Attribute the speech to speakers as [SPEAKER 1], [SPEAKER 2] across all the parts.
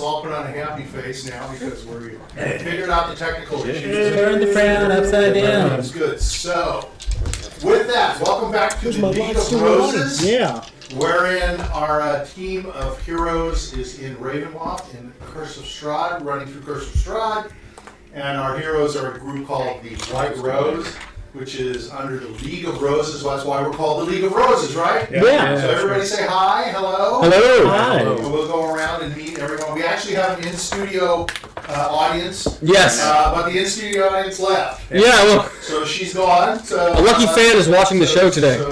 [SPEAKER 1] all put on a happy face now because we figured out the technical issues.
[SPEAKER 2] Turn the frown upside down.
[SPEAKER 1] That's good. So, with that, welcome back to the League of Roses.
[SPEAKER 2] Yeah.
[SPEAKER 1] Wherein our team of heroes is in Ravenloft in Curse of Strahd, running through Curse of Strahd. And our heroes are a group called the White Rose, which is under the League of Roses. Well, that's why we're called the League of Roses, right?
[SPEAKER 2] Yeah.
[SPEAKER 1] So everybody say hi, hello.
[SPEAKER 2] Hello. Hi.
[SPEAKER 1] And we'll go around and meet everyone. We actually have an in-studio audience.
[SPEAKER 2] Yes.
[SPEAKER 1] But the in-studio audience left.
[SPEAKER 2] Yeah, well,
[SPEAKER 1] So she's gone. So,
[SPEAKER 2] a lucky fan is watching the show today.
[SPEAKER 1] So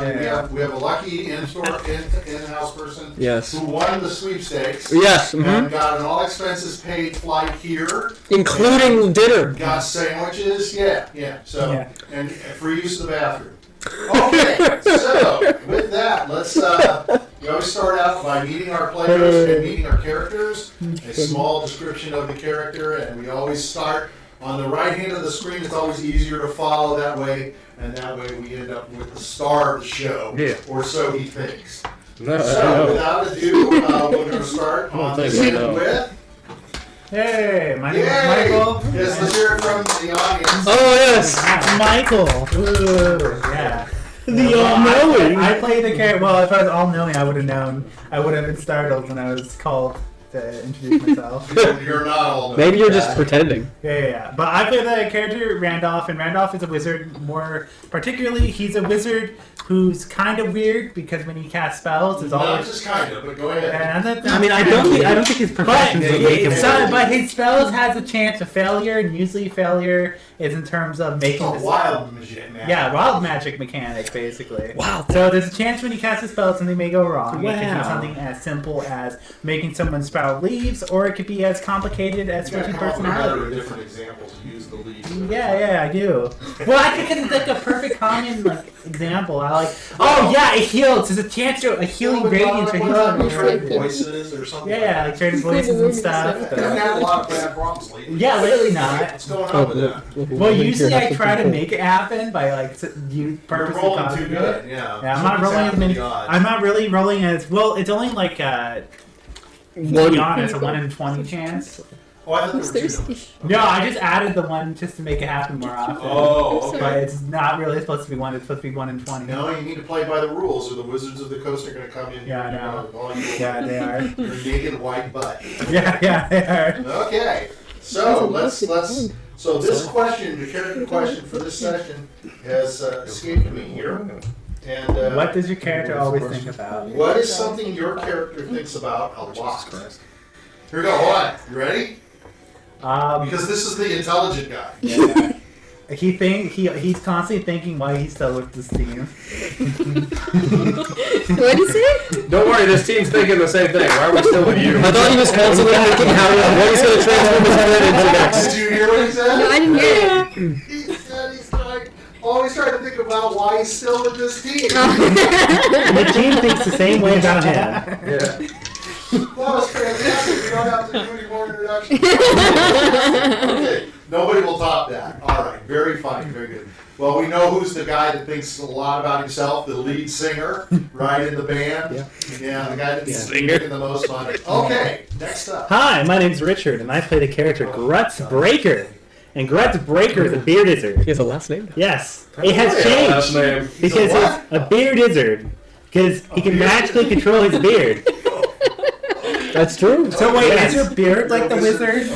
[SPEAKER 1] we have a lucky in-house person
[SPEAKER 2] Yes.
[SPEAKER 1] who won the sweepstakes.
[SPEAKER 2] Yes.
[SPEAKER 1] And got an all-expenses-paid flight here.
[SPEAKER 2] Including dinner.
[SPEAKER 1] Got sandwiches. Yeah. So,
[SPEAKER 3] Yeah.
[SPEAKER 1] and free use of the bathroom. Okay, so with that, let's we always start out by meeting our players and meeting our characters, a small description of the character, and we always start on the right hand of the screen. It's always easier to follow that way, and that way we end up with the star of the show, or so he thinks. So without ado, we're going to start on this end with...
[SPEAKER 3] Hey, my name is Michael.
[SPEAKER 1] Yes, let's hear it from the audience.
[SPEAKER 2] Oh, yes.
[SPEAKER 3] Michael. Ooh, yeah.
[SPEAKER 2] The all-knowing.
[SPEAKER 3] I played the character. Well, if I was all-knowing, I would have known. I would have been startled when I was called to introduce myself.
[SPEAKER 1] You're not all-knowing.
[SPEAKER 2] Maybe you're just pretending.
[SPEAKER 3] Yeah. But I play the character Randolph, and Randolph is a wizard. More particularly, he's a wizard who's kind of weird because when he casts spells, it's
[SPEAKER 1] Not
[SPEAKER 3] always.
[SPEAKER 1] just kind of, but go ahead.
[SPEAKER 3] I don't think his profession would make him. But his spells has a chance of failure, and usually failure is in terms of making
[SPEAKER 1] It's a wild magic.
[SPEAKER 3] Yeah, wild magic mechanic, basically.
[SPEAKER 2] Wow.
[SPEAKER 3] So there's a chance when you cast a spell, something may go wrong.
[SPEAKER 2] Wow.
[SPEAKER 3] It could be something as simple as making someone sprout leaves, or it could be as complicated as switching personality.
[SPEAKER 1] Different examples to use the lead.
[SPEAKER 3] Yeah, I do. Well, I think it's like a perfect common example. It heals. There's a chance to a healing radiance for healing.
[SPEAKER 1] Trade voices or something.
[SPEAKER 3] Yeah, like trading voices and stuff.
[SPEAKER 1] I've had a lot of bad problems lately.
[SPEAKER 3] Yeah, lately not.
[SPEAKER 1] What's going on with that?
[SPEAKER 3] Well, usually I try to make it happen by you purposely
[SPEAKER 1] rolling
[SPEAKER 3] causing
[SPEAKER 1] too good. Yeah,
[SPEAKER 3] I'm not rolling as many. I'm not really rolling as well. It's only like to be honest, a 1 in 20 chance.
[SPEAKER 1] Oh, I thought there were two.
[SPEAKER 3] No, I just added the one just to make it happen more often.
[SPEAKER 1] Oh, okay.
[SPEAKER 3] But it's not really supposed to be 1. It's supposed to be 1 in 20.
[SPEAKER 1] No, you need to play by the rules, or the Wizards of the Coast are going to come in.
[SPEAKER 3] Yeah, I know.
[SPEAKER 1] Yeah,
[SPEAKER 3] they are.
[SPEAKER 1] Your naked white butt.
[SPEAKER 3] Yeah, they are.
[SPEAKER 1] Okay, so let's. So this question, the character question for this session, has escaped me here. And
[SPEAKER 3] What does your character always think about?
[SPEAKER 1] what is something your character thinks about a lot? Here we go. Hold on. You ready? Because this is the intelligent guy.
[SPEAKER 3] Yeah. He's constantly thinking why he's still with this team.
[SPEAKER 4] What is it?
[SPEAKER 5] Don't worry, this team's thinking the same thing. Why are we still with you?
[SPEAKER 2] I thought he was constantly thinking what he's going to transform his head into next.
[SPEAKER 1] Did you hear what he said?
[SPEAKER 4] No, I didn't hear it.
[SPEAKER 1] He said he's always trying to think about why he's still with this team.
[SPEAKER 3] The team thinks the same way about him.
[SPEAKER 5] Yeah.
[SPEAKER 1] That was fantastic. We don't have to do any more introductions. Okay, nobody will top that. All right, very funny, very good. Well, we know who's the guy that thinks a lot about himself, the lead singer, right, in the band. Yeah, the guy that's making the most money. Okay, next up.
[SPEAKER 3] Hi, my name's Richard, and I play the character Grutz Breaker. And Grutz Breaker is a beard izzard.
[SPEAKER 2] He has a last name?
[SPEAKER 3] Yes, it has
[SPEAKER 5] Last
[SPEAKER 3] changed
[SPEAKER 5] name.
[SPEAKER 3] because it's a beard izzard. Because he can magically control his beard.
[SPEAKER 2] That's true.
[SPEAKER 3] So wait, is your beard like the wizard?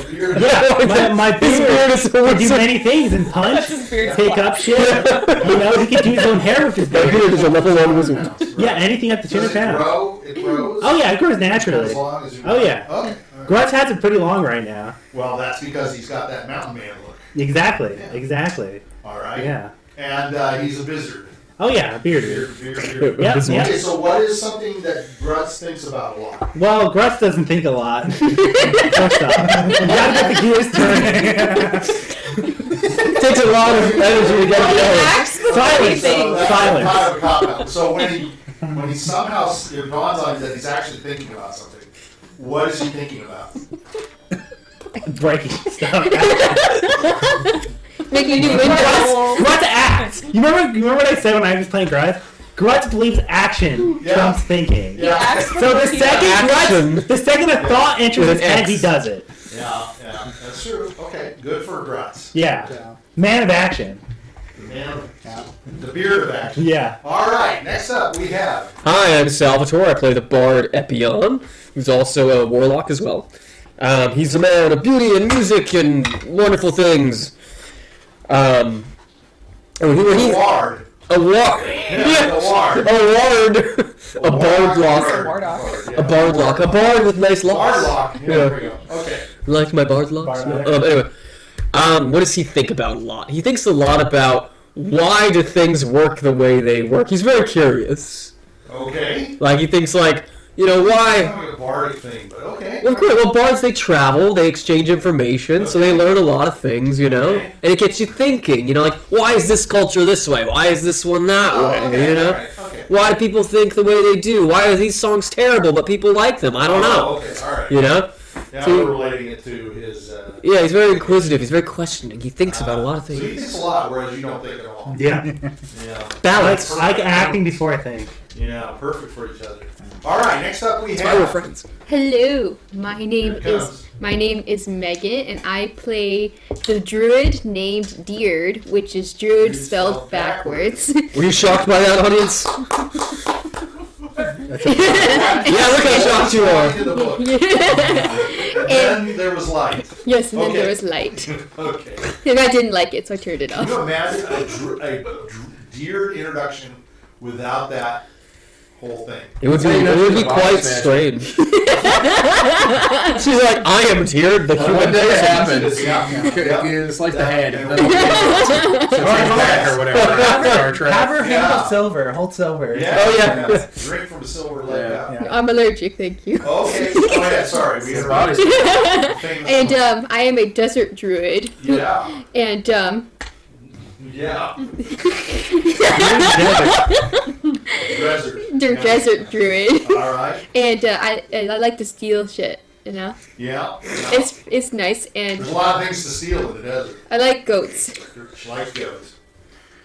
[SPEAKER 3] Yeah, my beard can do many things and punch, pick up shit. He can do his own hair with his
[SPEAKER 2] My
[SPEAKER 3] beard.
[SPEAKER 2] beard is a level 1 wizard.
[SPEAKER 3] Yeah, anything up to
[SPEAKER 1] Does
[SPEAKER 3] 200
[SPEAKER 1] it
[SPEAKER 3] pounds.
[SPEAKER 1] grow? It grows?
[SPEAKER 3] Oh yeah, it grows naturally.
[SPEAKER 1] As long as you
[SPEAKER 3] Oh yeah.
[SPEAKER 1] Okay. All right.
[SPEAKER 3] Grutz has it pretty long right now.
[SPEAKER 1] Well, that's because he's got that mountain man look.
[SPEAKER 3] Exactly.
[SPEAKER 1] Yeah.
[SPEAKER 3] Exactly.
[SPEAKER 1] All right.
[SPEAKER 3] Yeah.
[SPEAKER 1] And he's a wizard.
[SPEAKER 3] Oh yeah, beard.
[SPEAKER 1] Beard.
[SPEAKER 3] Yeah.
[SPEAKER 1] Okay, so what is something that Grutz thinks about a lot?
[SPEAKER 3] Well, Grutz doesn't think a lot. First off, you gotta get the gears turning.
[SPEAKER 2] It takes a lot of energy to get it
[SPEAKER 3] Silence.
[SPEAKER 1] That's
[SPEAKER 3] Silence.
[SPEAKER 1] kind of a cop-out. So when he somehow it dawns on him that he's actually thinking about something, what is he thinking about?
[SPEAKER 3] Breaking stuff.
[SPEAKER 4] Making new windows.
[SPEAKER 3] Grutz act. You remember what I said when I was playing Grutz? Grutz believes action
[SPEAKER 1] Yeah.
[SPEAKER 3] trumps thinking.
[SPEAKER 1] Yeah.
[SPEAKER 3] So the second a thought enters his head, he does it.
[SPEAKER 1] Yeah, that's true. Okay, good for Grutz.
[SPEAKER 3] Yeah. Man of action.
[SPEAKER 1] Man, the beard of action.
[SPEAKER 3] Yeah.
[SPEAKER 1] All right, next up we have.
[SPEAKER 2] Hi, I'm Salvatore. I play the bard Epion, who's also a warlock as well. He's a man of beauty and music and wonderful things.
[SPEAKER 1] A ward.
[SPEAKER 2] A ward.
[SPEAKER 1] Yeah, a ward.
[SPEAKER 2] A ward. A bard lock.
[SPEAKER 1] Yeah.
[SPEAKER 2] A bard lock. A bard with nice locks.
[SPEAKER 1] Bard lock. Yeah, there we go. Okay.
[SPEAKER 2] Like my bard locks?
[SPEAKER 3] Bard
[SPEAKER 2] Yeah. Anyway, what does he think about a lot? He thinks a lot about why do things work the way they work. He's very curious.
[SPEAKER 1] Okay.
[SPEAKER 2] Like, he thinks, like, you know, why...
[SPEAKER 1] It's not like a bardic thing, but okay.
[SPEAKER 2] Well, of course, well, bards, they travel, they exchange information, so they learn a lot of things, you know?
[SPEAKER 1] Okay.
[SPEAKER 2] And it gets you thinking, you know, like, why is this culture this way? Why is this one that way,
[SPEAKER 1] Okay,
[SPEAKER 2] you know?
[SPEAKER 1] all right, okay.
[SPEAKER 2] Why do people think the way they do? Why are these songs terrible, but people like them? I don't know.
[SPEAKER 1] Okay, all right.
[SPEAKER 2] You know?
[SPEAKER 1] Now
[SPEAKER 2] So-
[SPEAKER 1] we're relating it to his...
[SPEAKER 2] Yeah, he's very inquisitive, he's very questioning, he thinks about a lot of
[SPEAKER 1] So he
[SPEAKER 2] things.
[SPEAKER 1] thinks a lot, whereas you don't think at all.
[SPEAKER 3] Yeah.
[SPEAKER 1] Yeah.
[SPEAKER 2] Balance.
[SPEAKER 3] I like acting before I think.
[SPEAKER 1] Yeah, perfect for each other. All right, next up we
[SPEAKER 2] That's why we're
[SPEAKER 1] have...
[SPEAKER 2] friends.
[SPEAKER 4] Hello, my name
[SPEAKER 1] Here it comes.
[SPEAKER 4] is Meagan, and I play the druid named Diurd, which is druid spelled backwards.
[SPEAKER 2] Were you shocked by that, audience? Yeah, look how shocked you are.
[SPEAKER 1] Into the book. And then there was light.
[SPEAKER 4] Yes, and then
[SPEAKER 1] Okay.
[SPEAKER 4] there was light.
[SPEAKER 1] Okay.
[SPEAKER 4] And I didn't like it, so I turned it
[SPEAKER 1] Can
[SPEAKER 4] off.
[SPEAKER 1] you imagine a deer introduction without that whole thing?
[SPEAKER 2] It would be quite strange. She's like, I am Diurd, the human
[SPEAKER 5] One day it
[SPEAKER 2] person.
[SPEAKER 5] happens.
[SPEAKER 1] Yeah.
[SPEAKER 5] It's like the head.
[SPEAKER 1] Yeah.
[SPEAKER 5] Back or whatever. Star Trek.
[SPEAKER 3] Have her
[SPEAKER 1] Yeah.
[SPEAKER 3] handle silver. Hold silver.
[SPEAKER 1] Yeah.
[SPEAKER 2] Oh, yeah.
[SPEAKER 1] Drink from a silver lake.
[SPEAKER 5] Yeah.
[SPEAKER 1] Yeah.
[SPEAKER 4] I'm allergic, thank you.
[SPEAKER 1] Okay. Go ahead. Sorry. We
[SPEAKER 5] His
[SPEAKER 1] had
[SPEAKER 5] body's
[SPEAKER 1] famous
[SPEAKER 4] And
[SPEAKER 1] one.
[SPEAKER 4] I am a desert druid.
[SPEAKER 1] Yeah.
[SPEAKER 4] And
[SPEAKER 1] Yeah. Desert.
[SPEAKER 4] they're
[SPEAKER 1] Yeah.
[SPEAKER 4] desert druid.
[SPEAKER 1] All right.
[SPEAKER 4] And I like to steal shit, you know?
[SPEAKER 1] Yeah.
[SPEAKER 4] It's nice,
[SPEAKER 1] There's
[SPEAKER 4] and
[SPEAKER 1] a lot of things to steal in the desert.
[SPEAKER 4] I like goats.
[SPEAKER 1] Like goes.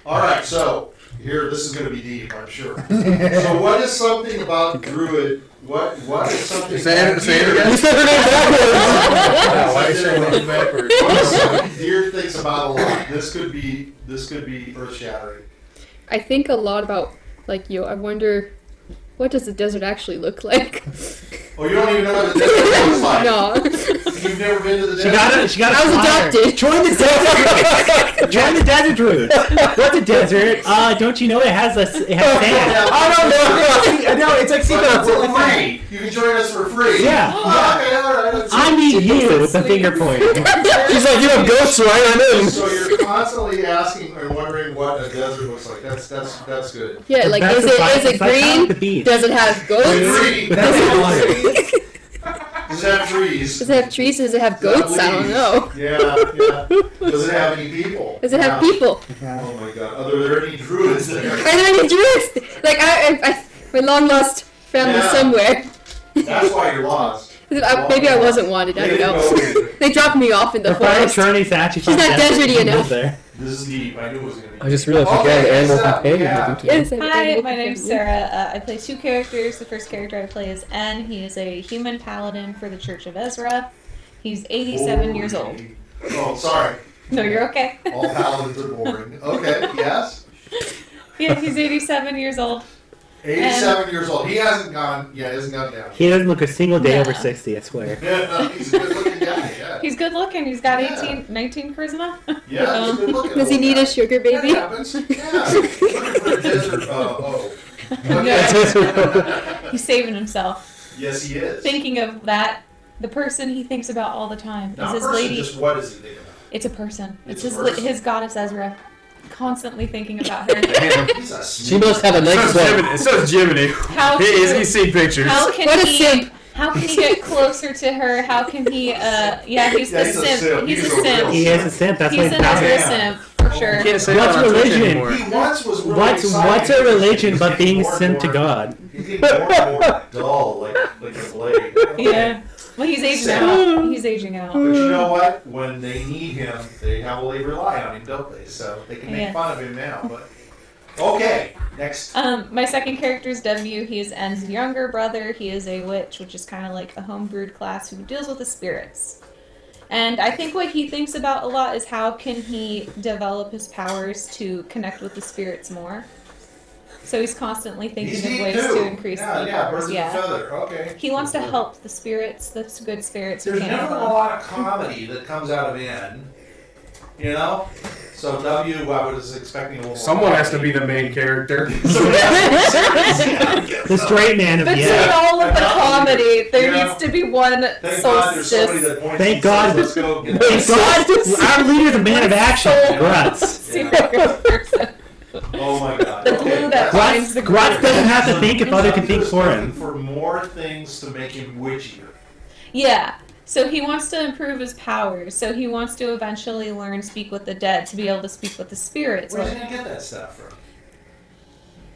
[SPEAKER 1] All right, so here, this is going to be deep, I'm sure. So, what is something about druid? What is something?
[SPEAKER 5] Say it
[SPEAKER 1] about
[SPEAKER 5] again.
[SPEAKER 1] Deer-
[SPEAKER 2] You said her name backwards.
[SPEAKER 5] Why is it backwards?
[SPEAKER 1] What is something Deer thinks about a lot? This could be earth shattering.
[SPEAKER 4] I think a lot about, like, I wonder, what does the desert actually look like?
[SPEAKER 1] Oh, you don't even know what the desert looks like.
[SPEAKER 4] No.
[SPEAKER 1] You've never been to the
[SPEAKER 3] She
[SPEAKER 1] desert.
[SPEAKER 3] got a
[SPEAKER 4] I was
[SPEAKER 3] flyer.
[SPEAKER 4] adopted.
[SPEAKER 3] Join the desert. Join the desert druid. What's a desert? Don't you know it has sand?
[SPEAKER 2] I don't know. No, it's like
[SPEAKER 1] But
[SPEAKER 2] secret.
[SPEAKER 1] for free. You can join us for free.
[SPEAKER 3] Yeah.
[SPEAKER 1] Oh, okay, all right. Let's
[SPEAKER 3] I need you with the finger point.
[SPEAKER 2] She's like, you have ghosts, right? I'm in.
[SPEAKER 1] So you're constantly asking or wondering what a desert looks like. That's good.
[SPEAKER 4] Yeah, like,
[SPEAKER 3] That's
[SPEAKER 4] is
[SPEAKER 3] the vibe.
[SPEAKER 4] it
[SPEAKER 3] It's like
[SPEAKER 4] green?
[SPEAKER 3] the beach.
[SPEAKER 4] Does it have goats?
[SPEAKER 1] Green.
[SPEAKER 3] That's the water.
[SPEAKER 1] Does it have trees?
[SPEAKER 4] Does it have trees? Does it have
[SPEAKER 1] Does it have
[SPEAKER 4] goats? I don't
[SPEAKER 1] leaves?
[SPEAKER 4] know.
[SPEAKER 1] Yeah. Does it have any people?
[SPEAKER 4] Does it have
[SPEAKER 1] Yeah.
[SPEAKER 4] people?
[SPEAKER 1] Oh my god. Are there any druids there?
[SPEAKER 4] Are there any druids? Like, I my long lost family
[SPEAKER 1] Yeah.
[SPEAKER 4] somewhere.
[SPEAKER 1] That's why you're lost.
[SPEAKER 4] Maybe I wasn't wanted. I
[SPEAKER 1] They
[SPEAKER 4] don't
[SPEAKER 1] didn't
[SPEAKER 4] know.
[SPEAKER 1] go either.
[SPEAKER 4] They dropped me off in the
[SPEAKER 3] The fire
[SPEAKER 4] forest.
[SPEAKER 3] attorney's actually
[SPEAKER 4] She's not deserty enough.
[SPEAKER 3] There.
[SPEAKER 1] This is deep. I knew it was gonna be.
[SPEAKER 2] I just realized we
[SPEAKER 1] Okay,
[SPEAKER 2] got an animal
[SPEAKER 1] next up,
[SPEAKER 2] companion
[SPEAKER 1] yeah.
[SPEAKER 2] to do
[SPEAKER 4] Yes,
[SPEAKER 2] today.
[SPEAKER 4] I'm
[SPEAKER 6] Hi,
[SPEAKER 4] animal
[SPEAKER 6] my name's
[SPEAKER 4] companion.
[SPEAKER 6] Sarah. I play two characters. The first character I play is N. He is a human paladin for the Church of Ezra. He's 87 years old.
[SPEAKER 1] Oh, sorry.
[SPEAKER 6] No, you're okay.
[SPEAKER 1] All paladins are boring. Okay, yes.
[SPEAKER 6] Yeah, he's 87 years old.
[SPEAKER 1] 87 years old. He hasn't gone down.
[SPEAKER 3] He doesn't look a single day
[SPEAKER 6] Yeah.
[SPEAKER 3] over 60, I swear.
[SPEAKER 1] He's a good looking guy, yeah.
[SPEAKER 6] He's good looking. He's got
[SPEAKER 1] Yeah.
[SPEAKER 6] 19 charisma.
[SPEAKER 1] Yeah, he's good looking.
[SPEAKER 4] Does he need a sugar
[SPEAKER 1] That
[SPEAKER 4] baby?
[SPEAKER 1] happens. Yeah. Looking for a desert. Okay.
[SPEAKER 6] He's saving himself.
[SPEAKER 1] Yes, he is.
[SPEAKER 6] Thinking of that, the person he thinks about all the time
[SPEAKER 1] Not
[SPEAKER 6] is his
[SPEAKER 1] person,
[SPEAKER 6] lady.
[SPEAKER 1] just what is he thinking about?
[SPEAKER 6] It's a person.
[SPEAKER 1] It's
[SPEAKER 6] It's
[SPEAKER 1] a person.
[SPEAKER 6] his goddess Ezra. Constantly thinking about her.
[SPEAKER 1] He's a
[SPEAKER 2] She must have a nice sweat.
[SPEAKER 5] So is Jiminy.
[SPEAKER 6] How
[SPEAKER 5] He's seen pictures.
[SPEAKER 6] How can
[SPEAKER 4] What a
[SPEAKER 6] he?
[SPEAKER 4] simp.
[SPEAKER 6] How can he get closer to her? How can he? Yeah, he's the
[SPEAKER 1] he's a
[SPEAKER 6] simp.
[SPEAKER 1] simp.
[SPEAKER 6] He's
[SPEAKER 1] He's
[SPEAKER 6] a
[SPEAKER 1] a real
[SPEAKER 6] simp.
[SPEAKER 3] He is a simp, that's why
[SPEAKER 6] He's
[SPEAKER 3] he's
[SPEAKER 6] an
[SPEAKER 3] powerful.
[SPEAKER 6] Ezra
[SPEAKER 1] Yeah.
[SPEAKER 6] simp for sure.
[SPEAKER 5] You can't say
[SPEAKER 3] What's
[SPEAKER 5] that on Twitch
[SPEAKER 3] religion?
[SPEAKER 5] anymore.
[SPEAKER 1] He once was really
[SPEAKER 3] What's
[SPEAKER 1] exciting.
[SPEAKER 3] a religion
[SPEAKER 1] He's
[SPEAKER 3] but
[SPEAKER 1] getting
[SPEAKER 3] being
[SPEAKER 1] more and
[SPEAKER 3] sent to
[SPEAKER 1] more-
[SPEAKER 3] God?
[SPEAKER 1] He's getting more and more dull, like a blade.
[SPEAKER 6] Yeah. Well, he's aging out. He's aging out.
[SPEAKER 1] But you know what? When they need him, they rely on him, don't they? So they can make
[SPEAKER 6] Yeah.
[SPEAKER 1] fun of him now. But Okay, next.
[SPEAKER 6] My second character is W. He is N's younger brother. He is a witch, which is kind of like a homebrewed class who deals with the spirits. And I think what he thinks about a lot is how can he develop his powers to connect with the spirits more. So he's constantly thinking of ways to increase the powers.
[SPEAKER 1] Birds of a feather. Okay.
[SPEAKER 6] He wants to help the spirits, the good spirits.
[SPEAKER 1] There's never a lot of comedy that comes out of N. You know? So W, I was expecting a little
[SPEAKER 5] Someone has to be the main character.
[SPEAKER 3] The straight man of the
[SPEAKER 6] Between
[SPEAKER 3] end.
[SPEAKER 6] all of the comedy, there
[SPEAKER 1] You know,
[SPEAKER 6] needs to be one
[SPEAKER 1] Thank God there's somebody
[SPEAKER 6] solstice.
[SPEAKER 1] that points
[SPEAKER 3] Thank
[SPEAKER 1] and
[SPEAKER 3] God.
[SPEAKER 1] says, let's go get
[SPEAKER 3] Thank God, our leader, the man of action, Grutz.
[SPEAKER 6] Secret person.
[SPEAKER 1] Oh my God.
[SPEAKER 6] The glue that
[SPEAKER 3] Grutz,
[SPEAKER 6] binds the
[SPEAKER 3] Grutz doesn't have to think if other can think
[SPEAKER 1] Just
[SPEAKER 3] for
[SPEAKER 1] looking
[SPEAKER 3] him.
[SPEAKER 1] for more things to make him witchier.
[SPEAKER 6] Yeah. So he wants to improve his powers. So he wants to eventually learn speak with the dead to be able to speak with the spirits.
[SPEAKER 1] Where's he gonna get that stuff from?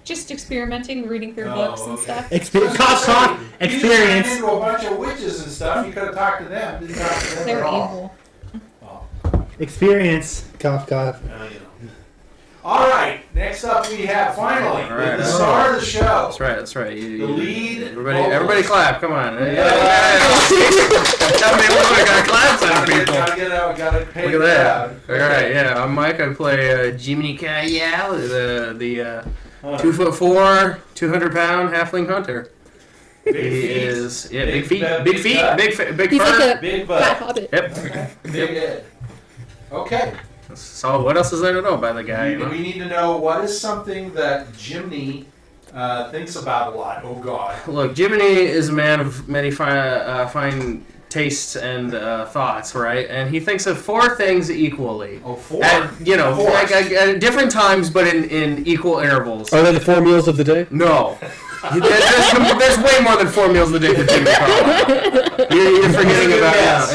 [SPEAKER 6] Just experimenting, reading through
[SPEAKER 1] Oh,
[SPEAKER 6] books and
[SPEAKER 1] okay.
[SPEAKER 6] stuff.
[SPEAKER 3] Cough, cough,
[SPEAKER 1] You just
[SPEAKER 3] experience.
[SPEAKER 1] ran into a bunch of witches and stuff. You could have talked to them. Didn't talk to them
[SPEAKER 6] They're
[SPEAKER 1] at all.
[SPEAKER 6] evil.
[SPEAKER 3] Experience. Cough, cough.
[SPEAKER 1] You know. All right. Next up, we have finally
[SPEAKER 5] All right.
[SPEAKER 1] the star of the show.
[SPEAKER 5] That's right.
[SPEAKER 1] The lead.
[SPEAKER 5] Everybody clap. Come on.
[SPEAKER 1] Yeah.
[SPEAKER 5] Tell me what I got claps out of people.
[SPEAKER 1] Gotta get out. Gotta pay.
[SPEAKER 5] Look at that. All right, yeah. I'm Mike. I play Jiminy Carlyle, the 2'4", 200-pound halfling hunter.
[SPEAKER 1] Big
[SPEAKER 5] He
[SPEAKER 1] feet.
[SPEAKER 5] is big feet,
[SPEAKER 1] Big
[SPEAKER 5] big feet,
[SPEAKER 1] gut.
[SPEAKER 5] big
[SPEAKER 4] He's
[SPEAKER 5] fur.
[SPEAKER 4] like a
[SPEAKER 1] Big
[SPEAKER 4] fat
[SPEAKER 1] butt.
[SPEAKER 4] hobbit.
[SPEAKER 5] Yep.
[SPEAKER 1] Big head. Okay.
[SPEAKER 5] So what else is there to know about the guy? You know?
[SPEAKER 1] We need to know what is something that Jiminy thinks about a lot. Oh God.
[SPEAKER 5] Look, Jiminy is a man of many fine tastes and thoughts, right? And he thinks of 4 things equally.
[SPEAKER 1] Oh, 4.
[SPEAKER 5] At, you know,
[SPEAKER 1] Four.
[SPEAKER 5] like at different times, but in equal intervals.
[SPEAKER 2] Are they the 4 meals of the day?
[SPEAKER 5] No. There's way more than 4 meals a day for Jimmy Carlyle. You're forgetting about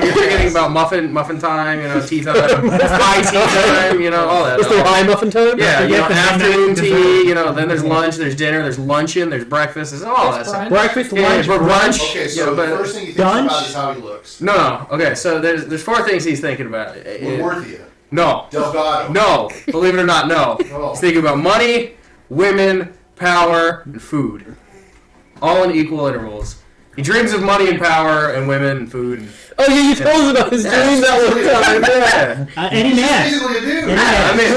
[SPEAKER 5] you're forgetting about muffin time, tea time, high tea time, all that.
[SPEAKER 2] Is there high muffin time?
[SPEAKER 5] Yeah,
[SPEAKER 3] Forget the
[SPEAKER 5] afternoon
[SPEAKER 3] midnight
[SPEAKER 5] tea, then there's lunch, there's dinner, there's luncheon, there's breakfast, there's all that stuff.
[SPEAKER 3] Breakfast,
[SPEAKER 5] Yeah,
[SPEAKER 3] lunch,
[SPEAKER 5] but brunch.
[SPEAKER 1] Okay, so the first thing he thinks
[SPEAKER 3] Dunch?
[SPEAKER 1] about is how he looks.
[SPEAKER 5] No. Okay, so there's 4 things he's thinking about.
[SPEAKER 1] Woodworthia.
[SPEAKER 5] No.
[SPEAKER 1] Delgado.
[SPEAKER 5] No. Believe it or not, no.
[SPEAKER 1] Oh.
[SPEAKER 5] He's thinking about money, women, power, and food. All in equal intervals. He dreams of money and power and women and food. And,
[SPEAKER 2] Oh yeah, you told us about his dreams that one time. Yeah.
[SPEAKER 3] Any
[SPEAKER 1] He's
[SPEAKER 3] man.
[SPEAKER 1] basically a dude.
[SPEAKER 3] Any man.
[SPEAKER 5] I mean,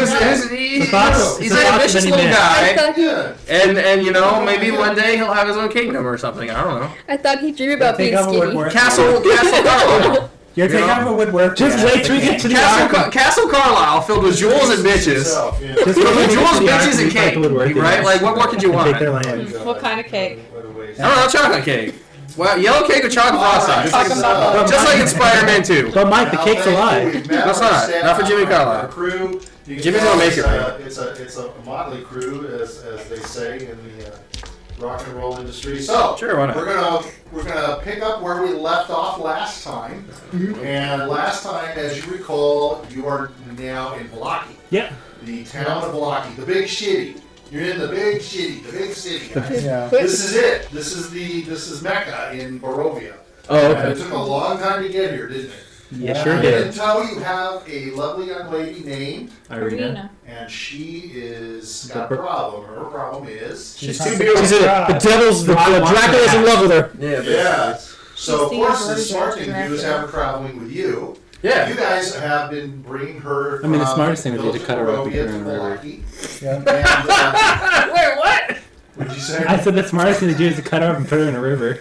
[SPEAKER 5] he's an ambitious little
[SPEAKER 4] I
[SPEAKER 5] guy,
[SPEAKER 4] thought he,
[SPEAKER 1] Yeah.
[SPEAKER 5] maybe one day he'll have his own kingdom or something. I don't know.
[SPEAKER 4] I thought he dreamed about being skinny.
[SPEAKER 5] Castle Carlisle.
[SPEAKER 3] You're
[SPEAKER 5] taking
[SPEAKER 3] taking
[SPEAKER 5] over
[SPEAKER 3] over woodwork. Just wait till we get to the
[SPEAKER 5] Castle Carlisle filled with jewels and bitches.
[SPEAKER 1] Himself, yeah.
[SPEAKER 3] Just
[SPEAKER 5] Filled with jewels,
[SPEAKER 3] to the
[SPEAKER 5] bitches, and
[SPEAKER 3] arc,
[SPEAKER 5] cake.
[SPEAKER 3] woodwork,
[SPEAKER 5] Right? Like, what more could you want?
[SPEAKER 3] Take their
[SPEAKER 5] I
[SPEAKER 3] land.
[SPEAKER 6] What kind of cake?
[SPEAKER 5] don't know, chocolate cake. Well, yellow cake or chocolate frosting.
[SPEAKER 6] Talking about
[SPEAKER 5] Just like in Spider-Man 2.
[SPEAKER 3] But Mike, the cake's alive.
[SPEAKER 5] That's not for Jimmy Carlyle.
[SPEAKER 1] Crew.
[SPEAKER 5] Jimmy's gonna make it, right?
[SPEAKER 1] It's a motley crew, as they say in the rock and roll industry. So
[SPEAKER 5] Sure, why not?
[SPEAKER 1] we're gonna pick up where we left off last time. And last time, as you recall, you are now in Vlaki,
[SPEAKER 3] Yep.
[SPEAKER 1] the town of Vlaki, the big shitty. You're in the big shitty, the big city. Guys.
[SPEAKER 3] Yeah.
[SPEAKER 1] This is it. This is Mecca in Barovia.
[SPEAKER 2] Oh,
[SPEAKER 1] And it
[SPEAKER 2] okay.
[SPEAKER 1] took a long time to get here, didn't it?
[SPEAKER 3] Yeah,
[SPEAKER 1] And
[SPEAKER 3] sure
[SPEAKER 1] I
[SPEAKER 3] did.
[SPEAKER 1] didn't tell you have a lovely young lady named,
[SPEAKER 6] Arena.
[SPEAKER 1] and she is got a problem. Her problem is
[SPEAKER 5] She's
[SPEAKER 3] too
[SPEAKER 5] too
[SPEAKER 3] beautiful.
[SPEAKER 5] beautiful.
[SPEAKER 2] The devil's, Dracula's in love with her.
[SPEAKER 1] yeah. So of
[SPEAKER 6] She's
[SPEAKER 1] course
[SPEAKER 6] the
[SPEAKER 1] the smart thing to do is
[SPEAKER 6] Dracula.
[SPEAKER 1] have her traveling with you.
[SPEAKER 5] Yeah.
[SPEAKER 1] You guys have been bringing her.
[SPEAKER 7] I mean, the
[SPEAKER 1] from
[SPEAKER 7] smartest thing would be to cut her up and
[SPEAKER 1] Barovia
[SPEAKER 7] put her in
[SPEAKER 1] to
[SPEAKER 7] the river.
[SPEAKER 1] Milwaukee.
[SPEAKER 3] Yeah.
[SPEAKER 1] And,
[SPEAKER 5] Wait, what?
[SPEAKER 1] what'd you say?
[SPEAKER 3] I said the smartest thing to do is to cut her up and put her in a river.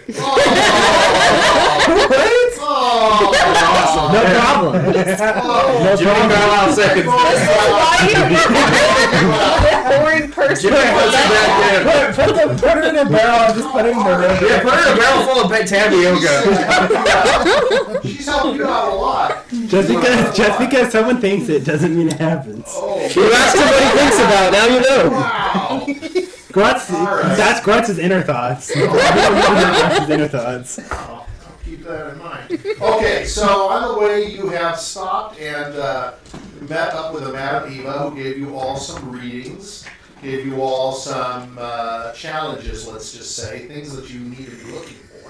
[SPEAKER 1] Oh,
[SPEAKER 3] No problem. No
[SPEAKER 5] Jimmy
[SPEAKER 3] problem.
[SPEAKER 5] Carlyle seconds.
[SPEAKER 6] Boring person.
[SPEAKER 5] Jimmy puts it back in.
[SPEAKER 3] Put her in a barrel and just put her in the river.
[SPEAKER 5] Yeah, put her in a barrel full of tapioca.
[SPEAKER 1] She's helped you out a lot.
[SPEAKER 3] Just because someone thinks it doesn't mean it happens.
[SPEAKER 1] Oh,
[SPEAKER 2] You asked him what he thinks about. Now you know.
[SPEAKER 1] wow.
[SPEAKER 3] Grutz,
[SPEAKER 1] Alright.
[SPEAKER 3] that's Grutz's inner thoughts. Grutz's inner thoughts.
[SPEAKER 1] I'll keep that in mind. Okay, so on the way you have stopped and met up with a Madam Eva who gave you all some readings, gave you all some challenges, let's just say, things that you need to be looking for,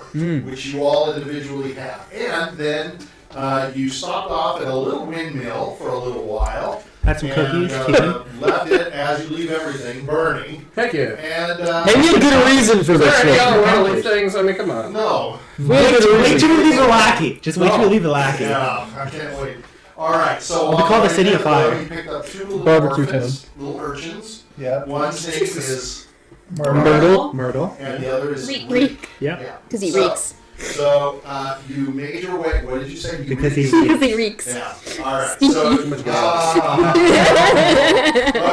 [SPEAKER 1] which you all individually have. And then you stopped off at a little windmill for a little while.
[SPEAKER 3] Had some
[SPEAKER 1] And,
[SPEAKER 3] cookies. Chicken.
[SPEAKER 1] left it as you leave everything burning.
[SPEAKER 5] Heck yeah.
[SPEAKER 1] And
[SPEAKER 2] Hey, we had good reason for
[SPEAKER 5] Is
[SPEAKER 2] this
[SPEAKER 5] there any
[SPEAKER 2] one.
[SPEAKER 5] other way to leave things? I mean, come on.
[SPEAKER 1] no.
[SPEAKER 2] We had good
[SPEAKER 3] Wait
[SPEAKER 2] reason.
[SPEAKER 3] till we leave the lackey. Just wait till we leave the lackey.
[SPEAKER 1] Yeah, I can't wait. All right, so
[SPEAKER 3] We call the city of fire.
[SPEAKER 1] You picked up 2 little
[SPEAKER 2] Barbecue
[SPEAKER 1] orphans, little urchins.
[SPEAKER 7] Yeah.
[SPEAKER 1] One's name is
[SPEAKER 2] Myrtle.
[SPEAKER 7] Myrtle.
[SPEAKER 1] and the other is
[SPEAKER 4] Reek.
[SPEAKER 3] Yeah.
[SPEAKER 1] Yeah.
[SPEAKER 4] Because he
[SPEAKER 1] So-
[SPEAKER 4] reeks.
[SPEAKER 1] So you made your way. What did you say? You
[SPEAKER 3] Because
[SPEAKER 1] reeked?
[SPEAKER 3] he
[SPEAKER 4] Because he reeks.
[SPEAKER 1] Yeah. All right.
[SPEAKER 4] Stinky.
[SPEAKER 1] So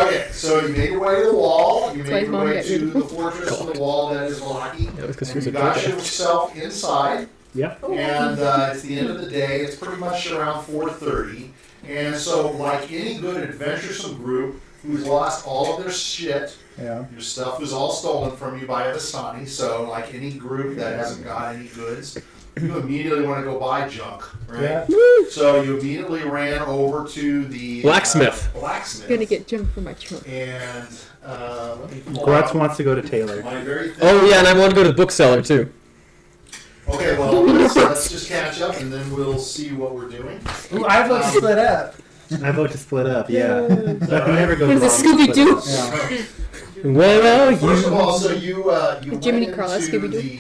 [SPEAKER 1] okay. So you made your way to the wall. You
[SPEAKER 4] That's why
[SPEAKER 1] made
[SPEAKER 4] his
[SPEAKER 1] your
[SPEAKER 4] mom
[SPEAKER 1] way
[SPEAKER 4] got
[SPEAKER 1] to
[SPEAKER 4] rid
[SPEAKER 1] the
[SPEAKER 4] of
[SPEAKER 1] fortress of the wall that is Valaki.
[SPEAKER 2] Yeah, because he
[SPEAKER 1] And
[SPEAKER 2] was
[SPEAKER 1] you
[SPEAKER 2] a
[SPEAKER 1] got
[SPEAKER 2] drug addict.
[SPEAKER 1] yourself inside.
[SPEAKER 3] Yep.
[SPEAKER 1] And it's the end of the day. It's pretty much around 4:30. And so, like any good adventuresome group who's lost all of their shit,
[SPEAKER 7] Yeah.
[SPEAKER 1] your stuff was all stolen from you by a Vistani. So, like any group that hasn't got any goods, you immediately want to go buy junk, right?
[SPEAKER 7] Yeah.
[SPEAKER 1] So you immediately ran over to the
[SPEAKER 2] Blacksmith.
[SPEAKER 1] Blacksmith.
[SPEAKER 4] Gonna get junk for my trunk.
[SPEAKER 1] And let me pull
[SPEAKER 3] Grutz
[SPEAKER 1] out
[SPEAKER 3] wants to go to Taylor.
[SPEAKER 1] my very thin-
[SPEAKER 2] Oh yeah, and I want to go to the bookseller too.
[SPEAKER 1] Okay, well let's just catch up and then we'll see what we're doing.
[SPEAKER 7] Ooh, I vote to split up.
[SPEAKER 3] I vote to split up. Yeah. But we never go
[SPEAKER 4] There's a
[SPEAKER 3] wrong with
[SPEAKER 4] Scooby-Doo.
[SPEAKER 3] split up.
[SPEAKER 7] Yeah.
[SPEAKER 2] Well,
[SPEAKER 1] First of
[SPEAKER 2] you.
[SPEAKER 1] all, so you
[SPEAKER 4] Jiminy
[SPEAKER 1] went
[SPEAKER 4] Carlyle,
[SPEAKER 1] into
[SPEAKER 4] Scooby-Doo.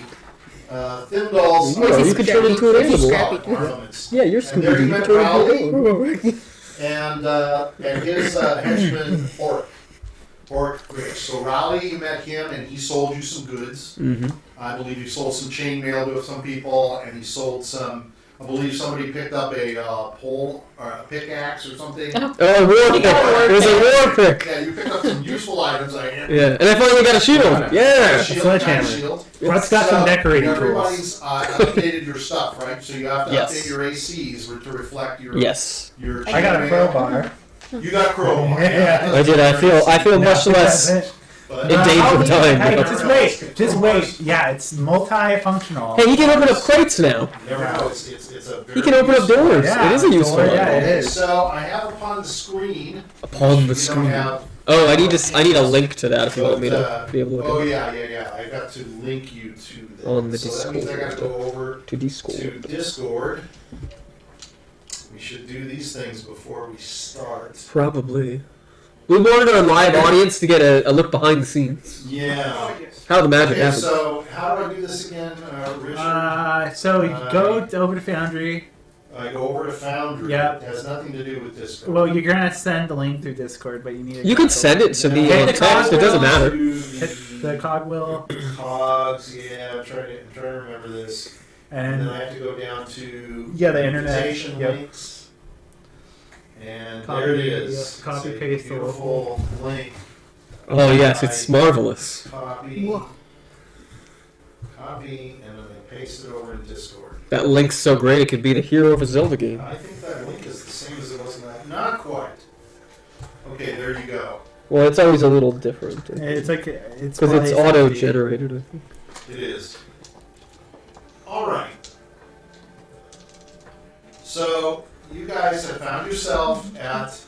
[SPEAKER 1] the Thimdall's
[SPEAKER 2] Yeah, you
[SPEAKER 4] He's
[SPEAKER 2] could
[SPEAKER 4] Scrappy.
[SPEAKER 2] turn into an
[SPEAKER 4] He's
[SPEAKER 2] animal.
[SPEAKER 4] Scrappy.
[SPEAKER 1] armaments.
[SPEAKER 2] Yeah, you're
[SPEAKER 1] And there you
[SPEAKER 2] Scooby-Doo.
[SPEAKER 1] met
[SPEAKER 2] Turn
[SPEAKER 1] Rowley
[SPEAKER 2] into an animal.
[SPEAKER 1] and his henchman Orc Rich. So Rowley, you met him and he sold you some goods.
[SPEAKER 2] Mm-hmm.
[SPEAKER 1] I believe you sold some chainmail to some people, and he sold some. I believe somebody picked up a pole or a pickaxe or something.
[SPEAKER 2] Oh, war pick. It was a war pick.
[SPEAKER 1] Yeah, you picked up some useful items. I hear.
[SPEAKER 2] Yeah, and I finally got a shield. Yeah.
[SPEAKER 1] Shield,
[SPEAKER 3] Sledgehammer.
[SPEAKER 1] kind of shield.
[SPEAKER 3] Grutz got some decorating tools.
[SPEAKER 1] Everybody's updated your stuff, right? So you have to
[SPEAKER 2] Yes.
[SPEAKER 1] update your ACs to reflect your
[SPEAKER 2] Yes.
[SPEAKER 1] your.
[SPEAKER 7] I got a
[SPEAKER 1] chainmail.
[SPEAKER 7] crowbar.
[SPEAKER 1] You got a crowbar.
[SPEAKER 7] Yeah.
[SPEAKER 2] I did. I feel much less
[SPEAKER 1] But,
[SPEAKER 2] in danger of time.
[SPEAKER 7] Hey,
[SPEAKER 1] Never
[SPEAKER 7] just
[SPEAKER 1] know.
[SPEAKER 7] wait. Just wait. Yeah, it's multifunctional.
[SPEAKER 2] Hey, he can open up crates now.
[SPEAKER 1] You never know. It's a very
[SPEAKER 2] He can open up
[SPEAKER 1] useful-
[SPEAKER 2] doors.
[SPEAKER 7] Yeah,
[SPEAKER 2] It is a useful
[SPEAKER 7] door,
[SPEAKER 2] one.
[SPEAKER 7] yeah, it
[SPEAKER 1] Okay,
[SPEAKER 7] is.
[SPEAKER 1] so I have upon the screen.
[SPEAKER 2] Upon the
[SPEAKER 1] we don't
[SPEAKER 2] screen.
[SPEAKER 1] have-
[SPEAKER 2] Oh, I need a link to that if you want me to be able to
[SPEAKER 1] Oh
[SPEAKER 2] look
[SPEAKER 1] yeah. I got to link you to that.
[SPEAKER 2] On the
[SPEAKER 1] so that means I got to
[SPEAKER 2] Discord.
[SPEAKER 1] go over
[SPEAKER 2] at to Discord.
[SPEAKER 1] to Discord. We should do these things before we start.
[SPEAKER 2] Probably. We wanted our live audience to get a look behind the scenes.
[SPEAKER 1] Yeah.
[SPEAKER 2] How the magic
[SPEAKER 1] Okay,
[SPEAKER 2] happens.
[SPEAKER 1] so how do I do this again, Richard?
[SPEAKER 7] So you go over to Foundry.
[SPEAKER 1] I go over to Foundry.
[SPEAKER 7] Yep.
[SPEAKER 1] It has nothing to do with Discord.
[SPEAKER 7] Well, you're gonna send the link through Discord, but you need.
[SPEAKER 2] You can send it to me
[SPEAKER 7] Okay,
[SPEAKER 2] on
[SPEAKER 7] the
[SPEAKER 2] text. It doesn't matter.
[SPEAKER 7] Hit the cogwheel,
[SPEAKER 1] Cogs, yeah, I'm trying to remember this. And then
[SPEAKER 7] and
[SPEAKER 1] I have to go down to
[SPEAKER 7] Yeah, the internet,
[SPEAKER 1] invitation
[SPEAKER 7] yep.
[SPEAKER 1] links. And
[SPEAKER 7] Copy,
[SPEAKER 1] there it is.
[SPEAKER 7] yeah, copy,
[SPEAKER 1] It's a
[SPEAKER 7] paste the
[SPEAKER 1] beautiful link.
[SPEAKER 2] Oh yes, it's marvelous.
[SPEAKER 1] Copy.
[SPEAKER 4] Whoa.
[SPEAKER 1] Copy, and then I paste it over in Discord.
[SPEAKER 2] That link's so great it could be the hero of a Zelda game.
[SPEAKER 1] I think that link is the same as it was in that. Not quite. Okay, there you go.
[SPEAKER 2] Well, it's always a little different.
[SPEAKER 7] it's like it's
[SPEAKER 2] Because it's
[SPEAKER 7] probably
[SPEAKER 2] auto-generated, I think.
[SPEAKER 1] It is. All right. So you guys have found yourself at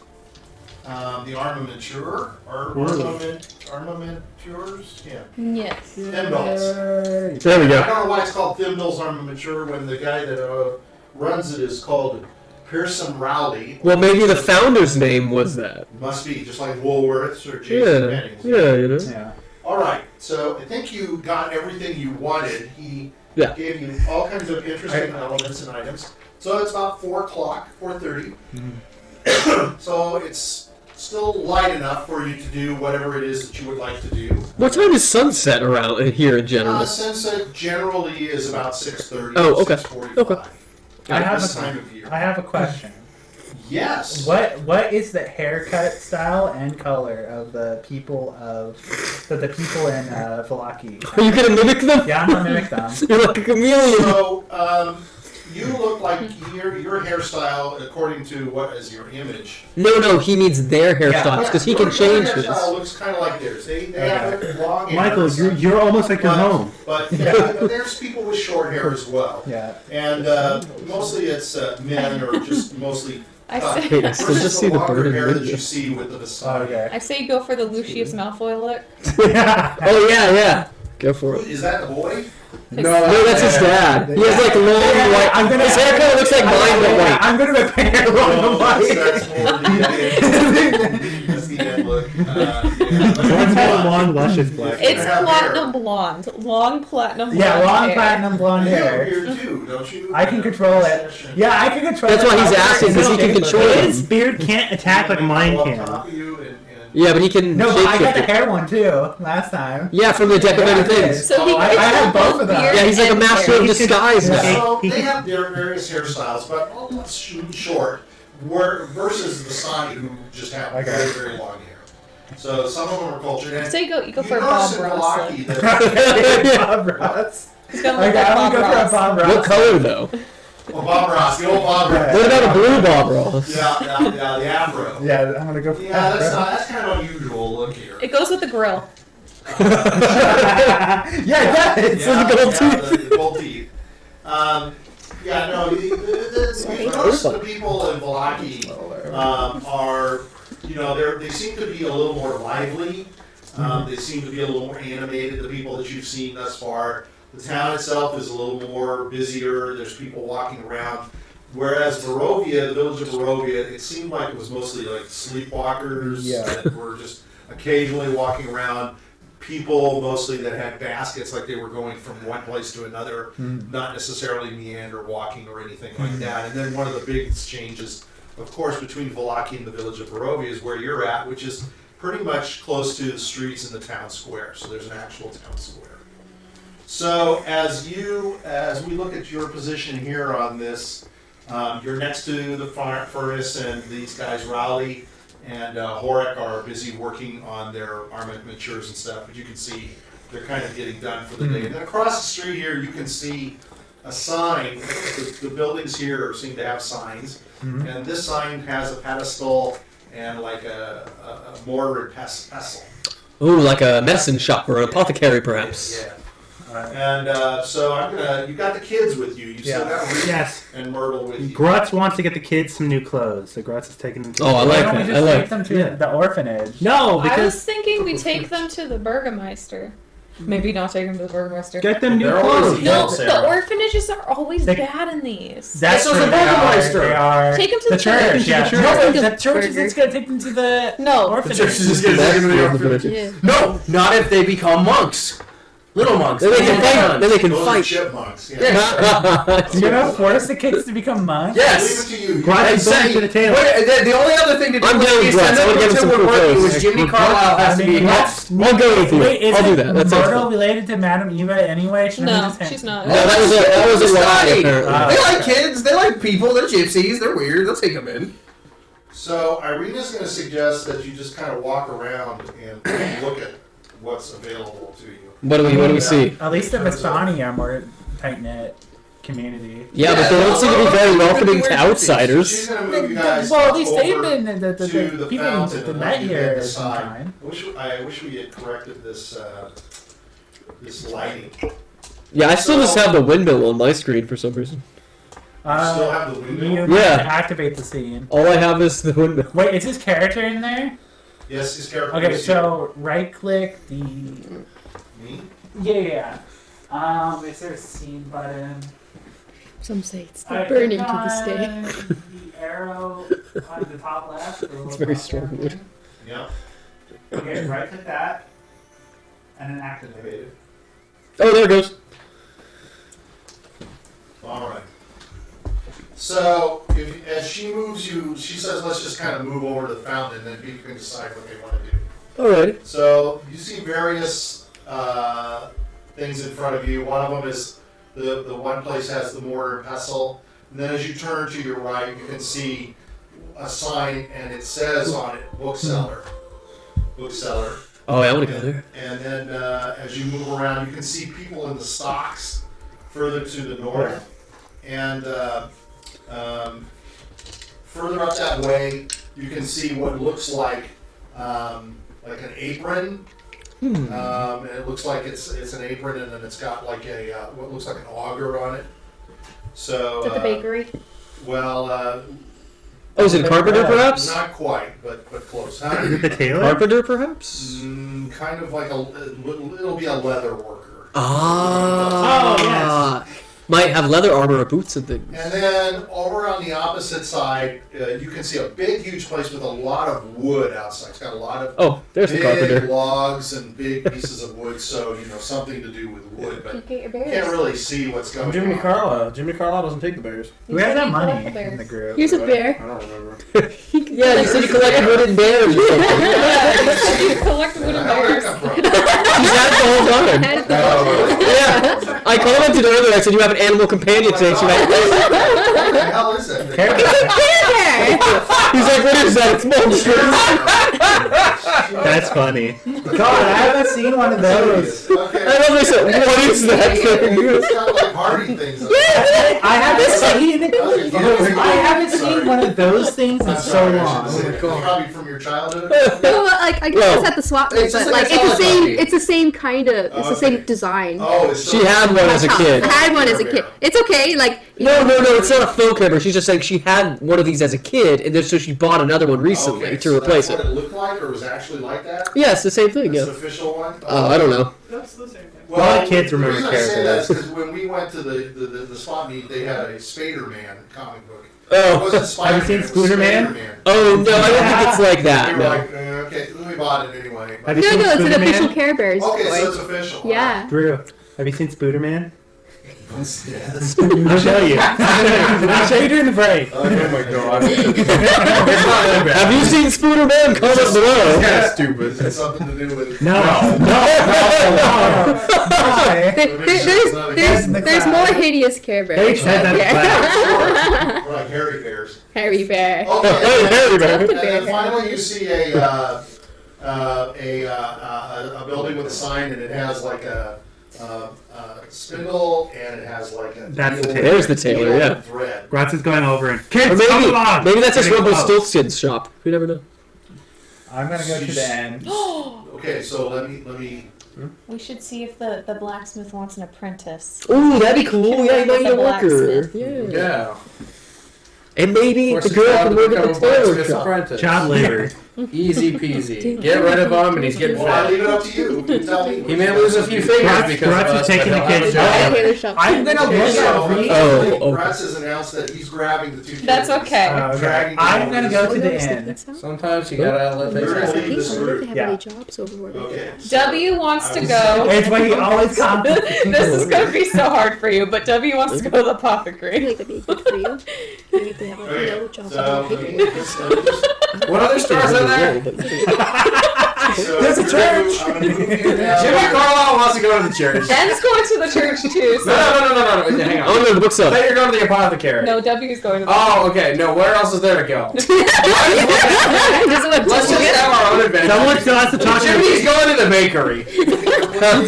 [SPEAKER 1] the armamenturer, or armamentures, yeah.
[SPEAKER 6] Yes.
[SPEAKER 1] Thimdall's.
[SPEAKER 2] There we
[SPEAKER 1] I
[SPEAKER 2] go.
[SPEAKER 1] don't know why it's called Thimdall's Armamenture when the guy that runs it is called Pearson Rowley.
[SPEAKER 2] Well, maybe the founder's name was that.
[SPEAKER 1] Must be just like Woolworths or
[SPEAKER 2] Yeah,
[SPEAKER 1] J.C. Penney's.
[SPEAKER 2] yeah, you know.
[SPEAKER 7] Yeah.
[SPEAKER 1] All right, so I think you got everything you wanted. He
[SPEAKER 2] Yeah.
[SPEAKER 1] gave you all kinds of interesting elements and items. So it's about 4 o'clock, 4:30. So it's still light enough for you to do whatever it is that you would like to do.
[SPEAKER 2] What time is sunset around here in general?
[SPEAKER 1] Sunset generally is about 6:30.
[SPEAKER 2] Oh, okay.
[SPEAKER 1] 6:45.
[SPEAKER 2] Okay.
[SPEAKER 7] I have
[SPEAKER 1] This
[SPEAKER 7] a-
[SPEAKER 1] time of year.
[SPEAKER 7] I have a question.
[SPEAKER 1] Yes.
[SPEAKER 7] What is the haircut style and color of the people in Valaki?
[SPEAKER 2] Are you gonna mimic them?
[SPEAKER 7] Yeah, I'm gonna mimic them.
[SPEAKER 2] You're like a chameleon.
[SPEAKER 1] So, you look like your hairstyle, according to what is your image.
[SPEAKER 2] No, he needs their hairstyles because he can change
[SPEAKER 1] Your
[SPEAKER 2] his.
[SPEAKER 1] hairstyle looks kind of like theirs. They have it long hair.
[SPEAKER 3] Michael, you're almost like your
[SPEAKER 1] But-
[SPEAKER 3] home.
[SPEAKER 1] But yeah, but there's people with short hair as well.
[SPEAKER 7] Yeah.
[SPEAKER 1] And mostly it's men or just mostly.
[SPEAKER 6] I say,
[SPEAKER 2] Wait, I still
[SPEAKER 1] versus
[SPEAKER 2] just see the
[SPEAKER 1] longer
[SPEAKER 2] bird in
[SPEAKER 1] hair that
[SPEAKER 2] window.
[SPEAKER 1] you see with the
[SPEAKER 7] Oh,
[SPEAKER 1] Vistani.
[SPEAKER 7] okay.
[SPEAKER 6] I say go for the Lucius Malfoy look.
[SPEAKER 2] Oh yeah. Go for it.
[SPEAKER 1] Is that the boy?
[SPEAKER 2] No, that's his dad. He has like long white. His hair kind of looks like mine, but white.
[SPEAKER 7] I'm gonna make my hair long and
[SPEAKER 1] No,
[SPEAKER 7] white.
[SPEAKER 1] that's more the AD&D look.
[SPEAKER 3] Grutz has long, luscious black
[SPEAKER 6] It's
[SPEAKER 3] hair.
[SPEAKER 6] platinum blonde. Long platinum blonde.
[SPEAKER 7] Yeah, long
[SPEAKER 6] hair.
[SPEAKER 7] platinum blonde
[SPEAKER 1] You have
[SPEAKER 7] hair.
[SPEAKER 1] beard too, don't you?
[SPEAKER 7] I can control it. Yeah, I can control
[SPEAKER 2] That's
[SPEAKER 7] it.
[SPEAKER 2] why he's
[SPEAKER 7] I'll
[SPEAKER 2] asking,
[SPEAKER 7] wear it
[SPEAKER 2] 'cause he
[SPEAKER 7] in
[SPEAKER 2] can
[SPEAKER 7] shape
[SPEAKER 2] control
[SPEAKER 7] of
[SPEAKER 2] it.
[SPEAKER 3] His beard can't attack like mine
[SPEAKER 1] On
[SPEAKER 3] can.
[SPEAKER 1] top of you and
[SPEAKER 2] Yeah, but he can
[SPEAKER 7] No, but I got the
[SPEAKER 2] shapeshift it.
[SPEAKER 7] hair one too last time.
[SPEAKER 2] Yeah, from the deck of many
[SPEAKER 7] Yeah, I did.
[SPEAKER 2] things.
[SPEAKER 6] So he
[SPEAKER 1] Oh, I
[SPEAKER 6] gets
[SPEAKER 7] have
[SPEAKER 6] both
[SPEAKER 7] both of them.
[SPEAKER 6] beard
[SPEAKER 2] Yeah, he's like a
[SPEAKER 6] and
[SPEAKER 2] master
[SPEAKER 6] hair.
[SPEAKER 2] of disguise now.
[SPEAKER 1] So
[SPEAKER 3] He
[SPEAKER 1] they
[SPEAKER 3] could-
[SPEAKER 1] have their various hairstyles, but let's shoot short. Versus the Sani who just have
[SPEAKER 7] Okay.
[SPEAKER 1] very, very long hair. So some of them are cultured. And
[SPEAKER 6] So you go for
[SPEAKER 1] you
[SPEAKER 6] Bob
[SPEAKER 1] notice in
[SPEAKER 6] Ross.
[SPEAKER 1] Vallaki that
[SPEAKER 7] Bob Ross.
[SPEAKER 6] He's gonna
[SPEAKER 7] Okay,
[SPEAKER 6] look like
[SPEAKER 7] I'm
[SPEAKER 6] Bob
[SPEAKER 7] gonna go for a
[SPEAKER 6] Ross.
[SPEAKER 7] Bob Ross.
[SPEAKER 2] What color though?
[SPEAKER 1] Bob Ross, the old Bob Ross.
[SPEAKER 2] What about a blue Bob Ross?
[SPEAKER 1] Yeah, the afro.
[SPEAKER 7] Yeah, I'm gonna go for
[SPEAKER 1] Yeah, that's kind of unusual look here.
[SPEAKER 6] It goes with the grill.
[SPEAKER 7] Yeah, it does.
[SPEAKER 2] the gold teeth.
[SPEAKER 1] The gold teeth. Yeah, no, most of the people in Vallaki are, they seem to be a little more lively. They seem to be a little more animated, the people that you've seen thus far. The town itself is a little more busier. There's people walking around. Whereas Barovia, the village of Barovia, it seemed like it was mostly like sleepwalkers that were just occasionally walking around. People mostly that had baskets, like they were going from one place to another, not necessarily meander walking or anything like that. And then one of the biggest changes, of course, between Vallaki and the village of Barovia is where you're at, which is pretty much close to the streets in the town square. So there's an actual town square. So as we look at your position here on this, you're next to the furnace, and these guys, Raleigh and Horik, are busy working on their armatures and stuff, but you can see they're kind of getting done for the day. And then across the street here, you can see a sign. The buildings here seem to have signs, and this sign has a pedestal and like a mortar and pestle.
[SPEAKER 2] Ooh, like a medicine shop or an apothecary, perhaps.
[SPEAKER 1] Yeah. And so you got the kids with you. You still got Reed
[SPEAKER 3] Yes.
[SPEAKER 1] and Myrtle with you.
[SPEAKER 3] Grutz wants to get the kids some new clothes, so Grutz is taking them to
[SPEAKER 2] Oh, I
[SPEAKER 7] Why
[SPEAKER 2] like
[SPEAKER 7] don't we
[SPEAKER 2] that.
[SPEAKER 7] just
[SPEAKER 2] I like
[SPEAKER 7] take them to the orphanage?
[SPEAKER 3] No,
[SPEAKER 6] I
[SPEAKER 3] because
[SPEAKER 6] was thinking we take them to the Burgermeister. Maybe not take them to the Burgermeister.
[SPEAKER 3] get them new
[SPEAKER 1] They're always
[SPEAKER 3] clothes.
[SPEAKER 1] young.
[SPEAKER 6] No,
[SPEAKER 1] Sarah.
[SPEAKER 6] the orphanages are always
[SPEAKER 7] They-
[SPEAKER 6] bad in these.
[SPEAKER 7] That's
[SPEAKER 5] So it's
[SPEAKER 7] true,
[SPEAKER 5] a
[SPEAKER 7] they are-
[SPEAKER 5] Burgermeister.
[SPEAKER 7] They are.
[SPEAKER 6] Take them to
[SPEAKER 7] The
[SPEAKER 6] the
[SPEAKER 7] church,
[SPEAKER 3] to
[SPEAKER 7] yeah.
[SPEAKER 3] the church.
[SPEAKER 7] No,
[SPEAKER 4] The
[SPEAKER 7] the church is
[SPEAKER 4] burger.
[SPEAKER 7] just gonna take them to the
[SPEAKER 6] No.
[SPEAKER 7] orphanage.
[SPEAKER 5] church is just gonna take them to the orphanage.
[SPEAKER 4] Yeah.
[SPEAKER 5] No, not if they become monks. Little monks.
[SPEAKER 2] Then they can fight. Then they can
[SPEAKER 1] Those are
[SPEAKER 2] fight.
[SPEAKER 1] chipmunks. Yeah.
[SPEAKER 5] Yes.
[SPEAKER 7] You're gonna force the kids to become monks?
[SPEAKER 5] Yes.
[SPEAKER 1] Leave it to you.
[SPEAKER 3] Grutz is going
[SPEAKER 5] Exactly.
[SPEAKER 3] to the tailor.
[SPEAKER 5] Wait, the only other thing to do
[SPEAKER 2] I'm
[SPEAKER 5] with
[SPEAKER 2] down with
[SPEAKER 5] these
[SPEAKER 2] Grutz. I wanna give him some
[SPEAKER 5] we're
[SPEAKER 2] cool
[SPEAKER 5] working
[SPEAKER 2] clothes.
[SPEAKER 5] was Jiminy Carlyle has to be a
[SPEAKER 7] Grutz-
[SPEAKER 2] I'll go with you.
[SPEAKER 7] Wait, is
[SPEAKER 2] I'll do that. That sounds
[SPEAKER 7] Myrtle
[SPEAKER 2] fun.
[SPEAKER 7] related to Madame Eva anyway? Shouldn't we
[SPEAKER 6] No,
[SPEAKER 7] just hang-
[SPEAKER 6] she's not.
[SPEAKER 2] No, that was a lie, apparently.
[SPEAKER 5] They like kids. They like people. They're gypsies. They're weird. They'll take them in.
[SPEAKER 1] So Irina's going to suggest that you just kind of walk around and look at what's available to you.
[SPEAKER 2] What do we see?
[SPEAKER 7] At least the Vistani are more tight knit community.
[SPEAKER 2] Yeah, but they don't seem to be very welcoming to
[SPEAKER 1] She's
[SPEAKER 2] outsiders.
[SPEAKER 1] going to move you guys
[SPEAKER 7] Well, at least they've
[SPEAKER 1] over
[SPEAKER 7] been
[SPEAKER 1] to
[SPEAKER 7] the
[SPEAKER 1] the
[SPEAKER 7] people
[SPEAKER 1] fountain
[SPEAKER 7] that
[SPEAKER 1] and
[SPEAKER 7] met
[SPEAKER 1] let you
[SPEAKER 7] here
[SPEAKER 1] hit the
[SPEAKER 7] this
[SPEAKER 1] side.
[SPEAKER 7] time.
[SPEAKER 1] I wish we had corrected this lighting.
[SPEAKER 2] Yeah, I still just have the windmill on my screen for some reason.
[SPEAKER 1] Still have the
[SPEAKER 7] You
[SPEAKER 1] window?
[SPEAKER 7] need
[SPEAKER 2] Yeah.
[SPEAKER 7] to activate the scene.
[SPEAKER 2] All I have is the windmill.
[SPEAKER 7] Wait, is his character in there?
[SPEAKER 1] Yes, his character.
[SPEAKER 7] Okay,
[SPEAKER 1] is
[SPEAKER 7] so right click the.
[SPEAKER 1] here. Me?
[SPEAKER 7] Yeah. Is there a scene button?
[SPEAKER 4] Some say it's still
[SPEAKER 7] Alright,
[SPEAKER 4] burning
[SPEAKER 7] click
[SPEAKER 4] to this day.
[SPEAKER 7] on The arrow on the top left.
[SPEAKER 2] It's very strong wood.
[SPEAKER 1] Yeah.
[SPEAKER 7] Okay, right click that, and then activate it.
[SPEAKER 2] Oh, there it goes.
[SPEAKER 1] All right. So, as she moves you, she says, let's just kind of move over to the fountain, and then people can decide what they want to do.
[SPEAKER 2] Alrighty.
[SPEAKER 1] So, you see various things in front of you. One of them is the one place has the mortar and pestle. And then as you turn to your right, you can see a sign, and it says on it, bookseller. Bookseller.
[SPEAKER 2] Oh, yeah, I want to go there.
[SPEAKER 1] And then as you move around, you can see people in the stocks further to the north. And further up that way, you can see what looks like an apron. And it looks like it's an apron, and then it's got like a what looks like an auger on it. So
[SPEAKER 4] Is that the bakery?
[SPEAKER 1] well,
[SPEAKER 2] Oh, is it a carpenter, perhaps?
[SPEAKER 1] not quite, but close. Huh?
[SPEAKER 3] Is it the tailor?
[SPEAKER 2] Carpenter, perhaps?
[SPEAKER 1] Kind of like it'll be a leather worker.
[SPEAKER 2] Ah.
[SPEAKER 3] Oh,
[SPEAKER 2] might have leather armor or boots and things.
[SPEAKER 1] And then over on the opposite side, you can see a big, huge place with a lot of wood outside. It's got a lot of
[SPEAKER 2] There's the
[SPEAKER 1] big
[SPEAKER 2] carpenter.
[SPEAKER 1] logs and big pieces of wood, so something to do with wood, but you can't really see what's going
[SPEAKER 5] Jiminy
[SPEAKER 1] on.
[SPEAKER 5] Carlyle. Jiminy Carlyle doesn't take the bears.
[SPEAKER 7] We have that money
[SPEAKER 6] Collect the bears.
[SPEAKER 7] in the group.
[SPEAKER 4] Here's a bear.
[SPEAKER 5] I don't remember.
[SPEAKER 2] Yeah, you said you collect wooden bears or something.
[SPEAKER 6] You collect wooden
[SPEAKER 1] Where did
[SPEAKER 6] bears.
[SPEAKER 1] that come from?
[SPEAKER 2] He's had it the whole time.
[SPEAKER 4] Has the-
[SPEAKER 1] Oh, really?
[SPEAKER 2] Yeah. I commented earlier, I said you have an animal companion today. She's like,
[SPEAKER 1] What the hell is that thing?
[SPEAKER 4] Bear!
[SPEAKER 2] he's like, what is that? It's monstrous.
[SPEAKER 3] That's funny.
[SPEAKER 7] God, I haven't seen one of those.
[SPEAKER 1] Okay.
[SPEAKER 2] I love this. What is that thing?
[SPEAKER 1] It's kind of like hardy things.
[SPEAKER 7] I haven't
[SPEAKER 1] Sorry.
[SPEAKER 7] seen one of those things in
[SPEAKER 1] I'm
[SPEAKER 7] so
[SPEAKER 1] sorry, I
[SPEAKER 7] long.
[SPEAKER 1] shouldn't say that. Probably from your childhood.
[SPEAKER 4] No, like I guess
[SPEAKER 2] Well,
[SPEAKER 4] it's at the swap meet,
[SPEAKER 5] it's just
[SPEAKER 4] but
[SPEAKER 5] like
[SPEAKER 4] like
[SPEAKER 5] a
[SPEAKER 4] it's the
[SPEAKER 5] solid
[SPEAKER 4] same.
[SPEAKER 5] copy.
[SPEAKER 4] It's the same kind of. It's the same design.
[SPEAKER 1] Oh, it's
[SPEAKER 2] She had one as a kid.
[SPEAKER 4] I had one as a kid. It's okay. Like
[SPEAKER 2] No, it's not a faux camera. She's just saying she had one of these as a kid, and then so she bought another one recently
[SPEAKER 1] Okay,
[SPEAKER 2] to
[SPEAKER 1] so
[SPEAKER 2] replace
[SPEAKER 1] that's
[SPEAKER 2] it.
[SPEAKER 1] what it looked like, or was it actually like that?
[SPEAKER 2] Yeah, it's the same thing.
[SPEAKER 1] That's
[SPEAKER 2] Yeah.
[SPEAKER 1] the official one.
[SPEAKER 2] I don't know.
[SPEAKER 1] Well,
[SPEAKER 3] A lot of kids remember
[SPEAKER 1] the reason I say that is
[SPEAKER 3] characters.
[SPEAKER 1] because when we went to the spot meet, they had a Spider-Man comic book. It
[SPEAKER 2] Oh.
[SPEAKER 1] wasn't Spider-Man.
[SPEAKER 3] Have you seen
[SPEAKER 1] it was
[SPEAKER 3] Spooderman?
[SPEAKER 1] Spider-Man.
[SPEAKER 2] Oh no, I don't think it's like
[SPEAKER 1] We
[SPEAKER 2] that.
[SPEAKER 1] were
[SPEAKER 2] No.
[SPEAKER 1] like, okay, we bought it anyway.
[SPEAKER 3] Have you
[SPEAKER 4] no,
[SPEAKER 3] seen
[SPEAKER 4] it's an
[SPEAKER 3] Spooderman?
[SPEAKER 4] official Care Bears
[SPEAKER 1] Okay, so
[SPEAKER 4] toy.
[SPEAKER 1] it's official.
[SPEAKER 4] Yeah.
[SPEAKER 3] Drew, have you seen Spooderman?
[SPEAKER 1] Yes.
[SPEAKER 3] I'll show you. I'll show you during the break.
[SPEAKER 5] Oh my god.
[SPEAKER 2] Have you seen Spooderman? Comment below.
[SPEAKER 5] That's stupid.
[SPEAKER 1] It's something to do with.
[SPEAKER 3] No.
[SPEAKER 7] Why?
[SPEAKER 4] There's more hideous Care
[SPEAKER 3] They
[SPEAKER 4] Bears.
[SPEAKER 3] said that.
[SPEAKER 1] We're like hairy bears.
[SPEAKER 4] Harry Bear.
[SPEAKER 1] Okay.
[SPEAKER 2] Hairy bear.
[SPEAKER 1] And then finally, you see a building with a sign, and it has like a spindle, and it has like a.
[SPEAKER 3] That's the
[SPEAKER 1] needle-
[SPEAKER 3] tailor.
[SPEAKER 2] There's the tailor,
[SPEAKER 1] needle
[SPEAKER 2] yeah.
[SPEAKER 1] and Thread.
[SPEAKER 3] Grutz is going over and
[SPEAKER 2] Or
[SPEAKER 3] kids, come along.
[SPEAKER 2] maybe that's just
[SPEAKER 3] Getting close.
[SPEAKER 2] Rumpelstiltskin's shop. You never know.
[SPEAKER 7] I'm gonna go to the end.
[SPEAKER 1] Okay, so let me.
[SPEAKER 6] We should see if the blacksmith wants an apprentice.
[SPEAKER 2] Ooh, that'd be cool. Yeah, you might need a
[SPEAKER 6] The
[SPEAKER 2] worker.
[SPEAKER 6] blacksmith.
[SPEAKER 2] Yeah.
[SPEAKER 5] Yeah.
[SPEAKER 2] And maybe
[SPEAKER 5] Force
[SPEAKER 2] the
[SPEAKER 5] a
[SPEAKER 2] girl
[SPEAKER 5] child
[SPEAKER 2] can
[SPEAKER 5] to
[SPEAKER 2] work
[SPEAKER 5] become
[SPEAKER 2] at
[SPEAKER 5] a
[SPEAKER 2] the tailor
[SPEAKER 5] blacksmith's
[SPEAKER 2] shop.
[SPEAKER 5] apprentice.
[SPEAKER 3] Child labor.
[SPEAKER 5] Easy peasy. Get rid of him, and he's getting
[SPEAKER 1] Well, I
[SPEAKER 5] fat.
[SPEAKER 1] leave it up to you. You tell me.
[SPEAKER 5] He may lose a few fingers
[SPEAKER 3] Grutz-
[SPEAKER 5] because
[SPEAKER 3] Grutz
[SPEAKER 5] of
[SPEAKER 3] is
[SPEAKER 5] us,
[SPEAKER 3] taking
[SPEAKER 5] but
[SPEAKER 3] the
[SPEAKER 5] he'll
[SPEAKER 3] kids'
[SPEAKER 5] have a
[SPEAKER 3] job.
[SPEAKER 5] job.
[SPEAKER 4] Tailor shop.
[SPEAKER 3] I'm gonna
[SPEAKER 1] Okay,
[SPEAKER 3] look
[SPEAKER 1] so
[SPEAKER 3] at
[SPEAKER 2] Oh, okay.
[SPEAKER 1] Grutz has announced that he's grabbing the two.
[SPEAKER 6] That's
[SPEAKER 1] kids.
[SPEAKER 6] okay.
[SPEAKER 1] Dragging
[SPEAKER 7] I'm
[SPEAKER 1] them
[SPEAKER 7] gonna
[SPEAKER 1] over
[SPEAKER 7] go to
[SPEAKER 1] this-
[SPEAKER 7] the end.
[SPEAKER 5] Sometimes you gotta let things
[SPEAKER 1] We're gonna
[SPEAKER 5] happen.
[SPEAKER 1] leave this group.
[SPEAKER 4] They have
[SPEAKER 7] Yeah.
[SPEAKER 4] any jobs over where they
[SPEAKER 1] Okay.
[SPEAKER 6] W wants to go.
[SPEAKER 7] It's what he always comes.
[SPEAKER 6] This is gonna be so hard for you, but W wants to go to the
[SPEAKER 4] I
[SPEAKER 6] apothecary.
[SPEAKER 4] feel like that'd be good for you. Maybe if they have like
[SPEAKER 1] Okay,
[SPEAKER 4] jobs
[SPEAKER 1] so
[SPEAKER 4] over
[SPEAKER 1] let me
[SPEAKER 4] paperwork.
[SPEAKER 1] just-
[SPEAKER 5] What other stars are there?
[SPEAKER 1] so
[SPEAKER 7] There's a
[SPEAKER 1] you're
[SPEAKER 7] church.
[SPEAKER 1] gonna move- I'm gonna move you now.
[SPEAKER 5] Jimmy Carlyle wants to go to the church.
[SPEAKER 6] Ben's going to the church too. So
[SPEAKER 5] No. Hang
[SPEAKER 2] I'm gonna
[SPEAKER 5] on.
[SPEAKER 2] go to the bookstore.
[SPEAKER 5] I thought you're going to the apothecary.
[SPEAKER 6] no, W's going to the
[SPEAKER 5] Oh, okay. No, where else is there to go?
[SPEAKER 4] Doesn't want
[SPEAKER 5] Let's just have our own adventure.
[SPEAKER 3] Someone still has to talk to
[SPEAKER 5] Jimmy's
[SPEAKER 3] me.
[SPEAKER 5] going to the bakery.
[SPEAKER 1] He's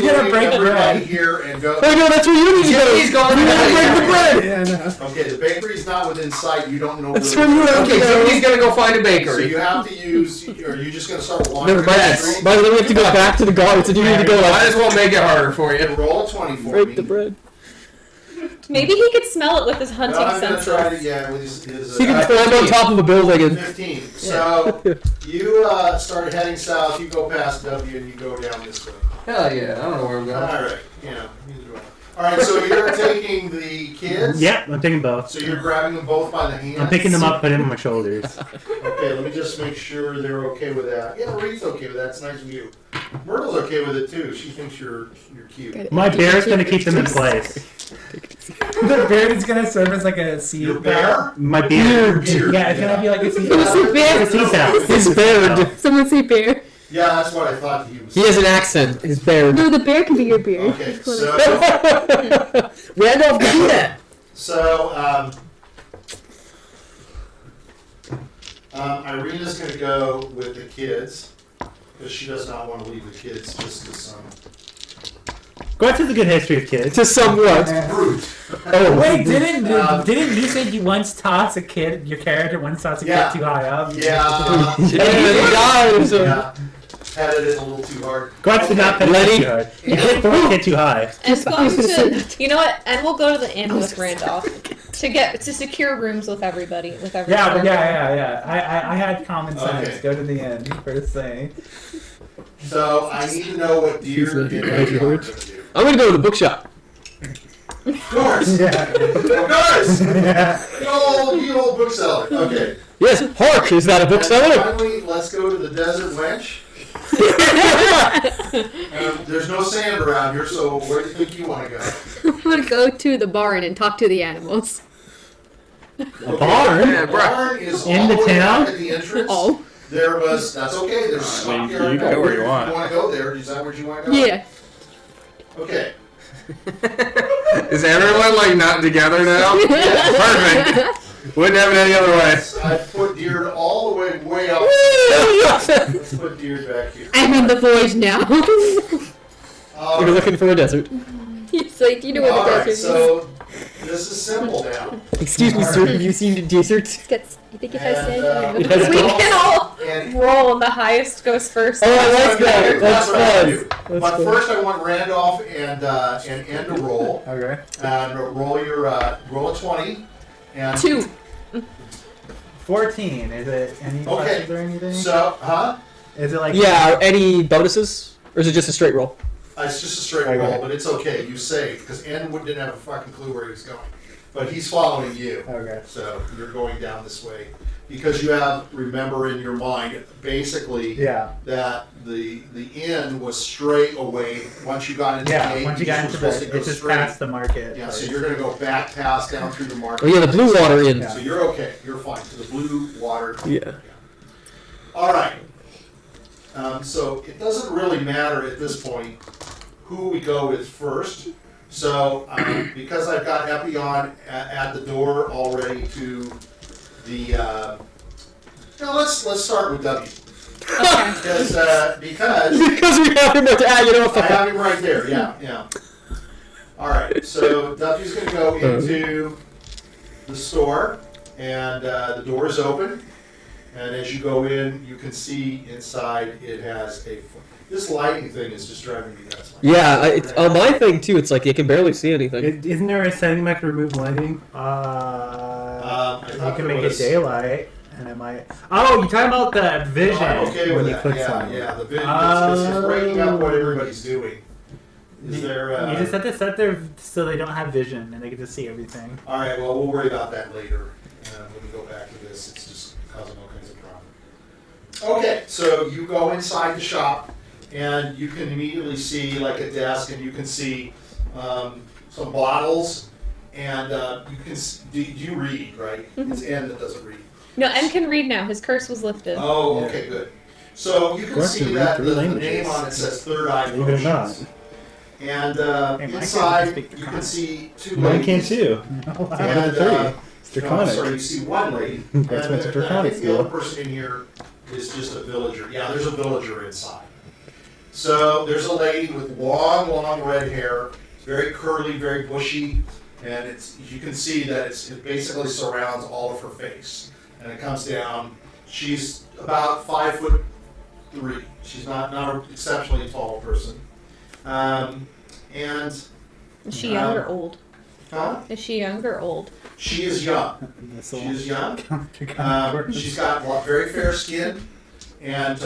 [SPEAKER 7] gonna break
[SPEAKER 1] everybody
[SPEAKER 7] bread.
[SPEAKER 1] here and go.
[SPEAKER 2] Oh no, that's where you need to go.
[SPEAKER 5] Jimmy's going to the bakery.
[SPEAKER 1] Okay, the bakery's not within sight. You don't know.
[SPEAKER 2] That's
[SPEAKER 1] where
[SPEAKER 2] from you.
[SPEAKER 5] Okay, Jimmy's going to go find a
[SPEAKER 1] So
[SPEAKER 5] bakery.
[SPEAKER 1] you have to use. Are you just gonna start wandering?
[SPEAKER 2] Never mind.
[SPEAKER 1] down the street?
[SPEAKER 2] By the way, we have to go back to the gardens, and you need to go
[SPEAKER 5] Might
[SPEAKER 2] like
[SPEAKER 5] as well make it harder for you.
[SPEAKER 1] Roll a 20 for
[SPEAKER 2] break
[SPEAKER 1] me.
[SPEAKER 2] the bread.
[SPEAKER 6] Maybe he could smell it with his
[SPEAKER 1] No,
[SPEAKER 6] hunting
[SPEAKER 1] I'm gonna try to
[SPEAKER 6] senses.
[SPEAKER 1] with his
[SPEAKER 2] You can stand on top of a building and
[SPEAKER 1] 15. So you start heading south. You go past W and you go down this way.
[SPEAKER 5] Hell yeah, I don't know where I'm
[SPEAKER 1] All
[SPEAKER 5] going.
[SPEAKER 1] right. Yeah. Neither do I. All right. So you're taking the kids.
[SPEAKER 3] Yep, I'm taking both.
[SPEAKER 1] So you're grabbing them both by the hands.
[SPEAKER 3] I'm picking them up, putting them on my shoulders.
[SPEAKER 1] Okay, let me just make sure they're okay with that. Yeah, Marie's okay with that. It's nice of you. Myrtle's okay with it too. She thinks you're cute.
[SPEAKER 3] My bear's gonna keep them in place.
[SPEAKER 7] The beard is gonna serve as like a seed.
[SPEAKER 1] Your bear?
[SPEAKER 3] My beard.
[SPEAKER 1] Beard.
[SPEAKER 7] Yeah, it's gonna be like a seed.
[SPEAKER 4] Who's the bear?
[SPEAKER 3] It's his house.
[SPEAKER 2] his beard.
[SPEAKER 4] Someone say bear.
[SPEAKER 1] Yeah, that's what I thought he was.
[SPEAKER 2] He has an accent. His beard.
[SPEAKER 4] No, the bear can be your beard.
[SPEAKER 1] Okay,
[SPEAKER 4] That's what
[SPEAKER 1] so
[SPEAKER 2] Randolph can do that.
[SPEAKER 1] Irina's gonna go with the kids because she does not want to leave the kids just to some
[SPEAKER 3] Grutz has a good history of kids.
[SPEAKER 2] To somewhat.
[SPEAKER 1] brute.
[SPEAKER 2] Oh,
[SPEAKER 7] Wait, didn't
[SPEAKER 1] Um,
[SPEAKER 7] you say you once tossed a kid? Your character once tossed a
[SPEAKER 1] Yeah.
[SPEAKER 7] kid too high up.
[SPEAKER 1] Yeah,
[SPEAKER 2] And he died. So.
[SPEAKER 1] yeah, headed it a little too hard.
[SPEAKER 3] Grutz did not pet
[SPEAKER 2] Lenny.
[SPEAKER 3] too hard. He hit the kid too high.
[SPEAKER 6] And
[SPEAKER 4] I was gonna say
[SPEAKER 6] to, you know what? And we'll go to the inn with Randolph to secure rooms with everybody.
[SPEAKER 7] Yeah. I had common sense.
[SPEAKER 1] Okay.
[SPEAKER 7] Go to the end first thing.
[SPEAKER 1] So I need to know what Diurd and Epion are going to do.
[SPEAKER 2] I'm gonna go to the bookshop.
[SPEAKER 1] Of course.
[SPEAKER 7] Yeah.
[SPEAKER 1] Of course.
[SPEAKER 7] Yeah.
[SPEAKER 1] You old bookseller. Okay.
[SPEAKER 2] Yes, hark! Is that a
[SPEAKER 1] And
[SPEAKER 2] bookseller?
[SPEAKER 1] finally, let's go to the desert wench. There's no sand around here, so where do you think you want to go?
[SPEAKER 4] I'm gonna go to the barn and talk to the animals.
[SPEAKER 7] A barn?
[SPEAKER 5] Yeah,
[SPEAKER 1] The
[SPEAKER 5] bro.
[SPEAKER 1] barn is
[SPEAKER 7] In
[SPEAKER 1] all
[SPEAKER 7] the
[SPEAKER 1] way
[SPEAKER 7] town?
[SPEAKER 1] back at the entrance.
[SPEAKER 4] Oh.
[SPEAKER 1] There was. That's okay. There's a
[SPEAKER 5] I mean,
[SPEAKER 1] stockyard.
[SPEAKER 5] you can go where you
[SPEAKER 1] If
[SPEAKER 5] want.
[SPEAKER 1] you want to go there? Is that where you want to go?
[SPEAKER 4] Yeah.
[SPEAKER 1] Okay.
[SPEAKER 5] Is everyone like not together now? Perfect. Wouldn't have it any other way.
[SPEAKER 1] I put Diurd all the way up. Let's put Diurd back here.
[SPEAKER 4] I'm in the void now.
[SPEAKER 2] You're looking for a desert.
[SPEAKER 4] He's like, you know where the
[SPEAKER 1] Alright,
[SPEAKER 4] desert is.
[SPEAKER 1] so this is simple now.
[SPEAKER 2] Excuse me, sir. Have you seen the desert?
[SPEAKER 4] You think if I
[SPEAKER 1] And,
[SPEAKER 4] said
[SPEAKER 2] It has
[SPEAKER 6] We
[SPEAKER 2] gold.
[SPEAKER 6] can all
[SPEAKER 1] And
[SPEAKER 6] roll, and the highest goes first.
[SPEAKER 2] Oh, I like that. That's
[SPEAKER 1] what I
[SPEAKER 2] fun.
[SPEAKER 1] do.
[SPEAKER 2] That's
[SPEAKER 1] But
[SPEAKER 2] fun.
[SPEAKER 1] first, I want Randolph and N to roll.
[SPEAKER 7] Okay.
[SPEAKER 1] And roll your roll a 20. And
[SPEAKER 4] 2.
[SPEAKER 7] 14. Is it any
[SPEAKER 1] Okay.
[SPEAKER 7] pluses or anything?
[SPEAKER 1] So,
[SPEAKER 7] Is it like
[SPEAKER 2] Yeah, are any bonuses? Or is it just a straight roll?
[SPEAKER 1] It's just a straight
[SPEAKER 7] Okay.
[SPEAKER 1] roll, but it's okay. You saved because N didn't have a fucking clue where he was going, but he's following you.
[SPEAKER 7] Okay.
[SPEAKER 1] So you're going down this way because you have remember in your mind basically
[SPEAKER 7] Yeah.
[SPEAKER 1] that the inn was straight away once you got into
[SPEAKER 7] Yeah.
[SPEAKER 1] the gate.
[SPEAKER 7] Once you got into
[SPEAKER 1] supposed to
[SPEAKER 7] the,
[SPEAKER 1] go
[SPEAKER 7] it's just
[SPEAKER 1] straight.
[SPEAKER 7] past the market.
[SPEAKER 1] Yeah, so
[SPEAKER 7] first.
[SPEAKER 1] you're going to go back past down through the market.
[SPEAKER 2] Oh yeah, the blue water inn.
[SPEAKER 7] Yeah.
[SPEAKER 1] So you're okay. You're fine. So the blue water.
[SPEAKER 2] Yeah.
[SPEAKER 1] All right. So it doesn't really matter at this point who we go with first. So because I've got Epion at the door already to the. Let's start with W. Because
[SPEAKER 2] Because we have him at you know,
[SPEAKER 1] I have him right there. Yeah. All right. So W's going to go into the store, and the door is open. And as you go in, you can see inside it has a. This lighting thing is just driving me nuts.
[SPEAKER 2] Yeah, it's on my thing too. It's like you can barely see anything.
[SPEAKER 3] Isn't there a setting that can remove lighting?
[SPEAKER 1] I
[SPEAKER 7] You
[SPEAKER 1] thought
[SPEAKER 7] can
[SPEAKER 1] there
[SPEAKER 7] make
[SPEAKER 1] was-
[SPEAKER 7] it daylight, and it might. Oh, you're talking about the vision
[SPEAKER 1] No, I'm okay
[SPEAKER 7] when
[SPEAKER 1] with
[SPEAKER 7] you
[SPEAKER 1] that.
[SPEAKER 7] click
[SPEAKER 1] Yeah,
[SPEAKER 7] something.
[SPEAKER 1] yeah. The vision is breaking up what everybody's doing. Is there?
[SPEAKER 7] You just have to set there so they don't have vision and they get to see everything.
[SPEAKER 1] All right. Well, we'll worry about that later when we go back to this. It's just causing all kinds of problems. Okay, so you go inside the shop, and you can immediately see like a desk, and you can see some bottles, and you can. Do you read? Right? It's N that doesn't read.
[SPEAKER 6] No, N can read now. His curse was lifted.
[SPEAKER 1] Oh, okay, good. So you can
[SPEAKER 8] Grutz
[SPEAKER 1] see
[SPEAKER 8] can read
[SPEAKER 1] that
[SPEAKER 8] three
[SPEAKER 1] the
[SPEAKER 8] languages.
[SPEAKER 1] name on it says Third Eye
[SPEAKER 8] Believe it or not.
[SPEAKER 1] Potions. And
[SPEAKER 7] Hey, my
[SPEAKER 1] inside,
[SPEAKER 7] kids speak
[SPEAKER 1] you can
[SPEAKER 7] Draconic.
[SPEAKER 1] see two
[SPEAKER 8] Mine can
[SPEAKER 1] ladies.
[SPEAKER 8] too.
[SPEAKER 1] And,
[SPEAKER 8] One of the three. It's
[SPEAKER 1] no,
[SPEAKER 8] Draconic.
[SPEAKER 1] sorry, you see one lady.
[SPEAKER 8] That's
[SPEAKER 1] and
[SPEAKER 8] what's a
[SPEAKER 1] I
[SPEAKER 8] Draconic
[SPEAKER 1] think the other
[SPEAKER 8] skill.
[SPEAKER 1] person in here is just a villager. Yeah, there's a villager inside. So there's a lady with long red hair, very curly, very bushy, and you can see that it basically surrounds all of her face, and it comes down. She's about 5'3". She's not an exceptionally tall person, and
[SPEAKER 6] Is she young or old? Is she young or old?
[SPEAKER 1] she is young. She is young. She's got very fair skin, and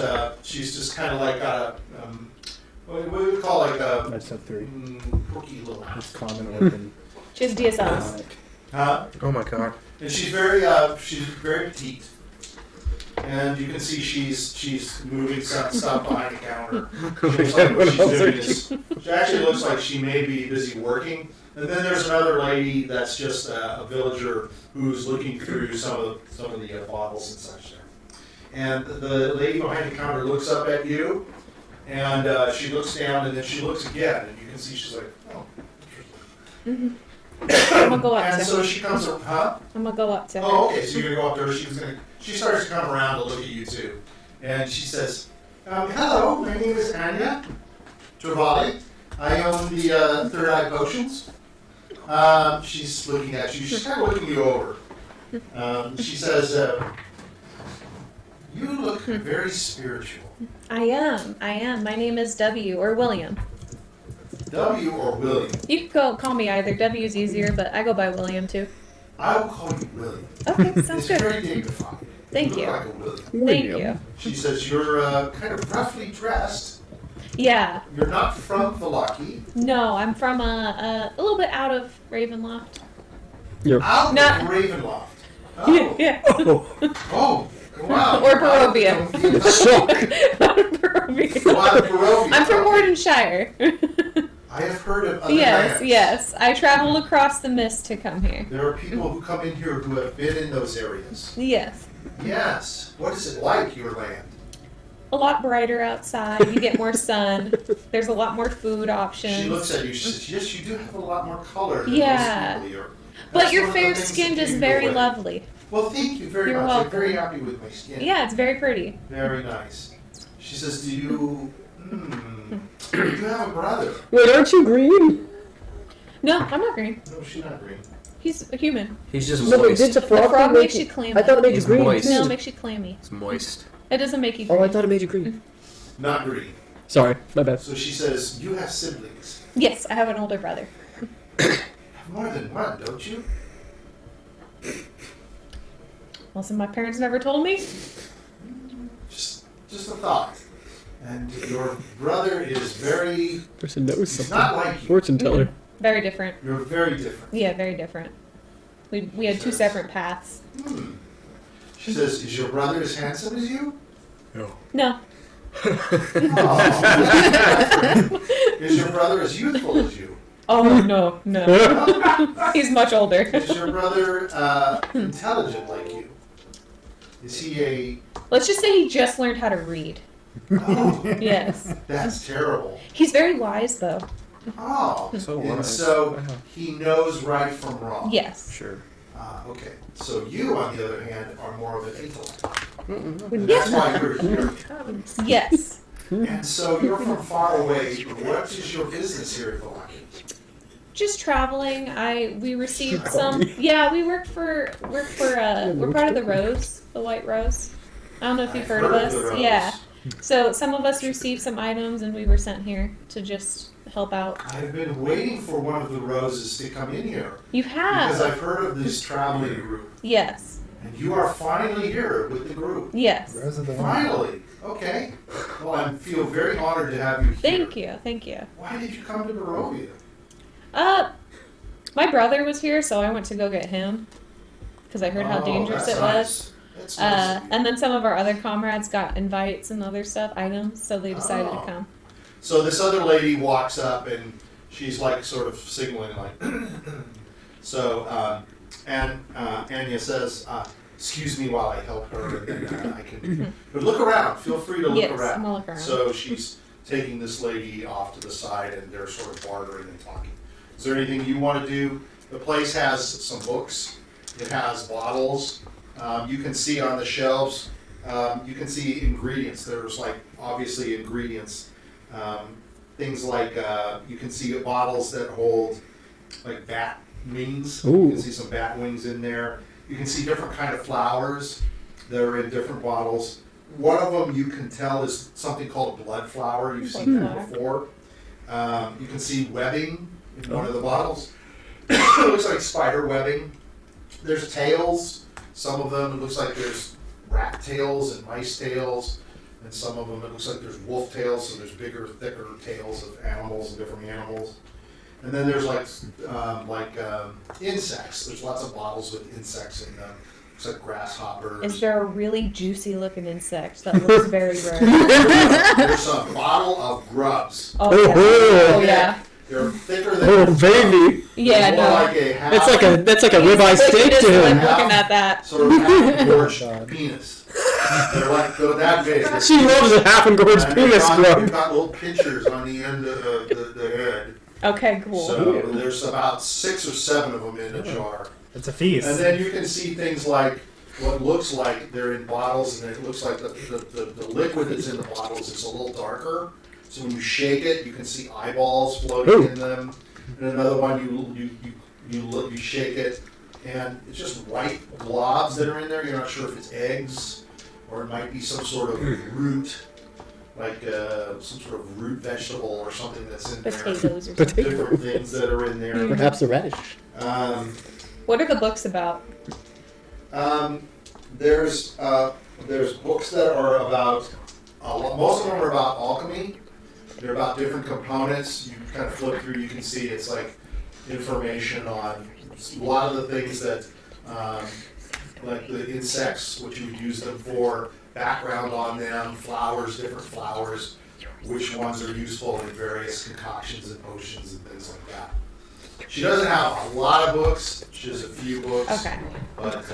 [SPEAKER 1] she's just kind of like got a what do we call like a
[SPEAKER 8] That's a 3.
[SPEAKER 1] quirky little house.
[SPEAKER 8] It's common orphan.
[SPEAKER 6] She has DSLs.
[SPEAKER 1] Huh?
[SPEAKER 5] Oh my god.
[SPEAKER 1] And she's very petite, and you can see she's moving some stuff behind the counter. She looks like what she's doing is, she actually looks like she may be busy working. And then there's another lady that's just a villager who's looking through some of the bottles and such there. And the lady behind the counter looks up at you, and she looks down, and then she looks again, and you can see she's like, oh.
[SPEAKER 6] I'm gonna go up
[SPEAKER 1] And
[SPEAKER 6] to
[SPEAKER 1] so
[SPEAKER 6] her.
[SPEAKER 1] she comes, huh?
[SPEAKER 6] I'm gonna go up to her.
[SPEAKER 1] Oh, okay. So you're gonna go up to her. She starts to come around to look at you too, and she says, "Hello, my name is Anya Travali. I own the Third Eye Potions." She's looking at you. She's kind of looking you over. She says, "You look very spiritual."
[SPEAKER 6] I am. My name is W or William.
[SPEAKER 1] W or William?
[SPEAKER 6] You can call me either. W is easier, but I go by William too.
[SPEAKER 1] I will call you William.
[SPEAKER 6] Okay, sounds
[SPEAKER 1] It's
[SPEAKER 6] good.
[SPEAKER 1] very dignified.
[SPEAKER 6] Thank
[SPEAKER 1] You
[SPEAKER 6] you.
[SPEAKER 1] look like a William.
[SPEAKER 6] Thank you.
[SPEAKER 1] She says, "You're kind of roughly dressed."
[SPEAKER 6] Yeah.
[SPEAKER 1] You're not from Vallaki.
[SPEAKER 6] No, I'm from a little bit out of Ravenloft.
[SPEAKER 1] Out
[SPEAKER 6] Not-
[SPEAKER 1] of Ravenloft. Oh.
[SPEAKER 6] Yeah.
[SPEAKER 1] Oh. Wow.
[SPEAKER 6] Or Barovia.
[SPEAKER 1] Wow, Barovia.
[SPEAKER 6] I'm from Wardenshire.
[SPEAKER 1] I have heard of other
[SPEAKER 6] Yes,
[SPEAKER 1] lands.
[SPEAKER 6] yes. I traveled across the mist to come here.
[SPEAKER 1] There are people who come in here who have been in those areas.
[SPEAKER 6] Yes.
[SPEAKER 1] Yes. What is it like, your land?
[SPEAKER 6] A lot brighter outside. You get more sun. There's a lot more food options.
[SPEAKER 1] She looks at you. She says, "Yes, you do have a lot more color than
[SPEAKER 6] Yeah.
[SPEAKER 1] most people here."
[SPEAKER 6] But
[SPEAKER 1] That's
[SPEAKER 6] your
[SPEAKER 1] one of the
[SPEAKER 6] fair
[SPEAKER 1] things that
[SPEAKER 6] skinned is
[SPEAKER 1] gave you
[SPEAKER 6] very
[SPEAKER 1] away.
[SPEAKER 6] lovely.
[SPEAKER 1] Well, thank you very
[SPEAKER 6] You're
[SPEAKER 1] much.
[SPEAKER 6] welcome.
[SPEAKER 1] I'm very happy with my skin.
[SPEAKER 6] Yeah, it's very pretty.
[SPEAKER 1] Very nice. She says, "Do you? Do you have a brother?"
[SPEAKER 2] Wait, aren't you green?
[SPEAKER 6] No, I'm not green.
[SPEAKER 1] No, she's not green.
[SPEAKER 6] He's a human.
[SPEAKER 5] He's just
[SPEAKER 2] No, but
[SPEAKER 5] moist.
[SPEAKER 2] did the
[SPEAKER 6] The
[SPEAKER 2] frog,
[SPEAKER 6] frog
[SPEAKER 2] thing
[SPEAKER 6] makes you clammy.
[SPEAKER 2] I thought it made you
[SPEAKER 5] He's
[SPEAKER 2] green
[SPEAKER 5] moist.
[SPEAKER 2] too.
[SPEAKER 6] No, it makes you clammy.
[SPEAKER 5] It's moist.
[SPEAKER 6] It doesn't make you
[SPEAKER 2] Oh,
[SPEAKER 6] green.
[SPEAKER 2] I thought it made you green.
[SPEAKER 1] Not green.
[SPEAKER 2] Sorry, my bad.
[SPEAKER 1] So she says, "You have siblings.
[SPEAKER 6] Yes, I have an older brother.
[SPEAKER 1] You have more than one, don't you?"
[SPEAKER 6] Well, so my parents never told me.
[SPEAKER 1] Just a thought. And your brother is very.
[SPEAKER 2] Person knows
[SPEAKER 1] He's
[SPEAKER 2] something.
[SPEAKER 1] not like you.
[SPEAKER 2] Fortune teller.
[SPEAKER 6] Very different.
[SPEAKER 1] You're very different.
[SPEAKER 6] Yeah, very different. We had two separate paths.
[SPEAKER 1] She says, "Is your brother as handsome as you?"
[SPEAKER 6] No.
[SPEAKER 1] Oh. Is your brother as youthful as you?
[SPEAKER 6] Oh no, no. He's much older.
[SPEAKER 1] Is your brother intelligent like you? Is he a?
[SPEAKER 6] Let's just say he just learned how to read.
[SPEAKER 1] Oh,
[SPEAKER 6] Yes.
[SPEAKER 1] that's terrible.
[SPEAKER 6] He's very wise though.
[SPEAKER 1] Oh,
[SPEAKER 5] So
[SPEAKER 1] and
[SPEAKER 5] wise.
[SPEAKER 1] so he knows right from wrong.
[SPEAKER 6] Yes.
[SPEAKER 5] Sure.
[SPEAKER 1] Okay. So you, on the other hand, are more of an intellect. And
[SPEAKER 6] Yeah.
[SPEAKER 1] that's why you're here.
[SPEAKER 6] Yes.
[SPEAKER 1] And so you're from far away. What is your business here at Vallaki?
[SPEAKER 6] Just traveling. We received some. Yeah, we we're part of the Rose, the White Rose. I don't know if you've
[SPEAKER 1] I've
[SPEAKER 6] heard of
[SPEAKER 1] heard
[SPEAKER 6] us.
[SPEAKER 1] of the Rose.
[SPEAKER 6] Yeah. So some of us received some items, and we were sent here to just help out.
[SPEAKER 1] I've been waiting for one of the roses to come in here
[SPEAKER 6] You
[SPEAKER 1] because
[SPEAKER 6] have.
[SPEAKER 1] I've heard of this traveling group,
[SPEAKER 6] Yes.
[SPEAKER 1] and you are finally here with the group.
[SPEAKER 6] Yes.
[SPEAKER 7] Rose of the Wind.
[SPEAKER 1] Finally. Okay. Well, I feel very honored to have you here.
[SPEAKER 6] Thank you. Thank you.
[SPEAKER 1] Why did you come to Barovia?
[SPEAKER 6] My brother was here, so I went to go get him because I heard how dangerous
[SPEAKER 1] that's
[SPEAKER 6] it
[SPEAKER 1] nice.
[SPEAKER 6] was.
[SPEAKER 1] That's nice of you.
[SPEAKER 6] And then some of our other comrades got invites and other stuff, items, so they decided
[SPEAKER 1] Oh.
[SPEAKER 6] to come.
[SPEAKER 1] So this other lady walks up and she's like sort of signaling like. So Anya says, "Excuse me while I help her, and then I can." But look around. Feel free to look
[SPEAKER 6] Yes,
[SPEAKER 1] around.
[SPEAKER 6] I'm gonna look around.
[SPEAKER 1] So she's taking this lady off to the side, and they're sort of bartering and talking. Is there anything you want to do? The place has some books. It has bottles. You can see on the shelves. You can see ingredients. There's like obviously ingredients. Things like you can see bottles that hold like bat wings.
[SPEAKER 2] Ooh.
[SPEAKER 1] You can see some bat wings in there. You can see different kind of flowers that are in different bottles. One of them you can tell is something called blood flower. You've seen that before. You can see webbing in one of the bottles. It looks like spider webbing. There's tails. Some of them it looks like there's rat tails and mice tails. And some of them it looks like there's wolf tails, so there's bigger, thicker tails of animals and different animals. And then there's like insects. There's lots of bottles with insects in them. Looks like grasshoppers.
[SPEAKER 6] Is there a really juicy looking insect that looks very rare?
[SPEAKER 1] There's a bottle of grubs.
[SPEAKER 6] Oh yeah.
[SPEAKER 2] Oh,
[SPEAKER 6] Oh yeah.
[SPEAKER 1] They're thicker than
[SPEAKER 2] Oh baby,
[SPEAKER 6] Yeah,
[SPEAKER 1] more
[SPEAKER 6] no.
[SPEAKER 1] like a half,
[SPEAKER 2] that's like a ribeye steak
[SPEAKER 6] Just
[SPEAKER 2] to
[SPEAKER 6] like
[SPEAKER 2] him.
[SPEAKER 6] looking at that.
[SPEAKER 1] sort of half-engorged penis. They're that big.
[SPEAKER 2] She loves a half engorged
[SPEAKER 1] And
[SPEAKER 2] penis
[SPEAKER 1] they've
[SPEAKER 2] scrub.
[SPEAKER 1] got little pinchers on the end of the head.
[SPEAKER 6] Okay, cool.
[SPEAKER 1] So there's about 6 or 7 of them in a jar.
[SPEAKER 7] It's a feast.
[SPEAKER 1] And then you can see things like what looks like they're in bottles, and it looks like the liquid that's in the bottles is a little darker. So when you shake it, you can see eyeballs floating
[SPEAKER 2] Ooh.
[SPEAKER 1] in them. And another one, you shake it, and it's just white globs that are in there. You're not sure if it's eggs or it might be some sort of root, like some sort of root vegetable or something that's in there.
[SPEAKER 6] Potatoes or something.
[SPEAKER 2] Potato.
[SPEAKER 1] Different things that are in there.
[SPEAKER 2] Perhaps a radish.
[SPEAKER 6] What are the books about?
[SPEAKER 1] There's books that are about most of them are about alchemy, they're about different components. You kind of flip through, you can see it's like information on a lot of the things that, like the insects, what you would use them for, background on them, flowers, different flowers, which ones are useful in various concoctions and potions and things like that. She doesn't have a lot of books, she has a few books.
[SPEAKER 6] Okay.
[SPEAKER 1] But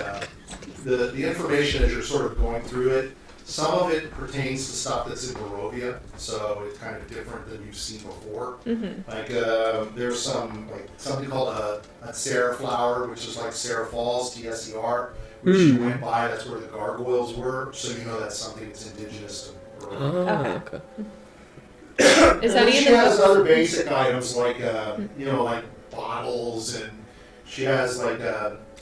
[SPEAKER 1] the information as you're sort of going through it, some of it pertains to stuff that's in Barovia, so it's kind of different than you've seen before.
[SPEAKER 6] Mm-hmm.
[SPEAKER 1] Like there's some like something called a Sarah flower, which is like Sarah Falls, TSER, which you went by. That's where the gargoyles were, so you know that's something that's indigenous to Barovia.
[SPEAKER 2] Okay.
[SPEAKER 6] Is that
[SPEAKER 1] She
[SPEAKER 6] even?
[SPEAKER 1] has other basic items like like bottles, and she has like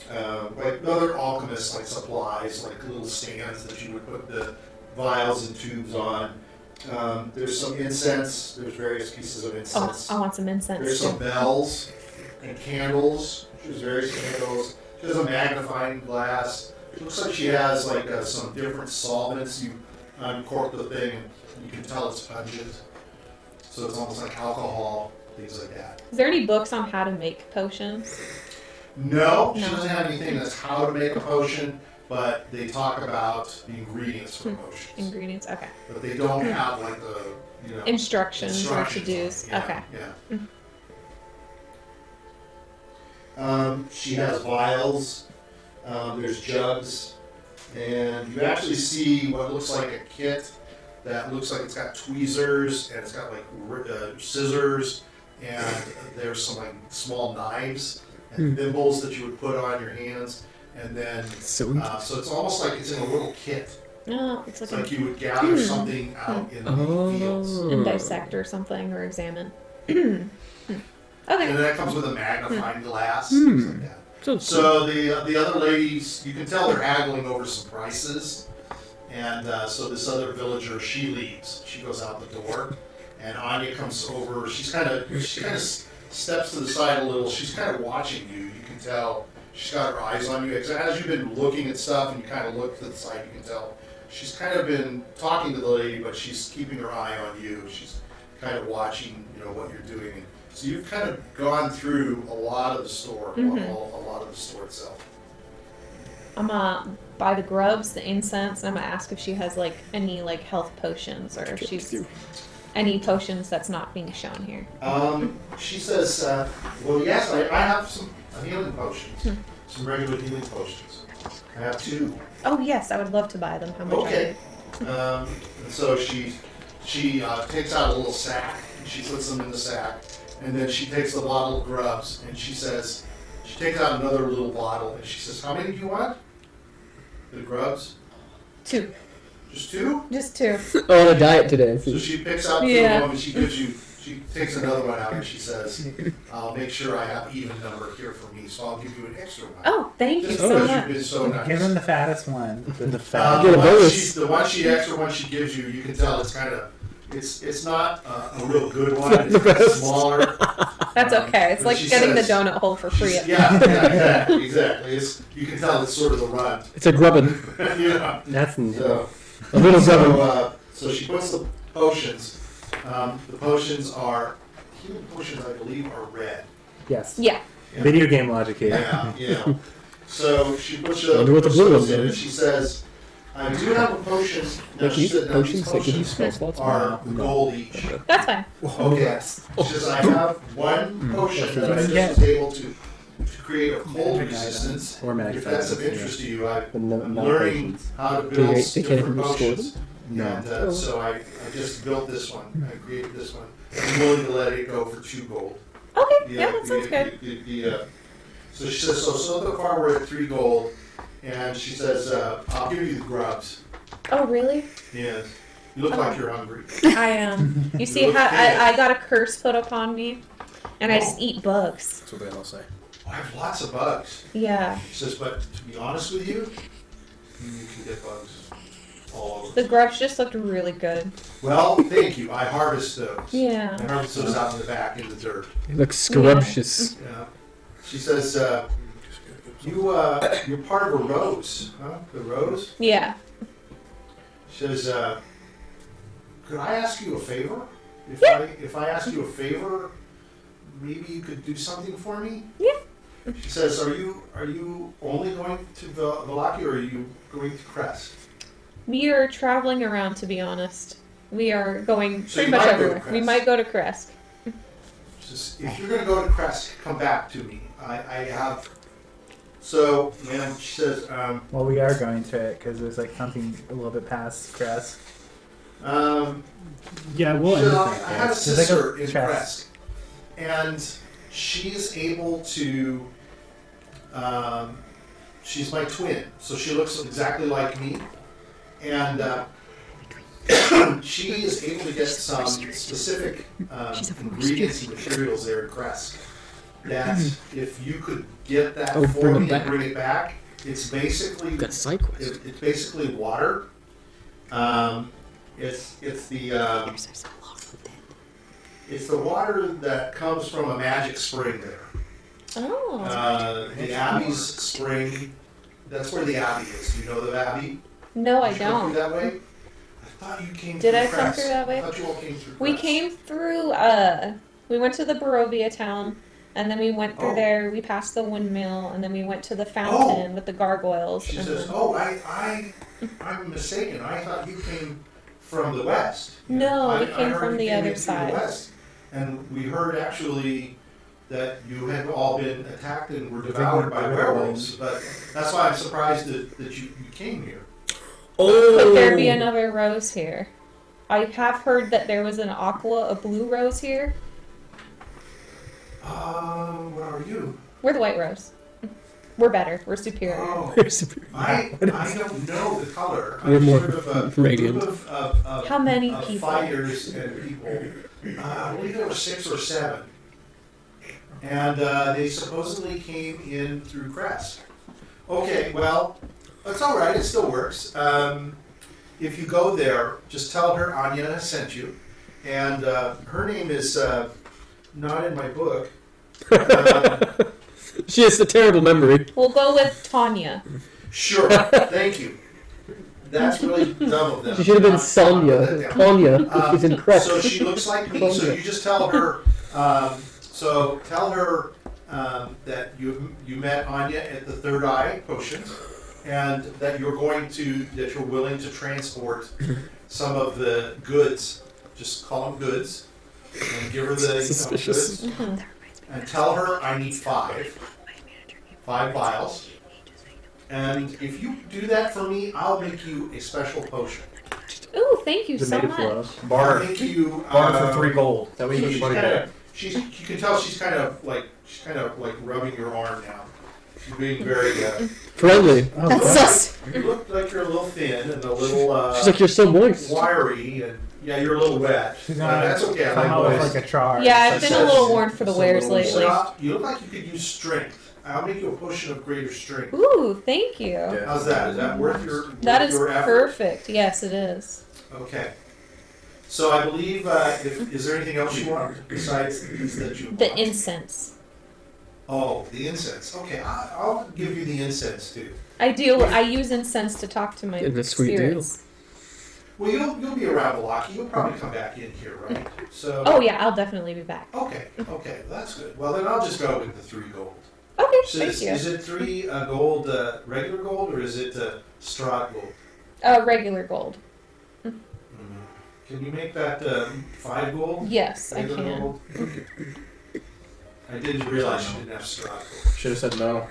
[SPEAKER 1] other alchemist like supplies, like little stands that you would put the vials and tubes on. There's some incense. There's various pieces of
[SPEAKER 6] Oh,
[SPEAKER 1] incense.
[SPEAKER 6] I want some incense.
[SPEAKER 1] There's some bells and candles. She has various candles. She has a magnifying glass. It looks like she has like some different solvents. You uncork the thing and you can tell it's pungent. So it's almost like alcohol, things like that.
[SPEAKER 6] Is there any books on how to make potions?
[SPEAKER 1] No, she
[SPEAKER 6] No.
[SPEAKER 1] doesn't have anything that's how to make a potion, but they talk about the ingredients for potions.
[SPEAKER 6] Ingredients. Okay.
[SPEAKER 1] But they don't have like the
[SPEAKER 6] Instructions or
[SPEAKER 1] instructions
[SPEAKER 6] to-dos.
[SPEAKER 1] on it.
[SPEAKER 6] Okay.
[SPEAKER 1] Yeah. She has vials. There's jugs, and you actually see what looks like a kit that looks like it's got tweezers and it's got like scissors, and there's some like small knives and thimbles that you would put on your hands, and then so it's almost like it's in a little kit.
[SPEAKER 6] No, it's
[SPEAKER 1] It's
[SPEAKER 6] like
[SPEAKER 1] like you would gather something out in the fields.
[SPEAKER 6] and dissect or something or examine. Okay.
[SPEAKER 1] And that comes with a magnifying glass, things like that. So the other ladies, you can tell they're haggling over some prices, and so this other villager, she leaves. She goes out the door, and Anya comes over. She kind of steps to the side a little. She's kind of watching you. You can tell she's got her eyes on you. As you've been looking at stuff, and you kind of look to the side, you can tell she's kind of been talking to the lady, but she's keeping her eye on you. She's kind of watching, what you're doing. So you've kind of gone through a lot of the store, a lot of the store itself.
[SPEAKER 6] I'm gonna buy the grubs, the incense, and I'm gonna ask if she has like any like health potions or if she's any potions that's not being shown here.
[SPEAKER 1] She says, well, yes, I have some healing potions, some regular healing potions. I have 2.
[SPEAKER 6] Oh yes, I would love to buy them. How much
[SPEAKER 1] Okay.
[SPEAKER 6] are
[SPEAKER 1] And so she takes out a little sack, and she puts them in the sack, and then she takes the bottle of grubs, and she takes out another little bottle, and she says, how many do you want? The grubs?
[SPEAKER 6] they? 2.
[SPEAKER 1] Just 2?
[SPEAKER 6] Just 2.
[SPEAKER 2] On a diet today.
[SPEAKER 1] So she picks out 2
[SPEAKER 6] Yeah.
[SPEAKER 1] of them, and she takes another one out, and she says, I'll make sure I have even number here for me, so I'll give you an extra one.
[SPEAKER 6] Oh, thank you
[SPEAKER 1] Just
[SPEAKER 6] so
[SPEAKER 1] because
[SPEAKER 6] much.
[SPEAKER 1] you've been so nice.
[SPEAKER 7] Give him the fattest one.
[SPEAKER 8] The fat.
[SPEAKER 2] Get a bonus.
[SPEAKER 1] The extra one she gives you, you can tell it's kind of, it's not a real good one. It's smaller.
[SPEAKER 6] That's okay. It's
[SPEAKER 1] But
[SPEAKER 6] like
[SPEAKER 1] she
[SPEAKER 6] getting the
[SPEAKER 1] says-
[SPEAKER 6] donut hole for free.
[SPEAKER 1] Yeah, exactly. You can tell it's sort of the run.
[SPEAKER 2] It's a grubbin.
[SPEAKER 1] Yeah.
[SPEAKER 8] That's
[SPEAKER 1] So,
[SPEAKER 2] A little grubbin.
[SPEAKER 1] so she puts the potions. The potions are healing potions, I believe, are red.
[SPEAKER 8] yes.
[SPEAKER 6] Yeah.
[SPEAKER 8] Video game logic here.
[SPEAKER 1] Yeah. So she puts
[SPEAKER 2] Wonder what the blue
[SPEAKER 1] those
[SPEAKER 2] ones
[SPEAKER 1] in,
[SPEAKER 2] are.
[SPEAKER 1] and she says, "I do have a potion." Now,
[SPEAKER 2] Like
[SPEAKER 1] she
[SPEAKER 2] these
[SPEAKER 1] said, now
[SPEAKER 2] potions
[SPEAKER 1] these
[SPEAKER 2] that give you
[SPEAKER 1] potions
[SPEAKER 2] spell slots?
[SPEAKER 1] are
[SPEAKER 2] No.
[SPEAKER 1] gold each.
[SPEAKER 6] That's fine.
[SPEAKER 1] Okay. She says, "I have one potion that I just was able to create a cold
[SPEAKER 7] Magic
[SPEAKER 1] resistance.
[SPEAKER 8] Or magic
[SPEAKER 1] If that's of
[SPEAKER 8] items,
[SPEAKER 1] interest to you, I'm
[SPEAKER 8] But no, not
[SPEAKER 1] learning
[SPEAKER 8] potions.
[SPEAKER 1] how to
[SPEAKER 2] They
[SPEAKER 1] build
[SPEAKER 2] can't
[SPEAKER 1] different
[SPEAKER 2] even restore
[SPEAKER 1] potions."
[SPEAKER 8] No.
[SPEAKER 1] And so I just built this one. I created this one. I'm willing to let it go for 2 gold.
[SPEAKER 6] Okay. Yeah, that sounds good.
[SPEAKER 1] So she says, so far we're at 3 gold, and she says, I'll give you the grubs.
[SPEAKER 6] Oh, really?
[SPEAKER 1] Yes. You look like you're hungry.
[SPEAKER 6] I am. You see how I got a curse put upon me, and I just eat bugs.
[SPEAKER 5] That's what they all say.
[SPEAKER 1] I have lots of bugs.
[SPEAKER 6] Yeah.
[SPEAKER 1] She says, but to be honest with you, you can get bugs all over.
[SPEAKER 6] The grubs just looked really good.
[SPEAKER 1] Well, thank you. I harvest those.
[SPEAKER 6] Yeah.
[SPEAKER 1] I harvest those out in the back in the dirt.
[SPEAKER 2] It looks scrumptious.
[SPEAKER 1] Yeah. She says, you're part of a rose, huh? The rose?
[SPEAKER 6] Yeah.
[SPEAKER 1] She says, could I ask you a favor? if I asked you a favor, maybe you could do something for me?
[SPEAKER 6] Yeah.
[SPEAKER 1] She says, are you only going to Valaki or are you going to Crest?
[SPEAKER 6] We are traveling around, to be honest. We are going
[SPEAKER 1] So
[SPEAKER 6] pretty
[SPEAKER 1] you
[SPEAKER 6] much
[SPEAKER 1] might go to
[SPEAKER 6] everywhere. We
[SPEAKER 1] Crest.
[SPEAKER 6] might go to Crest.
[SPEAKER 1] She says, if you're going to go to Crest, come back to me. I have... So, and she says,
[SPEAKER 7] Well, we are going to it because there's like something a little bit past Crest.
[SPEAKER 3] Yeah, we'll
[SPEAKER 1] she
[SPEAKER 3] end
[SPEAKER 1] said,
[SPEAKER 3] it
[SPEAKER 1] I
[SPEAKER 3] right
[SPEAKER 1] have a
[SPEAKER 3] there.
[SPEAKER 1] sister in
[SPEAKER 7] Crest.
[SPEAKER 1] Crest, and she's able to... she's my twin, so she looks exactly like me, and she is able to get some specific ingredients and materials there in Crest. That if you could get that
[SPEAKER 2] Oh,
[SPEAKER 1] for
[SPEAKER 2] bring it
[SPEAKER 1] me
[SPEAKER 2] back.
[SPEAKER 1] and bring it back, it's basically
[SPEAKER 2] Got a side quest.
[SPEAKER 1] it's basically water. It's the it's the water that comes from a magic spring there.
[SPEAKER 6] Oh.
[SPEAKER 1] The Abbey's spring. That's where the Abbey is. Do you know the Abbey?
[SPEAKER 6] No, I
[SPEAKER 1] Did you come
[SPEAKER 6] don't.
[SPEAKER 1] through that way? I thought you came
[SPEAKER 6] Did
[SPEAKER 1] through
[SPEAKER 6] I come
[SPEAKER 1] Crest.
[SPEAKER 6] through that way?
[SPEAKER 1] I thought you all came through
[SPEAKER 6] We
[SPEAKER 1] Crest.
[SPEAKER 6] came through, we went to the Barovia town, and then we went through
[SPEAKER 1] Oh.
[SPEAKER 6] there, we passed the windmill, and then we went to the fountain with the gargoyles.
[SPEAKER 1] She
[SPEAKER 6] and
[SPEAKER 1] says,
[SPEAKER 6] then-
[SPEAKER 1] "Oh, I'm mistaken. I thought you came from the west."
[SPEAKER 6] No,
[SPEAKER 1] I
[SPEAKER 6] we came
[SPEAKER 1] heard
[SPEAKER 6] from
[SPEAKER 1] you
[SPEAKER 6] the
[SPEAKER 1] came
[SPEAKER 6] other
[SPEAKER 1] in through
[SPEAKER 6] side.
[SPEAKER 1] The west. And we heard actually that you had all been attacked and were devoured by werewolves. But that's why I'm surprised that you came here.
[SPEAKER 6] Could there be another rose here? I have heard that there was an a blue rose here.
[SPEAKER 1] What are you?
[SPEAKER 6] We're the white rose. We're better. We're superior.
[SPEAKER 1] Oh,
[SPEAKER 2] Superior.
[SPEAKER 1] I don't know the color.
[SPEAKER 2] We're
[SPEAKER 1] I'm
[SPEAKER 2] more
[SPEAKER 1] sort of a
[SPEAKER 2] radiant.
[SPEAKER 1] group of
[SPEAKER 6] How many
[SPEAKER 1] of
[SPEAKER 6] people?
[SPEAKER 1] fighters and people. I believe there were 6 or 7. And they supposedly came in through Crest. Okay, well, it's all right. It still works. If you go there, just tell her Anya sent you. And her name is not in my book.
[SPEAKER 2] She has a terrible memory.
[SPEAKER 6] We'll go with Tanya.
[SPEAKER 1] Sure, thank you. That's really dumb of them.
[SPEAKER 2] She should have been
[SPEAKER 1] Not-
[SPEAKER 2] Sonia.
[SPEAKER 1] not that down.
[SPEAKER 2] Tanya. She's in Crest.
[SPEAKER 1] So she looks like me. So you just tell her. So tell her that you met Anya at the Third Eye Potions, and that you're willing to transport some of the goods. Just call them goods, and give her the
[SPEAKER 2] Suspicious.
[SPEAKER 1] goods. And tell her I need 5 vials. And if you do that for me, I'll make you a special potion.
[SPEAKER 6] Ooh, thank you
[SPEAKER 8] Is it
[SPEAKER 6] so
[SPEAKER 8] made of
[SPEAKER 6] much.
[SPEAKER 8] flow?
[SPEAKER 1] I'll
[SPEAKER 5] Bar
[SPEAKER 1] make you
[SPEAKER 5] for 3 gold. That way you get
[SPEAKER 1] she's
[SPEAKER 5] your money
[SPEAKER 1] kinda,
[SPEAKER 5] back.
[SPEAKER 1] you can tell she's kind of like rubbing your arm now. She's being very.
[SPEAKER 2] Friendly.
[SPEAKER 4] That's sus.
[SPEAKER 1] You look like you're a little thin and a little.
[SPEAKER 2] She's like, you're so moist.
[SPEAKER 1] wiry, and yeah, you're a little wet.
[SPEAKER 7] She's
[SPEAKER 1] But
[SPEAKER 7] not
[SPEAKER 1] that's okay. I
[SPEAKER 7] come out
[SPEAKER 1] like
[SPEAKER 7] with
[SPEAKER 1] boys.
[SPEAKER 7] like a char.
[SPEAKER 6] Yeah, I've
[SPEAKER 1] Such
[SPEAKER 6] been a
[SPEAKER 1] as-
[SPEAKER 6] little worn for the wares lately.
[SPEAKER 1] You look like you could use strength. I'll make you a potion of greater strength.
[SPEAKER 6] Ooh, thank you.
[SPEAKER 1] How's that? Is that worth your?
[SPEAKER 6] That
[SPEAKER 1] worth
[SPEAKER 6] is
[SPEAKER 1] your effort?
[SPEAKER 6] perfect. Yes, it is.
[SPEAKER 1] Okay. So I believe. Is there anything else you want besides these that you?
[SPEAKER 6] The
[SPEAKER 1] want?
[SPEAKER 6] incense.
[SPEAKER 1] Oh, the incense. Okay, I'll give you the incense too.
[SPEAKER 6] I do. I use incense to talk to my
[SPEAKER 2] Getting a sweet
[SPEAKER 6] spirits.
[SPEAKER 1] Well, you'll be around Milwaukee. You'll probably come back in here, right? So.
[SPEAKER 6] Oh yeah, I'll definitely be back.
[SPEAKER 1] Okay. Okay, that's good. Well, then I'll just go with the 3 gold.
[SPEAKER 6] Okay,
[SPEAKER 1] So
[SPEAKER 6] thank
[SPEAKER 1] is
[SPEAKER 6] you.
[SPEAKER 1] it 3 gold, regular gold, or is it Strahd gold?
[SPEAKER 6] Regular gold.
[SPEAKER 1] Can you make that 5 gold?
[SPEAKER 6] Yes, I
[SPEAKER 1] Regular
[SPEAKER 6] can.
[SPEAKER 1] gold? I didn't realize you didn't have Strahd gold.
[SPEAKER 5] Should have said no.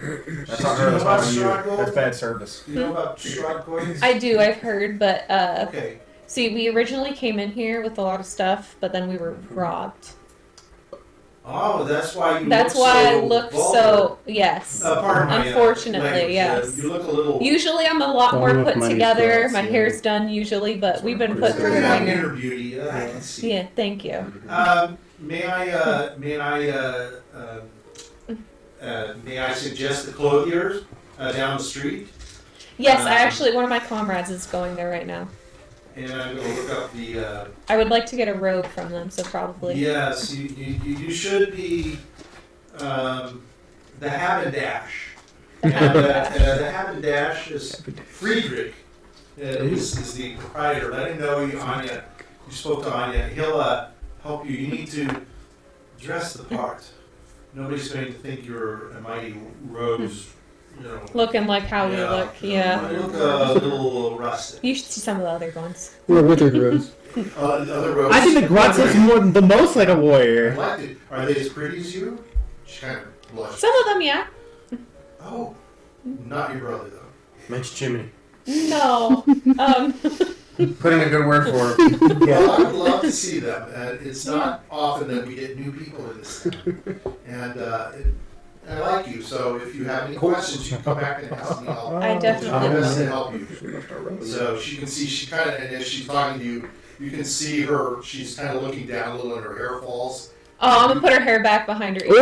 [SPEAKER 5] That's
[SPEAKER 1] Do
[SPEAKER 5] not
[SPEAKER 1] you
[SPEAKER 5] her.
[SPEAKER 1] know
[SPEAKER 5] That's
[SPEAKER 1] about
[SPEAKER 5] not on you.
[SPEAKER 1] Strahd gold?
[SPEAKER 5] That's bad service.
[SPEAKER 1] Do you know about Strahd coins?
[SPEAKER 6] I do. I've heard, but
[SPEAKER 1] Okay.
[SPEAKER 6] see, we originally came in here with a lot of stuff, but then we were robbed.
[SPEAKER 1] Oh, that's why you
[SPEAKER 6] That's
[SPEAKER 1] look
[SPEAKER 6] why
[SPEAKER 1] so
[SPEAKER 6] I look
[SPEAKER 1] vulgar.
[SPEAKER 6] so. Yes.
[SPEAKER 1] Pardon my,
[SPEAKER 6] Unfortunately,
[SPEAKER 1] language.
[SPEAKER 6] yes.
[SPEAKER 1] You look a little...
[SPEAKER 6] Usually, I'm a lot
[SPEAKER 8] Well,
[SPEAKER 6] more
[SPEAKER 8] look,
[SPEAKER 6] put
[SPEAKER 8] mine is
[SPEAKER 6] together.
[SPEAKER 8] Grutz,
[SPEAKER 6] My
[SPEAKER 8] yeah.
[SPEAKER 6] hair's done usually, but we've been put
[SPEAKER 1] You're
[SPEAKER 6] through the
[SPEAKER 1] young
[SPEAKER 6] ringer.
[SPEAKER 1] inner beauty, I can see.
[SPEAKER 6] Yeah, thank you.
[SPEAKER 1] May I suggest the clothiers down the street?
[SPEAKER 6] Yes, I actually one of my comrades is going there right now.
[SPEAKER 1] And I'm going to look up the.
[SPEAKER 6] I would like to get a robe from them, so probably.
[SPEAKER 1] Yes, you should be the Habendash. And the Habendash is Friedrich. Is the proprietor. I didn't know you, Anya. You spoke to Anya. He'll help you. You need to dress the part. Nobody's going to think you're a mighty rose,
[SPEAKER 6] Looking like how we look, yeah.
[SPEAKER 1] You look a little rustic.
[SPEAKER 6] You should see some of the other ones.
[SPEAKER 2] We're withered rose.
[SPEAKER 1] The other rose.
[SPEAKER 3] I think the Grutz looks the most like a warrior.
[SPEAKER 1] Are they as pretty as you? She kind of blushed.
[SPEAKER 6] Some of them, yeah.
[SPEAKER 1] Oh, not your brother though.
[SPEAKER 5] Mention Jiminy.
[SPEAKER 6] No.
[SPEAKER 5] Put in a good word for him.
[SPEAKER 1] Well, I would love to see them. It's not often that we get new people in this town. And I like you, so if you have any questions, you can come back and ask me.
[SPEAKER 6] I definitely
[SPEAKER 1] I'll do my best to
[SPEAKER 6] will.
[SPEAKER 1] help you. So she can see, she kind of, and as she's talking to you, you can see her, she's kind of looking down a little and her hair falls.
[SPEAKER 6] Oh, I'm gonna put her hair back behind her ear.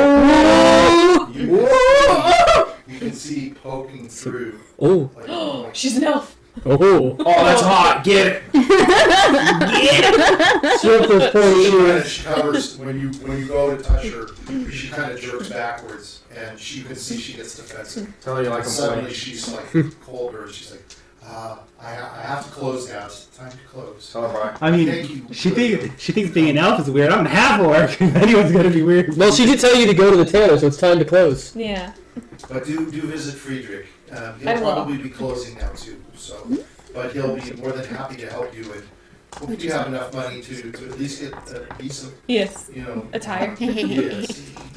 [SPEAKER 1] You can see poking through.
[SPEAKER 2] Oh.
[SPEAKER 1] Like,
[SPEAKER 6] She's an elf.
[SPEAKER 2] Oh.
[SPEAKER 5] Oh, that's hot. Get it.
[SPEAKER 1] She covers when you go to touch her. She kind of jerks backwards, and you can see she gets defensive.
[SPEAKER 5] Tell her you like
[SPEAKER 1] And
[SPEAKER 5] him.
[SPEAKER 1] suddenly she's like colder, and she's like, I have to close now. It's time to close.
[SPEAKER 5] Tell her bye.
[SPEAKER 3] I mean,
[SPEAKER 1] Thank you.
[SPEAKER 3] she thinks being an elf is weird. I'm half orc. Anyone's gonna be weird.
[SPEAKER 2] Well, she did tell you to go to the tailor, so it's time to close.
[SPEAKER 6] Yeah.
[SPEAKER 1] But do visit Friedrich.
[SPEAKER 6] I
[SPEAKER 1] He'll
[SPEAKER 6] will.
[SPEAKER 1] probably be closing now too. So, but he'll be more than happy to help you. And hope you have enough money to at least get a decent,
[SPEAKER 6] Yes.
[SPEAKER 1] yes,
[SPEAKER 6] Attire.
[SPEAKER 1] a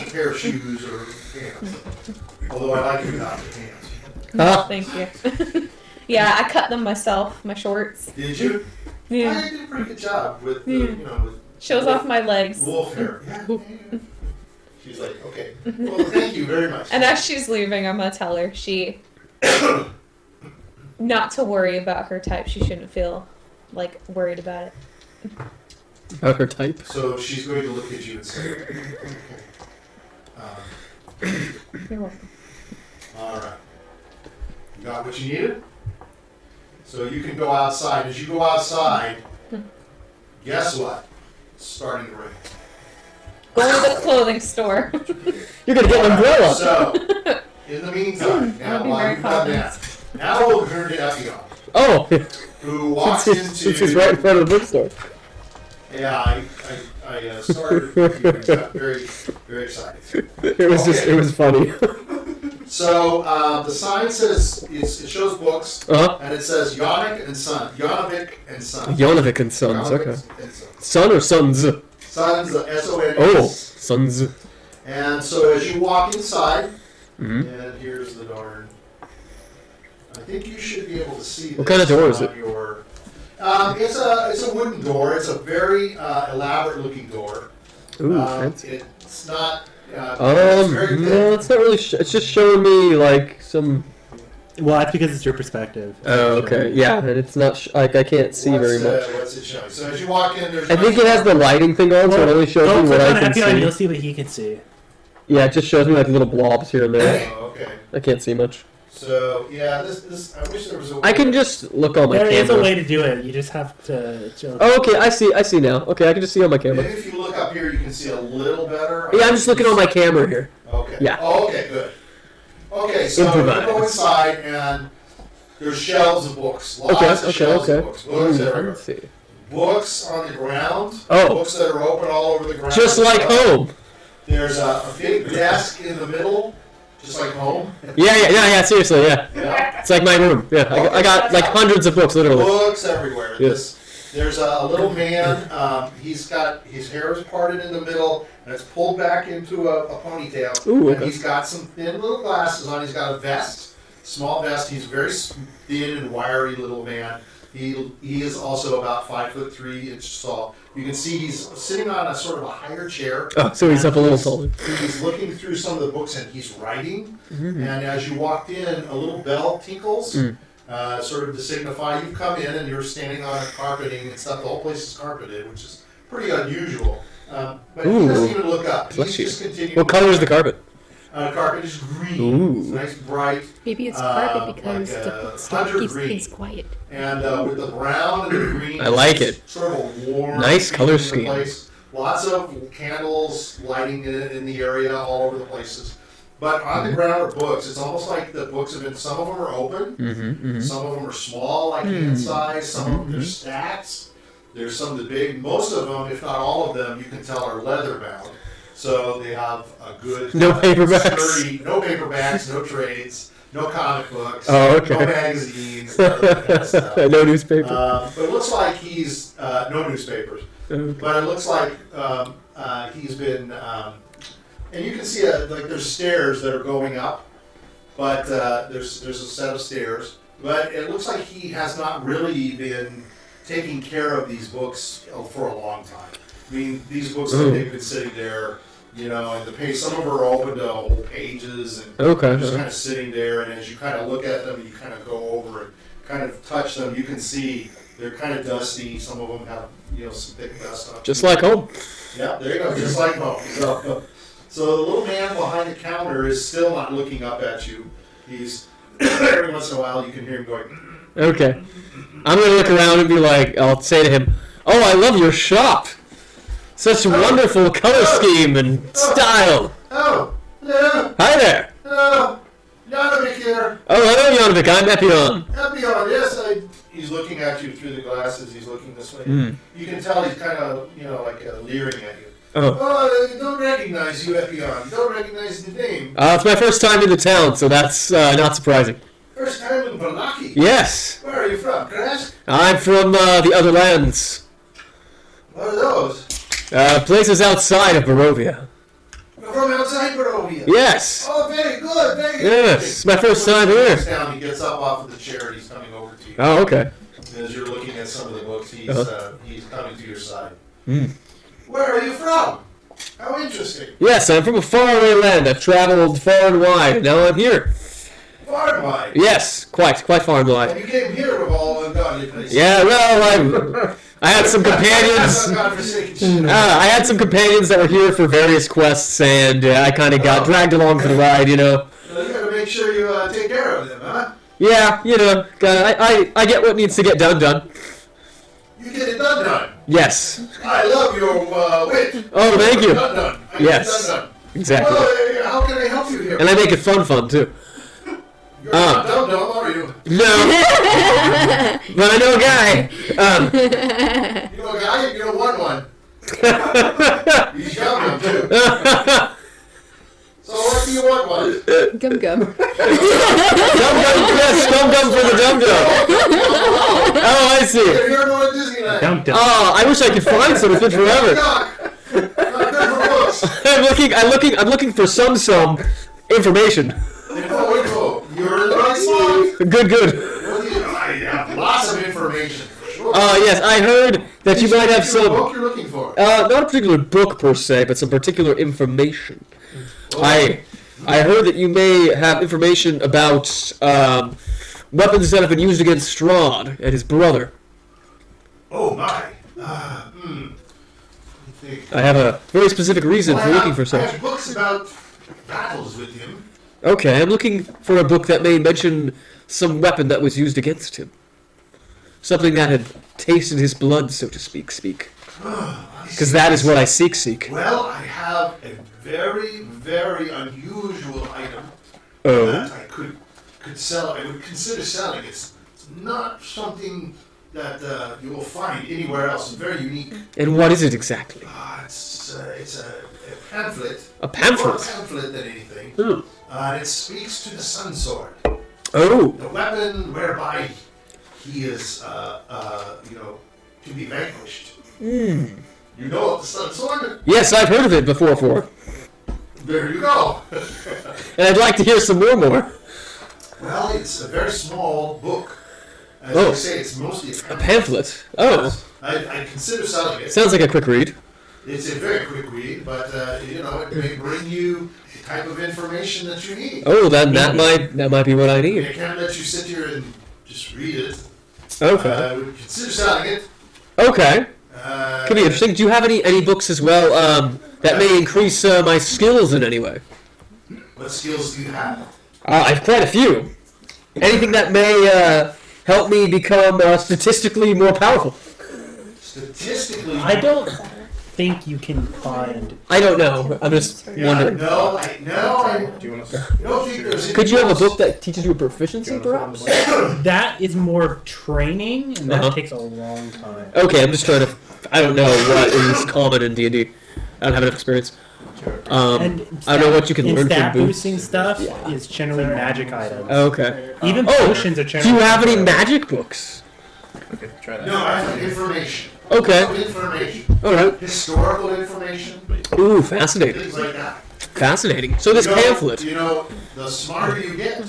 [SPEAKER 1] pair of shoes or pants. Although I like you without the pants.
[SPEAKER 2] Huh?
[SPEAKER 6] Thank you. Yeah, I cut them myself, my shorts.
[SPEAKER 1] Did you?
[SPEAKER 6] Yeah.
[SPEAKER 1] I did a pretty good job with the,
[SPEAKER 6] Yeah.
[SPEAKER 1] with
[SPEAKER 6] Shows off my legs.
[SPEAKER 1] wolf hair. Yeah. She's like, okay. Well, thank you very much.
[SPEAKER 6] And as she's leaving, I'm gonna tell her not to worry about her type. She shouldn't feel like worried about it.
[SPEAKER 2] About her type.
[SPEAKER 1] So she's going to look at you and say, okay.
[SPEAKER 6] You're welcome.
[SPEAKER 1] All right. You got what you needed? So you can go outside. As you go outside, guess what? It's starting to rain.
[SPEAKER 6] Go to the clothing store.
[SPEAKER 2] You're gonna get an umbrella.
[SPEAKER 1] So, in the meantime, now
[SPEAKER 6] I'll be
[SPEAKER 1] while
[SPEAKER 6] very
[SPEAKER 1] you've done that, now we'll turn to Epion,
[SPEAKER 2] Oh.
[SPEAKER 1] who walks
[SPEAKER 2] Since
[SPEAKER 1] into...
[SPEAKER 2] it's right in front of the bookstore.
[SPEAKER 1] Yeah, I started with you and got very, very excited.
[SPEAKER 2] It was just,
[SPEAKER 1] Okay.
[SPEAKER 2] it was funny.
[SPEAKER 1] So, the sign says, it shows books,
[SPEAKER 2] Uh-huh.
[SPEAKER 1] and it says Yannick and Son. Yannovic and Son.
[SPEAKER 2] Jonovic and Sons,
[SPEAKER 1] Yannovic
[SPEAKER 2] okay.
[SPEAKER 1] and Son.
[SPEAKER 2] Son or Sons?
[SPEAKER 1] Sons, S-O-N-S.
[SPEAKER 2] Oh, Sons.
[SPEAKER 1] And so as you walk inside,
[SPEAKER 2] Mhm.
[SPEAKER 1] and here's the darn. I think you should be able to see this.
[SPEAKER 2] What kind of door is
[SPEAKER 1] on your- it's a wooden door. It's a very elaborate looking door.
[SPEAKER 2] Ooh, fancy.
[SPEAKER 1] It's not. It's very thin.
[SPEAKER 2] No, it's not really. It's just showing me like some.
[SPEAKER 3] Well, that's because it's your perspective.
[SPEAKER 2] Oh, okay. Yeah, and it's not. Like I can't see very much.
[SPEAKER 1] What's it showing? So as you walk in, there's.
[SPEAKER 2] I think it has the lighting thing on, so it only shows
[SPEAKER 3] Don't
[SPEAKER 2] me what
[SPEAKER 3] click
[SPEAKER 2] I
[SPEAKER 3] on
[SPEAKER 2] can
[SPEAKER 3] Epion, you'll
[SPEAKER 2] see.
[SPEAKER 3] see what he can see.
[SPEAKER 2] Yeah, it just shows me like little blobs here and there.
[SPEAKER 1] Oh, okay.
[SPEAKER 2] I can't see much.
[SPEAKER 1] So yeah, this. I wish there was a.
[SPEAKER 2] I can just look on my
[SPEAKER 3] There is a
[SPEAKER 2] camera.
[SPEAKER 3] way to do it. You just have to.
[SPEAKER 2] Oh, okay. I see now. Okay, I can just see on my camera.
[SPEAKER 1] Maybe if you look up here, you can see a little better.
[SPEAKER 2] Yeah, I'm just looking on my camera here.
[SPEAKER 1] Okay.
[SPEAKER 2] Yeah.
[SPEAKER 1] Oh, okay, good. Okay, so you
[SPEAKER 2] Improvise.
[SPEAKER 1] go inside and there's shelves of books. Lots
[SPEAKER 2] Okay,
[SPEAKER 1] of
[SPEAKER 2] okay,
[SPEAKER 1] shelves
[SPEAKER 2] okay.
[SPEAKER 1] of books. Books everywhere.
[SPEAKER 2] Let's see.
[SPEAKER 1] Books on the ground.
[SPEAKER 2] Oh.
[SPEAKER 1] Books that are open all over the ground.
[SPEAKER 2] Just like home.
[SPEAKER 1] There's a big desk in the middle, just like home.
[SPEAKER 2] Yeah. Seriously, yeah.
[SPEAKER 1] Yeah.
[SPEAKER 2] It's like my room. Yeah, I got like hundreds of books, literally.
[SPEAKER 1] Books everywhere.
[SPEAKER 2] Yes.
[SPEAKER 1] There's a little man. He's got his hair is parted in the middle and it's pulled back into a ponytail.
[SPEAKER 2] Ooh,
[SPEAKER 1] And
[SPEAKER 2] okay.
[SPEAKER 1] he's got some thin little glasses on. He's got a vest, small vest. He's a very thin and wiry little man. He is also about 5'3" tall. You can see he's sitting on a sort of a higher chair.
[SPEAKER 2] Oh, so he's up a little taller.
[SPEAKER 1] He's looking through some of the books and he's writing.
[SPEAKER 2] Mm-hmm.
[SPEAKER 1] And as you walked in, a little bell tinkles.
[SPEAKER 2] Mm.
[SPEAKER 1] Sort of to signify you've come in and you're standing on a carpeting and stuff. The whole place is carpeted, which is pretty unusual. But he
[SPEAKER 2] Ooh.
[SPEAKER 1] doesn't even look up.
[SPEAKER 2] Bless
[SPEAKER 1] He's
[SPEAKER 2] you.
[SPEAKER 1] just continuing.
[SPEAKER 2] What color is the carpet?
[SPEAKER 1] Carpet is green.
[SPEAKER 2] Ooh.
[SPEAKER 1] It's nice, bright,
[SPEAKER 4] Maybe it's carpet because
[SPEAKER 1] like,
[SPEAKER 4] the bookstore
[SPEAKER 1] hunter
[SPEAKER 4] keeps
[SPEAKER 1] green.
[SPEAKER 4] things quiet.
[SPEAKER 1] and with the brown and the green.
[SPEAKER 2] I like
[SPEAKER 1] it's
[SPEAKER 2] it.
[SPEAKER 1] Sort of a warm,
[SPEAKER 2] Nice color
[SPEAKER 1] in the
[SPEAKER 2] scheme.
[SPEAKER 1] place. Lots of candles lighting in the area, all over the places. But on the ground are books. It's almost like the books have been. Some of them are open.
[SPEAKER 2] Mm-hmm.
[SPEAKER 1] Some of them are small, like hand size. Some of them are stacks. There's some of the big, most of them, if not all of them, you can tell are leather bound. So they have a good
[SPEAKER 2] No paperbacks.
[SPEAKER 1] sturdy, no paperbacks, no trades, no comic books,
[SPEAKER 2] Oh, okay.
[SPEAKER 1] no magazines, none of that kind of stuff.
[SPEAKER 2] No newspaper.
[SPEAKER 1] But it looks like he's no newspapers.
[SPEAKER 2] Okay.
[SPEAKER 1] But it looks like he's been, and you can see like there's stairs that are going up, but there's a set of stairs. But it looks like he has not really been taking care of these books for a long time. I mean, these books they've been sitting there, you know, and the page. Some of them are open to whole pages, and
[SPEAKER 2] Okay.
[SPEAKER 1] just kind of sitting there. And as you kind of look at them, you kind of go over and kind of touch them. You can see they're kind of dusty. Some of them have, you know, some thick dust on.
[SPEAKER 2] Just like home.
[SPEAKER 1] Yeah, there you go, just like home. So the little man behind the counter is still not looking up at you. He's every once in a while you can hear him going.
[SPEAKER 2] Okay. I'm gonna look around and be like, I'll say to him, "Oh, I love your shop. Such a wonderful color scheme and style."
[SPEAKER 1] Oh, hello,
[SPEAKER 2] Hi there.
[SPEAKER 1] hello, Janovic here.
[SPEAKER 2] Oh, hello, Janovic. I'm Epion.
[SPEAKER 1] Epion, yes, he's looking at you through the glasses. He's looking this way. You can tell he's kind of, you know, like leering at you.
[SPEAKER 2] Oh.
[SPEAKER 1] Oh, I don't recognize you, Epion. Don't recognize the name.
[SPEAKER 2] It's my first time in the town, so that's not surprising.
[SPEAKER 1] First time in Valaki.
[SPEAKER 2] Yes.
[SPEAKER 1] Where are you from, Kresk?
[SPEAKER 2] I'm from the other lands.
[SPEAKER 1] What are those?
[SPEAKER 2] Places outside of Barovia.
[SPEAKER 1] You're from outside Barovia.
[SPEAKER 2] Yes.
[SPEAKER 1] Oh, very good, very good.
[SPEAKER 2] Yes, it's my first time here.
[SPEAKER 1] Down, he gets up off of the chair and he's coming over to you.
[SPEAKER 2] Oh, okay.
[SPEAKER 1] As you're looking at some of the books, he's coming to your side.
[SPEAKER 2] Mm.
[SPEAKER 1] Where are you from? How interesting.
[SPEAKER 2] Yes, I'm from a faraway land. I've traveled far and wide, and now I'm here.
[SPEAKER 1] Far and wide.
[SPEAKER 2] Yes, quite far and
[SPEAKER 1] And
[SPEAKER 2] wide.
[SPEAKER 1] you came here of all ungodly places.
[SPEAKER 2] Yeah, well, I had some companions. I had some companions that were here for various quests, and I kind of got dragged along for the ride, you know.
[SPEAKER 1] Well, you gotta make sure you take care of them, huh?
[SPEAKER 2] Yeah, you know, I get what needs to get done.
[SPEAKER 1] You get it done.
[SPEAKER 2] Yes.
[SPEAKER 1] I love your wit.
[SPEAKER 2] Oh, thank you.
[SPEAKER 1] Done. I
[SPEAKER 2] Yes.
[SPEAKER 1] get done.
[SPEAKER 2] Exactly.
[SPEAKER 1] Well, how can I help you here?
[SPEAKER 2] And I make it fun too.
[SPEAKER 1] You're not dumb, are you?
[SPEAKER 2] No. But I know a guy.
[SPEAKER 1] You know a guy? You know one. He's young too. So what do you want, one?
[SPEAKER 4] Gum gum.
[SPEAKER 2] Dum for the dum. Oh, I see.
[SPEAKER 1] You're here going to Disneyland.
[SPEAKER 3] Dum dum.
[SPEAKER 2] Oh, I wish I could find some. It's been forever.
[SPEAKER 1] Not good for books.
[SPEAKER 2] I'm looking for some information.
[SPEAKER 1] Info. You're in the right spot.
[SPEAKER 2] Good.
[SPEAKER 1] I have lots of information. Sure.
[SPEAKER 2] Yes, I heard that you might have
[SPEAKER 1] What
[SPEAKER 2] some.
[SPEAKER 1] book you're looking for?
[SPEAKER 2] Not a particular book per se, but some particular information. I heard that you may have information about weapons that have been used against Strahd and his brother.
[SPEAKER 1] Oh my. Let me think.
[SPEAKER 2] I have a very specific reason for looking for
[SPEAKER 1] I
[SPEAKER 2] such.
[SPEAKER 1] have books about battles with him.
[SPEAKER 2] Okay, I'm looking for a book that may mention some weapon that was used against him. Something that had tasted his blood, so to speak. Because that is what I seek.
[SPEAKER 1] Well, I have a very, very unusual item
[SPEAKER 2] Oh.
[SPEAKER 1] that I could sell. I would consider selling. It's not something that you will find anywhere else. It's very unique.
[SPEAKER 2] And what is it exactly?
[SPEAKER 1] It's a pamphlet.
[SPEAKER 2] A pamphlet?
[SPEAKER 1] More a pamphlet than anything.
[SPEAKER 2] Oh.
[SPEAKER 1] And it speaks to the Sun Sword.
[SPEAKER 2] Oh.
[SPEAKER 1] The weapon whereby he is, to be vanquished. You know of the Sun Sword?
[SPEAKER 2] Yes, I've heard of it before.
[SPEAKER 1] There you go.
[SPEAKER 2] And I'd like to hear some more.
[SPEAKER 1] Well, it's a very small book. As
[SPEAKER 2] Oh.
[SPEAKER 1] I say, it's mostly
[SPEAKER 2] A pamphlet? Oh.
[SPEAKER 1] I consider selling it.
[SPEAKER 2] Sounds like a quick read.
[SPEAKER 1] It's a very quick read, but it may bring you the type of information that you need.
[SPEAKER 2] Oh, then that might be what I
[SPEAKER 1] I
[SPEAKER 2] need.
[SPEAKER 1] can't let you sit here and just read it.
[SPEAKER 2] Okay.
[SPEAKER 1] I would consider selling it.
[SPEAKER 2] Okay. Could be interesting. Do you have any books as well that may increase my skills in any way?
[SPEAKER 1] What skills do you have?
[SPEAKER 2] I have quite a few. Anything that may help me become statistically more powerful.
[SPEAKER 1] Statistically,
[SPEAKER 3] I don't think you can find.
[SPEAKER 2] I don't know. I'm just wondering.
[SPEAKER 5] Do you want to?
[SPEAKER 2] Could you have a book that teaches you a proficiency, perhaps?
[SPEAKER 3] That is more of training, and that
[SPEAKER 2] Uh-huh.
[SPEAKER 3] takes a long time.
[SPEAKER 2] Okay, I'm just trying to. I don't know what is common in D&D. I don't have enough experience.
[SPEAKER 3] And
[SPEAKER 2] I don't know what you can
[SPEAKER 3] in
[SPEAKER 2] learn
[SPEAKER 3] stat
[SPEAKER 2] from boots.
[SPEAKER 3] boosting stuff is generally magic items.
[SPEAKER 2] Okay.
[SPEAKER 3] Even
[SPEAKER 2] Oh,
[SPEAKER 3] potions are
[SPEAKER 2] do
[SPEAKER 3] generally.
[SPEAKER 2] you have any magic books?
[SPEAKER 5] Okay, try that.
[SPEAKER 1] No, I have information.
[SPEAKER 2] Okay.
[SPEAKER 1] Information.
[SPEAKER 2] All right.
[SPEAKER 1] Historical information.
[SPEAKER 2] Ooh, fascinating.
[SPEAKER 1] Things like that.
[SPEAKER 2] Fascinating. So this
[SPEAKER 1] You know-
[SPEAKER 2] pamphlet.
[SPEAKER 1] You know, the smarter you get,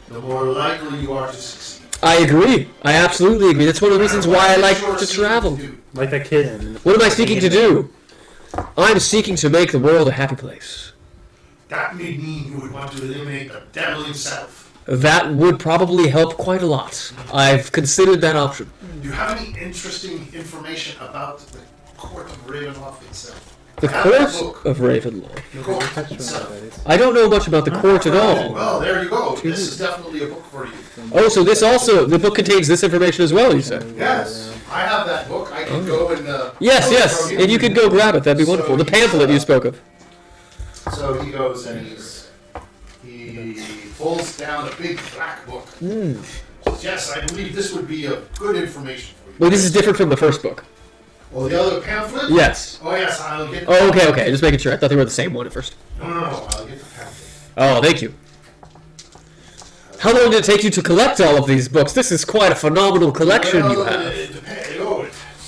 [SPEAKER 1] the more likely you are to succeed.
[SPEAKER 2] I agree. I absolutely agree. That's one of the reasons why I like
[SPEAKER 1] What
[SPEAKER 2] to
[SPEAKER 1] you're
[SPEAKER 2] travel.
[SPEAKER 1] seeking to do.
[SPEAKER 3] Like that kid. In
[SPEAKER 2] What am I seeking to do? I'm seeking to make the world a happy place.
[SPEAKER 1] That may mean you would want to eliminate the devil himself.
[SPEAKER 2] That would probably help quite a lot. I've considered that option.
[SPEAKER 1] Do you have any interesting information about the court of Ravenloft itself?
[SPEAKER 2] The
[SPEAKER 1] Have that
[SPEAKER 2] court
[SPEAKER 1] book.
[SPEAKER 2] of Ravenloft.
[SPEAKER 1] The court itself.
[SPEAKER 2] I don't know much about the court at all.
[SPEAKER 1] Well, there you go. This is definitely a book for you.
[SPEAKER 2] Oh, so this also, the book contains this information as well, you said?
[SPEAKER 1] Yes, I have that book. I can go and.
[SPEAKER 2] Yes,
[SPEAKER 1] pull it
[SPEAKER 2] yes.
[SPEAKER 1] from
[SPEAKER 2] If you could go grab it, that'd be wonderful. The pamphlet you spoke of.
[SPEAKER 1] So he goes and he pulls down a big black book. Says, yes, I believe this would be a good information for you.
[SPEAKER 2] Well, this is different from the first book.
[SPEAKER 1] Well, the other pamphlet?
[SPEAKER 2] Yes.
[SPEAKER 1] Oh, yes, I'll get.
[SPEAKER 2] Oh, okay. Just making sure. I thought they were the same one at first.
[SPEAKER 1] No, I'll get the pamphlet.
[SPEAKER 2] Oh, thank you. How long did it take you to collect all of these books? This is quite a phenomenal collection you have.
[SPEAKER 1] It depends.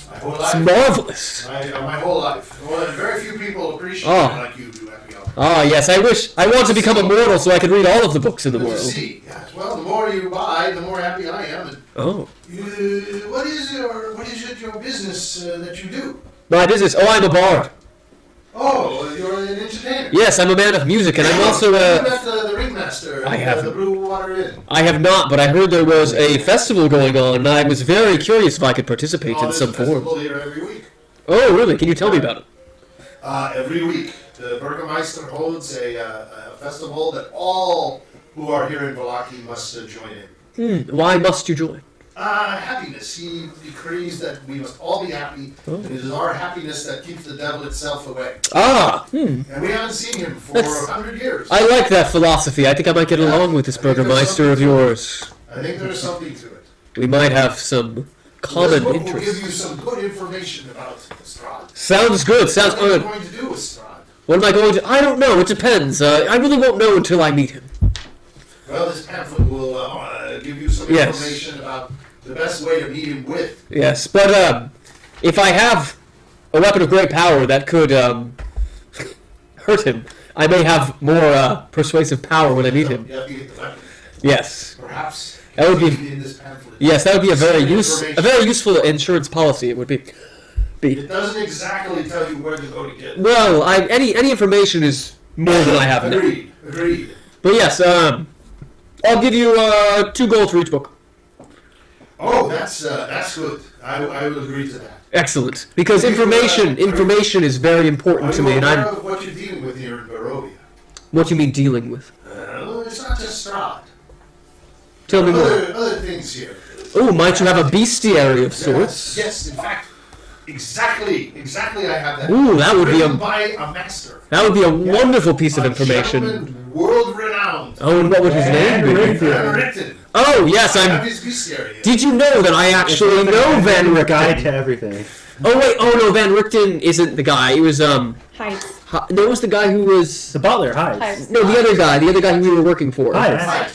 [SPEAKER 1] My whole
[SPEAKER 2] It's
[SPEAKER 1] life.
[SPEAKER 2] marvelous.
[SPEAKER 1] My whole life. Well, very few people appreciate
[SPEAKER 2] Oh.
[SPEAKER 1] it like you do, Epion.
[SPEAKER 2] Ah, yes. I want to become immortal so I can read all of the books in the
[SPEAKER 1] Good to
[SPEAKER 2] world.
[SPEAKER 1] see. Yes, well, the more you buy, the more happy I am. And
[SPEAKER 2] Oh.
[SPEAKER 1] what is your business that you do?
[SPEAKER 2] My business. Oh, I'm a bard.
[SPEAKER 1] Oh, you're an entertainer.
[SPEAKER 2] Yes, I'm a man of music, and I'm also
[SPEAKER 1] You
[SPEAKER 2] a...
[SPEAKER 1] met the ringmaster.
[SPEAKER 2] I haven't.
[SPEAKER 1] The Brew Water Inn.
[SPEAKER 2] I have not, but I heard there was a festival going on, and I was very curious if I could participate in
[SPEAKER 1] there's
[SPEAKER 2] some
[SPEAKER 1] a festival
[SPEAKER 2] form.
[SPEAKER 1] here every week.
[SPEAKER 2] Oh, really? Can you tell me about it?
[SPEAKER 1] Every week, the Burgermeister holds a festival that all who are here in Valaki must join in.
[SPEAKER 2] Why must you join?
[SPEAKER 1] Happiness. He decrees that we must all be happy. And it is our happiness that keeps the devil itself away.
[SPEAKER 2] Ah,
[SPEAKER 1] And we haven't seen him for
[SPEAKER 2] That's-
[SPEAKER 1] 100 years.
[SPEAKER 2] I like that philosophy. I think I might get along with this Burgermeister of yours.
[SPEAKER 1] I think there's something to it.
[SPEAKER 2] We might have some
[SPEAKER 1] This
[SPEAKER 2] common
[SPEAKER 1] book will give
[SPEAKER 2] interests.
[SPEAKER 1] you some good information about Strahd.
[SPEAKER 2] Sounds good. Sounds
[SPEAKER 1] What are you
[SPEAKER 2] good.
[SPEAKER 1] going to do with Strahd?
[SPEAKER 2] What am I going to... I don't know. It depends. I really won't know until I meet him.
[SPEAKER 1] Well, this pamphlet will give you some
[SPEAKER 2] Yes.
[SPEAKER 1] information about the best way to meet him with.
[SPEAKER 2] Yes, but if I have a weapon of great power that could hurt him, I may have more persuasive power when I meet him.
[SPEAKER 1] You have to get the weapon.
[SPEAKER 2] Yes.
[SPEAKER 1] Perhaps
[SPEAKER 2] That would be-
[SPEAKER 1] in this pamphlet.
[SPEAKER 2] Yes, that would be a very
[SPEAKER 1] Information.
[SPEAKER 2] useful insurance policy. It would be.
[SPEAKER 1] It doesn't exactly tell you where to go to get it.
[SPEAKER 2] Well, any information is more than I have now.
[SPEAKER 1] Agreed.
[SPEAKER 2] But yes, I'll give you 2 gold for each book.
[SPEAKER 1] Oh, that's good. I will agree to that.
[SPEAKER 2] Excellent, because information is very important
[SPEAKER 1] Are
[SPEAKER 2] to
[SPEAKER 1] you
[SPEAKER 2] me, and
[SPEAKER 1] aware
[SPEAKER 2] I'm.
[SPEAKER 1] of what you're dealing with here in Barovia?
[SPEAKER 2] What do you mean dealing with?
[SPEAKER 1] It's not just Strahd.
[SPEAKER 2] Tell me more.
[SPEAKER 1] Other things here.
[SPEAKER 2] Oh, might you have a bestiary of sorts?
[SPEAKER 1] Yes, in fact, exactly. I have that.
[SPEAKER 2] Ooh, that would be
[SPEAKER 1] Written
[SPEAKER 2] a
[SPEAKER 1] by a master.
[SPEAKER 2] that would be a wonderful piece of
[SPEAKER 1] A
[SPEAKER 2] information.
[SPEAKER 1] gentleman world-renowned.
[SPEAKER 2] Oh, and what would his name be?
[SPEAKER 1] Van Richten.
[SPEAKER 2] Oh, yes,
[SPEAKER 1] I have
[SPEAKER 2] I'm.
[SPEAKER 1] his bestiary.
[SPEAKER 2] Did you know that I actually know Van
[SPEAKER 8] Guide to
[SPEAKER 2] Richten?
[SPEAKER 8] everything.
[SPEAKER 2] Oh wait, oh no, Van Richten isn't the guy. He was
[SPEAKER 6] Heights.
[SPEAKER 2] No, it was the guy who was.
[SPEAKER 3] The butler, hi.
[SPEAKER 6] Heights.
[SPEAKER 2] No, the other guy who we were working for.
[SPEAKER 3] Hi.
[SPEAKER 1] Right.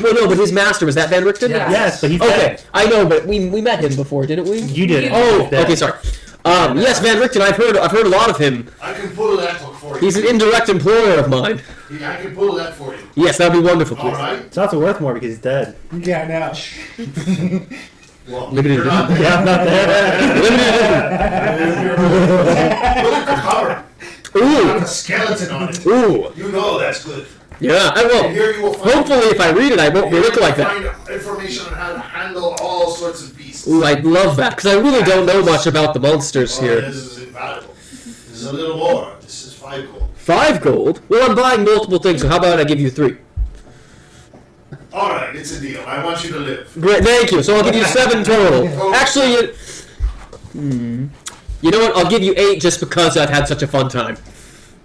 [SPEAKER 2] Well, no, but his master was that Van Richten.
[SPEAKER 7] Yeah.
[SPEAKER 3] Yes, but he's
[SPEAKER 2] Okay,
[SPEAKER 3] dead.
[SPEAKER 2] I know, but we met him before, didn't we?
[SPEAKER 3] You did.
[SPEAKER 2] Oh,
[SPEAKER 3] He's dead.
[SPEAKER 2] okay, sorry. Yes, Van Richten. I've heard a lot of him.
[SPEAKER 1] I can pull that book for you.
[SPEAKER 2] He's an indirect employer of mine.
[SPEAKER 1] I can pull that for you.
[SPEAKER 2] Yes, that'd be wonderful,
[SPEAKER 1] All
[SPEAKER 2] please.
[SPEAKER 1] right.
[SPEAKER 3] It's also worth more because he's dead.
[SPEAKER 7] Yeah, now.
[SPEAKER 1] Well,
[SPEAKER 2] Limited
[SPEAKER 1] you're not there.
[SPEAKER 3] Yeah, I'm not there.
[SPEAKER 2] Limited
[SPEAKER 1] Look at the cover.
[SPEAKER 2] edition.
[SPEAKER 1] Got a skeleton on it.
[SPEAKER 2] Ooh,
[SPEAKER 1] You know that's good.
[SPEAKER 2] yeah. I
[SPEAKER 1] And
[SPEAKER 2] will.
[SPEAKER 1] here you will find.
[SPEAKER 2] Hopefully, if I read it, I won't
[SPEAKER 1] here
[SPEAKER 2] look
[SPEAKER 1] you
[SPEAKER 2] like
[SPEAKER 1] will
[SPEAKER 2] that.
[SPEAKER 1] find information on how to handle all sorts of beasts.
[SPEAKER 2] Ooh, I love that because I really don't know much about the monsters
[SPEAKER 1] Oh,
[SPEAKER 2] here.
[SPEAKER 1] this is invaluable. This is a little more. This is 5 gold.
[SPEAKER 2] 5 gold. Well, I'm buying multiple things, so how about I give you 3?
[SPEAKER 1] All right, it's a deal. I want you to live.
[SPEAKER 2] Great, thank you. So I'll give you 7 total. Actually, You know what? I'll give you 8 just because I've had such a fun time.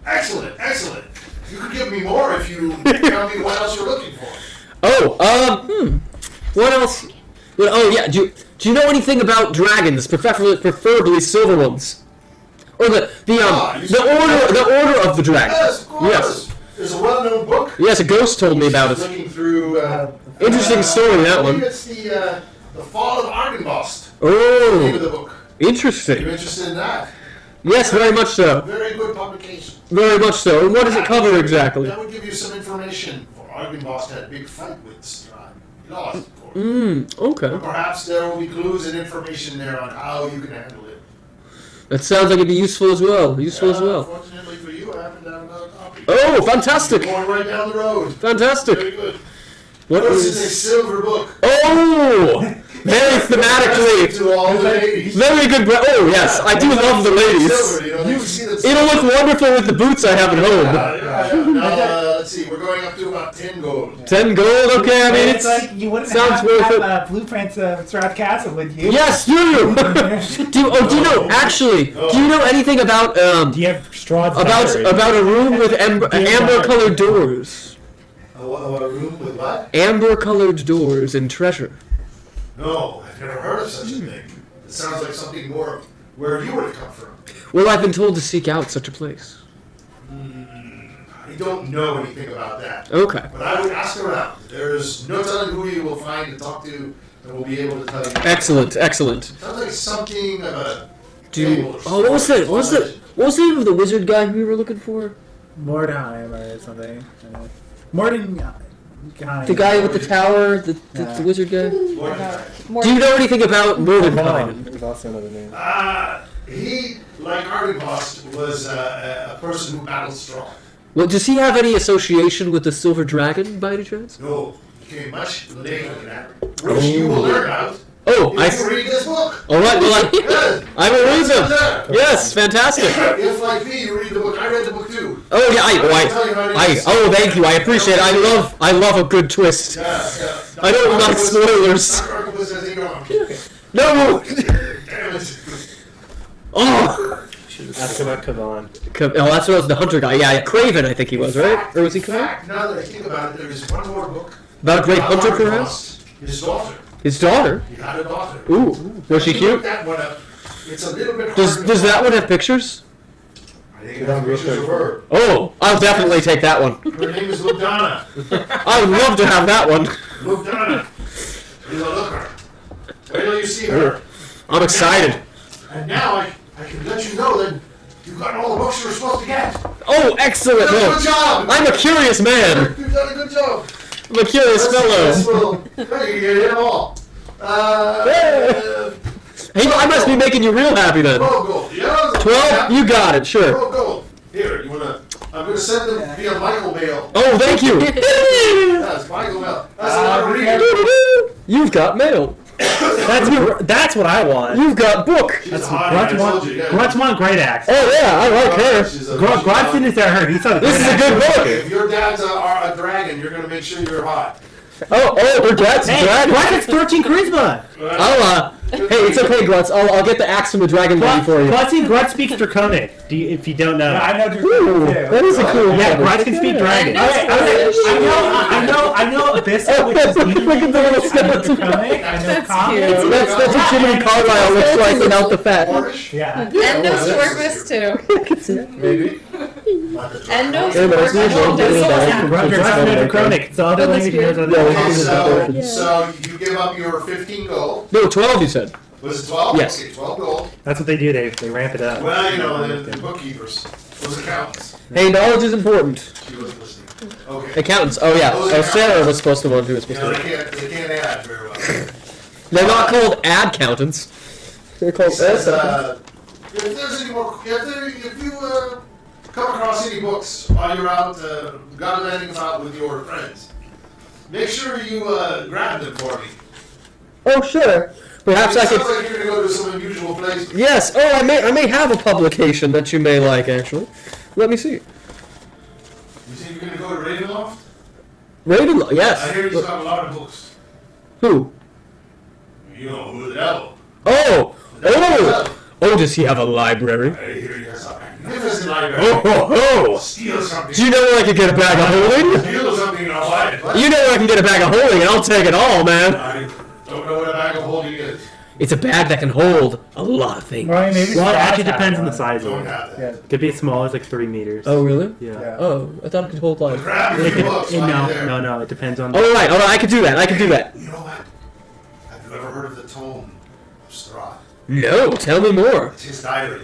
[SPEAKER 1] Excellent, excellent. You could give me more if you tell me what else you're looking for.
[SPEAKER 2] Oh, what else? Well, oh yeah, do you know anything about dragons, preferably silver ones, or the order of the dragon?
[SPEAKER 1] Yes, of course.
[SPEAKER 2] Yes.
[SPEAKER 1] There's a well-known book.
[SPEAKER 2] Yes, a ghost told me about
[SPEAKER 1] Just
[SPEAKER 2] it.
[SPEAKER 1] looking through.
[SPEAKER 2] Interesting story, that
[SPEAKER 1] I
[SPEAKER 2] one.
[SPEAKER 1] believe it's the Fall of Argynvost. The name of the
[SPEAKER 2] Oh,
[SPEAKER 1] book. Are
[SPEAKER 2] interesting.
[SPEAKER 1] you interested in that?
[SPEAKER 2] Yes, very much so.
[SPEAKER 1] Very good publication.
[SPEAKER 2] Very much so. And what does it cover exactly?
[SPEAKER 1] That would give you some information. For Argynvost had a big fight with Strahd. He lost, of course.
[SPEAKER 2] Okay.
[SPEAKER 1] But perhaps there will be clues and information there on how you can handle it.
[SPEAKER 2] That sounds like it'd be useful as well.
[SPEAKER 1] Fortunately for you, I happen to have another copy.
[SPEAKER 2] Oh, fantastic!
[SPEAKER 1] You're going right down the road.
[SPEAKER 2] Fantastic.
[SPEAKER 1] Very good.
[SPEAKER 2] What
[SPEAKER 1] This is a
[SPEAKER 2] is?
[SPEAKER 1] silver book.
[SPEAKER 2] Oh, very thematically.
[SPEAKER 1] To all the ladies.
[SPEAKER 2] Very good. Oh yes, I do love the ladies.
[SPEAKER 1] Silver, you know, you see the
[SPEAKER 2] It'll look wonderful with the boots I have at home.
[SPEAKER 1] Now, let's see, we're going up to about 10 gold.
[SPEAKER 2] 10 gold. Okay, I mean
[SPEAKER 7] It's
[SPEAKER 2] it's.
[SPEAKER 7] like you wouldn't
[SPEAKER 2] sounds
[SPEAKER 7] have,
[SPEAKER 2] worth
[SPEAKER 7] have blueprints of Strahd Castle, would you?
[SPEAKER 2] Yes, do you? do you know? Actually, do you know anything about
[SPEAKER 3] Do you have Strahd's diary?
[SPEAKER 2] about a room with amber-colored doors?
[SPEAKER 1] A room with what?
[SPEAKER 2] Amber-colored doors and treasure.
[SPEAKER 1] No, I've never heard of such a thing. It sounds like something more where you would have come from.
[SPEAKER 2] Well, I've been told to seek out such a place.
[SPEAKER 1] I don't know anything about that.
[SPEAKER 2] Okay.
[SPEAKER 1] But I would ask around. There's no telling who you will find to talk to that will be able to tell you.
[SPEAKER 2] Excellent, excellent.
[SPEAKER 1] Sounds like something of a.
[SPEAKER 2] What was that? What was the name of the wizard guy we were looking for?
[SPEAKER 7] Mordheim or something. Morden.
[SPEAKER 2] The guy with the tower, the wizard guy.
[SPEAKER 1] More
[SPEAKER 2] Do you know anything about Mordenkainen?
[SPEAKER 8] There's also another name.
[SPEAKER 1] He, like Argynvost, was a person who battled strong.
[SPEAKER 2] Well, does he have any association with the Silver Dragon by any chance?
[SPEAKER 1] No, he came much later than that. Which you will learn about
[SPEAKER 2] Oh,
[SPEAKER 1] if you read this book.
[SPEAKER 2] All right, well,
[SPEAKER 1] Good.
[SPEAKER 2] I will read them.
[SPEAKER 1] There.
[SPEAKER 2] Yes, fantastic.
[SPEAKER 1] If, like me, you read the book, I read the book too.
[SPEAKER 2] Oh yeah, thank you. I appreciate it. I love a good twist.
[SPEAKER 1] Yeah.
[SPEAKER 2] I don't like spoilers.
[SPEAKER 1] Dr. Archibald says he wrong.
[SPEAKER 2] No.
[SPEAKER 1] Damn it.
[SPEAKER 2] Oh.
[SPEAKER 8] Ask about Kavan.
[SPEAKER 2] Oh, that's what was the hunter guy. Yeah, Craven, I think he was, right? Or was he
[SPEAKER 1] In
[SPEAKER 2] Craven?
[SPEAKER 1] fact, now that I think about it, there is one more book.
[SPEAKER 2] About a great
[SPEAKER 1] About
[SPEAKER 2] hunter,
[SPEAKER 1] Argynvost,
[SPEAKER 2] perhaps?
[SPEAKER 1] His daughter.
[SPEAKER 2] His daughter.
[SPEAKER 1] He had a daughter.
[SPEAKER 2] Ooh, was she
[SPEAKER 1] If you look
[SPEAKER 2] cute?
[SPEAKER 1] that one up, it's a little bit
[SPEAKER 2] Does
[SPEAKER 1] harder
[SPEAKER 2] does
[SPEAKER 1] to
[SPEAKER 2] that
[SPEAKER 1] find.
[SPEAKER 2] one have pictures?
[SPEAKER 1] I think it has pictures of her.
[SPEAKER 2] Oh, I'll definitely take that one.
[SPEAKER 1] Her name is Lugdana.
[SPEAKER 2] I would love to have that one.
[SPEAKER 1] Lugdana. He's a looker. Wait till you see her.
[SPEAKER 2] I'm excited.
[SPEAKER 1] And now I can let you know that you got all the books you were supposed to get.
[SPEAKER 2] Oh, excellent.
[SPEAKER 1] You've done a
[SPEAKER 2] No,
[SPEAKER 1] good job.
[SPEAKER 2] I'm a curious man.
[SPEAKER 1] You've done a good job.
[SPEAKER 2] I'm a curious fellow.
[SPEAKER 1] Hey, you get them all.
[SPEAKER 2] Hey, I must be making you real happy then.
[SPEAKER 1] 12 gold. Yeah,
[SPEAKER 2] 12? You got it, sure.
[SPEAKER 1] 12 gold. Here, you wanna? I'm gonna send them via Michael mail.
[SPEAKER 2] Oh, thank you.
[SPEAKER 1] That's Michael mail. That's a lot of reading.
[SPEAKER 2] You've got mail.
[SPEAKER 3] That's what I want.
[SPEAKER 2] You've got book.
[SPEAKER 1] She's
[SPEAKER 3] That's
[SPEAKER 1] hot,
[SPEAKER 3] Grutz
[SPEAKER 1] I told you. Yeah.
[SPEAKER 3] Grutz want great axe.
[SPEAKER 2] Oh, yeah, I like her.
[SPEAKER 1] She's a-
[SPEAKER 3] Grutz didn't say her. He saw the
[SPEAKER 2] This is a good book.
[SPEAKER 1] If your dad's a dragon, you're gonna make sure you're hot.
[SPEAKER 2] Her dad's a
[SPEAKER 3] Hey,
[SPEAKER 2] dragon.
[SPEAKER 3] Grutz has 13 charisma.
[SPEAKER 2] Hey, it's okay, Grutz. I'll get the axe from the dragon lady for you.
[SPEAKER 3] Plus, Grutz speaks Draconic. If you don't know.
[SPEAKER 7] I know
[SPEAKER 2] Ooh,
[SPEAKER 7] Draconic
[SPEAKER 2] that
[SPEAKER 7] too.
[SPEAKER 2] is a cool
[SPEAKER 3] Yeah,
[SPEAKER 2] one.
[SPEAKER 3] Grutz can speak dragon.
[SPEAKER 7] I know Abyssa, which is
[SPEAKER 2] Look at the little skeleton.
[SPEAKER 7] Draconic. I know
[SPEAKER 4] That's
[SPEAKER 7] Common.
[SPEAKER 4] cute.
[SPEAKER 2] That's what Jiminy Carlyle looks like without the fat.
[SPEAKER 1] Moorish?
[SPEAKER 7] Yeah.
[SPEAKER 6] And no Scorpus too.
[SPEAKER 1] Maybe.
[SPEAKER 6] And no
[SPEAKER 2] Yeah, but it's
[SPEAKER 6] Scorpus.
[SPEAKER 2] usually
[SPEAKER 3] Grutz knows Draconic. It's all the language he knows.
[SPEAKER 1] Okay, so you give up your 15 gold.
[SPEAKER 2] No, 12 you said.
[SPEAKER 1] Was it 12?
[SPEAKER 2] Yes.
[SPEAKER 1] Okay, 12 gold.
[SPEAKER 3] That's what they do. They ramp it up.
[SPEAKER 1] Well, you know, the bookkeepers, those accountants.
[SPEAKER 2] Hey, knowledge is important.
[SPEAKER 1] She wasn't listening. Okay.
[SPEAKER 2] Accountants. Oh, yeah. Oh, Sarah was supposed to want to.
[SPEAKER 1] You know, they can't add very well.
[SPEAKER 2] They're not called ad-countants. They're called
[SPEAKER 1] He says,
[SPEAKER 2] ad.
[SPEAKER 1] if there's any more, if you come across any books while you're out gallivanting about with your friends, make sure you grab them for me.
[SPEAKER 2] Oh, sure. Perhaps I
[SPEAKER 1] It
[SPEAKER 2] could.
[SPEAKER 1] sounds like you're gonna go to some unusual place.
[SPEAKER 2] Yes. Oh, I may have a publication that you may like. Actually, let me see.
[SPEAKER 1] You think you're gonna go to Ravenloft?
[SPEAKER 2] Ravenloft. Yes.
[SPEAKER 1] I hear he's got a lot of books.
[SPEAKER 2] Who?
[SPEAKER 1] You know who the devil?
[SPEAKER 2] Oh. Oh, does he have a library?
[SPEAKER 1] I hear he has a magnificent library.
[SPEAKER 2] Oh, ho, ho!
[SPEAKER 1] Steal something.
[SPEAKER 2] Do you know where I can get a bag of holding?
[SPEAKER 1] Steal something and I'll buy it.
[SPEAKER 2] You know where I can get a bag of holding, and I'll take it all, man.
[SPEAKER 1] I don't know what a bag of holding is.
[SPEAKER 2] It's a bag that can hold a lot of things.
[SPEAKER 7] Well, maybe
[SPEAKER 3] Well, it
[SPEAKER 7] Strahd
[SPEAKER 3] actually
[SPEAKER 7] had
[SPEAKER 3] depends on the
[SPEAKER 7] one.
[SPEAKER 3] size of
[SPEAKER 1] Don't
[SPEAKER 3] it.
[SPEAKER 1] have that.
[SPEAKER 7] Yeah.
[SPEAKER 3] Could be as small as like 3 meters.
[SPEAKER 2] Oh, really?
[SPEAKER 3] Yeah.
[SPEAKER 7] Yeah.
[SPEAKER 2] Oh, I thought it could hold like.
[SPEAKER 1] Grab your books.
[SPEAKER 3] No,
[SPEAKER 1] while you're there.
[SPEAKER 3] no, it depends on.
[SPEAKER 2] All right, I can do that. I can do that.
[SPEAKER 1] You know what? Have you ever heard of the tome of Strahd?
[SPEAKER 2] No, tell me more.
[SPEAKER 1] It's his diary.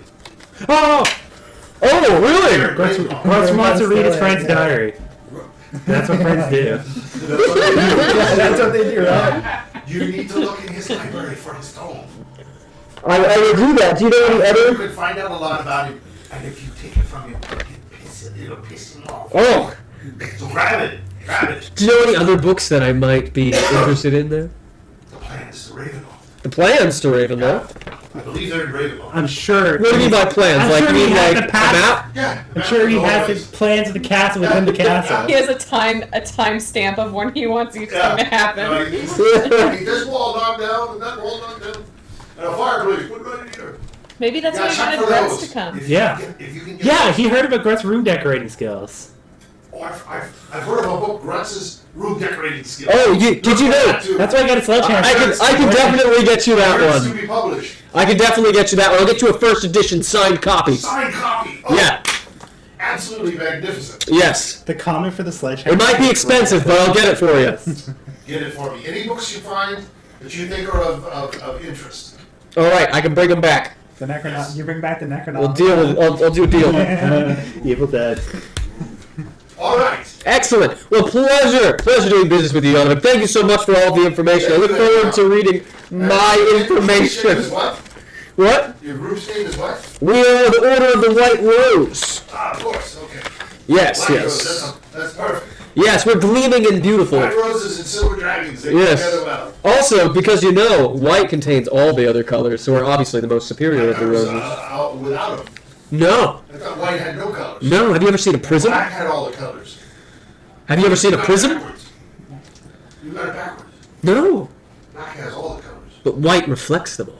[SPEAKER 2] Oh, oh, really?
[SPEAKER 3] Grutz wants to read his friend's diary. That's what friends do.
[SPEAKER 7] That's what they do, right?
[SPEAKER 1] You need to look in his library for his tome.
[SPEAKER 2] I will do that. Do you know any
[SPEAKER 1] You
[SPEAKER 2] other?
[SPEAKER 1] can find out a lot about him, and if you take it from him, it'll piss him off.
[SPEAKER 2] Oh,
[SPEAKER 1] So grab it. Grab it.
[SPEAKER 2] do you know any other books that I might be interested in there?
[SPEAKER 1] The plans to Ravenloft.
[SPEAKER 2] The plans to Ravenloft.
[SPEAKER 1] I believe they're in Ravenloft.
[SPEAKER 3] I'm sure.
[SPEAKER 2] What do you mean by plans?
[SPEAKER 3] I'm
[SPEAKER 2] Like,
[SPEAKER 3] sure
[SPEAKER 2] you mean
[SPEAKER 3] he has
[SPEAKER 2] like
[SPEAKER 3] the
[SPEAKER 2] a
[SPEAKER 3] past-
[SPEAKER 2] map?
[SPEAKER 1] Yeah.
[SPEAKER 3] I'm sure he has the plans of the castle within the castle.
[SPEAKER 6] He has a time stamp of when he wants each thing to happen.
[SPEAKER 1] This wall knocked down, and that wall knocked down. And a fireplace put right in here.
[SPEAKER 6] Maybe that's why he
[SPEAKER 1] check
[SPEAKER 6] wanted
[SPEAKER 1] for
[SPEAKER 6] Grutz
[SPEAKER 1] those.
[SPEAKER 6] to come.
[SPEAKER 1] If
[SPEAKER 3] Yeah.
[SPEAKER 1] if you can get
[SPEAKER 3] Yeah, he heard about Grutz's room decorating skills.
[SPEAKER 1] Oh, I've heard of a book, Grutz's room decorating skills.
[SPEAKER 2] Oh, did you know?
[SPEAKER 3] That's why I got a sledgehammer.
[SPEAKER 2] I can definitely get you that
[SPEAKER 1] It's to
[SPEAKER 2] one.
[SPEAKER 1] be published.
[SPEAKER 2] I can definitely get you that one. I'll get you a first edition signed copy.
[SPEAKER 1] Signed copy. Oh,
[SPEAKER 2] Yeah.
[SPEAKER 1] Absolutely magnificent.
[SPEAKER 2] Yes.
[SPEAKER 7] The comment for the sledgehammer.
[SPEAKER 2] It might be expensive, but I'll get it for you.
[SPEAKER 1] Get it for me. Any books you find that you think are of interest.
[SPEAKER 2] All right, I can bring them back.
[SPEAKER 7] The Necronomicon. You bring back the Necronomicon.
[SPEAKER 2] We'll deal with. I'll do a deal.
[SPEAKER 3] Evil Dead.
[SPEAKER 1] All right.
[SPEAKER 2] Excellent. Well, pleasure doing business with you, Donovan. Thank you so much for all the information. I look forward to reading my
[SPEAKER 1] Your group name is
[SPEAKER 2] information.
[SPEAKER 1] what?
[SPEAKER 2] What?
[SPEAKER 1] Your group's name is what?
[SPEAKER 2] We are the Order of the White Rose.
[SPEAKER 1] Ah, of course. Okay.
[SPEAKER 2] Yes,
[SPEAKER 1] White
[SPEAKER 2] yes.
[SPEAKER 1] Rose, that's perfect.
[SPEAKER 2] Yes, we're gleaming and beautiful.
[SPEAKER 1] White roses and silver dragons. They
[SPEAKER 2] Yes.
[SPEAKER 1] go together well.
[SPEAKER 2] Also, because you know, white contains all the other colors, so we're obviously the most superior of the roses.
[SPEAKER 1] Without them.
[SPEAKER 2] No.
[SPEAKER 1] I thought white had no colors.
[SPEAKER 2] No. Have you ever seen a prism?
[SPEAKER 1] Black had all the colors.
[SPEAKER 2] Have you ever seen a
[SPEAKER 1] got it
[SPEAKER 2] prism?
[SPEAKER 1] backwards. You got it backwards.
[SPEAKER 2] No.
[SPEAKER 1] Black has all the colors.
[SPEAKER 2] But white reflects them all.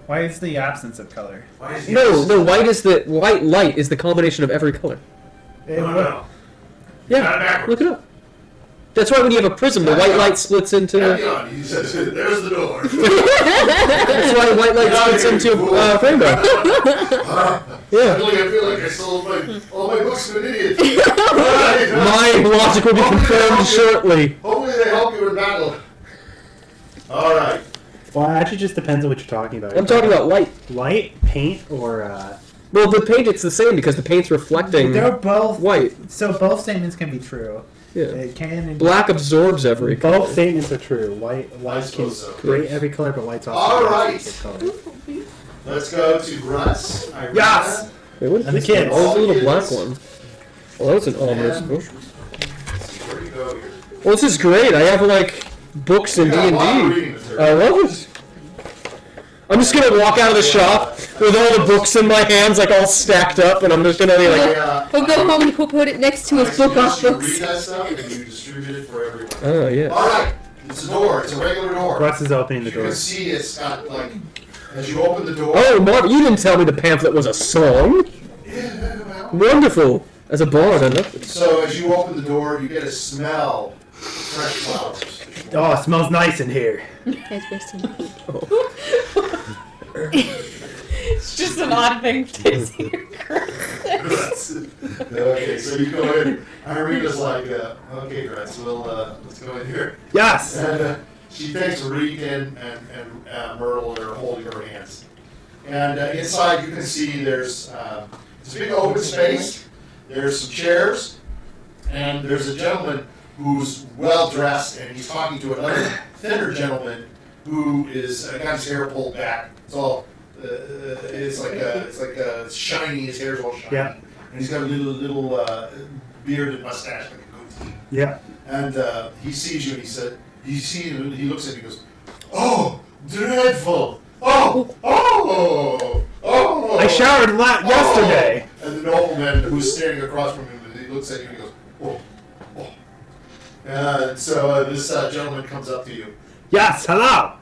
[SPEAKER 7] Why is the absence of color?
[SPEAKER 1] Why is the
[SPEAKER 2] No,
[SPEAKER 1] opposite?
[SPEAKER 2] no. White light is the combination of every color.
[SPEAKER 1] No.
[SPEAKER 2] Yeah.
[SPEAKER 1] Got it backwards.
[SPEAKER 2] Look it up. That's why when you have a prism, the white light splits into.
[SPEAKER 1] Epion, he says, there's the door.
[SPEAKER 2] That's why white light splits into a rainbow. Yeah.
[SPEAKER 1] Suddenly I feel like I sold all my books to an idiot.
[SPEAKER 2] My logic will be confirmed shortly.
[SPEAKER 1] Hopefully they help you in battle. All right.
[SPEAKER 3] Well, it actually just depends on what you're talking about.
[SPEAKER 2] I'm talking about light.
[SPEAKER 3] light, paint, or
[SPEAKER 2] Well, the paint, it's the same because the paint's reflecting
[SPEAKER 7] They're both
[SPEAKER 2] white.
[SPEAKER 7] So both statements can be true.
[SPEAKER 2] Yeah.
[SPEAKER 7] It can. And
[SPEAKER 2] Black absorbs every color.
[SPEAKER 3] both statements are true. White
[SPEAKER 1] I
[SPEAKER 3] can
[SPEAKER 1] suppose so.
[SPEAKER 3] create every color, but white's also
[SPEAKER 1] All right.
[SPEAKER 3] color.
[SPEAKER 1] Let's go to Grutz. I read
[SPEAKER 3] Yes!
[SPEAKER 1] that.
[SPEAKER 2] Wait, what is
[SPEAKER 3] And the
[SPEAKER 2] this one?
[SPEAKER 3] kids.
[SPEAKER 2] Oh, it's a little black
[SPEAKER 1] Kids.
[SPEAKER 2] one. Well, that was an ominous book.
[SPEAKER 1] Where do you go here?
[SPEAKER 2] Well, this is great. I have, like, books in
[SPEAKER 1] You got a lot of
[SPEAKER 2] D&D.
[SPEAKER 1] reading material.
[SPEAKER 2] I love it. I'm just gonna walk out of the shop with all the books in my hands, like, all stacked up, and I'm just gonna be like,
[SPEAKER 4] He'll go home and he'll put it next to his book off
[SPEAKER 1] You
[SPEAKER 4] books.
[SPEAKER 1] read that stuff and you distribute it for everyone.
[SPEAKER 2] oh, yeah.
[SPEAKER 1] All right. It's a door. It's a regular door.
[SPEAKER 3] Grutz is opening the
[SPEAKER 1] You can
[SPEAKER 3] door.
[SPEAKER 1] see it's got like, as you open the door.
[SPEAKER 2] Oh, Marv, you didn't tell me the pamphlet was a song.
[SPEAKER 1] Yeah, well.
[SPEAKER 2] Wonderful. As a bard, I love it.
[SPEAKER 1] So as you open the door, you get a smell of fresh flowers.
[SPEAKER 3] Oh, it smells nice in here.
[SPEAKER 4] Guys, wasting heat.
[SPEAKER 6] It's just an odd thing to see your Grutz.
[SPEAKER 1] Okay, so you go in. Irina's like, okay, Grutz, let's go in here.
[SPEAKER 3] Yes!
[SPEAKER 1] And she takes Reed and Myrtle and are holding her hands. And inside you can see there's this big open space. There's some chairs. And there's a gentleman who's well dressed and he's talking to another thinner gentleman who is got his hair pulled back. It's all it's like shiny. His hair's all shiny.
[SPEAKER 3] Yeah.
[SPEAKER 1] And he's got a little beard and mustache like a goatee.
[SPEAKER 3] Yeah.
[SPEAKER 1] And he sees you and he looks at you and goes, "Oh, dreadful! Oh!
[SPEAKER 3] I showered yesterday.
[SPEAKER 1] And the nobleman who's standing across from him, he looks at you and he goes, "Oh, oh." And so this gentleman comes up to you.
[SPEAKER 3] Yes, hello!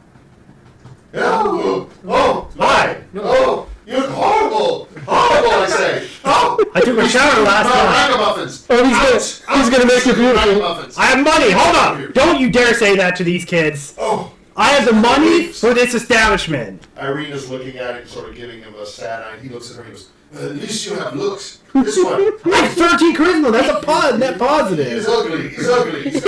[SPEAKER 1] Oh,
[SPEAKER 3] Hi.
[SPEAKER 1] Oh, you look horrible. Horrible, I say. Oh,
[SPEAKER 3] I took a shower last night.
[SPEAKER 1] ragamuffins.
[SPEAKER 2] Oh, he's gonna make you beautiful.
[SPEAKER 1] Ragamuffins.
[SPEAKER 3] I have money. Hold on. Don't you dare say that to these kids.
[SPEAKER 1] Oh.
[SPEAKER 3] I have the money for this establishment.
[SPEAKER 1] Irina's looking at him, sort of giving him a sad eye. He looks at her and he goes, at least you have looks. This one.
[SPEAKER 3] I have 13 charisma. That's a net
[SPEAKER 1] He's
[SPEAKER 3] positive.
[SPEAKER 1] ugly. He's ugly. He's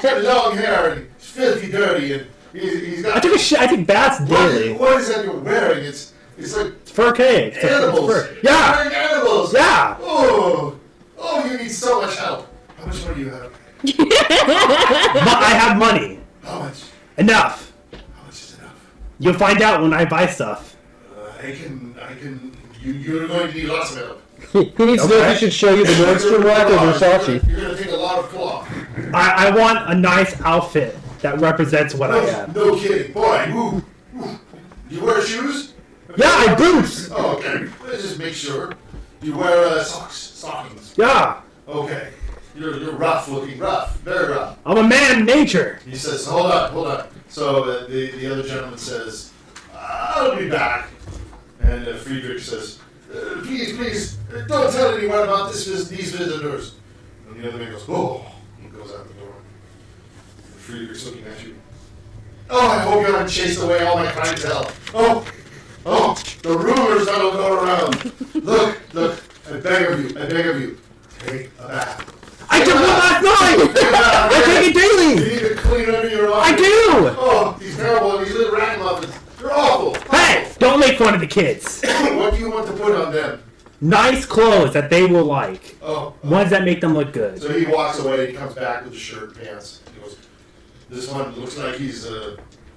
[SPEAKER 1] got long hair and he's filthy dirty and he's got...
[SPEAKER 3] I take baths daily.
[SPEAKER 1] What is that you're wearing? It's like
[SPEAKER 3] It's fur cake. It's
[SPEAKER 1] animals.
[SPEAKER 3] fur. Yeah.
[SPEAKER 1] You're wearing animals.
[SPEAKER 3] Yeah.
[SPEAKER 1] Oh, you need so much help. How much money do you have?
[SPEAKER 3] I have money.
[SPEAKER 1] How much?
[SPEAKER 3] Enough.
[SPEAKER 1] How much is enough?
[SPEAKER 3] You'll find out when I buy stuff.
[SPEAKER 1] You're going to need lots of help.
[SPEAKER 2] He needs to know if he should show you the Nordstrom rack or Versace.
[SPEAKER 1] You're going to take a lot of cloth.
[SPEAKER 3] I want a nice outfit that represents what I am.
[SPEAKER 1] No kidding. Boy, ooh. You wear shoes?
[SPEAKER 3] Yeah, I boots.
[SPEAKER 1] Oh, okay. Let's just make sure. You wear stockings.
[SPEAKER 3] Yeah.
[SPEAKER 1] Okay. You're rough looking. Rough. Very rough.
[SPEAKER 3] I'm a man of nature.
[SPEAKER 1] He says, hold on. So the other gentleman says, I'll be back. And Friedrich says, please, don't tell anyone about these visitors. And the other man goes, oh. He goes out the door. And Friedrich's looking at you. Oh, I hope you haven't chased away all my clientele. Oh, the rumors that'll go around. Look, I beg of you, take a bath.
[SPEAKER 3] I took one last night. I take it daily.
[SPEAKER 1] You need to clean under your eyes.
[SPEAKER 3] I do.
[SPEAKER 1] Oh, these terrible, these little ragamuffins. They're awful.
[SPEAKER 3] Hey, don't make fun of the kids.
[SPEAKER 1] What do you want to put on them?
[SPEAKER 3] Nice clothes that they will like.
[SPEAKER 1] Oh.
[SPEAKER 3] Ones that make them look good.
[SPEAKER 1] So he walks away. He comes back with the shirt and pants. He goes, this one looks like he's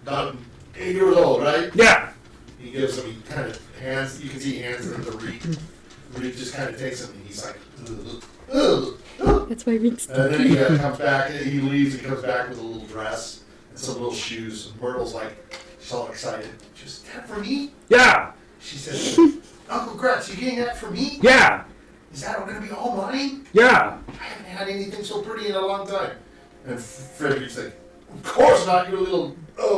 [SPEAKER 1] about 8 years old, right?
[SPEAKER 3] Yeah.
[SPEAKER 1] He gives him, he kind of hands, you can see he hands him the Reek. Reek just kind of takes him and he's like, ugh.
[SPEAKER 4] That's why Rick's
[SPEAKER 1] And then he comes back, he leaves, he comes back with a little dress and some little shoes. And Myrtle's like, she's all excited. She goes, is that for me?
[SPEAKER 3] Yeah.
[SPEAKER 1] She says, Uncle Grutz, you getting that for me?
[SPEAKER 3] Yeah.
[SPEAKER 1] Is that going to be all mine?
[SPEAKER 3] Yeah.
[SPEAKER 1] I haven't had anything so pretty in a long time. And Frederick's like, of course not, you little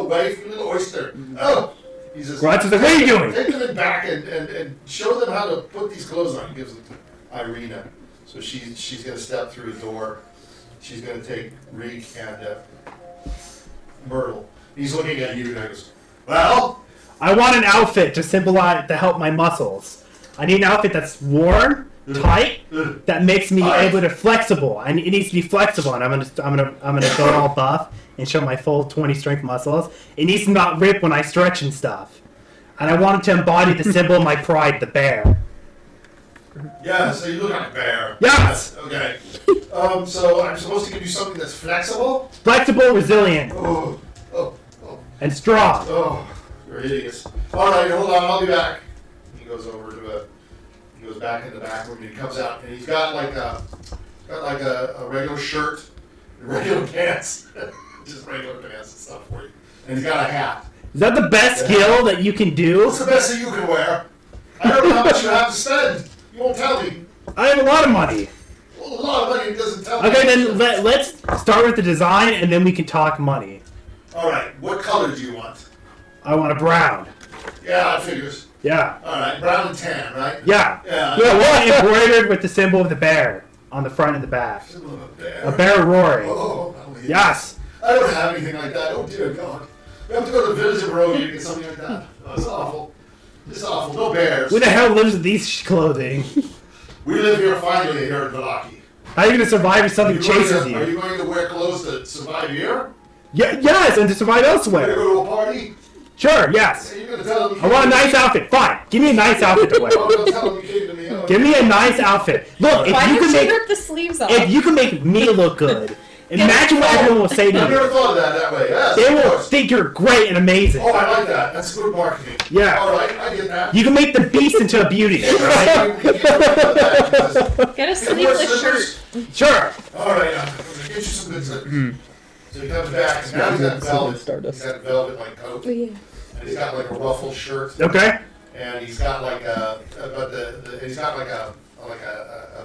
[SPEAKER 1] wife, you little oyster. Oh. He says,
[SPEAKER 3] Grutz is like, what are you doing?
[SPEAKER 1] Take them back and show them how to put these clothes on. He gives them to Irina. So she's going to step through the door. She's going to take Reek and Myrtle. He's looking at you and I goes, well?
[SPEAKER 3] I want an outfit to symbolize, to help my muscles. I need an outfit that's warm, tight, that makes me able to flexible. And it needs to be flexible. And I'm gonna go all buff and show my full 20 strength muscles. It needs to not rip when I stretch and stuff. And I want it to embody the symbol of my pride, the bear.
[SPEAKER 1] Yeah, so you look like a bear.
[SPEAKER 3] Yes!
[SPEAKER 1] Okay. So I'm supposed to give you something that's flexible?
[SPEAKER 3] Flexible, resilient,
[SPEAKER 1] Oh.
[SPEAKER 3] and strong.
[SPEAKER 1] Oh, you're idiots. All right, hold on, I'll be back. He goes over to he goes back in the back room and he comes out and he's got like a regular shirt, regular pants, just regular pants and stuff for you. And he's got a hat.
[SPEAKER 3] Is that the best skill that you can do?
[SPEAKER 1] What's the best that you can wear? I don't know how much you have to spend. You won't tell me.
[SPEAKER 3] I have a lot of money.
[SPEAKER 1] Well, a lot of money doesn't tell me.
[SPEAKER 3] Okay, then let's start with the design and then we can talk money.
[SPEAKER 1] All right, what color do you want?
[SPEAKER 3] I want a brown.
[SPEAKER 1] Yeah, that figures.
[SPEAKER 3] Yeah.
[SPEAKER 1] All right, brown and tan, right?
[SPEAKER 3] Yeah.
[SPEAKER 1] Yeah.
[SPEAKER 3] Yeah, well, embroidered with the symbol of the bear on the front and the back.
[SPEAKER 1] Symbol of a bear.
[SPEAKER 3] A bear roaring.
[SPEAKER 1] Oh, I don't need
[SPEAKER 3] Yes.
[SPEAKER 1] that. I don't have anything like that. Oh, dear God. We have to go to the village of Barovia to get something like that. Oh, it's awful. It's awful. No bears.
[SPEAKER 3] Who the hell lives with these clothing?
[SPEAKER 1] We live here finally here in Valaki.
[SPEAKER 3] How are you going to survive if something chases
[SPEAKER 1] Are
[SPEAKER 3] you?
[SPEAKER 1] you going to wear clothes to survive here?
[SPEAKER 3] Yeah, yes, and to survive
[SPEAKER 1] Are you
[SPEAKER 3] elsewhere.
[SPEAKER 1] going to a party?
[SPEAKER 3] Sure, yes.
[SPEAKER 1] You're going to tell them you
[SPEAKER 3] I want a nice outfit. Fine. Give me a nice outfit to wear.
[SPEAKER 1] Oh, don't tell them you came to me. Oh,
[SPEAKER 3] Give me a nice outfit. Look,
[SPEAKER 6] Why
[SPEAKER 3] if you
[SPEAKER 6] don't
[SPEAKER 3] can
[SPEAKER 6] you
[SPEAKER 3] make
[SPEAKER 6] rip the sleeves off?
[SPEAKER 3] if you can make me look good, imagine what everyone will say
[SPEAKER 1] I've
[SPEAKER 3] to
[SPEAKER 1] never
[SPEAKER 3] me.
[SPEAKER 1] thought of that way. Yes,
[SPEAKER 3] They
[SPEAKER 1] of
[SPEAKER 3] will
[SPEAKER 1] course.
[SPEAKER 3] think you're great and amazing.
[SPEAKER 1] Oh, I like that. That's good marketing.
[SPEAKER 3] Yeah.
[SPEAKER 1] All right, I get that.
[SPEAKER 3] You can make the beast into a beauty, right?
[SPEAKER 6] Get a sleeveless shirt.
[SPEAKER 3] Sure.
[SPEAKER 1] All right, I'm going to get you some good slippers. So he comes back, and now he's got velvet. He's got velvet like coat,
[SPEAKER 4] Oh, yeah.
[SPEAKER 1] and he's got like a ruffled shirt,
[SPEAKER 3] Okay.
[SPEAKER 1] and he's got like he's got like a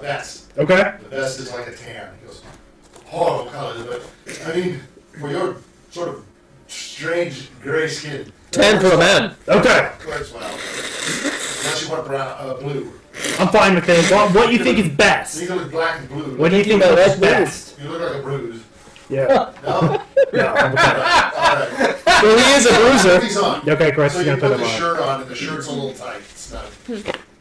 [SPEAKER 1] vest.
[SPEAKER 3] Okay.
[SPEAKER 1] The vest is like a tan. He goes, horrible color, but I mean, for your sort of strange gray skin.
[SPEAKER 2] 10 for a man.
[SPEAKER 3] Okay.
[SPEAKER 1] Quite swell. Unless you want brown, blue.
[SPEAKER 3] I'm fine with it. What do you think is
[SPEAKER 1] So
[SPEAKER 3] best?
[SPEAKER 1] you can look black and blue.
[SPEAKER 3] What do you think is best?
[SPEAKER 1] You look like a bruise.
[SPEAKER 3] Yeah.
[SPEAKER 1] No?
[SPEAKER 3] No. I'm okay.
[SPEAKER 1] Alright.
[SPEAKER 2] Well, he is a bruiser.
[SPEAKER 1] He's on.
[SPEAKER 3] Okay, Grutz
[SPEAKER 1] So
[SPEAKER 3] is
[SPEAKER 1] you
[SPEAKER 3] gonna
[SPEAKER 1] put
[SPEAKER 3] put
[SPEAKER 1] the
[SPEAKER 3] him on.
[SPEAKER 1] shirt on, and the shirt's a little tight. It's not. You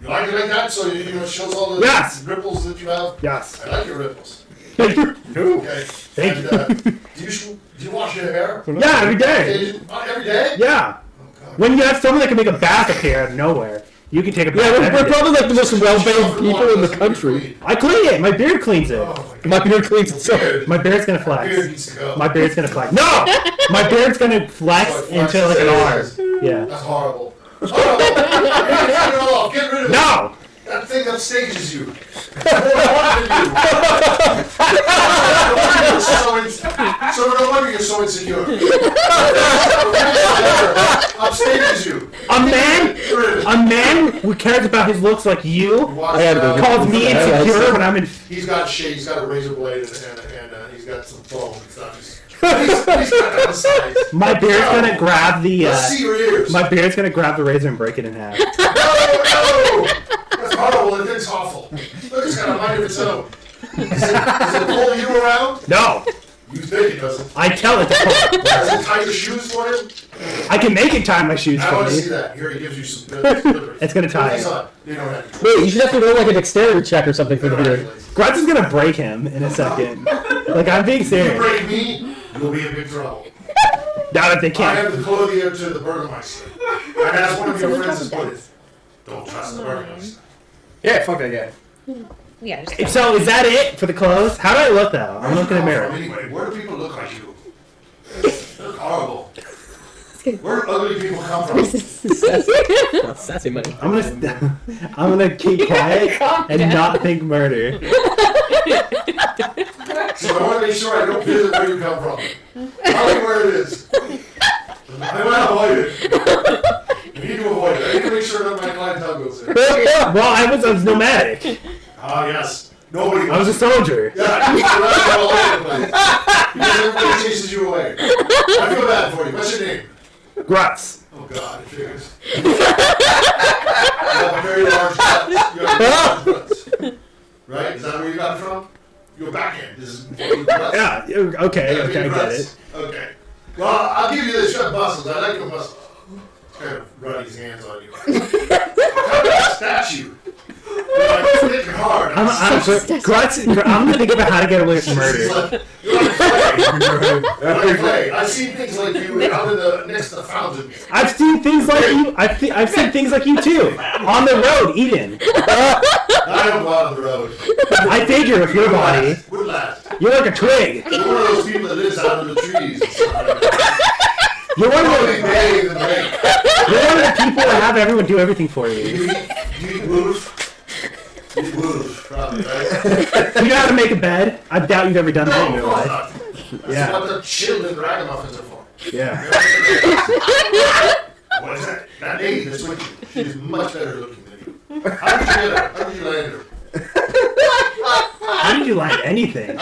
[SPEAKER 1] like it like that? So you know it shows all the
[SPEAKER 3] Yes.
[SPEAKER 1] ripples that you have?
[SPEAKER 3] Yes.
[SPEAKER 1] I like your ripples.
[SPEAKER 3] Thank you.
[SPEAKER 1] Okay.
[SPEAKER 3] Thank
[SPEAKER 1] And,
[SPEAKER 3] you.
[SPEAKER 1] do you wash your hair?
[SPEAKER 3] Yeah, every day.
[SPEAKER 1] Every day?
[SPEAKER 3] Yeah.
[SPEAKER 1] Oh, God.
[SPEAKER 3] When you have someone that can make a bath appear out of nowhere, you can take a bath.
[SPEAKER 2] Yeah,
[SPEAKER 3] every
[SPEAKER 2] we're
[SPEAKER 3] day.
[SPEAKER 2] probably like the most well-paid people in the country.
[SPEAKER 3] I clean it. My beard cleans it.
[SPEAKER 1] Oh, my God.
[SPEAKER 2] My beard cleans itself.
[SPEAKER 1] Beard.
[SPEAKER 3] My beard's gonna
[SPEAKER 1] Beard
[SPEAKER 3] flex.
[SPEAKER 1] needs to go.
[SPEAKER 3] My beard's gonna flex. No! My beard's gonna flex
[SPEAKER 1] So it
[SPEAKER 3] into
[SPEAKER 1] flexes
[SPEAKER 3] like an arm.
[SPEAKER 1] anyways.
[SPEAKER 3] Yeah.
[SPEAKER 1] That's horrible. Oh, you're gonna cut it off. Get rid of it.
[SPEAKER 3] No!
[SPEAKER 1] That thing upstages you. So no wonder you're so insecure. Upstages you.
[SPEAKER 3] A man who cares about his looks like you
[SPEAKER 1] Watch
[SPEAKER 2] had to
[SPEAKER 1] out.
[SPEAKER 2] go.
[SPEAKER 3] calls me insecure when I'm in.
[SPEAKER 1] He's got shade. He's got a razor blade and he's got some foam and stuff. He's got that on the side.
[SPEAKER 3] My beard's gonna grab the.
[SPEAKER 1] Let's see your ears.
[SPEAKER 3] My beard's gonna grab the razor and break it in half.
[SPEAKER 1] No! That's horrible. That thing's awful. Look, it's got a mind of its own. Does it pull you around?
[SPEAKER 3] No!
[SPEAKER 1] You think it doesn't.
[SPEAKER 3] I tell it to pull.
[SPEAKER 1] Does it tie your shoes for him?
[SPEAKER 3] I can make it tie my shoes
[SPEAKER 1] I
[SPEAKER 3] for
[SPEAKER 1] want to see
[SPEAKER 3] me.
[SPEAKER 1] that. Here, he gives you some good.
[SPEAKER 3] It's gonna tie
[SPEAKER 1] He's
[SPEAKER 3] it.
[SPEAKER 1] on. You don't have to.
[SPEAKER 2] Wait, you should have to roll like a dexterity check or something for the beard.
[SPEAKER 3] Grutz is gonna break him in a second. Like, I'm being
[SPEAKER 1] If you
[SPEAKER 3] serious.
[SPEAKER 1] break me, you'll be in big trouble.
[SPEAKER 3] Now that they
[SPEAKER 1] I
[SPEAKER 3] can't.
[SPEAKER 1] have the clothier to the Burgermeister. And as one of your friends has put it, don't trust the Burgermeister.
[SPEAKER 5] Yeah, fuck that guy.
[SPEAKER 6] Yeah, just
[SPEAKER 3] So, is that it for the clothes? How do I look though? I'm looking in the mirror.
[SPEAKER 1] Anyway, where do people look like you? They look horrible. Where do ugly people come from?
[SPEAKER 2] Sassy money.
[SPEAKER 3] I'm gonna keep quiet and not think murder.
[SPEAKER 1] So I want to make sure I don't visit where you come from. Tell me where it is. I want to avoid it. You need to avoid it. I need to make sure that my clientele goes there.
[SPEAKER 3] Well, I was nomadic.
[SPEAKER 1] Ah, yes. Nobody
[SPEAKER 3] I was a soldier.
[SPEAKER 1] Yeah, you're all over the place. Because everybody chases you away. I feel bad for you. What's your name?
[SPEAKER 3] Grutz.
[SPEAKER 1] Oh, God, it figures. You have a very large gut. You have a very large guts. Right? Is that where you got it from? Your backhand. This is guts?
[SPEAKER 3] Yeah. Okay.
[SPEAKER 1] Yeah,
[SPEAKER 3] Okay. I
[SPEAKER 1] your
[SPEAKER 3] get
[SPEAKER 1] guts.
[SPEAKER 3] it.
[SPEAKER 1] Okay. Well, I'll give you this. You have muscles. I like your muscles. Kind of run his hands on you. Kind of a statue. Like, thick and hard.
[SPEAKER 3] Grutz. I'm gonna think about how to get away from murder.
[SPEAKER 1] You're like clay. You're like clay. I've seen things like you out in the next to the fountain.
[SPEAKER 3] I've seen things like you. I've seen things like you too. On the road, Eden.
[SPEAKER 1] I don't go out on the road.
[SPEAKER 3] I figure with your body,
[SPEAKER 1] Good lad.
[SPEAKER 3] you're like a twig.
[SPEAKER 1] You're one of those people that lives out in the trees. And stuff like that.
[SPEAKER 3] You're one of
[SPEAKER 1] Only
[SPEAKER 3] the
[SPEAKER 1] bathe and lake.
[SPEAKER 3] you're one of the people that have everyone do everything for you.
[SPEAKER 1] Do you eat wolf? You eat wolf, probably, right?
[SPEAKER 3] You know how to make a bed? I doubt you've ever done that in
[SPEAKER 1] No,
[SPEAKER 3] your
[SPEAKER 1] of course
[SPEAKER 3] life.
[SPEAKER 1] not. That's
[SPEAKER 3] Yeah.
[SPEAKER 1] what the children ragamuffins are for.
[SPEAKER 3] Yeah.
[SPEAKER 1] What is that? That lady that's with you. She is much better looking than you. How did you get her? How did you land her?
[SPEAKER 3] How did you like anything?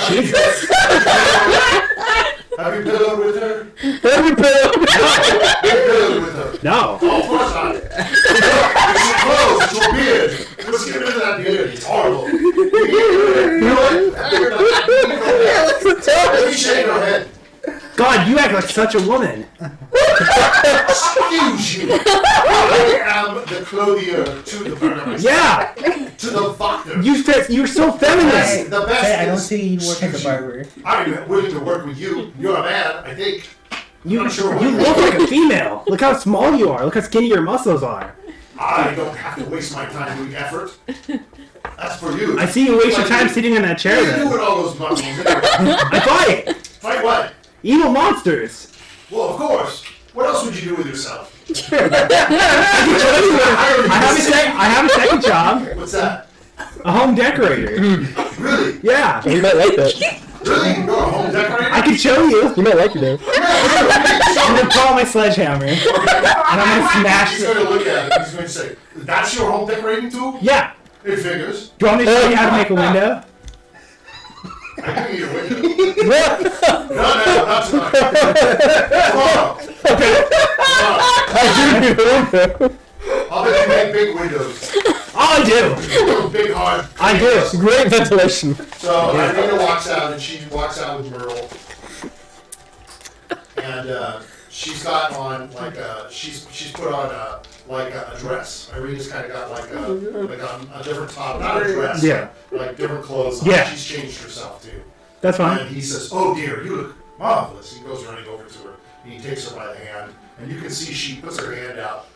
[SPEAKER 1] Have you pillowed with her?
[SPEAKER 2] Every pillow.
[SPEAKER 1] Have you pillowed with her?
[SPEAKER 3] No.
[SPEAKER 1] Oh, of course not. It's your clothes, it's your beard. Let's get rid of that beard. It's horrible. You know what? Let me shave her head.
[SPEAKER 3] God, you act like such a woman.
[SPEAKER 1] Excuse you. I am the clothier to the burgermeister.
[SPEAKER 3] Yeah.
[SPEAKER 1] To the doctor.
[SPEAKER 3] You're so feminist.
[SPEAKER 1] The best
[SPEAKER 7] Hey, I don't
[SPEAKER 1] is-
[SPEAKER 7] see you work as a barber.
[SPEAKER 1] I'm willing to work with you. You're a man, I think.
[SPEAKER 3] You
[SPEAKER 1] I'm sure
[SPEAKER 3] you look like a female. Look how small you are. Look how skinny your muscles are.
[SPEAKER 1] I don't have to waste my time doing effort. That's for you.
[SPEAKER 3] I see you waste your
[SPEAKER 1] But
[SPEAKER 3] time sitting in that chair
[SPEAKER 1] What do you do
[SPEAKER 3] then.
[SPEAKER 1] with all those muscles anyway?
[SPEAKER 3] I fight
[SPEAKER 1] Fight what?
[SPEAKER 3] evil monsters.
[SPEAKER 1] Well, of course. What else would you do with yourself?
[SPEAKER 3] I have a second job.
[SPEAKER 1] What's that?
[SPEAKER 3] A home decorator.
[SPEAKER 1] Really?
[SPEAKER 3] Yeah.
[SPEAKER 2] You might like that.
[SPEAKER 1] Really? You're a home decorator?
[SPEAKER 3] I can show you.
[SPEAKER 2] You might like it though.
[SPEAKER 3] I'm gonna pull out my sledgehammer. And I'm gonna smash
[SPEAKER 1] He's
[SPEAKER 3] it.
[SPEAKER 1] going to look at it. He's going to say, that's your home decorating tool?
[SPEAKER 3] Yeah.
[SPEAKER 1] It figures.
[SPEAKER 3] Do you want me to show you how to make a window?
[SPEAKER 1] I can need a window. No, not tonight. Tomorrow.
[SPEAKER 2] I do know.
[SPEAKER 1] I'll bet you make big windows.
[SPEAKER 3] I do.
[SPEAKER 1] Those big hard.
[SPEAKER 3] I do.
[SPEAKER 2] Great ventilation.
[SPEAKER 1] So Irina walks out, and she walks out with Merle, and she's got on like she's put on a dress. Irina's kind of got like a different top, not a dress,
[SPEAKER 3] Yeah.
[SPEAKER 1] like different clothes on.
[SPEAKER 3] Yeah.
[SPEAKER 1] She's changed herself too.
[SPEAKER 3] That's fine.
[SPEAKER 1] And he says, "Oh dear, you look marvelous." He goes running over to her, and he takes her by the hand, and you can see she puts her hand out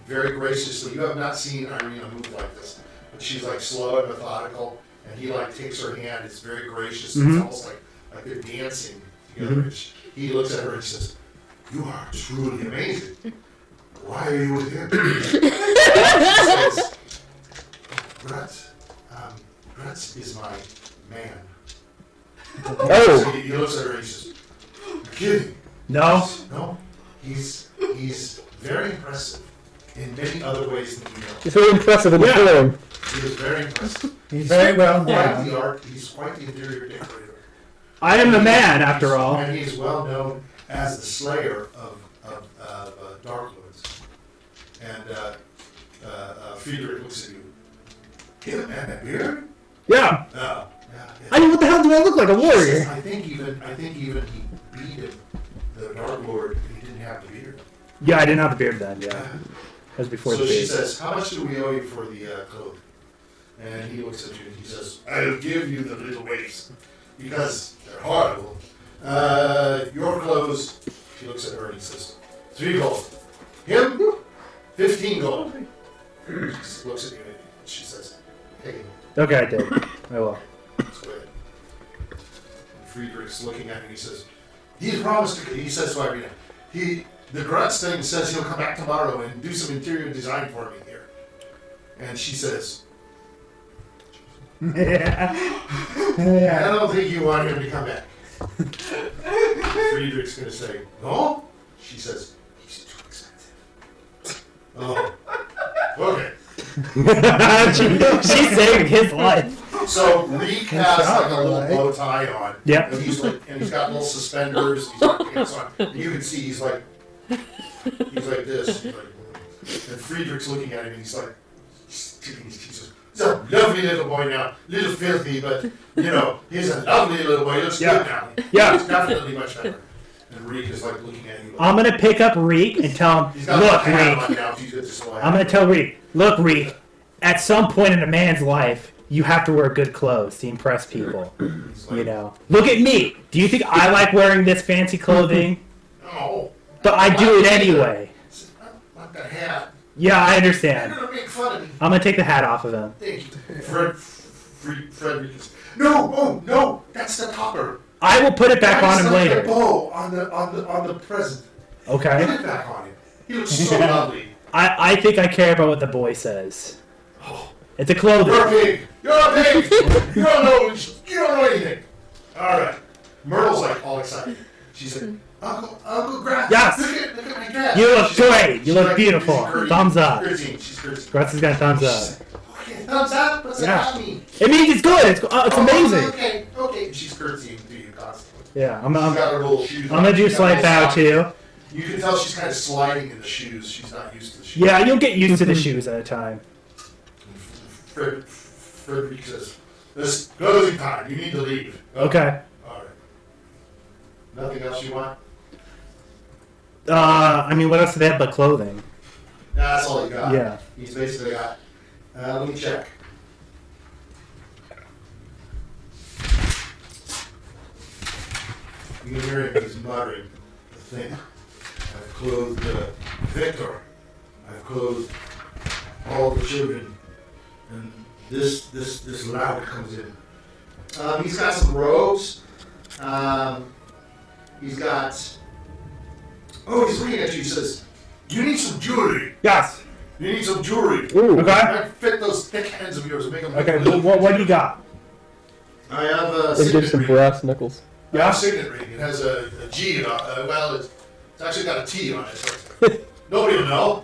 [SPEAKER 1] very graciously. You have not seen Irina move like this, but she's like slow and methodical, and he like takes her hand. It's very gracious. It's almost like they're dancing together. He looks at her and says, "You are truly amazing. Why are you with him?" She says, Grutz is my man.
[SPEAKER 2] Oh.
[SPEAKER 1] He looks at her and he says, "You're kidding."
[SPEAKER 3] No.
[SPEAKER 1] No, he's very impressive in many other ways than you know.
[SPEAKER 2] It's very impressive in the form.
[SPEAKER 1] He is very impressive.
[SPEAKER 7] He's very well
[SPEAKER 1] Quite
[SPEAKER 7] known.
[SPEAKER 1] the art. He's quite the interior decorator.
[SPEAKER 3] I am the man, after all.
[SPEAKER 1] And he's well known as the slayer of Dark Lords. And Friedrich looks at you. Him and that beard?
[SPEAKER 3] Yeah.
[SPEAKER 1] Yeah.
[SPEAKER 3] I mean, what the hell do I look like? A
[SPEAKER 1] She says,
[SPEAKER 3] warrior?
[SPEAKER 1] I think even he beat him, the Dark Lord, and he didn't have the beard.
[SPEAKER 3] Yeah, I didn't have the beard then. Yeah. That was before
[SPEAKER 1] So
[SPEAKER 3] the
[SPEAKER 1] she
[SPEAKER 3] beard.
[SPEAKER 1] says, "How much do we owe you for the cloak?" And he looks at you and he says, "I'll give you the little waifs because they're horrible. Your clothes." She looks at her and he says, 3 gold. Him, 15 gold. She looks at you and she says, "Hey,
[SPEAKER 3] Okay, I did. I will.
[SPEAKER 1] let's go ahead." And Friedrich's looking at me and he says, "He's promised to." He says to Irina, "The Grutz thing says he'll come back tomorrow and do some interior design for me here." And she says, "I don't think you want him to come back." Friedrich's going to say, "No?" She says, "He's too expensive." Oh, okay.
[SPEAKER 3] She's saving his life.
[SPEAKER 1] So Reek has like a little bow tie on.
[SPEAKER 3] Yep.
[SPEAKER 1] And he's got little suspenders. He's got pants on. And you can see he's like this. He's like, and Friedrich's looking at him and he's like, he says, "He's a lovely little boy now. Little filthy, but he's a lovely little boy. He looks good now.
[SPEAKER 3] Yeah.
[SPEAKER 1] He's definitely much better." And Reek is like looking at you. Like,
[SPEAKER 3] I'm gonna pick up Reek and tell him,
[SPEAKER 1] he's got
[SPEAKER 3] look,
[SPEAKER 1] a hat
[SPEAKER 3] Reek.
[SPEAKER 1] on now. He's got this
[SPEAKER 3] I'm gonna tell Reek, look, Reek. At some point in a man's life, you have to wear good clothes to impress people. Look at me. Do you think I like wearing this fancy clothing?
[SPEAKER 1] No.
[SPEAKER 3] But I do it anyway.
[SPEAKER 1] Not that hat.
[SPEAKER 3] Yeah, I
[SPEAKER 1] You're
[SPEAKER 3] understand.
[SPEAKER 1] gonna make fun of me.
[SPEAKER 3] I'm gonna take the hat off of him.
[SPEAKER 1] Thank you. Frederick is. No, oh no, that's the topper.
[SPEAKER 3] I will put it back on him
[SPEAKER 1] like
[SPEAKER 3] later.
[SPEAKER 1] The bow on the present. Put
[SPEAKER 3] Okay.
[SPEAKER 1] it back on him. He looks so lovely.
[SPEAKER 3] I think I care about what the boy says. It's a
[SPEAKER 1] You're a
[SPEAKER 3] clothing.
[SPEAKER 1] pig. You're a pig. You don't know anything. All right. Myrtle's like all excited. She's like, Uncle Graf.
[SPEAKER 3] Yes.
[SPEAKER 1] Look at my dress.
[SPEAKER 3] You look
[SPEAKER 1] She's like-
[SPEAKER 3] great. You
[SPEAKER 1] she's
[SPEAKER 3] look
[SPEAKER 1] like-
[SPEAKER 3] beautiful.
[SPEAKER 1] she's curtsy-
[SPEAKER 3] Thumbs up.
[SPEAKER 1] She's curtsy.
[SPEAKER 3] Grutz has got a thumbs
[SPEAKER 1] She's
[SPEAKER 3] up.
[SPEAKER 1] like, "Okay, thumbs up. What's that mean?"
[SPEAKER 3] It means it's good. It's
[SPEAKER 1] Oh,
[SPEAKER 3] amazing.
[SPEAKER 1] Okay. And she's curtsying to you constantly.
[SPEAKER 3] Yeah, I'm
[SPEAKER 1] She's got her little shoes.
[SPEAKER 3] gonna do a
[SPEAKER 1] She's got
[SPEAKER 3] slight
[SPEAKER 1] little
[SPEAKER 3] bow
[SPEAKER 1] socks.
[SPEAKER 3] too.
[SPEAKER 1] You can tell she's kind of sliding in the shoes. She's not used to the shoes.
[SPEAKER 3] Yeah, you'll get used to the shoes at a time.
[SPEAKER 1] Frederick says, "This closing time. You need to leave."
[SPEAKER 3] Okay.
[SPEAKER 1] All right. Nothing else you want?
[SPEAKER 3] I mean, what else do they have but clothing?
[SPEAKER 1] Nah, that's all he got.
[SPEAKER 3] Yeah.
[SPEAKER 1] He's basically got. Let me check. You can hear him. He's muttering. The thing. I've clothed Victor. I've clothed all the children. And this loud comes in. He's got some robes. He's got. Oh, he's looking at you. He says, "You need some jewelry.
[SPEAKER 3] Yes.
[SPEAKER 1] You need some jewelry.
[SPEAKER 2] Ooh.
[SPEAKER 3] Okay.
[SPEAKER 1] I fit those thick hands of yours and make them.
[SPEAKER 3] Okay.
[SPEAKER 1] look
[SPEAKER 3] What do you got?
[SPEAKER 1] I have a
[SPEAKER 2] They give
[SPEAKER 1] signet
[SPEAKER 2] some
[SPEAKER 1] ring.
[SPEAKER 2] brass knuckles.
[SPEAKER 1] I have a signet ring. It has a G on it. Well, it's actually got a T on it. So nobody will know.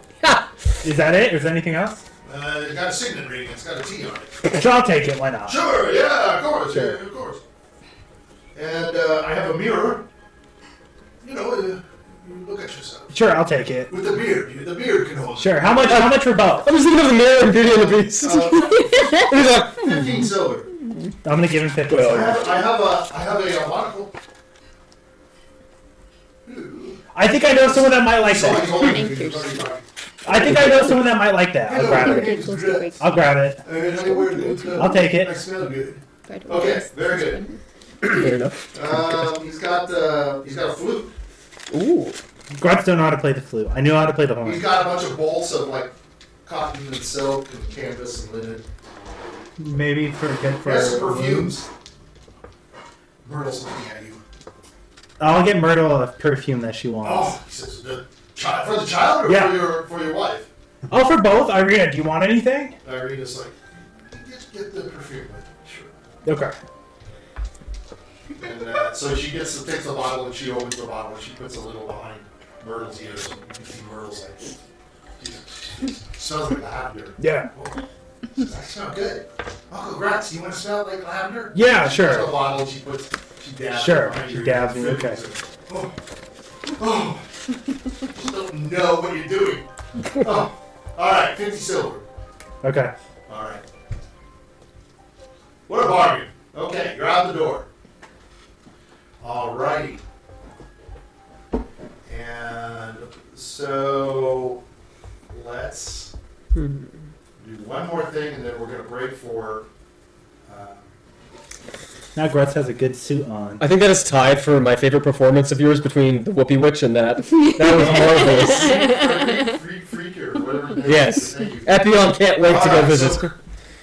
[SPEAKER 3] Is that it? Is there anything else?
[SPEAKER 1] It's got a signet ring. It's got a T on it.
[SPEAKER 3] Sure, I'll take it. Why not?
[SPEAKER 1] Sure, yeah, of course,
[SPEAKER 3] Sure.
[SPEAKER 1] And I have a mirror. Look at yourself.
[SPEAKER 3] Sure, I'll take it.
[SPEAKER 1] With the beard, the beard can hold.
[SPEAKER 3] Sure. How much for both?
[SPEAKER 2] I'm just thinking of the mirror and Beauty and the Beast.
[SPEAKER 1] It.
[SPEAKER 2] He's like,
[SPEAKER 1] 15 silver.
[SPEAKER 3] I'm gonna give him 50.
[SPEAKER 1] I have a monocle.
[SPEAKER 3] I think I know someone that might like
[SPEAKER 1] Somebody's
[SPEAKER 3] that.
[SPEAKER 1] holding
[SPEAKER 4] Thank
[SPEAKER 1] it.
[SPEAKER 4] you.
[SPEAKER 3] I think I know someone that might like that. I'll grab it. I'll grab it. I'll take it.
[SPEAKER 1] I smell good. Okay, very good.
[SPEAKER 2] fair enough.
[SPEAKER 1] He's got a flute.
[SPEAKER 2] Ooh.
[SPEAKER 3] Grutz don't know how to play the flute. I know how to play the
[SPEAKER 1] He's
[SPEAKER 3] horn.
[SPEAKER 1] got a bunch of bolts of like cotton and silk and canvas and linen.
[SPEAKER 7] Maybe for good
[SPEAKER 1] He
[SPEAKER 7] for
[SPEAKER 1] has some perfumes. Myrtle's looking at you.
[SPEAKER 3] I'll get Myrtle a perfume that she wants.
[SPEAKER 1] Oh, he says, for the child or
[SPEAKER 3] Yeah.
[SPEAKER 1] for your wife?
[SPEAKER 3] Oh, for both. Irina, do you want anything?
[SPEAKER 1] Irina's like, get the perfume. Sure.
[SPEAKER 3] Okay.
[SPEAKER 1] And so she takes the bottle and she opens the bottle and she puts a little behind Myrtle's ears. And you can see Myrtle's like, smells like lavender.
[SPEAKER 3] Yeah.
[SPEAKER 1] She says, I smell good. Uncle Grutz, you want to smell like lavender?
[SPEAKER 3] Yeah,
[SPEAKER 1] She takes
[SPEAKER 3] sure.
[SPEAKER 1] the bottle and she dabs
[SPEAKER 3] Sure,
[SPEAKER 1] it behind
[SPEAKER 3] she
[SPEAKER 1] your
[SPEAKER 3] dabs
[SPEAKER 1] ear.
[SPEAKER 3] me, okay.
[SPEAKER 1] Oh. Just don't know what you're doing. Oh. All right, 50 silver.
[SPEAKER 3] Okay.
[SPEAKER 1] All right. What a bargain. Okay, you're out the door. All righty. And so let's do one more thing, and then we're going to break for.
[SPEAKER 3] Now Grutz has a good suit on.
[SPEAKER 2] I think that is tied for my favorite performance of yours between the Whoopee Witch and that. That was marvelous.
[SPEAKER 1] Freak or whatever. his name is.
[SPEAKER 2] Yes.
[SPEAKER 1] Thank you.
[SPEAKER 2] Epion can't wait to go
[SPEAKER 1] Alright,
[SPEAKER 2] visit.
[SPEAKER 1] so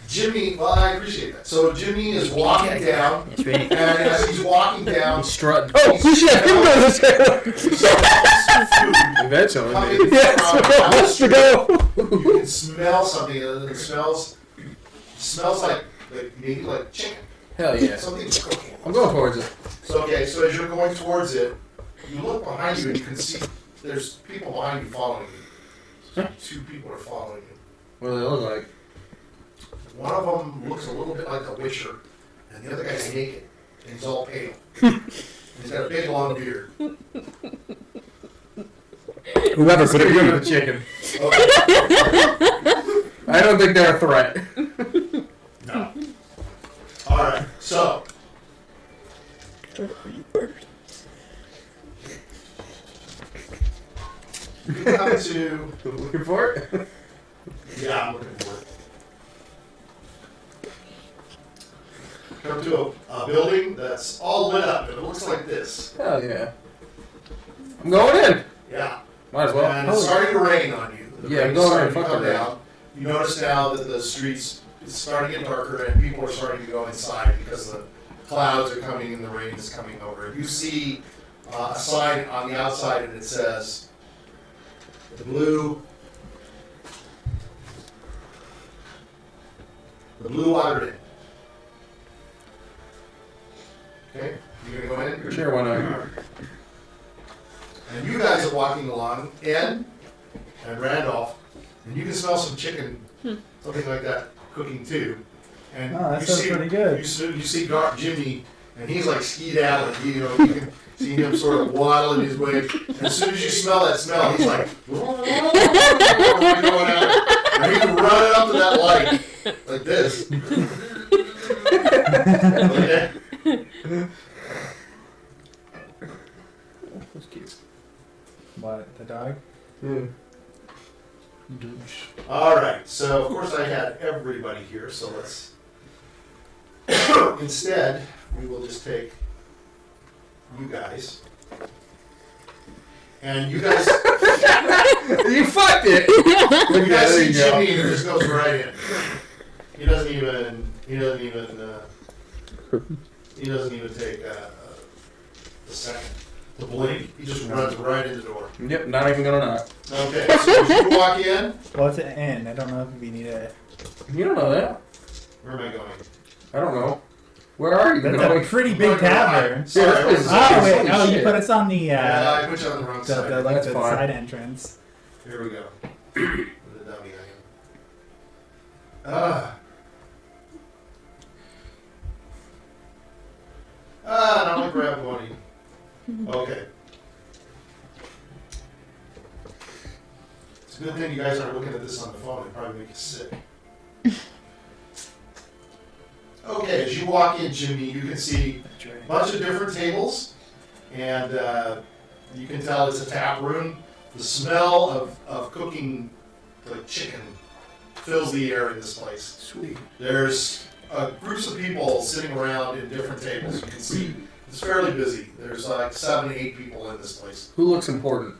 [SPEAKER 1] Jimmy, well, I appreciate that. So Jimmy is walking down,
[SPEAKER 5] That's right.
[SPEAKER 1] and as he's walking down,
[SPEAKER 5] Strut.
[SPEAKER 2] Oh, we should have him go this way.
[SPEAKER 5] Eventually.
[SPEAKER 1] coming
[SPEAKER 2] Yes,
[SPEAKER 1] from
[SPEAKER 2] we're
[SPEAKER 1] down the
[SPEAKER 2] to
[SPEAKER 1] street,
[SPEAKER 2] go.
[SPEAKER 1] you can smell something, and it smells like maybe like chicken.
[SPEAKER 5] Hell yeah.
[SPEAKER 1] Something's cooking.
[SPEAKER 5] I'm going towards it.
[SPEAKER 1] So okay, so as you're going towards it, you look behind you and you can see there's people behind you following you. Two people are following you.
[SPEAKER 5] What do they look like?
[SPEAKER 1] One of them looks a little bit like a Witcher, and the other guy's naked, and he's all pale. He's got a big long beard.
[SPEAKER 2] Whoever
[SPEAKER 5] It's
[SPEAKER 2] could
[SPEAKER 5] gonna
[SPEAKER 2] have
[SPEAKER 5] go to
[SPEAKER 2] been.
[SPEAKER 5] the chicken.
[SPEAKER 1] Okay.
[SPEAKER 5] I don't think they're a threat.
[SPEAKER 1] No. All right. So. You come to.
[SPEAKER 5] Looking for it?
[SPEAKER 1] Yeah, I'm looking for it. Come to a building that's all lit up, and it looks like this.
[SPEAKER 5] Hell yeah. I'm going in.
[SPEAKER 1] Yeah.
[SPEAKER 5] Might as well.
[SPEAKER 1] And it's starting to rain on you. The
[SPEAKER 5] Yeah,
[SPEAKER 1] rain's
[SPEAKER 5] go
[SPEAKER 1] starting
[SPEAKER 5] ahead,
[SPEAKER 1] to
[SPEAKER 5] fuck
[SPEAKER 1] come
[SPEAKER 5] the rain.
[SPEAKER 1] down. You notice now that the streets it's starting to get darker and people are starting to go inside because the clouds are coming and the rain is coming over. You see a sign on the outside and it says the Blue Water Inn. Okay, you gonna go in?
[SPEAKER 5] Sure, why not?
[SPEAKER 1] And you guys are walking along, Ed and Randolph, and you can smell some chicken, something like that, cooking too. And
[SPEAKER 7] Oh, that
[SPEAKER 1] you
[SPEAKER 7] sounds
[SPEAKER 1] see,
[SPEAKER 7] pretty good.
[SPEAKER 1] You see Jimmy, and he's like skedaddling. You can see him sort of waddling his way. And as soon as you smell that smell, he's like going out, and he's running up to that light like this. Okay.
[SPEAKER 5] That's cute.
[SPEAKER 7] What, the dog?
[SPEAKER 1] All right, so of course I had everybody here, so let's. Instead, we will just take you guys. And you guys,
[SPEAKER 5] You fucked it!
[SPEAKER 1] you guys
[SPEAKER 5] There
[SPEAKER 1] see
[SPEAKER 5] you go.
[SPEAKER 1] Jimmy and it just goes right in. He doesn't even take a second to blink. He just runs right in the door.
[SPEAKER 5] Yep, not even gonna knock.
[SPEAKER 1] Okay, so as you walk in,
[SPEAKER 7] Well, it's an inn. I don't know if we need a.
[SPEAKER 5] You don't know that.
[SPEAKER 1] where am I going?
[SPEAKER 5] I don't know. Where are you?
[SPEAKER 7] That's
[SPEAKER 5] going?
[SPEAKER 7] a pretty big tavern.
[SPEAKER 1] Sorry,
[SPEAKER 5] Yeah, this is-
[SPEAKER 7] Oh wait,
[SPEAKER 5] Holy
[SPEAKER 7] oh you
[SPEAKER 5] shit.
[SPEAKER 7] put us on the
[SPEAKER 1] Yeah, I put you on the wrong side.
[SPEAKER 7] the
[SPEAKER 5] That's
[SPEAKER 7] the
[SPEAKER 5] fine.
[SPEAKER 7] side entrance.
[SPEAKER 1] Here we go. What a dummy I am. Now I grab one. Okay. It's a good thing you guys aren't looking at this on the phone. It'd probably make you sick. Okay, as you walk in, Jimmy, you can see a bunch of different tables, and you can tell it's a tap room. The smell of cooking like chicken fills the air in this place.
[SPEAKER 5] Sweet.
[SPEAKER 1] There's groups of people sitting around in different tables. You can see it's fairly busy. There's like 7 to 8 people in this place.
[SPEAKER 5] Who looks important?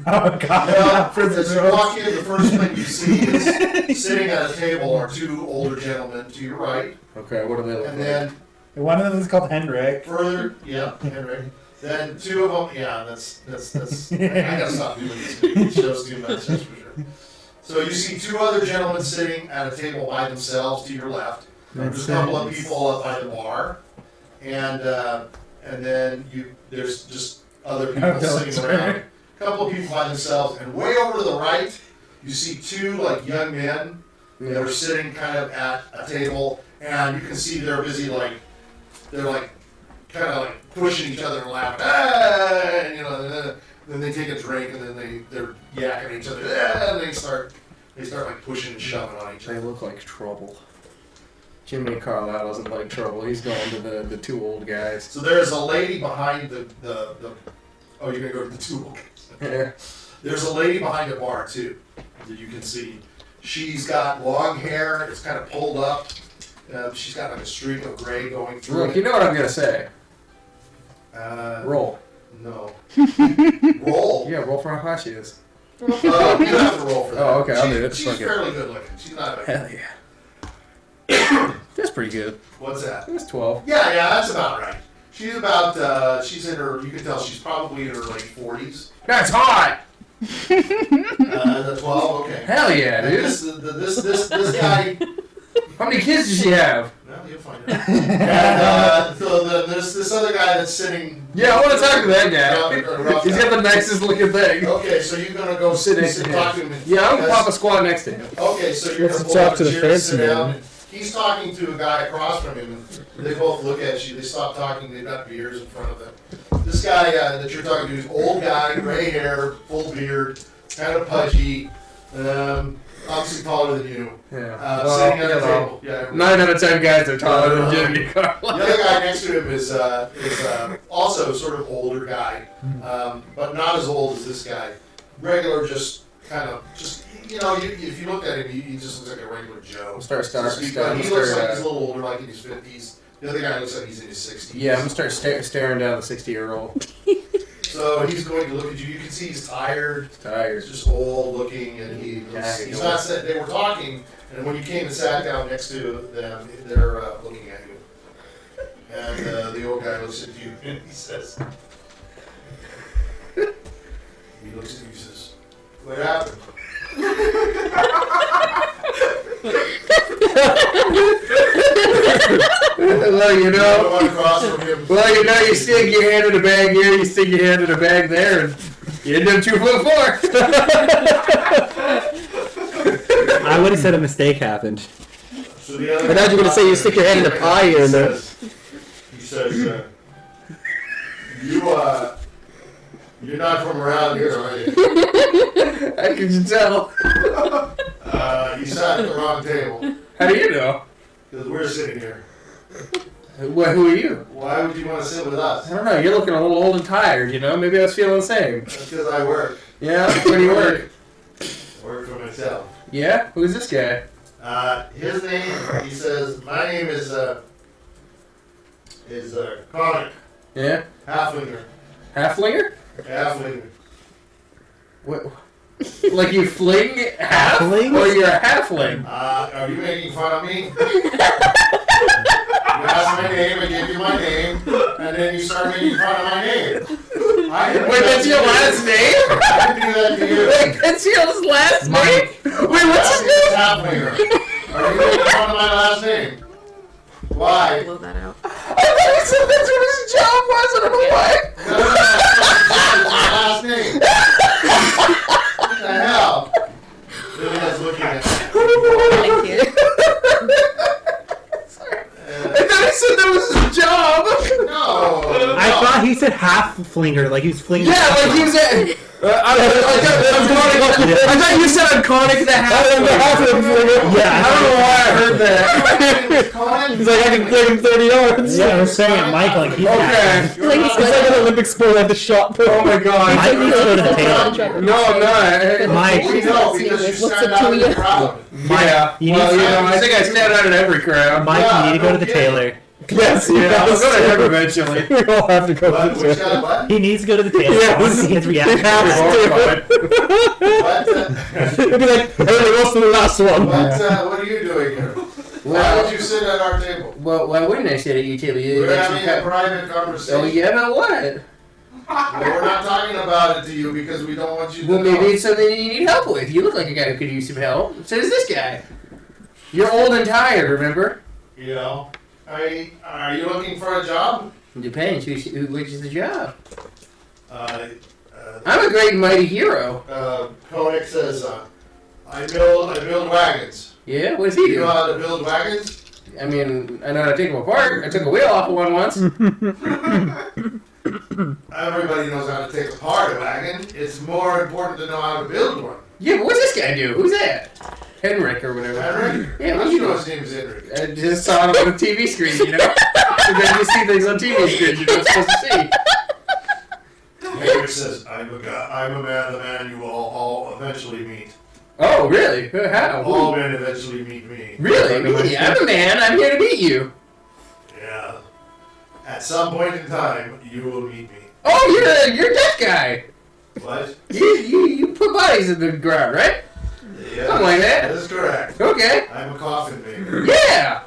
[SPEAKER 7] Oh god.
[SPEAKER 1] Well,
[SPEAKER 7] Prison
[SPEAKER 1] as you
[SPEAKER 7] rules.
[SPEAKER 1] walk in, the first thing you see is sitting at a table are 2 older gentlemen to your right,
[SPEAKER 5] Okay, what do they look
[SPEAKER 1] and
[SPEAKER 5] like?
[SPEAKER 1] then
[SPEAKER 7] One of them is called Henrik.
[SPEAKER 1] further, yeah, Henry. Then 2 of them, yeah, that's. I gotta stop doing this. It shows too much, that's for sure. So you see 2 other gentlemen sitting at a table by themselves to your left. There's a couple of people up by the bar, and then there's just other people sitting around. A couple of people by themselves, and way over to the right, you see 2 like young men that are sitting kind of at a table, and you can see they're busy they're kind of like pushing each other and laughing, and, you know, and then they take a drink, and then they're yakking at each other, and they start like pushing and shoving on each
[SPEAKER 5] They
[SPEAKER 1] other.
[SPEAKER 5] look like trouble. Jiminy Carlyle doesn't like trouble. He's going to the 2 old guys.
[SPEAKER 1] So there's a lady behind the oh, you're gonna go to the 2 old guys.
[SPEAKER 5] Yeah.
[SPEAKER 1] There's a lady behind the bar too that you can see. She's got long hair. It's kind of pulled up. She's got like a streak of gray going through
[SPEAKER 5] Look,
[SPEAKER 1] it.
[SPEAKER 5] you know what I'm gonna say. Roll.
[SPEAKER 1] No. Roll.
[SPEAKER 5] Yeah, roll for how high she is.
[SPEAKER 1] You don't have to roll for that.
[SPEAKER 5] Oh, okay, I'll do it.
[SPEAKER 1] She's
[SPEAKER 5] Fuck it.
[SPEAKER 1] fairly good looking. She's not.
[SPEAKER 5] Hell yeah. That's pretty good.
[SPEAKER 1] What's that?
[SPEAKER 5] That's 12.
[SPEAKER 1] Yeah, that's about right. She's about. She's in her. You can tell she's probably in her late 40s.
[SPEAKER 5] That's hot!
[SPEAKER 1] The 12. Okay.
[SPEAKER 5] Hell yeah,
[SPEAKER 1] And
[SPEAKER 5] dude.
[SPEAKER 1] this guy.
[SPEAKER 5] How many kids does she have?
[SPEAKER 1] Well, you'll find out. And so there's this other guy that's sitting.
[SPEAKER 5] Yeah, I want to talk to that guy.
[SPEAKER 1] Rough
[SPEAKER 5] He's got the nicest looking thing.
[SPEAKER 1] Okay, so you're gonna go
[SPEAKER 5] Sit next to
[SPEAKER 1] talk
[SPEAKER 5] him.
[SPEAKER 1] to him.
[SPEAKER 5] Yeah, I'm gonna pop a squat next to him.
[SPEAKER 1] Okay, so you're
[SPEAKER 2] Let's
[SPEAKER 1] gonna pull
[SPEAKER 2] talk
[SPEAKER 1] up
[SPEAKER 2] to
[SPEAKER 1] a
[SPEAKER 2] the
[SPEAKER 1] chair and
[SPEAKER 2] fancy
[SPEAKER 1] sit down.
[SPEAKER 2] man.
[SPEAKER 1] And he's talking to a guy across from him, and they both look at you. They stop talking. They've got beers in front of them. This guy that you're talking to is old guy, gray hair, full beard, kind of pudgy, obviously taller than you.
[SPEAKER 5] Yeah.
[SPEAKER 1] Sitting at
[SPEAKER 5] you
[SPEAKER 1] a
[SPEAKER 5] know,
[SPEAKER 1] table. Yeah.
[SPEAKER 5] 9 out of 10 guys are taller than Jiminy
[SPEAKER 1] The
[SPEAKER 5] Carlyle.
[SPEAKER 1] other guy next to him is also sort of older guy, but not as old as this guy. Regular, just you know, if you look at him, he just looks like a regular Joe.
[SPEAKER 5] Start.
[SPEAKER 1] But he looks like he's a little older, like in his 50s. The other guy looks like he's in his 60s.
[SPEAKER 5] Yeah, I'm gonna start staring down the 60-year-old.
[SPEAKER 1] So he's going to look at you. You can see he's tired.
[SPEAKER 5] Tired.
[SPEAKER 1] He's just old looking, and he's not. They were talking, and when you came and sat down next to them, they're looking at you. And the old guy looks at you, and he says, he looks at you and says, "What happened?"
[SPEAKER 5] Well, you
[SPEAKER 1] The
[SPEAKER 5] know.
[SPEAKER 1] one across from him.
[SPEAKER 5] Well, you know, you stick your hand in a bag here, you stick your hand in a bag there, and you end up 2'4".
[SPEAKER 3] I would have said a mistake happened.
[SPEAKER 1] So the other
[SPEAKER 2] I thought you were gonna say you stick your hand in a pie here and there.
[SPEAKER 1] He says, you're not from around here, are you?
[SPEAKER 5] How could you tell?
[SPEAKER 1] You sat at the wrong table,
[SPEAKER 5] How do you know?
[SPEAKER 1] because we're sitting here.
[SPEAKER 5] Well, who are you?
[SPEAKER 1] Why would you want to sit with us?
[SPEAKER 5] I don't know, you're looking a little old and tired, you know? Maybe I was feeling the same.
[SPEAKER 1] That's because I work.
[SPEAKER 5] Yeah? Where do you work?
[SPEAKER 1] I work for myself.
[SPEAKER 5] Yeah? Who's this guy?
[SPEAKER 1] His name, he says, my name is Connor.
[SPEAKER 5] Yeah?
[SPEAKER 1] Halflinger.
[SPEAKER 5] Halflinger?
[SPEAKER 1] Halflinger.
[SPEAKER 5] What? Like you fling half?
[SPEAKER 3] Halflings?
[SPEAKER 5] Or you're a halfling?
[SPEAKER 1] Are you making fun of me? You asked my name, I gave you my name, and then you start making fun of my name.
[SPEAKER 5] Wait, that's your last name?
[SPEAKER 1] I didn't do that to you.
[SPEAKER 5] Wait, that's your last name? Wait, what's his name?
[SPEAKER 1] Halflinger. Are you making fun of my last name? Why?
[SPEAKER 4] Blow that out.
[SPEAKER 5] I thought he said that's what his job was, I don't know why.
[SPEAKER 1] No, that's my last name. What the hell? Lily's looking at me.
[SPEAKER 4] Thank you.
[SPEAKER 5] I thought he said that was his job.
[SPEAKER 1] No.
[SPEAKER 3] I thought he said half flinger, like he was flinging.
[SPEAKER 5] Yeah, like he was at. I thought you said iconic the half.
[SPEAKER 3] Yeah,
[SPEAKER 5] I don't know why I heard that.
[SPEAKER 2] He's like, I can fling him 30 yards.
[SPEAKER 3] Yeah, I was saying it, Mike, like he's
[SPEAKER 5] Okay.
[SPEAKER 4] It's like he's
[SPEAKER 2] It's like an Olympic sport at the shot put.
[SPEAKER 5] Oh my god.
[SPEAKER 3] Mike needs to go to the tailor.
[SPEAKER 5] No, I'm not.
[SPEAKER 3] Mike,
[SPEAKER 1] We know because you
[SPEAKER 4] What's
[SPEAKER 1] stand
[SPEAKER 4] up
[SPEAKER 1] out
[SPEAKER 4] to
[SPEAKER 1] in
[SPEAKER 4] you?
[SPEAKER 1] the crowd.
[SPEAKER 5] Yeah.
[SPEAKER 3] You
[SPEAKER 5] Well,
[SPEAKER 3] need
[SPEAKER 5] you
[SPEAKER 3] to-
[SPEAKER 5] know, I think I stand out in every crowd.
[SPEAKER 3] Mike, you need to go to the
[SPEAKER 1] Yeah.
[SPEAKER 3] tailor.
[SPEAKER 2] Yes,
[SPEAKER 5] Yeah, I'll go to him eventually.
[SPEAKER 2] We all have to go
[SPEAKER 1] What?
[SPEAKER 2] to
[SPEAKER 1] Which
[SPEAKER 2] the
[SPEAKER 1] guy? What?
[SPEAKER 3] He needs to go to the tailor.
[SPEAKER 2] Yes.
[SPEAKER 3] I want to see his reaction.
[SPEAKER 1] What?
[SPEAKER 2] It'd be like, everybody goes to the last one.
[SPEAKER 1] What are you doing here? Why would you sit at our table?
[SPEAKER 5] Well, why wouldn't I sit at your table?
[SPEAKER 1] We're having a private conversation.
[SPEAKER 5] Oh, yeah, about what?
[SPEAKER 1] Well, we're not talking about it to you because we don't want you to
[SPEAKER 5] Well,
[SPEAKER 1] know.
[SPEAKER 5] maybe it's something you need help with. You look like a guy who could use some help. So does this guy. You're old and tired, remember?
[SPEAKER 1] You know, are you looking for a job?
[SPEAKER 5] It depends. Which is the job? I'm a great and mighty hero.
[SPEAKER 1] Koenig says, I build wagons.
[SPEAKER 5] Yeah? What does he
[SPEAKER 1] You know
[SPEAKER 5] do?
[SPEAKER 1] how to build wagons?
[SPEAKER 5] I mean, I know how to take them apart. I took a wheel off of one once.
[SPEAKER 1] Everybody knows how to take apart a wagon. It's more important to know how to build one.
[SPEAKER 5] Yeah, but what's this guy do? Who's that? Henrik or whatever.
[SPEAKER 1] Henrik?
[SPEAKER 5] Yeah,
[SPEAKER 1] How
[SPEAKER 5] what
[SPEAKER 1] do
[SPEAKER 5] you
[SPEAKER 1] you know
[SPEAKER 5] know?
[SPEAKER 1] his name is Henrik?
[SPEAKER 5] I just saw him on the TV screen, you know? Sometimes you see things on TV screens you're not supposed to see.
[SPEAKER 1] Henrik says, I'm a man, the man you will all eventually meet.
[SPEAKER 5] Oh, really? How?
[SPEAKER 1] All men eventually meet me.
[SPEAKER 5] Really? Me? I'm a man. I'm here to meet you.
[SPEAKER 1] Yeah. At some point in time, you will meet me.
[SPEAKER 5] Oh, you're that guy.
[SPEAKER 1] What?
[SPEAKER 5] You put bodies in the ground, right?
[SPEAKER 1] Yeah.
[SPEAKER 5] Something like that.
[SPEAKER 1] That is correct.
[SPEAKER 5] Okay.
[SPEAKER 1] I'm a coffin maker.
[SPEAKER 5] Yeah.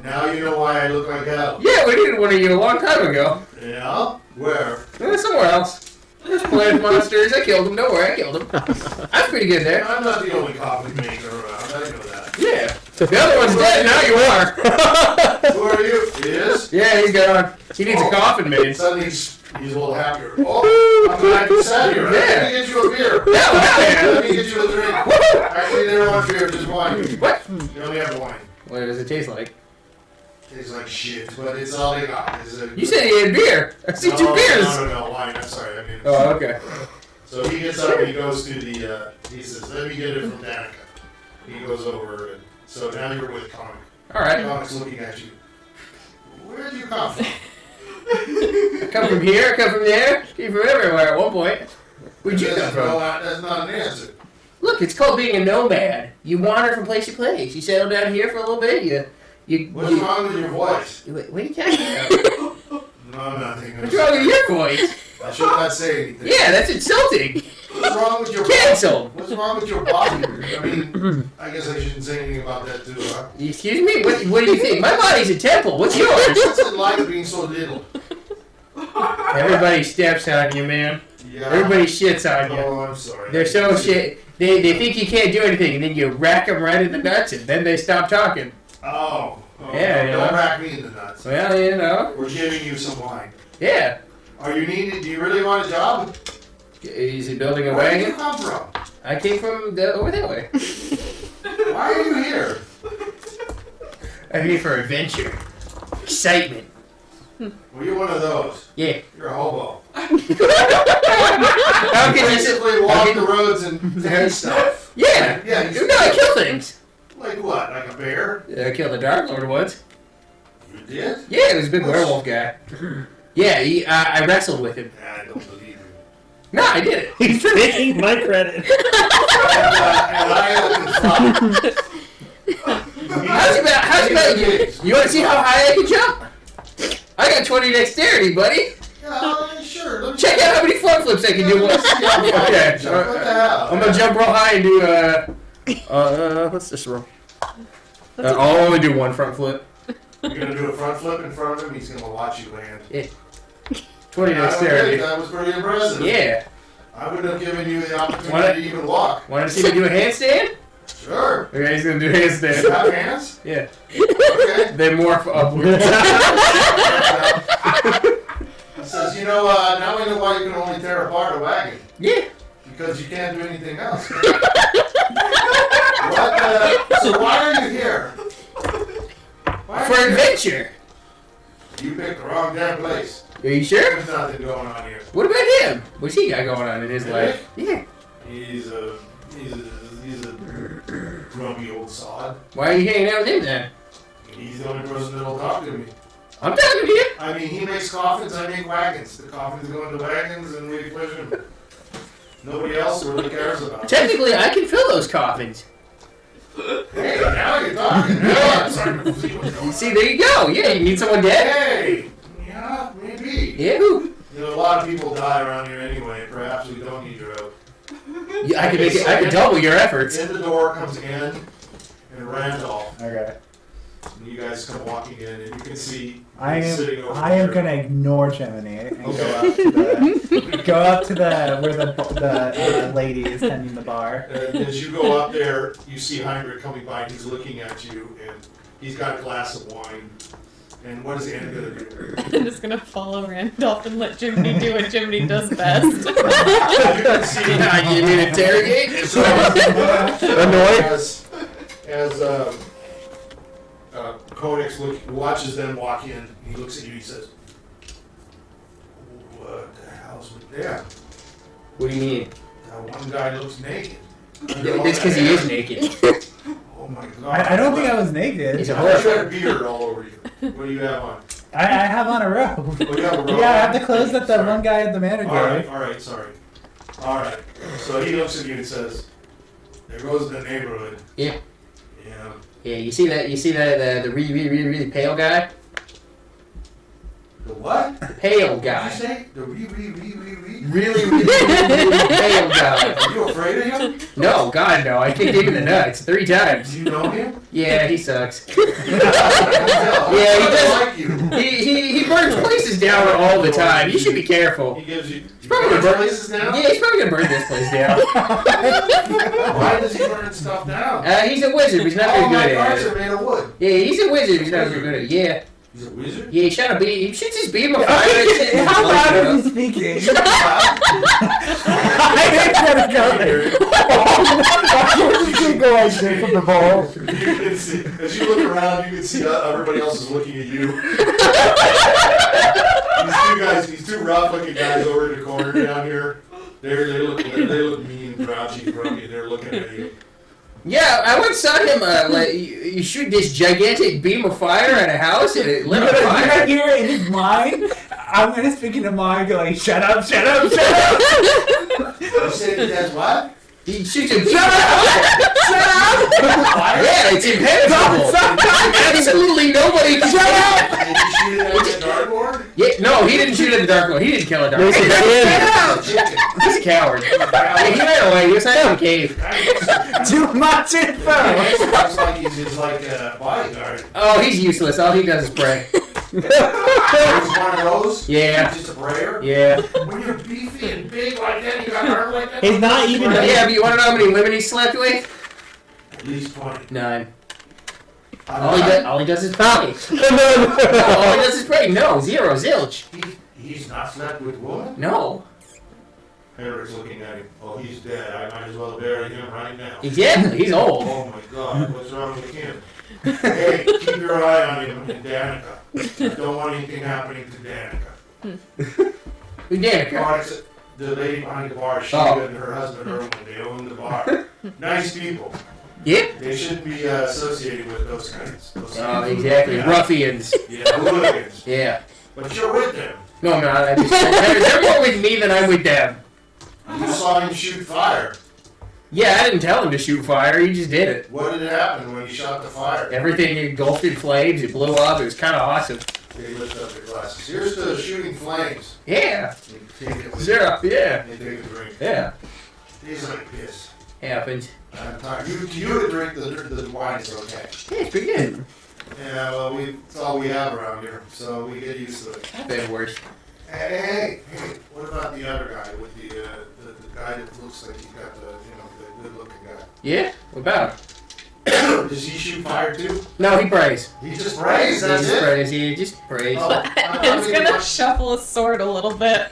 [SPEAKER 1] Now you know why I look like hell.
[SPEAKER 5] Yeah, we needed one of you a long time ago.
[SPEAKER 1] Yeah? Where?
[SPEAKER 5] Somewhere else. There's plant monsters. I killed them. Don't worry, I killed them. I'm pretty good there.
[SPEAKER 1] I'm not the only coffin maker around. I know that.
[SPEAKER 5] Yeah. The other one's dead. Now you are.
[SPEAKER 1] Who are you? He is?
[SPEAKER 5] Yeah, he's gone. He needs a coffin made.
[SPEAKER 1] Suddenly he's a little happier. Oh, I'm glad you sat here.
[SPEAKER 5] Yeah.
[SPEAKER 1] Let me get you a beer.
[SPEAKER 5] Yeah,
[SPEAKER 1] Let
[SPEAKER 5] wow,
[SPEAKER 1] me get you a drink. Actually, they don't want beer, just wine.
[SPEAKER 5] What?
[SPEAKER 1] You only have wine.
[SPEAKER 5] What does it taste like?
[SPEAKER 1] Tastes like shit, but it's all they got.
[SPEAKER 5] You said he had beer. I see two beers.
[SPEAKER 1] No, wine. I'm sorry. I mean,
[SPEAKER 5] Oh, okay.
[SPEAKER 1] so he gets up and he goes to the, he says, let me get it from Danica. He goes over, and so now you're with Comic.
[SPEAKER 5] All right.
[SPEAKER 1] Comic's looking at you. Where do you come from?
[SPEAKER 5] I come from here. I come from there. Came from everywhere at one point. Where'd you come
[SPEAKER 1] No,
[SPEAKER 5] from?
[SPEAKER 1] that's not an answer.
[SPEAKER 5] Look, it's called being a nomad. You wander from place to place. You settle down here for a little bit.
[SPEAKER 1] What's wrong with your voice?
[SPEAKER 5] What are you talking about?
[SPEAKER 1] No, nothing.
[SPEAKER 5] What's wrong with your voice?
[SPEAKER 1] I should not say anything.
[SPEAKER 5] Yeah, that's insulting.
[SPEAKER 1] What's wrong with your
[SPEAKER 5] Cancel.
[SPEAKER 1] What's wrong with your body? I mean, I guess I shouldn't say anything about that too, huh?
[SPEAKER 5] Excuse me? What do you think? My body's a temple. What's yours?
[SPEAKER 1] What's it like being so little?
[SPEAKER 5] Everybody steps on you, man.
[SPEAKER 1] Yeah.
[SPEAKER 5] Everybody shits on you.
[SPEAKER 1] Oh, I'm sorry.
[SPEAKER 5] They're so shit. They think you can't do anything, and then you rack them right in the nuts, and then they stop talking.
[SPEAKER 1] Oh.
[SPEAKER 5] Yeah, you
[SPEAKER 1] Don't
[SPEAKER 5] know.
[SPEAKER 1] rack me in the nuts.
[SPEAKER 5] Well, you know.
[SPEAKER 1] We're giving you some wine.
[SPEAKER 5] Yeah.
[SPEAKER 1] Are you needed? Do you really want a job?
[SPEAKER 5] Is he building a
[SPEAKER 1] Where did you
[SPEAKER 5] wagon?
[SPEAKER 1] come from?
[SPEAKER 5] I came from over that way.
[SPEAKER 1] Why are you here?
[SPEAKER 5] I'm here for adventure, excitement.
[SPEAKER 1] Well, you're one of those.
[SPEAKER 5] Yeah.
[SPEAKER 1] You're a hobo.
[SPEAKER 5] How can you say?
[SPEAKER 1] Basically walk the roads and take stuff.
[SPEAKER 5] Yeah.
[SPEAKER 1] Yeah, you-
[SPEAKER 5] No, I kill things.
[SPEAKER 1] Like what? Like a bear?
[SPEAKER 5] I killed the Dark Lord once.
[SPEAKER 1] You did?
[SPEAKER 5] Yeah, he was a big werewolf guy. Yeah, I wrestled with him.
[SPEAKER 1] I don't believe you.
[SPEAKER 5] No, I did it.
[SPEAKER 3] He's taking my credit.
[SPEAKER 1] And I
[SPEAKER 5] How's about you? You want to see how high I can jump? I got 20 dexterity, buddy.
[SPEAKER 1] sure. Let me
[SPEAKER 5] Check out how many front flips I can do once. Okay.
[SPEAKER 1] What the hell?
[SPEAKER 5] I'm gonna jump real high and do what's this roll? I'll only do one front flip.
[SPEAKER 1] You're gonna do a front flip in front of him. He's gonna watch you land.
[SPEAKER 5] 20
[SPEAKER 1] Okay,
[SPEAKER 5] dexterity.
[SPEAKER 1] that was pretty impressive.
[SPEAKER 5] Yeah.
[SPEAKER 1] I wouldn't have given you the opportunity
[SPEAKER 5] What?
[SPEAKER 1] to even walk.
[SPEAKER 5] Want to see me do a handstand?
[SPEAKER 1] Sure.
[SPEAKER 5] Okay, he's gonna do a handstand.
[SPEAKER 1] Have hands?
[SPEAKER 5] Yeah.
[SPEAKER 1] Okay.
[SPEAKER 5] They morph upwards.
[SPEAKER 1] He says, now I know why you can only tear apart a wagon.
[SPEAKER 5] Yeah.
[SPEAKER 1] Because you can't do anything else. So why are you here? Why are
[SPEAKER 5] For
[SPEAKER 1] you here?
[SPEAKER 5] adventure.
[SPEAKER 1] You picked the wrong damn place.
[SPEAKER 5] Are you sure?
[SPEAKER 1] There's nothing going on here.
[SPEAKER 5] What about him? What's he got going on in his life? Yeah.
[SPEAKER 1] He's a grumpy old sod.
[SPEAKER 5] Why are you hanging out with him then?
[SPEAKER 1] He's the only person that'll talk to me.
[SPEAKER 5] I'm talking to you.
[SPEAKER 1] I mean, he makes coffins, I make wagons. The coffins go into wagons and we push them. Nobody else really cares about it.
[SPEAKER 5] Technically, I can fill those coffins.
[SPEAKER 1] Hey, now you're talking. Now I'm starting to see what's going on.
[SPEAKER 5] See, there you go. Yeah, you need someone dead?
[SPEAKER 1] Hey! Yeah, maybe.
[SPEAKER 5] Yeah, who?
[SPEAKER 1] You know, a lot of people die around here anyway. Perhaps we don't need your help.
[SPEAKER 5] Yeah, I could double your efforts.
[SPEAKER 1] In the door comes Ann and Randolph.
[SPEAKER 7] Okay.
[SPEAKER 1] And you guys come walking in, and you can see
[SPEAKER 7] I
[SPEAKER 1] sitting over
[SPEAKER 7] am
[SPEAKER 1] there.
[SPEAKER 7] gonna ignore Jiminy and
[SPEAKER 1] Okay.
[SPEAKER 7] go up to the where the lady is tending the bar.
[SPEAKER 1] And as you go up there, you see Heinrich coming by, and he's looking at you, and he's got a glass of wine. And what is Anna gonna do?
[SPEAKER 6] I'm just gonna follow Randolph and let Jiminy do what Jiminy does best.
[SPEAKER 1] You can see
[SPEAKER 5] You need to interrogate?
[SPEAKER 2] Annoyed?
[SPEAKER 1] As Codex watches them walk in, he looks at you, he says, "What the hell's with that?
[SPEAKER 5] What do you mean?
[SPEAKER 1] That one guy looks naked."
[SPEAKER 5] It's because he is naked.
[SPEAKER 1] Oh my god.
[SPEAKER 7] I don't think I was naked.
[SPEAKER 5] He's a
[SPEAKER 1] I
[SPEAKER 5] horse.
[SPEAKER 1] got a beard all over you. What do you have on?
[SPEAKER 7] I have on a robe.
[SPEAKER 1] Oh, you have a robe?
[SPEAKER 7] Yeah, I have the clothes that the
[SPEAKER 1] Sorry.
[SPEAKER 7] one guy at the manor gave.
[SPEAKER 1] Alright, sorry. Alright. So he looks at you and says, "There goes the neighborhood."
[SPEAKER 5] Yeah.
[SPEAKER 1] Yeah.
[SPEAKER 5] Yeah, you see that the really pale guy?
[SPEAKER 1] The what?
[SPEAKER 5] The pale
[SPEAKER 1] What
[SPEAKER 5] guy.
[SPEAKER 1] did you say? The
[SPEAKER 5] Really pale guy.
[SPEAKER 1] Are you afraid of him?
[SPEAKER 5] No, God, no. I kicked him in the nuts 3 times.
[SPEAKER 1] Do you know him?
[SPEAKER 5] Yeah, he sucks.
[SPEAKER 1] Yeah,
[SPEAKER 5] he does.
[SPEAKER 1] like you.
[SPEAKER 5] He burns places down all the time. You should be careful.
[SPEAKER 1] He gives you.
[SPEAKER 5] He's probably gonna burn
[SPEAKER 1] places now?
[SPEAKER 5] Yeah, he's probably gonna burn this place down.
[SPEAKER 1] Why does he burn stuff down?
[SPEAKER 5] He's a wizard, but he's not very
[SPEAKER 1] All my
[SPEAKER 5] good
[SPEAKER 1] cards
[SPEAKER 5] at
[SPEAKER 1] are
[SPEAKER 5] it.
[SPEAKER 1] made of wood.
[SPEAKER 5] Yeah, he's a wizard, but he's not very good at it. Yeah.
[SPEAKER 1] He's a wizard?
[SPEAKER 5] Yeah, he shoots his beam of fire.
[SPEAKER 7] How loud are you speaking? I ain't gonna go there.
[SPEAKER 1] You
[SPEAKER 7] go like this from the ball.
[SPEAKER 1] can see, as you look around, you can see everybody else is looking at you. These two rough-looking guys over in the corner down here, they look mean, grouchy, grumpy. They're looking at you.
[SPEAKER 5] Yeah, I once saw him, you shoot this gigantic beam of fire at a house and it lit on
[SPEAKER 7] You're
[SPEAKER 5] fire.
[SPEAKER 7] gonna hear in his mind. I'm gonna speak into mine, go like, shut up, shut up, shut up.
[SPEAKER 1] You say he does what?
[SPEAKER 5] He shoots a beam of fire. Yeah, it's impenetrable. Absolutely nobody can shut up.
[SPEAKER 1] Did you shoot it at the dartboard?
[SPEAKER 5] Yeah, no, he didn't shoot at the dark one. He didn't kill a dark one.
[SPEAKER 2] Yes, he did.
[SPEAKER 5] He's a coward. Yeah, he ran away. He was hiding in a cave.
[SPEAKER 7] Too much info.
[SPEAKER 1] Looks like he's his bodyguard.
[SPEAKER 5] Oh, he's useless. All he does is pray.
[SPEAKER 1] He's one of those.
[SPEAKER 5] Yeah.
[SPEAKER 1] Just a prayer.
[SPEAKER 5] Yeah.
[SPEAKER 1] When you're beefy and big like that, you got an arm like that.
[SPEAKER 7] He's not even-
[SPEAKER 5] Yeah, but you want to know how many women he slept with?
[SPEAKER 1] At least 20.
[SPEAKER 5] 9. All he does is pray. All he
[SPEAKER 2] No.
[SPEAKER 5] does is pray. No, 0, zilch.
[SPEAKER 1] He's not slept with woman?
[SPEAKER 5] No.
[SPEAKER 1] Henrik's looking at him. Oh, he's dead. I might as well bury him right now.
[SPEAKER 5] Exactly. He's old.
[SPEAKER 1] Oh my god, what's wrong with him? Hey, keep your eye on him and Danica. I don't want anything happening to Danica.
[SPEAKER 5] Who's Danica?
[SPEAKER 1] Alex, the lady behind the bar, she
[SPEAKER 5] Oh.
[SPEAKER 1] and her husband Erwin, they own the bar. Nice people.
[SPEAKER 5] Yeah.
[SPEAKER 1] They shouldn't be associated with those kinds.
[SPEAKER 5] Oh, exactly.
[SPEAKER 1] Yeah.
[SPEAKER 5] Ruffians.
[SPEAKER 1] Yeah, hooligans.
[SPEAKER 5] Yeah.
[SPEAKER 1] But you're with them.
[SPEAKER 5] No, I'm not. They're more with me than I'm with them.
[SPEAKER 1] You saw him shoot fire.
[SPEAKER 5] Yeah, I didn't tell him to shoot fire. He just did it.
[SPEAKER 1] What did happen when he shot the fire?
[SPEAKER 5] Everything engulfed in flames. It blew up. It was kind of awesome.
[SPEAKER 1] They lift up their glasses. Here's to shooting flames.
[SPEAKER 5] Yeah.
[SPEAKER 1] You take it with
[SPEAKER 5] Zero. Yeah.
[SPEAKER 1] you. They take a drink.
[SPEAKER 5] Yeah.
[SPEAKER 1] He's like piss.
[SPEAKER 5] Happens.
[SPEAKER 1] I'm tired. You to drink the wine is okay.
[SPEAKER 5] Yeah, it's pretty good.
[SPEAKER 1] Yeah, well, it's all we have around here, so we get used to it.
[SPEAKER 5] I've been worse.
[SPEAKER 1] Hey, what about the other guy with the guy that looks like he's got the good-looking guy?
[SPEAKER 5] Yeah? What about him?
[SPEAKER 1] Does he shoot fire too?
[SPEAKER 5] No, he prays.
[SPEAKER 1] He just prays. That's
[SPEAKER 5] He just
[SPEAKER 1] it.
[SPEAKER 5] prays. He just prays.
[SPEAKER 1] Oh,
[SPEAKER 6] It's gonna shuffle his sword a little bit.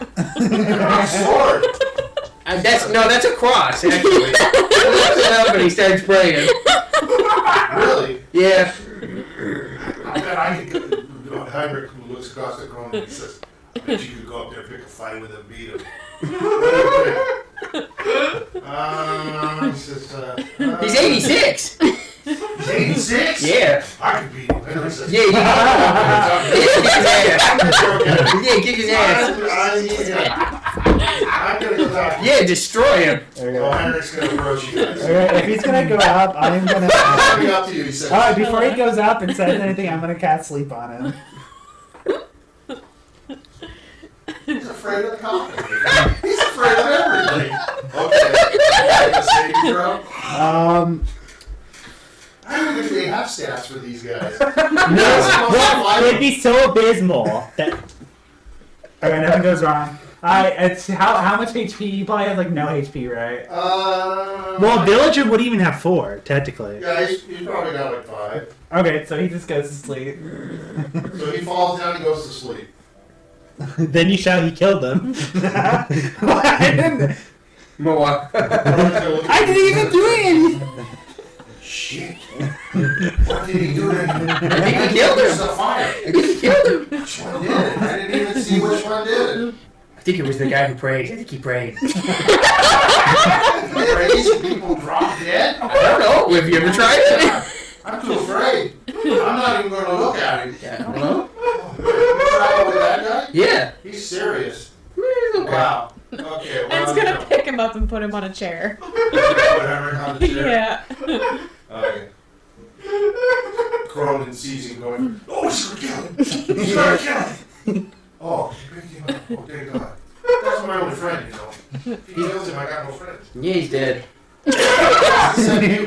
[SPEAKER 1] sword.
[SPEAKER 5] That's a cross, actually. He lifts it up and he starts praying.
[SPEAKER 1] Really?
[SPEAKER 5] Yeah.
[SPEAKER 1] I bet I could. Heinrich looks across the corner and he says, bet you could go up there, pick a fight with him, beat him. He says,
[SPEAKER 5] He's 86.
[SPEAKER 1] He's 86?
[SPEAKER 5] Yeah.
[SPEAKER 1] I could beat him. And he says,
[SPEAKER 5] Yeah, kick his ass.
[SPEAKER 1] I'm gonna go talk.
[SPEAKER 5] Yeah, destroy him.
[SPEAKER 1] Well, Henrik's gonna approach you guys.
[SPEAKER 7] Alright, if he's gonna go up, I'm gonna.
[SPEAKER 1] I'll be up to you, he says.
[SPEAKER 7] Alright, before he goes up and says anything, I'm gonna cast sleep on him.
[SPEAKER 1] He's afraid of the coffin. He's afraid of everything. Okay. Like a saving throw? I don't think they have stats for these guys.
[SPEAKER 3] Well, it'd be so abysmal that.
[SPEAKER 7] Alright, nothing goes wrong. It's how much HP? You probably have like no HP, right?
[SPEAKER 3] Well, Villager would even have 4, technically.
[SPEAKER 1] Yeah, he's probably got like 5.
[SPEAKER 7] Okay, so he just goes to sleep.
[SPEAKER 1] So he falls down and goes to sleep.
[SPEAKER 3] Then you shout he killed them.
[SPEAKER 7] I didn't.
[SPEAKER 5] What?
[SPEAKER 7] I didn't even do anything.
[SPEAKER 1] Shit. What did he do to him?
[SPEAKER 5] I think he killed him.
[SPEAKER 1] It's the fire.
[SPEAKER 5] I think he killed him.
[SPEAKER 1] Which one did it? I didn't even see which one did it.
[SPEAKER 5] I think it was the guy who prayed. I think he prayed.
[SPEAKER 1] Crazy people drop dead?
[SPEAKER 5] I don't know. Have you ever tried it?
[SPEAKER 1] I'm too afraid. I'm not even going to look at him.
[SPEAKER 5] Yeah, I don't know.
[SPEAKER 1] You travel with that guy?
[SPEAKER 5] Yeah.
[SPEAKER 1] He's serious.
[SPEAKER 5] It's okay.
[SPEAKER 1] Wow. Okay, well,
[SPEAKER 6] Ed's gonna pick him up and put him on a chair.
[SPEAKER 1] Put Henrik on the chair.
[SPEAKER 6] Yeah.
[SPEAKER 1] Okay. Cronin sees him going, oh, he's gonna kill him! He's gonna kill him! Oh, he picked him up. Oh, thank God. That's my only friend, you know. If he kills him, I got no friends.
[SPEAKER 5] Yeah, he's dead.
[SPEAKER 1] You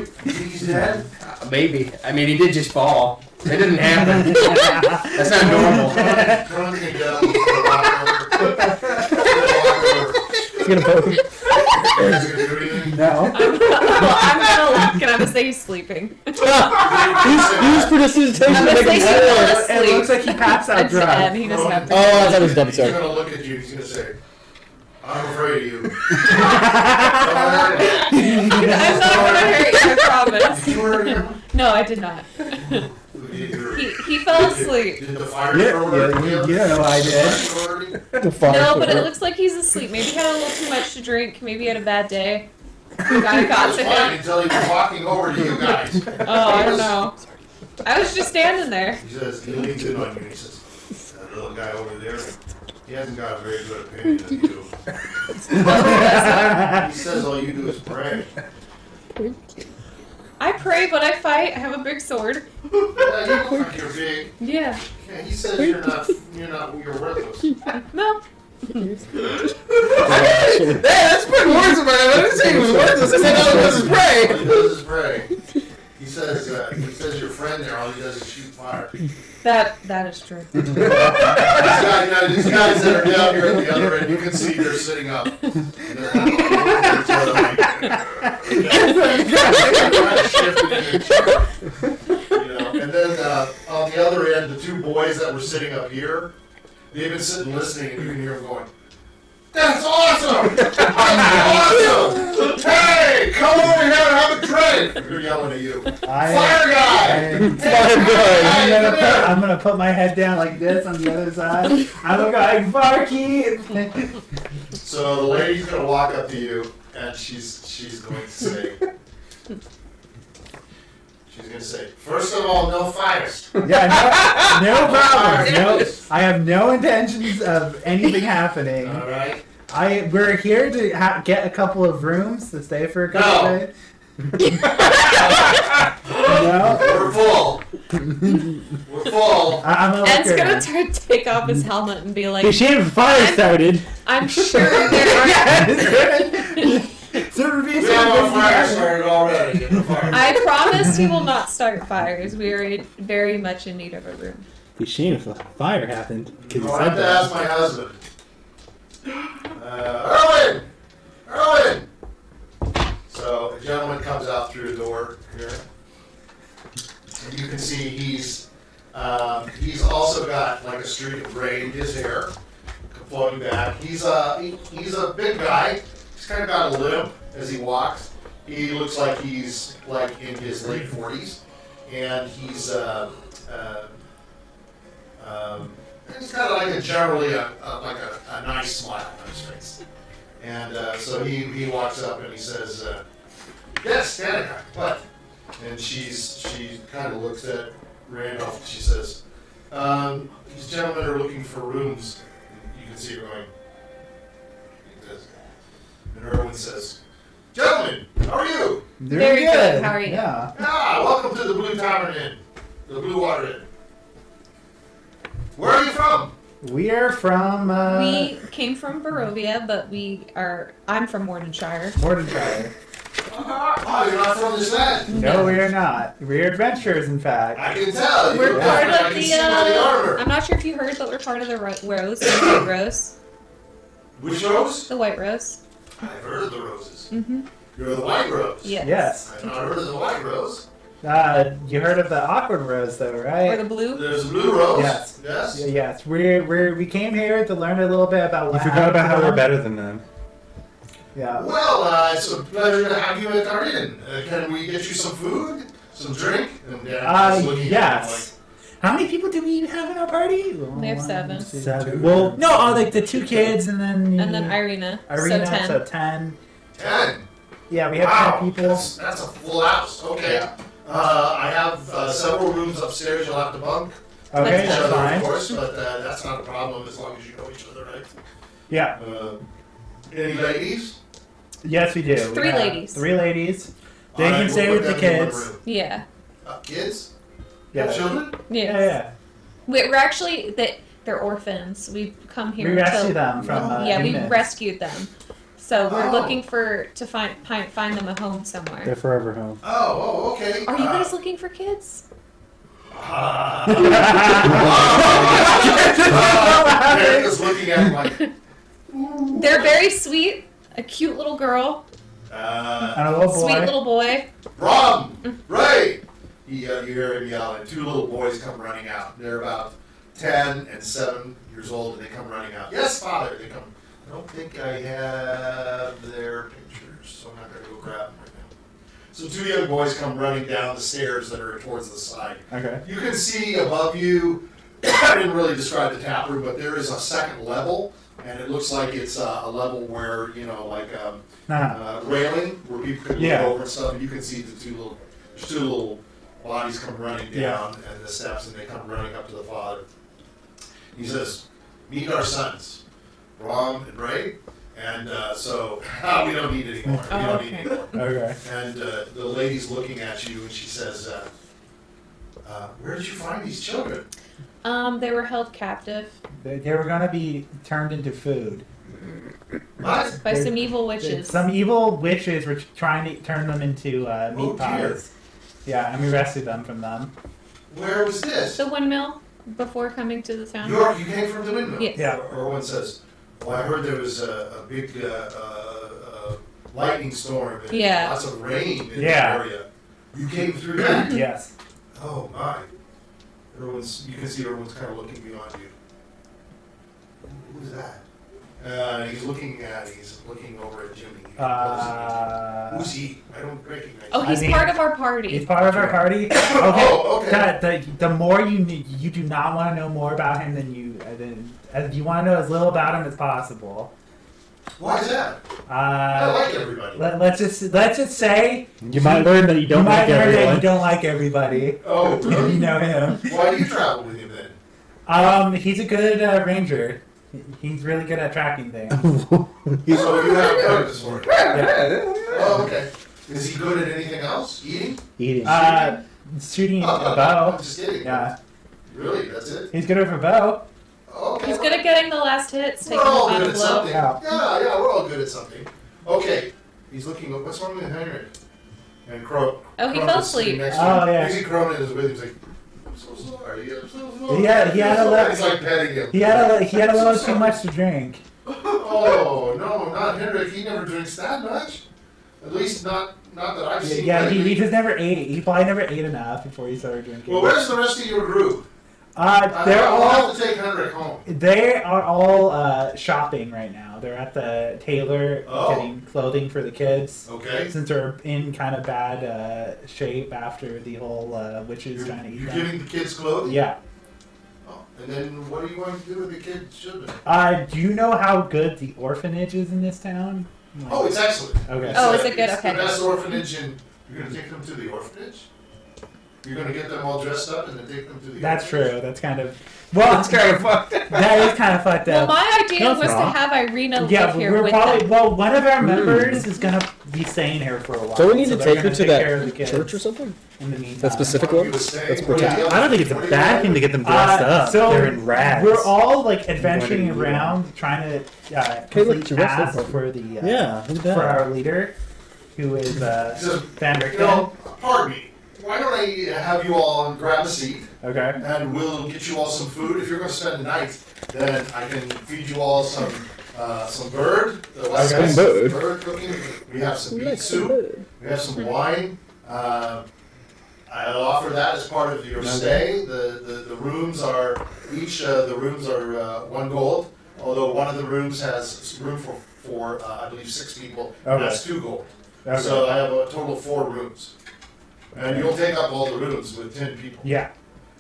[SPEAKER 1] think he's dead?
[SPEAKER 5] Maybe. I mean, he did just fall. It didn't happen. That's not normal.
[SPEAKER 1] Cronin can get up. He's gonna walk over.
[SPEAKER 2] He's gonna poke him.
[SPEAKER 1] He's gonna do anything.
[SPEAKER 7] No.
[SPEAKER 6] I'm gonna look and I'm gonna say he's sleeping.
[SPEAKER 2] Use prestidigitation
[SPEAKER 6] I'm
[SPEAKER 2] to
[SPEAKER 6] gonna
[SPEAKER 2] make
[SPEAKER 6] say
[SPEAKER 2] him
[SPEAKER 6] he
[SPEAKER 2] sad.
[SPEAKER 6] fell
[SPEAKER 7] It
[SPEAKER 6] asleep.
[SPEAKER 7] looks like he passed out
[SPEAKER 6] It's dead.
[SPEAKER 7] drunk.
[SPEAKER 6] He doesn't have to.
[SPEAKER 2] Oh, I thought it was double
[SPEAKER 1] He's
[SPEAKER 2] sorry.
[SPEAKER 1] gonna look at you. He's gonna say, I'm afraid of you.
[SPEAKER 6] I'm not gonna hurt you, I promise.
[SPEAKER 1] Did you hurt him?
[SPEAKER 6] No, I did not. He fell asleep.
[SPEAKER 1] Did the fire
[SPEAKER 7] Yeah,
[SPEAKER 1] thrower
[SPEAKER 7] yeah,
[SPEAKER 1] kill?
[SPEAKER 7] you know I did.
[SPEAKER 2] The fire
[SPEAKER 6] No, but it
[SPEAKER 2] thrower.
[SPEAKER 6] looks like he's asleep. Maybe he had a little too much to drink. Maybe he had a bad day. The guy got
[SPEAKER 1] That's
[SPEAKER 6] to
[SPEAKER 1] fine
[SPEAKER 6] him.
[SPEAKER 1] until he was walking over to you guys.
[SPEAKER 6] Oh, I don't know. I was just standing there.
[SPEAKER 1] He says, he leans in on you and he says, that little guy over there, he hasn't got a very good opinion of you. He says all you do is pray.
[SPEAKER 6] I pray, but I fight. I have a big sword.
[SPEAKER 1] Yeah, you look like you're big.
[SPEAKER 6] Yeah.
[SPEAKER 1] Yeah, he says you're worthless.
[SPEAKER 6] No.
[SPEAKER 5] Hey, that's putting words in my head. I didn't say he was worthless. I said all he does is pray.
[SPEAKER 1] All he does is pray. He says your friend there, all he does is shoot fire.
[SPEAKER 6] That is true.
[SPEAKER 1] These guys that are down here at the other end, you can see they're sitting up. And they're kind of like, shifting in their chair. You know, and then on the other end, the two boys that were sitting up here, they've been sitting listening, and you can hear them going, "That's awesome! That's awesome! Hey, come over here and have a drink!" They're yelling at you. Fire guy!
[SPEAKER 7] I'm gonna put my head down like this on the other side. I'm going Barky.
[SPEAKER 1] So the lady's gonna walk up to you, and she's going to say, first of all, no fires.
[SPEAKER 7] Yeah, no problem. No, I have no intentions of anything happening.
[SPEAKER 1] All right.
[SPEAKER 7] We're here to get a couple of rooms to stay for a couple
[SPEAKER 1] No.
[SPEAKER 7] days. No,
[SPEAKER 1] We're full. We're full.
[SPEAKER 7] I'm gonna look
[SPEAKER 6] Ed's gonna
[SPEAKER 7] around.
[SPEAKER 6] take off his helmet and be like,
[SPEAKER 3] The shame of fire started.
[SPEAKER 6] I'm sure there are.
[SPEAKER 7] So
[SPEAKER 1] We have a fire started already. Get the fire.
[SPEAKER 6] I promise he will not start fires. We are very much in need of a room.
[SPEAKER 3] The shame of fire happened because he
[SPEAKER 1] I'll
[SPEAKER 3] said
[SPEAKER 1] have to
[SPEAKER 3] that.
[SPEAKER 1] ask my husband. Erwin! Erwin! So a gentleman comes out through the door here. And you can see he's also got like a streak of gray in his hair flowing back. He's a big guy. He's kind of got a limp as he walks. He looks like he's like in his late 40s, and he's And he's got like a generally a nice smile on his face. And so he walks up and he says, "Yes, Danica, what?" And she kind of looks at Randolph and she says, "These gentlemen are looking for rooms." And you can see her going like this. And Erwin says, "Gentlemen, how are you?"
[SPEAKER 6] Very good. How are you?
[SPEAKER 7] Yeah.
[SPEAKER 1] "Ah, welcome to the Blue Tavern Inn, the Blue Water Inn. Where are you from?"
[SPEAKER 7] We are from
[SPEAKER 6] We came from Barovia, but I'm from Wardenshire.
[SPEAKER 7] Mordenshire.
[SPEAKER 1] Oh, you're not from this land.
[SPEAKER 7] No, we are not. We're adventurers, in fact.
[SPEAKER 1] I can tell. You
[SPEAKER 6] We're
[SPEAKER 1] look
[SPEAKER 6] part
[SPEAKER 1] different. I
[SPEAKER 6] of
[SPEAKER 1] can
[SPEAKER 6] the.
[SPEAKER 1] see by the armor.
[SPEAKER 6] I'm not sure if you heard, but we're part of the Rose, the White Rose.
[SPEAKER 1] Which rose?
[SPEAKER 6] The White Rose.
[SPEAKER 1] I've heard of the roses.
[SPEAKER 6] Mm-hmm.
[SPEAKER 1] You're the White Rose.
[SPEAKER 6] Yes.
[SPEAKER 7] Yes.
[SPEAKER 1] I've not heard of the White Rose.
[SPEAKER 7] You heard of the awkward rose, though, right?
[SPEAKER 6] Or the blue.
[SPEAKER 1] There's a Blue Rose.
[SPEAKER 7] Yes.
[SPEAKER 1] Yes.
[SPEAKER 7] Yes. We came here to learn a little bit about
[SPEAKER 8] You
[SPEAKER 7] what
[SPEAKER 8] forgot about how
[SPEAKER 7] happened
[SPEAKER 8] we're
[SPEAKER 7] to
[SPEAKER 8] better than them.
[SPEAKER 7] them. Yeah.
[SPEAKER 1] Well, it's a pleasure to have you at our inn. Can we get you some food, some drink? And Dan's looking at him
[SPEAKER 7] Yes. How many people do we have in our party?
[SPEAKER 6] We have 7.
[SPEAKER 7] 7. Well, no, like the 2 kids and then
[SPEAKER 6] And then Irina.
[SPEAKER 7] Irina,
[SPEAKER 6] So 10.
[SPEAKER 7] so 10.
[SPEAKER 1] like, 10.
[SPEAKER 7] Yeah, we have
[SPEAKER 1] Wow,
[SPEAKER 7] 10 people.
[SPEAKER 1] that's a full house. Okay.
[SPEAKER 7] Yeah.
[SPEAKER 1] I have several rooms upstairs. You'll have to bunk
[SPEAKER 7] Okay,
[SPEAKER 1] each
[SPEAKER 7] that's
[SPEAKER 1] other,
[SPEAKER 7] fine.
[SPEAKER 1] of course, but that's not a problem as long as you know each other, right?
[SPEAKER 7] Yeah.
[SPEAKER 1] Any ladies?
[SPEAKER 7] Yes, we do. We
[SPEAKER 6] 3
[SPEAKER 7] have
[SPEAKER 6] ladies.
[SPEAKER 7] 3 ladies. They
[SPEAKER 1] All right,
[SPEAKER 7] can
[SPEAKER 1] we'll
[SPEAKER 7] stay
[SPEAKER 1] put
[SPEAKER 7] with the
[SPEAKER 1] them in one
[SPEAKER 7] kids.
[SPEAKER 1] room.
[SPEAKER 6] Yeah.
[SPEAKER 1] Kids?
[SPEAKER 7] Yeah.
[SPEAKER 1] Children?
[SPEAKER 6] Yes.
[SPEAKER 7] Yeah.
[SPEAKER 6] We're actually they're orphans. We've come here
[SPEAKER 7] We rescue
[SPEAKER 6] to
[SPEAKER 7] them from.
[SPEAKER 6] yeah, we
[SPEAKER 7] humans.
[SPEAKER 6] rescued them. So we're
[SPEAKER 1] Oh.
[SPEAKER 6] looking to find them a home somewhere.
[SPEAKER 8] They're forever home.
[SPEAKER 1] Oh, okay.
[SPEAKER 6] Are you guys looking for kids?
[SPEAKER 1] Erica's looking at him like,
[SPEAKER 6] They're very sweet. A cute little girl,
[SPEAKER 7] And a little boy.
[SPEAKER 6] sweet little boy.
[SPEAKER 1] Rom, Ray! You hear him yell, and 2 little boys come running out. They're about 10 and 7 years old, and they come running out. Yes, Father! They come. I don't think I have their pictures, so I'm not going to go grab them right now. So 2 young boys come running down the stairs that are towards the side.
[SPEAKER 7] Okay.
[SPEAKER 1] You can see above you, I didn't really describe the tap room, but there is a second level, and it looks like it's a level where, like railing, where people can look
[SPEAKER 7] Yeah.
[SPEAKER 1] over and stuff, and you can see the 2 little bodies come running down and the steps, and they come running up to the father. He says, "Meet our sons, Rom and Ray." And so we don't need any more. We don't need any more.
[SPEAKER 7] Okay.
[SPEAKER 1] And the lady's looking at you, and she says, "Where did you find these children?"
[SPEAKER 6] They were held captive
[SPEAKER 7] They were going to be turned into food.
[SPEAKER 1] What?
[SPEAKER 6] by some evil witches.
[SPEAKER 7] Some evil witches were trying to turn them into meat
[SPEAKER 1] Oh, dear.
[SPEAKER 7] pies. Yeah, and we rescued them from them.
[SPEAKER 1] Where was this?
[SPEAKER 6] The windmill before coming to the town.
[SPEAKER 1] You came from the windmill?
[SPEAKER 6] Yes.
[SPEAKER 7] Yeah.
[SPEAKER 1] Erwin says, "Well, I heard there was a big lightning storm and
[SPEAKER 6] Yeah.
[SPEAKER 1] lots of rain in
[SPEAKER 7] Yeah.
[SPEAKER 1] the area. You came through that?"
[SPEAKER 7] Yes.
[SPEAKER 1] Oh, my. You can see everyone's kind of looking beyond you. Who's that? He's looking over at Jimmy. Who's he? I don't recognize
[SPEAKER 6] Oh,
[SPEAKER 1] him.
[SPEAKER 6] he's
[SPEAKER 7] I mean-
[SPEAKER 6] part of our party.
[SPEAKER 7] He's part of our party. Okay.
[SPEAKER 1] Oh, okay.
[SPEAKER 7] The more you do not want to know more about him than you want to know as little about him as possible.
[SPEAKER 1] Why is that? I like
[SPEAKER 7] Uh,
[SPEAKER 1] everybody.
[SPEAKER 7] let's just say
[SPEAKER 8] You might learn that you
[SPEAKER 7] you
[SPEAKER 8] don't
[SPEAKER 7] might
[SPEAKER 8] like
[SPEAKER 7] learn that
[SPEAKER 8] everyone.
[SPEAKER 7] you don't like everybody.
[SPEAKER 1] Oh,
[SPEAKER 7] If you
[SPEAKER 1] really?
[SPEAKER 7] know him.
[SPEAKER 1] Why do you travel with him then?
[SPEAKER 7] He's a good ranger. He's really good at tracking things.
[SPEAKER 1] So you have a purpose for him.
[SPEAKER 7] Yeah.
[SPEAKER 1] Oh, okay. Is he good at anything else? Eating?
[SPEAKER 8] Eating.
[SPEAKER 7] Shooting a
[SPEAKER 1] I'm
[SPEAKER 7] bow.
[SPEAKER 1] just kidding.
[SPEAKER 7] Yeah.
[SPEAKER 1] Really? That's it?
[SPEAKER 7] He's good with a bow.
[SPEAKER 1] Okay.
[SPEAKER 6] He's good at getting the last hits,
[SPEAKER 1] We're
[SPEAKER 6] taking the
[SPEAKER 1] all
[SPEAKER 6] final
[SPEAKER 1] good at
[SPEAKER 6] blow.
[SPEAKER 1] something.
[SPEAKER 7] Yeah.
[SPEAKER 1] Yeah, we're all good at something. Okay. He's looking. What's wrong with Henry? And Crow.
[SPEAKER 6] Oh, he
[SPEAKER 1] Crow
[SPEAKER 6] fell
[SPEAKER 1] is sitting
[SPEAKER 6] asleep.
[SPEAKER 1] next to him.
[SPEAKER 7] Oh, yeah.
[SPEAKER 1] Usually Cronin is with him. He's like, "I'm so sorry. I'm so sorry."
[SPEAKER 7] He had a lot-
[SPEAKER 1] He's like petting him.
[SPEAKER 7] He had a little too much to drink.
[SPEAKER 1] Oh no, not Henrik. He never drinks that much. At least not that I've seen.
[SPEAKER 7] Yeah,
[SPEAKER 1] Like,
[SPEAKER 7] he just never ate. He probably never ate enough before he started drinking.
[SPEAKER 1] Well, where's the rest of your group?
[SPEAKER 7] They're
[SPEAKER 1] I'll
[SPEAKER 7] all
[SPEAKER 1] have to take Henrik home.
[SPEAKER 7] they are all shopping right now. They're at the tailor
[SPEAKER 1] Oh.
[SPEAKER 7] getting clothing for the kids
[SPEAKER 1] Okay.
[SPEAKER 7] since they're in kind of bad shape after the whole witches
[SPEAKER 1] You're,
[SPEAKER 7] trying to eat
[SPEAKER 1] you're
[SPEAKER 7] them.
[SPEAKER 1] giving the kids clothing.
[SPEAKER 7] Yeah,
[SPEAKER 1] And then what are you going to do with the kids' children?
[SPEAKER 7] Do you know how good the orphanage is in this town? Like-
[SPEAKER 1] Oh, it's excellent.
[SPEAKER 7] Okay.
[SPEAKER 6] Oh, is it good?
[SPEAKER 1] It's
[SPEAKER 6] Okay.
[SPEAKER 1] the best orphanage, and you're going to take them to the orphanage? You're going to get them all dressed up and then take them to the
[SPEAKER 7] That's
[SPEAKER 1] orphanage?
[SPEAKER 7] true. That's kind of well.
[SPEAKER 5] kind of fucked.
[SPEAKER 7] That is kind of fucked
[SPEAKER 6] Well,
[SPEAKER 7] up.
[SPEAKER 6] my idea
[SPEAKER 3] That's
[SPEAKER 6] was
[SPEAKER 3] wrong.
[SPEAKER 6] to have Irina
[SPEAKER 7] Yeah,
[SPEAKER 6] live
[SPEAKER 7] but
[SPEAKER 6] here
[SPEAKER 7] we're
[SPEAKER 6] with
[SPEAKER 7] probably
[SPEAKER 6] them.
[SPEAKER 7] one of our members is gonna be staying here for a while.
[SPEAKER 2] Don't we need
[SPEAKER 7] so
[SPEAKER 2] to
[SPEAKER 7] they're
[SPEAKER 2] take her
[SPEAKER 7] gonna
[SPEAKER 2] to
[SPEAKER 7] care of the
[SPEAKER 2] that
[SPEAKER 7] kids
[SPEAKER 2] church or something?
[SPEAKER 7] in the meantime.
[SPEAKER 2] That specific
[SPEAKER 1] What
[SPEAKER 2] one?
[SPEAKER 1] you were saying?
[SPEAKER 2] That's
[SPEAKER 1] What are you
[SPEAKER 2] protected.
[SPEAKER 1] doing?
[SPEAKER 3] I don't think it's a
[SPEAKER 1] What are you
[SPEAKER 3] bad
[SPEAKER 1] doing?
[SPEAKER 3] thing to get them dressed up.
[SPEAKER 7] So
[SPEAKER 3] They're in rags.
[SPEAKER 7] we're all like adventuring
[SPEAKER 3] Going to
[SPEAKER 7] around, trying to
[SPEAKER 2] Hey, look,
[SPEAKER 7] complete
[SPEAKER 2] giraffe
[SPEAKER 7] tasks for the
[SPEAKER 3] Yeah, look at that.
[SPEAKER 7] for our leader, who is
[SPEAKER 1] He says,
[SPEAKER 7] Van
[SPEAKER 1] you
[SPEAKER 7] Richten.
[SPEAKER 1] know, pardon me. Why don't I have you all grab a seat,
[SPEAKER 7] Okay.
[SPEAKER 1] and we'll get you all some food. If you're going to spend the night, then I can feed you all some bird. The West
[SPEAKER 7] Okay.
[SPEAKER 1] Coast
[SPEAKER 2] Bird.
[SPEAKER 1] bird cooking. We have some beet
[SPEAKER 2] Like
[SPEAKER 1] soup.
[SPEAKER 2] bird.
[SPEAKER 1] We have some wine. I'll offer that as part of your stay. The rooms are each the rooms are 1 gold. Although one of the rooms has room for I believe 6 people.
[SPEAKER 7] Okay.
[SPEAKER 1] That's 2 gold.
[SPEAKER 7] Okay.
[SPEAKER 1] So I have a total of 4 rooms, and you'll take up all the rooms with 10 people.
[SPEAKER 7] Yeah.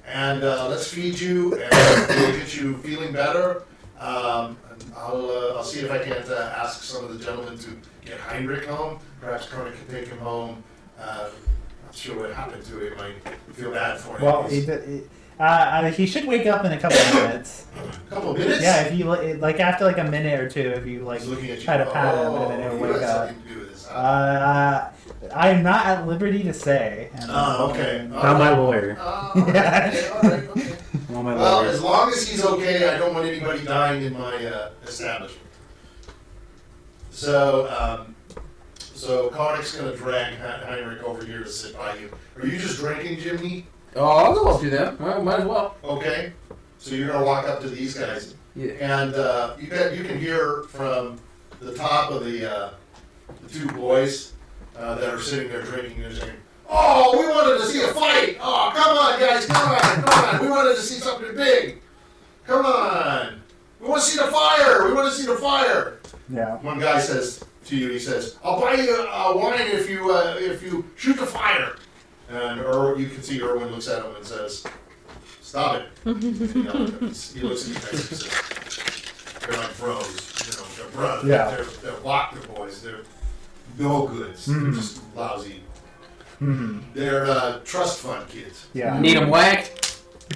[SPEAKER 1] And let's feed you, and we'll get you feeling better. And I'll see if I can't ask some of the gentlemen to get Heinrich home. Perhaps Kermit can take him home. Not sure what happened to him. I feel bad for him.
[SPEAKER 7] Well,
[SPEAKER 1] He's-
[SPEAKER 7] he should wake up in a couple of minutes.
[SPEAKER 1] a couple of minutes.
[SPEAKER 7] Yeah, if you like after like a minute or two, if you like
[SPEAKER 1] He's looking at you.
[SPEAKER 7] try to pat him and then he'll
[SPEAKER 1] you
[SPEAKER 7] wake
[SPEAKER 1] had
[SPEAKER 7] up.
[SPEAKER 1] something to do with this, huh?
[SPEAKER 7] I'm not at liberty to say. And
[SPEAKER 1] Okay.
[SPEAKER 3] Not my lawyer.
[SPEAKER 1] Okay, all right, okay.
[SPEAKER 3] Not my
[SPEAKER 1] Well,
[SPEAKER 3] lawyer.
[SPEAKER 1] as long as he's okay, I don't want anybody dying in my establishment. So Karnik's gonna drag Heinrich over here to sit by you. Are you just drinking, Jiminy?
[SPEAKER 5] Oh, I'll go up to them. Might as well.
[SPEAKER 1] Okay. So you're gonna walk up to these guys,
[SPEAKER 5] Yeah.
[SPEAKER 1] and you can hear from the top of the 2 boys that are sitting there drinking. They're saying, "Oh, we wanted to see a fight! Oh, come on, guys, come on! We wanted to see something big! Come on! We want to see the fire! We want to see the fire!"
[SPEAKER 7] Yeah.
[SPEAKER 1] One guy says to you, he says, "I'll buy you wine if you shoot the fire." And you can see Erwin looks at him and says, "Stop it." And he looks at you guys and says, "They're like bros, they're brothers.
[SPEAKER 7] Yeah.
[SPEAKER 1] They're Wachner boys. They're no goods. They're just lousy. They're trust fund kids."
[SPEAKER 7] Yeah.
[SPEAKER 5] Need them whacked?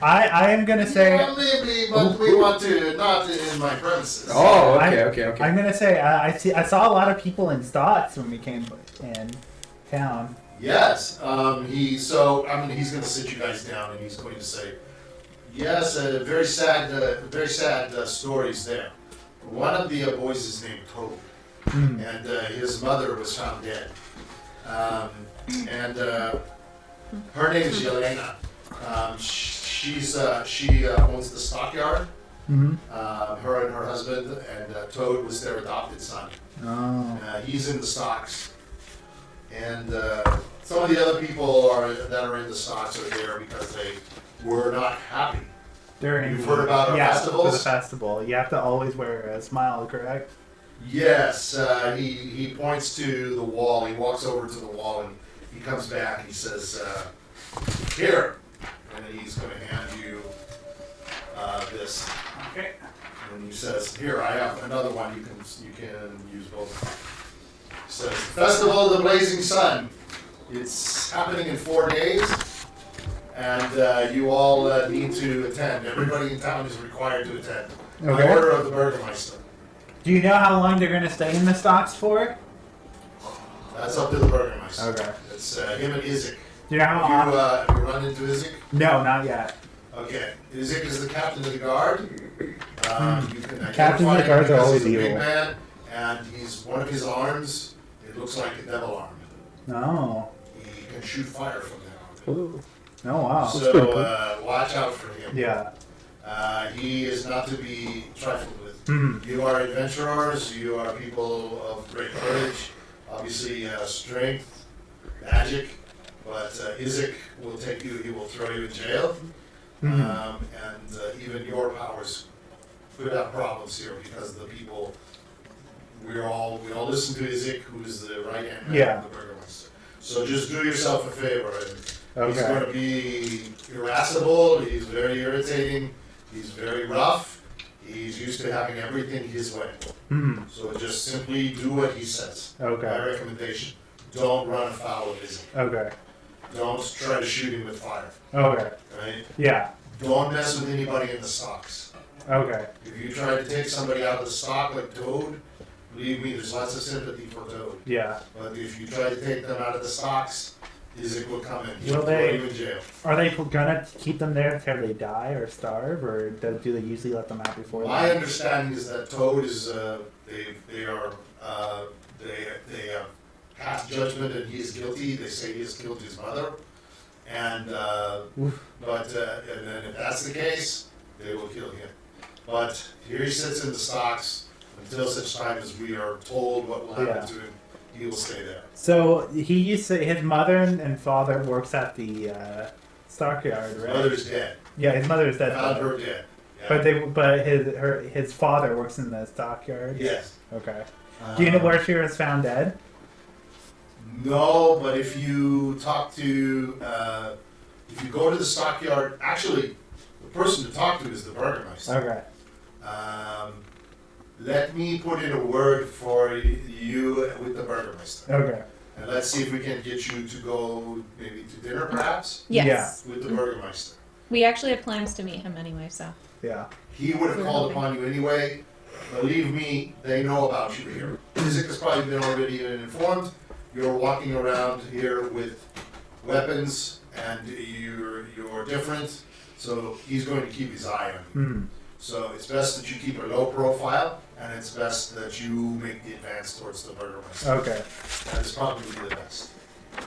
[SPEAKER 7] I am gonna say.
[SPEAKER 1] Yeah, maybe, but we want to not in my premises.
[SPEAKER 5] Oh,
[SPEAKER 7] I-
[SPEAKER 5] okay.
[SPEAKER 7] I'm gonna say I saw a lot of people in stocks when we came in town.
[SPEAKER 1] Yes. He's going to sit you guys down, and he's going to say, "Yes, very sad stories there. One of the boys is named Toad, and his mother was found dead. And her name is Yelena. She owns the stockyard. Her and her husband, and Toad was their adopted son.
[SPEAKER 7] Oh.
[SPEAKER 1] He's in the stocks, and some of the other people that are in the stocks are there because they were not happy.
[SPEAKER 7] During
[SPEAKER 1] You've heard about our
[SPEAKER 7] for
[SPEAKER 1] festivals?
[SPEAKER 7] the festival, you have to always wear a smile, correct?
[SPEAKER 1] Yes, he points to the wall. He walks over to the wall and he comes back and he says, "Here," and he's going to hand you this.
[SPEAKER 7] Okay.
[SPEAKER 1] And he says, "Here, I have another one. You can use both." He says, "Festival of the Blazing Sun. It's happening in 4 days, and you all need to attend. Everybody in town is required to attend. By
[SPEAKER 7] Okay.
[SPEAKER 1] order of the Burgermeister."
[SPEAKER 7] Do you know how long they're gonna stay in the stocks for?
[SPEAKER 1] That's up to the Burgermeister.
[SPEAKER 7] Okay.
[SPEAKER 1] It's him and Isaac.
[SPEAKER 7] Do you know how long?
[SPEAKER 1] Have you run into Isaac?
[SPEAKER 7] No, not yet.
[SPEAKER 1] Okay. Isaac is the captain of the guard. You can
[SPEAKER 3] Captains of the
[SPEAKER 1] identify him
[SPEAKER 3] guards are
[SPEAKER 1] because
[SPEAKER 3] always
[SPEAKER 1] he's a big
[SPEAKER 3] evil.
[SPEAKER 1] man, and he's one of his arms. It looks like a devil arm.
[SPEAKER 7] No.
[SPEAKER 1] He can shoot fire from that arm.
[SPEAKER 2] Ooh.
[SPEAKER 7] Oh wow.
[SPEAKER 1] So
[SPEAKER 2] pretty cool.
[SPEAKER 1] watch out for him.
[SPEAKER 7] Yeah.
[SPEAKER 1] He is not to be trifled with.
[SPEAKER 7] Mhm.
[SPEAKER 1] You are adventurers. You are people of great courage. Obviously, strength, magic. But Isaac will take you. He will throw you in jail. And even your powers could have problems here because the people. We all listen to Isaac, who is the right hand man
[SPEAKER 7] Yeah.
[SPEAKER 1] of the Burgermeister. So just do yourself a favor. And He's
[SPEAKER 7] Okay.
[SPEAKER 1] going to be irascible. He's very irritating. He's very rough. He's used to having everything his way. So just simply do what he says.
[SPEAKER 3] Okay.
[SPEAKER 1] My recommendation, don't run afoul of his.
[SPEAKER 3] Okay.
[SPEAKER 1] Don't try to shoot him with fire.
[SPEAKER 3] Okay.
[SPEAKER 1] Right?
[SPEAKER 3] Yeah.
[SPEAKER 1] Don't mess with anybody in the stocks.
[SPEAKER 3] Okay.
[SPEAKER 1] If you try to take somebody out of the stock like Toad, believe me, there's lots of sympathy for Toad.
[SPEAKER 3] Yeah.
[SPEAKER 1] But if you try to take them out of the stocks, Izek will come in. He'll
[SPEAKER 3] Will
[SPEAKER 1] throw
[SPEAKER 3] they-
[SPEAKER 1] you in jail.
[SPEAKER 3] Are they gonna keep them there until they die or starve, or do they usually let them out before
[SPEAKER 1] My
[SPEAKER 3] that?
[SPEAKER 1] understanding is that Toad is they have passed judgment and he is guilty. They say he has killed his mother, and and then if that's the case, they will kill him. But here he sits in the stocks until such time as we are told what will happen
[SPEAKER 3] Yeah.
[SPEAKER 1] to him. He will stay there.
[SPEAKER 3] So he used to. His mother and father works at the stockyard,
[SPEAKER 1] His
[SPEAKER 3] right?
[SPEAKER 1] mother's dead.
[SPEAKER 3] Yeah, his mother is dead.
[SPEAKER 1] Found her dead. Yeah.
[SPEAKER 3] But his father works in the stockyard.
[SPEAKER 1] Yes.
[SPEAKER 3] Okay. Do you know where she was found dead?
[SPEAKER 1] No, but if you talk to, if you go to the stockyard, actually, the person to talk to is the burgermeister.
[SPEAKER 3] Okay.
[SPEAKER 1] Let me put in a word for you with the burgermeister.
[SPEAKER 3] Okay.
[SPEAKER 1] And let's see if we can get you to go maybe to dinner, perhaps,
[SPEAKER 6] Yes.
[SPEAKER 1] with the burgermeister.
[SPEAKER 6] We actually have plans to meet him anyway, so.
[SPEAKER 3] Yeah.
[SPEAKER 1] He would have called upon you anyway. Believe me, they know about you here. Isaac has probably been already informed. You're walking around here with weapons, and you're different. So he's going to keep his eye on you. So it's best that you keep a low profile, and it's best that you make the advance towards the burgermeister.
[SPEAKER 3] Okay.
[SPEAKER 1] That is probably the best.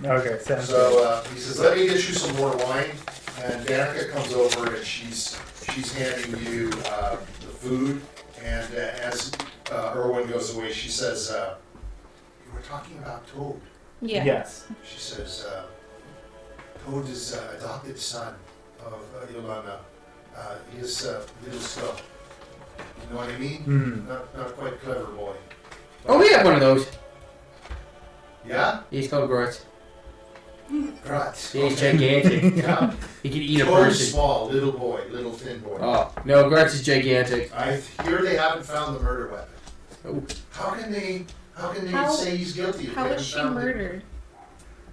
[SPEAKER 3] Okay. Sounds good.
[SPEAKER 1] So he says, "Let me get you some more wine." And Danica comes over and she's handing you the food. And as Erwin goes away, she says, "You were talking about Toad."
[SPEAKER 6] Yeah.
[SPEAKER 3] Yes.
[SPEAKER 1] She says, "Toad is adopted son of Yolanda. He is little slow. You know what I mean? Not quite clever boy.
[SPEAKER 5] Oh, we have one of those.
[SPEAKER 1] Yeah?
[SPEAKER 5] He's called Grutz.
[SPEAKER 1] Grutz.
[SPEAKER 5] He's gigantic.
[SPEAKER 1] Yeah.
[SPEAKER 5] He can eat a
[SPEAKER 1] Toad is
[SPEAKER 5] person.
[SPEAKER 1] small, little boy, little thin boy.
[SPEAKER 5] Oh, no, Grutz is gigantic.
[SPEAKER 1] I hear they haven't found the murder weapon.
[SPEAKER 5] Oh.
[SPEAKER 1] How can they
[SPEAKER 6] How-
[SPEAKER 1] say he's guilty if
[SPEAKER 6] How
[SPEAKER 1] they
[SPEAKER 6] was
[SPEAKER 1] haven't
[SPEAKER 6] she
[SPEAKER 1] found it?
[SPEAKER 6] murdered?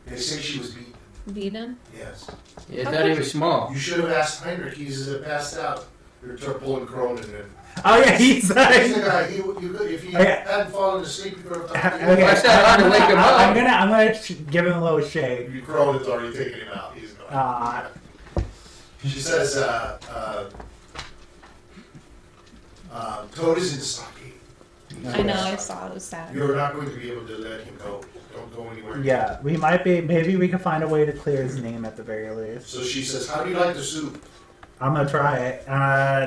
[SPEAKER 1] They say she was beaten.
[SPEAKER 6] Veden?
[SPEAKER 1] Yes.
[SPEAKER 5] Yeah, I thought he was small.
[SPEAKER 1] You should have asked Heinrich. He's passed out. You're pulling Cronin in.
[SPEAKER 3] Oh yeah, he's
[SPEAKER 1] He's the guy. If he
[SPEAKER 3] Okay.
[SPEAKER 1] hadn't fallen asleep, you could have done it.
[SPEAKER 3] Okay.
[SPEAKER 5] That's not hard to wake him up.
[SPEAKER 3] I'm gonna give him a little shake.
[SPEAKER 1] Cronin's already taken him out. He's gone. She says, Toad is in the stockade.
[SPEAKER 6] I know, I saw it was sad.
[SPEAKER 1] You're not going to be able to let him go. Don't go anywhere.
[SPEAKER 3] Yeah, we might be. Maybe we can find a way to clear his name at the very least.
[SPEAKER 1] So she says, "How do you like the soup?"
[SPEAKER 3] I'm gonna try it.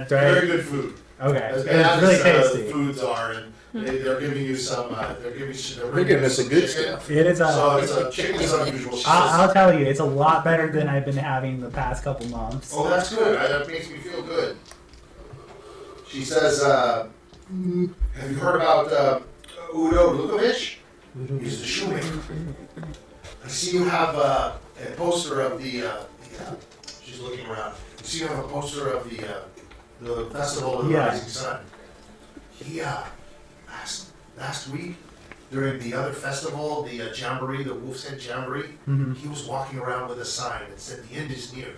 [SPEAKER 1] Very good food.
[SPEAKER 3] Okay,
[SPEAKER 1] As
[SPEAKER 3] it's
[SPEAKER 1] bad
[SPEAKER 3] really
[SPEAKER 1] as
[SPEAKER 3] tasty.
[SPEAKER 1] foods are, and they're giving you some. They're
[SPEAKER 8] They're
[SPEAKER 1] bringing
[SPEAKER 8] giving
[SPEAKER 1] you
[SPEAKER 8] us the
[SPEAKER 1] some
[SPEAKER 8] good
[SPEAKER 1] chicken.
[SPEAKER 8] stuff.
[SPEAKER 3] It is
[SPEAKER 1] So
[SPEAKER 3] a.
[SPEAKER 1] it's a chicken is unusual. She
[SPEAKER 3] I'll
[SPEAKER 1] says,
[SPEAKER 3] tell you, it's a lot better than I've been having the past couple months.
[SPEAKER 1] "Oh, that's good. That makes me feel good." She says, "Have you heard about Udo Lukovic? He's the shoemaker. I see you have a poster of the she's looking around. You see you have a poster of the Festival of the
[SPEAKER 3] Yeah.
[SPEAKER 1] Rising Sun. He last week during the other festival, the jamboree, the Wolf's Head Jamboree, he was walking around with a sign that said the end is near.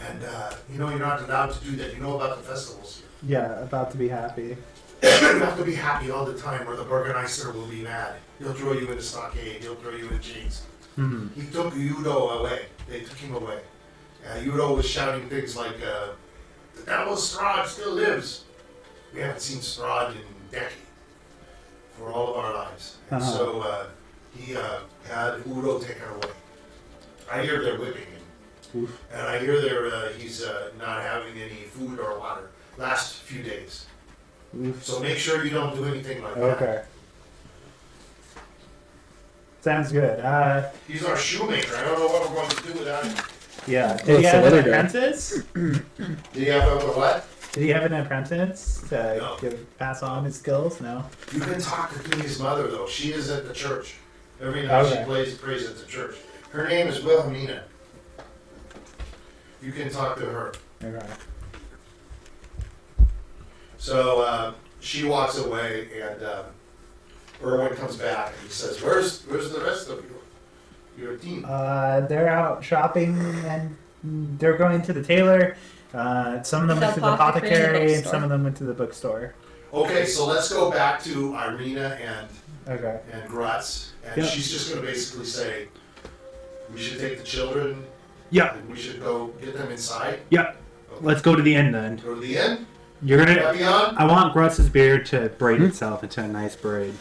[SPEAKER 1] And you're not allowed to do that. You know about the festivals.
[SPEAKER 3] Yeah, about to be happy.
[SPEAKER 1] You have to be happy all the time, or the Burgermeister will be mad. He'll throw you in the stockade. He'll throw you in chains. He took Udo away. They took him away. Udo was shouting things like, "The devil Strahd still lives." We haven't seen Strahd in decades, for all of our lives. And so he had Udo taken away. I hear they're whipping him. And I hear he's not having any food or water last few days. So make sure you don't do anything like that.
[SPEAKER 3] Okay. Sounds good.
[SPEAKER 1] He's our shoemaker. I don't know what we're going to do without him.
[SPEAKER 3] Yeah.
[SPEAKER 2] Oh,
[SPEAKER 3] Did he
[SPEAKER 2] it's
[SPEAKER 3] have
[SPEAKER 2] the
[SPEAKER 3] an
[SPEAKER 2] other guy.
[SPEAKER 3] apprentice?
[SPEAKER 1] Did he have a what?
[SPEAKER 3] Did he have an apprentice to
[SPEAKER 1] No.
[SPEAKER 3] pass on his skills? No.
[SPEAKER 1] You can talk to King's mother, though. She is at the church. Every night
[SPEAKER 3] Okay.
[SPEAKER 1] she prays at the church. Her name is Wilhelmina. You can talk to her.
[SPEAKER 3] Okay.
[SPEAKER 1] So she walks away, and Erwin comes back and he says, "Where's the rest of your team?"
[SPEAKER 7] They're out shopping and they're going to the tailor. Some of them went to the apothecary and some of them went to the bookstore.
[SPEAKER 1] Okay, so let's go back to Irina and Grutz, and
[SPEAKER 3] Yep.
[SPEAKER 1] she's just going to basically say, "We should take the children.
[SPEAKER 3] Yeah.
[SPEAKER 1] And we should go get them inside."
[SPEAKER 3] Yeah. Let's go to the end then.
[SPEAKER 1] Go to the inn.
[SPEAKER 3] You're gonna.
[SPEAKER 1] Epion?
[SPEAKER 3] I want Grutz's beard to braid itself into a nice braid.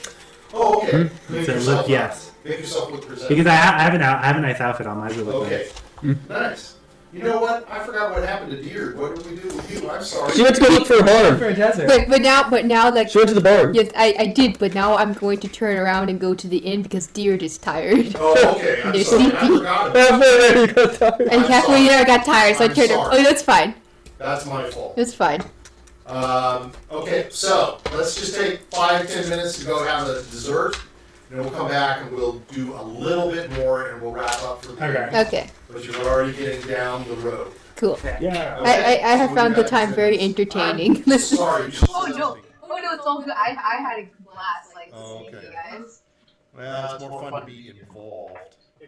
[SPEAKER 1] Oh, okay. Make
[SPEAKER 3] So
[SPEAKER 1] yourself
[SPEAKER 3] look, yes.
[SPEAKER 1] Make yourself look presentable.
[SPEAKER 3] Because I have a nice outfit on. Might as well look
[SPEAKER 1] Okay.
[SPEAKER 3] nice.
[SPEAKER 1] Nice. You know what? I forgot what happened to Diurd. What did we do with you? I'm sorry.
[SPEAKER 2] She went to go look for a barn.
[SPEAKER 7] For a desert.
[SPEAKER 4] But now, like,
[SPEAKER 2] She went to the barn.
[SPEAKER 4] yes, I did. But now I'm going to turn around and go to the inn because Diurd is tired.
[SPEAKER 1] Oh, okay. I'm
[SPEAKER 4] They're
[SPEAKER 1] sorry. I
[SPEAKER 4] sleepy.
[SPEAKER 1] forgot about
[SPEAKER 2] Halfway there, you got tired.
[SPEAKER 4] And
[SPEAKER 1] I'm
[SPEAKER 4] halfway
[SPEAKER 1] sorry.
[SPEAKER 4] there, I got tired, so I
[SPEAKER 1] I'm
[SPEAKER 4] turned.
[SPEAKER 1] sorry.
[SPEAKER 4] Oh, that's fine.
[SPEAKER 1] That's my fault.
[SPEAKER 4] That's fine.
[SPEAKER 1] Okay, so let's just take 5-10 minutes to go have a dessert, and we'll come back and we'll do a little bit more, and we'll wrap up for the
[SPEAKER 3] Okay.
[SPEAKER 1] day.
[SPEAKER 4] Okay.
[SPEAKER 1] But you're already getting down the road.
[SPEAKER 4] Cool.
[SPEAKER 3] Yeah.
[SPEAKER 4] I have
[SPEAKER 1] So we
[SPEAKER 4] found the
[SPEAKER 1] got
[SPEAKER 4] time very
[SPEAKER 1] 10 minutes.
[SPEAKER 4] entertaining.
[SPEAKER 1] I'm sorry.
[SPEAKER 9] Oh no, it's all good. I had a blast like
[SPEAKER 1] Oh,
[SPEAKER 9] seeing
[SPEAKER 1] okay.
[SPEAKER 9] you guys.
[SPEAKER 1] Well, it's more fun to be involved.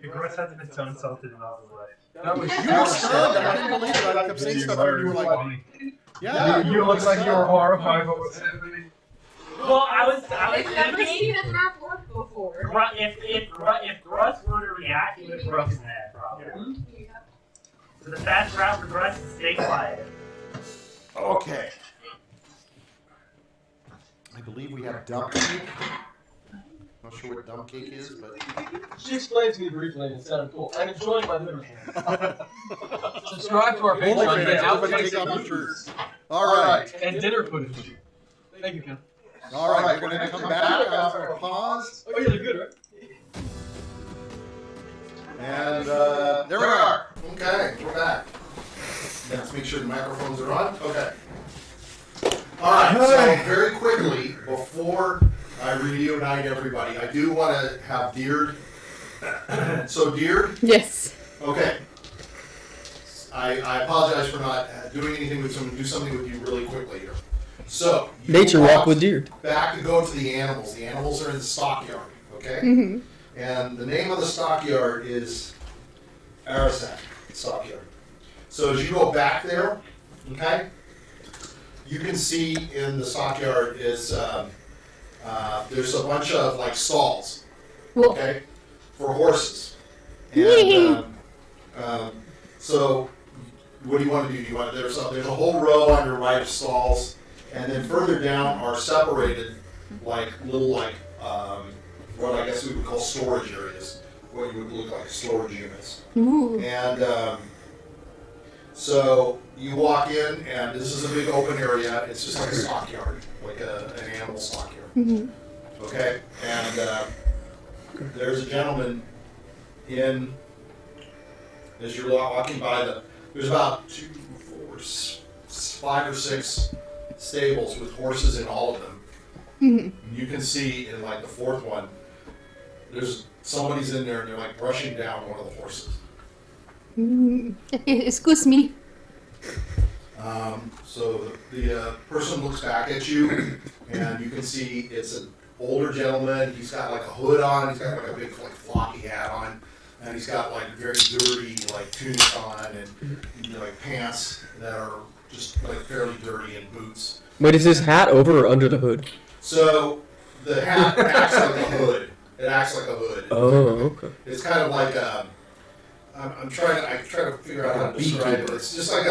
[SPEAKER 3] Grutz has its own salted novel life.
[SPEAKER 5] That was
[SPEAKER 1] You were stunned. I couldn't believe it. I kept saying stuff and you were like, yeah.
[SPEAKER 5] You look like you were horrified what was happening.
[SPEAKER 3] Well, I was
[SPEAKER 9] I've never seen a map work before.
[SPEAKER 3] If Grutz were to react, he would have broken that problem. So the best route for Grutz is stay quiet.
[SPEAKER 1] Okay. I believe we have dump cake. Not sure what dump cake is, but
[SPEAKER 10] She explained to me briefly and it sounded cool. I'm enjoying my liberty.
[SPEAKER 5] Subscribe to our Patreon. Get
[SPEAKER 1] everybody
[SPEAKER 5] outtakes
[SPEAKER 1] take off
[SPEAKER 5] and
[SPEAKER 1] your
[SPEAKER 5] features.
[SPEAKER 1] shirts. All right.
[SPEAKER 10] And dinner footage. Thank you, Ken.
[SPEAKER 1] All right. We're going to come back after a pause.
[SPEAKER 10] Oh, yeah, they're good, right?
[SPEAKER 1] And there we are. Okay, we're back. Let's make sure the microphones are on. Okay. All right, so very quickly, before I reunite everybody, I do want to have Diurd. So, Diurd,
[SPEAKER 4] Yes.
[SPEAKER 1] okay. I apologize for not doing anything with do something with you really quickly here. So, you
[SPEAKER 2] Nature walk
[SPEAKER 1] walked
[SPEAKER 2] with Diurd.
[SPEAKER 1] back to go to the animals. The animals are in the stockyard, okay?
[SPEAKER 4] Mhm.
[SPEAKER 1] And the name of the stockyard is Arasak Stockyard. So as you go back there, okay, you can see in the stockyard is there's a bunch of like stalls,
[SPEAKER 4] Well,
[SPEAKER 1] okay, for horses. And so what do you want to do? Do you want there's a whole row on your right of stalls, and then further down are separated like little like what I guess we would call storage areas, what you would look like storage units.
[SPEAKER 4] ooh.
[SPEAKER 1] And so you walk in, and this is a big open area. It's just like a stockyard, like an animal stockyard.
[SPEAKER 4] Mhm.
[SPEAKER 1] Okay, and there's a gentleman in. As you're walking by there's about 2, 4, 5 or 6 stables with horses in all of them.
[SPEAKER 4] Mhm.
[SPEAKER 1] You can see in like the 4th one, there's somebody's in there and they're like brushing down one of the horses.
[SPEAKER 4] Mm. Excuse me.
[SPEAKER 1] So the person looks back at you, and you can see it's an older gentleman. He's got like a hood on. He's got like a big like floppy hat on, and he's got like very dirty like tunic on, and you know, like pants that are just like fairly dirty, and boots.
[SPEAKER 2] Wait, is his hat over or under the hood?
[SPEAKER 1] So the hat acts like a hood. It acts like a hood.
[SPEAKER 2] Oh, okay.
[SPEAKER 1] It's kind of like I'm trying to figure out how to describe it. It's just like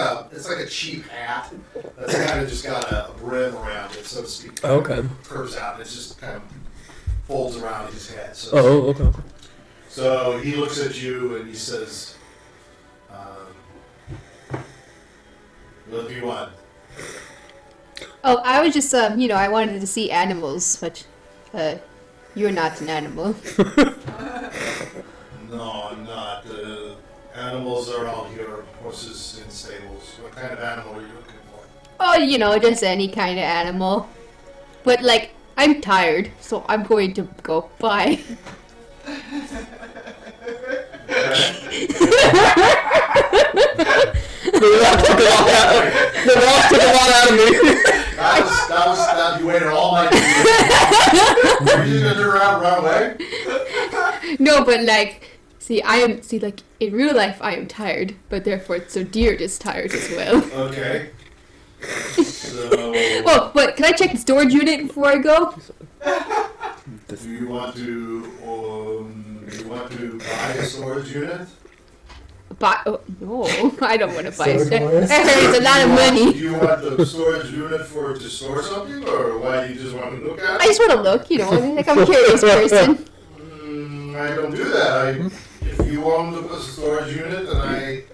[SPEAKER 1] a cheap hat that's kind of just got a brim around it, so to speak.
[SPEAKER 2] Okay.
[SPEAKER 1] Curves out, and it's just kind of folds around his head. So,
[SPEAKER 2] Oh, okay.
[SPEAKER 1] so he looks at you and he says, "What do you want?"
[SPEAKER 4] Oh, I was just I wanted to see animals, but you're not an animal.
[SPEAKER 1] No, I'm not. Animals are all here. Horses in stables. What kind of animal are you looking for?
[SPEAKER 4] Oh, just any kind of animal. But like, I'm tired, so I'm going to go. Bye.
[SPEAKER 2] The rock took a lot out of me.
[SPEAKER 1] That you waited all night. Are you just gonna turn around and run away?
[SPEAKER 4] No, but like, like in real life I am tired, but therefore so Diurd is tired as well.
[SPEAKER 1] Okay. So.
[SPEAKER 4] Oh, but can I check the storage unit before I go?
[SPEAKER 1] Do you want to buy a storage unit?
[SPEAKER 4] No, I don't want to buy
[SPEAKER 7] Storage
[SPEAKER 4] it.
[SPEAKER 7] unit?
[SPEAKER 4] It's a lot of money.
[SPEAKER 1] Do you want the storage unit to store something, or why you just want to look at
[SPEAKER 4] I
[SPEAKER 1] it?
[SPEAKER 4] just want to look, like I'm a curious person.
[SPEAKER 1] I don't do that. If you own the storage unit and I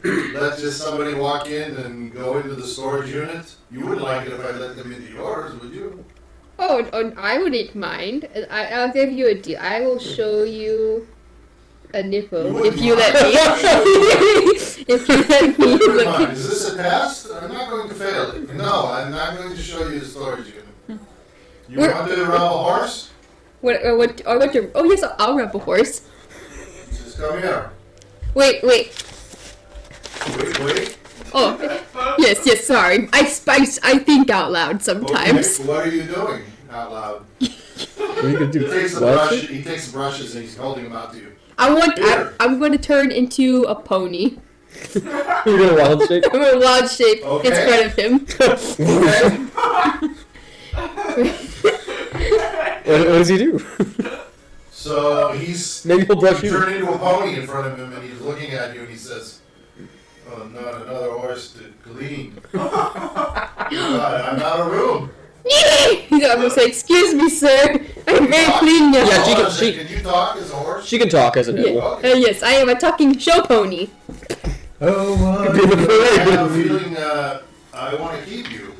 [SPEAKER 1] let just somebody walk in and go into the storage unit, you wouldn't like it if I let them into yours, would you?
[SPEAKER 4] Oh, I wouldn't mind. I'll give you a deal. I will show you a nipple if you let me. If you let me look at.
[SPEAKER 1] Is this a test? I'm not going to fail it. No, I'm not going to show you the storage unit. You want to rub a horse?
[SPEAKER 4] What? Oh yes, I'll rub a horse.
[SPEAKER 1] Just come here.
[SPEAKER 4] Wait.
[SPEAKER 1] Wait.
[SPEAKER 4] Oh, yes. Sorry, I think out loud sometimes.
[SPEAKER 1] Okay, what are you doing out loud?
[SPEAKER 2] What are you gonna do?
[SPEAKER 1] He takes the brushes and he's holding them out to you.
[SPEAKER 4] I'm going to turn into a pony.
[SPEAKER 2] You're gonna wild shape?
[SPEAKER 4] I'm going to wild shape in front of him.
[SPEAKER 2] What does he do?
[SPEAKER 1] So he's
[SPEAKER 2] Maybe he'll brush you.
[SPEAKER 1] turned into a pony in front of him and he's looking at you and he says, "Oh, not another horse to clean. I'm out of room."
[SPEAKER 4] I'm going to say, "Excuse me, sir. I'm very clean now."
[SPEAKER 2] Yeah,
[SPEAKER 1] Can you talk as a horse?
[SPEAKER 2] She can talk as an animal.
[SPEAKER 4] Yes, I am a talking show pony.
[SPEAKER 7] Oh,
[SPEAKER 1] I have a feeling I want to keep you.